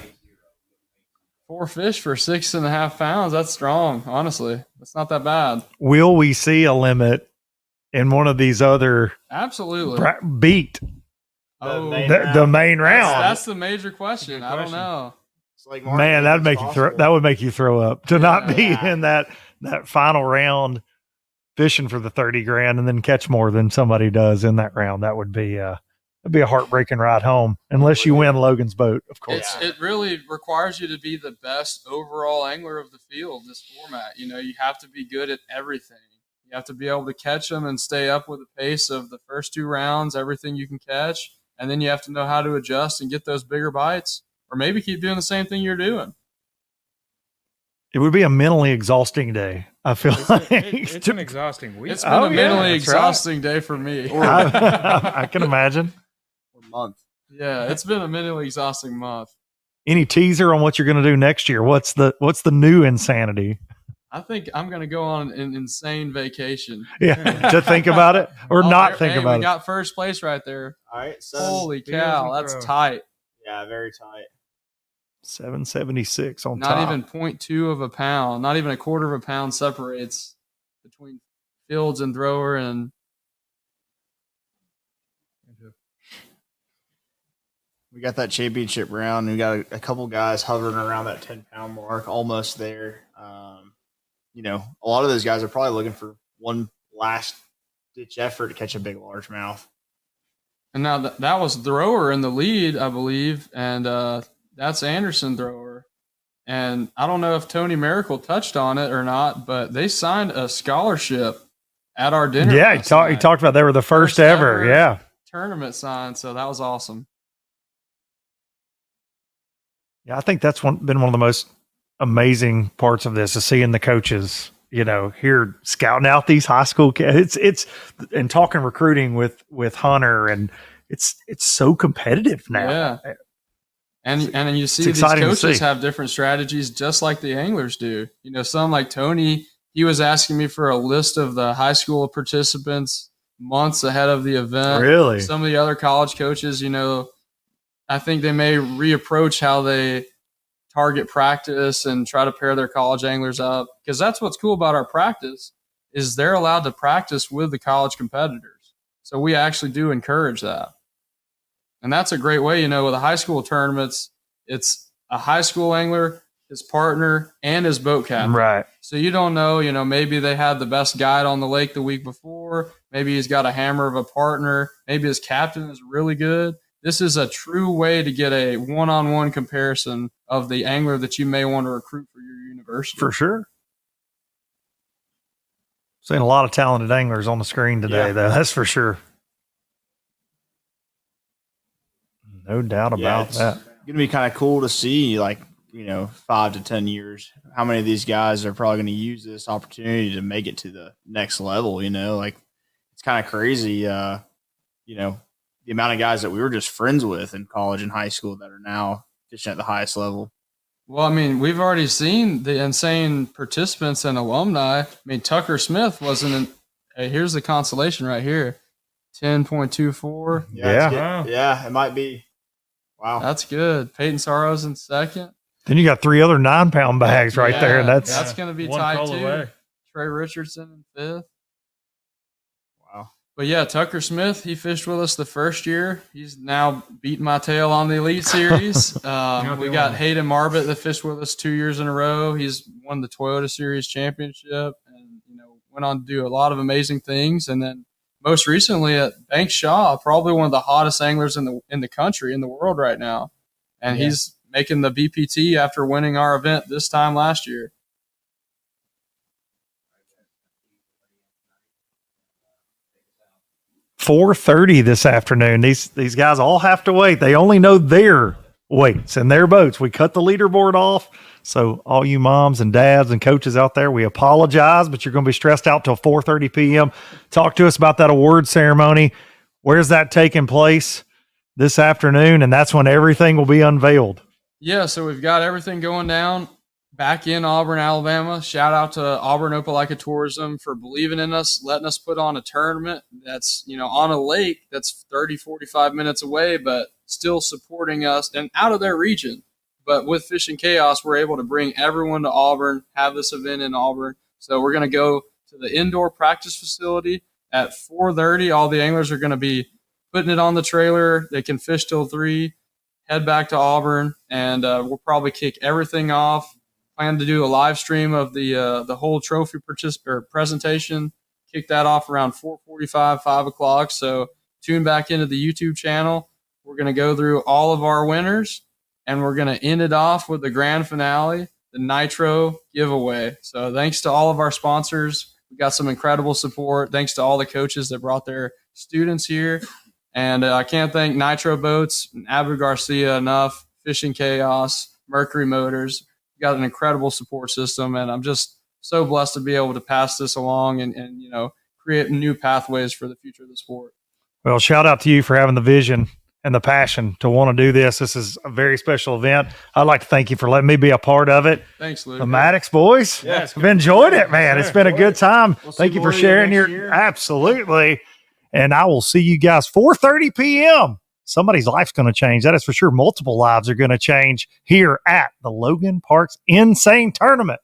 4 fish for 6.5 pounds. That's strong, honestly. That's not that bad. Will we see a limit in one of these other absolutely beat the main round? That's the major question. I don't know. It's like man, that would make you throw up to not be in that final round fishing for the $30,000 and then catch more than somebody does in that round. That would be It'd be a heartbreaking ride home unless you win Logan's boat, of course. It really requires you to be the best overall angler of the field, this format. You know, you have to be good at everything. You have to be able to catch them and stay up with the pace of the first 2 rounds, everything you can catch. And then you have to know how to adjust and get those bigger bites, or maybe keep doing the same thing you're doing. It would be a mentally exhausting day, I feel like. It's an exhausting week. It's been a mentally exhausting day for me. I can imagine. Or month. Yeah, it's been a mentally exhausting month. Any teaser on what you're going to do next year? What's the new insanity? I think I'm going to go on an insane vacation. Yeah, to think about it or not think about it. We got first place right there. All right. Holy cow, that's tight. Yeah, very tight. 776 on not top. Not even 0.2 of a pound, not even a quarter of a pound separates between Fields and Thrower and we got that championship round. We got a couple guys hovering around that 10-pound mark, almost there. You know, a lot of those guys are probably looking for one last ditch effort to catch a big largemouth. And now that was Thrower in the lead, I believe, and that's Anderson Thrower. And I don't know if Tony Miracle touched on it or not, but they signed a scholarship at our dinner. Yeah, he talked about they were the first ever. Yeah, tournament sign. So that was awesome. Yeah, I think that's been one of the most amazing parts of this is seeing the coaches, you know, here scouting out these high school kids. It's and talking recruiting with Hunter, and it's so competitive now. Yeah. And you see these coaches have different strategies just like the anglers do. You know, some like Tony, he was asking me for a list of the high school participants months ahead of the event. Really? Some of the other college coaches, you know, I think they may reapproach how they target practice and try to pair their college anglers up, because that's what's cool about our practice is they're allowed to practice with the college competitors. So we actually do encourage that. And that's a great way, you know, with the high school tournaments, it's a high school angler, his partner, and his boat captain. Right. So you don't know, you know, maybe they had the best guide on the lake the week before. Maybe he's got a hammer of a partner. Maybe his captain is really good. This is a true way to get a one-on-one comparison of the angler that you may want to recruit for your university. For sure. Seeing a lot of talented anglers on the screen today, though. That's for sure. No doubt about that. It's going to be kind of cool to see, like, you know, 5 to 10 years, how many of these guys are probably going to use this opportunity to make it to the next level, you know? Like, it's kind of crazy, you know, the amount of guys that we were just friends with in college and high school that are now fishing at the highest level. Well, I mean, we've already seen the insane participants and alumni. I mean, Tucker Smith wasn't here's the consolation right here. 10.24. Yeah, it might be. Wow. That's good. Peyton Sorrows in second. Then you got 3 other 9-pound bags right there. And that's going to be tight too. Away. Trey Richardson in fifth. Wow. But yeah, Tucker Smith, he fished with us the first year. He's now beating my tail on the Elite Series. We got Hayden Marbett that fished with us 2 years in a row. He's won the Toyota Series championship and, you know, went on to do a lot of amazing things. And then most recently at Banks Shaw, probably one of the hottest anglers in the country, in the world right now. And he's making the BPT after winning our event this time last year. $4:30 this afternoon. These guys all have to wait. They only know their weights and their boats. We cut the leaderboard off. So all you moms and dads and coaches out there, we apologize, but you're going to be stressed out till 4:30 p.m. Talk to us about that award ceremony. Where's that taking place this afternoon? And that's when everything will be unveiled. Yeah, so we've got everything going down back in Auburn, Alabama. Shout out to Auburn Opelika Tourism for believing in us, letting us put on a tournament that's, you know, on a lake that's 30, 45 minutes away, but still supporting us and out of their region. But with Fishing Chaos, we're able to bring everyone to Auburn, have this event in Auburn. So we're going to go to the indoor practice facility at 4:30. All the anglers are going to be putting it on the trailer. They can fish till 3, head back to Auburn, and we'll probably kick everything off. Plan to do a live stream of the whole trophy presentation. Kick that off around 4:45, 5 o'clock. So tune back into the YouTube channel. We're going to go through all of our winners, and we're going to end it off with the grand finale, the Nitro giveaway. So thanks to all of our sponsors. We got some incredible support. Thanks to all the coaches that brought their students here. And I can't thank Nitro Boats and Abu Garcia enough, Fishing Chaos, Mercury Motors. We got an incredible support system, and I'm just so blessed to be able to pass this along and create new pathways for the future of the sport. Well, shout out to you for having the vision and the passion to want to do this. This is a very special event. I'd like to thank you for letting me be a part of it. Thanks, Luke. The Maddox boys, I've enjoyed it, man. It's been a good time. Thank you for sharing your, absolutely. And I will see you guys 4:30 p.m. Somebody's life's going to change. That is for sure. Multiple lives are going to change here at the Logan Parks NSANE Tournament.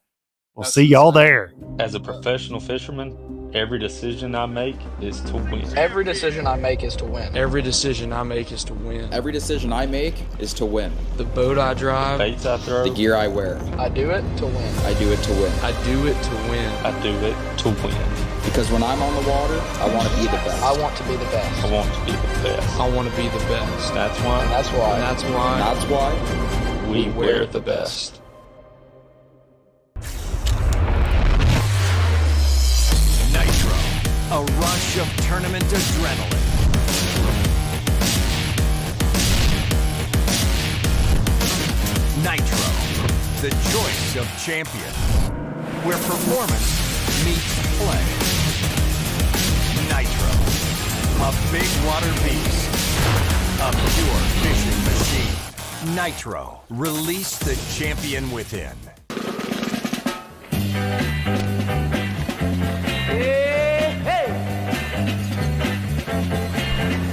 We'll see y'all there. As a professional fisherman, every decision I make is to win. Every decision I make is to win. Every decision I make is to win. Every decision I make is to win. The boat I drive, Baits I throw, the gear I wear. I do it to win. I do it to win. I do it to win. I do it to win. Because when I'm on the water, I want to be the best. I want to be the best. I want to be the best. I want to be the best. That's why. And that's why. And that's why. That's why we wear the best. Nitro, a rush of tournament adrenaline. Nitro, the choice of champion, where performance meets play. Nitro, a big water beast, a pure fishing machine. Nitro, release the champion within. Hey, hey!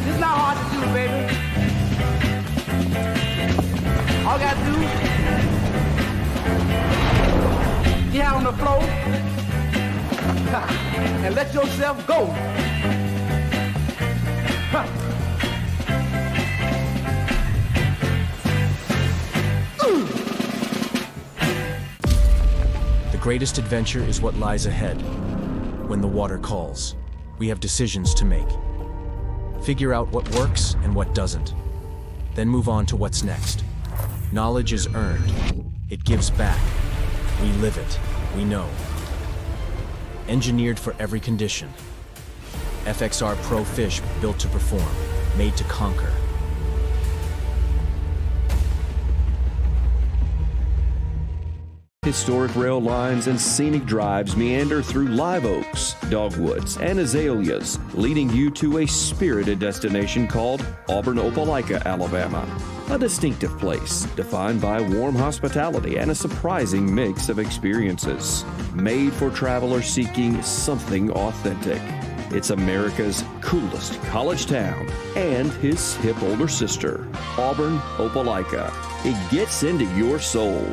This is not hard to do, baby. All I gotta do, get out on the floor and let yourself go. Huh. The greatest adventure is what lies ahead. When the water calls, we have decisions to make. Figure out what works and what doesn't. Then move on to what's next. Knowledge is earned. It gives back. We live it. We know. Engineered for every condition. FXR Pro Fish built to perform, made to conquer. Historic rail lines and scenic drives meander through live oaks, dogwoods, and azaleas, leading you to a spirited destination called Auburn, Opelika, Alabama. A distinctive place, defined by warm hospitality and a surprising mix of experiences. Made for travelers seeking something authentic. It's America's coolest college town and his hip older sister, Auburn, Opelika. It gets into your soul.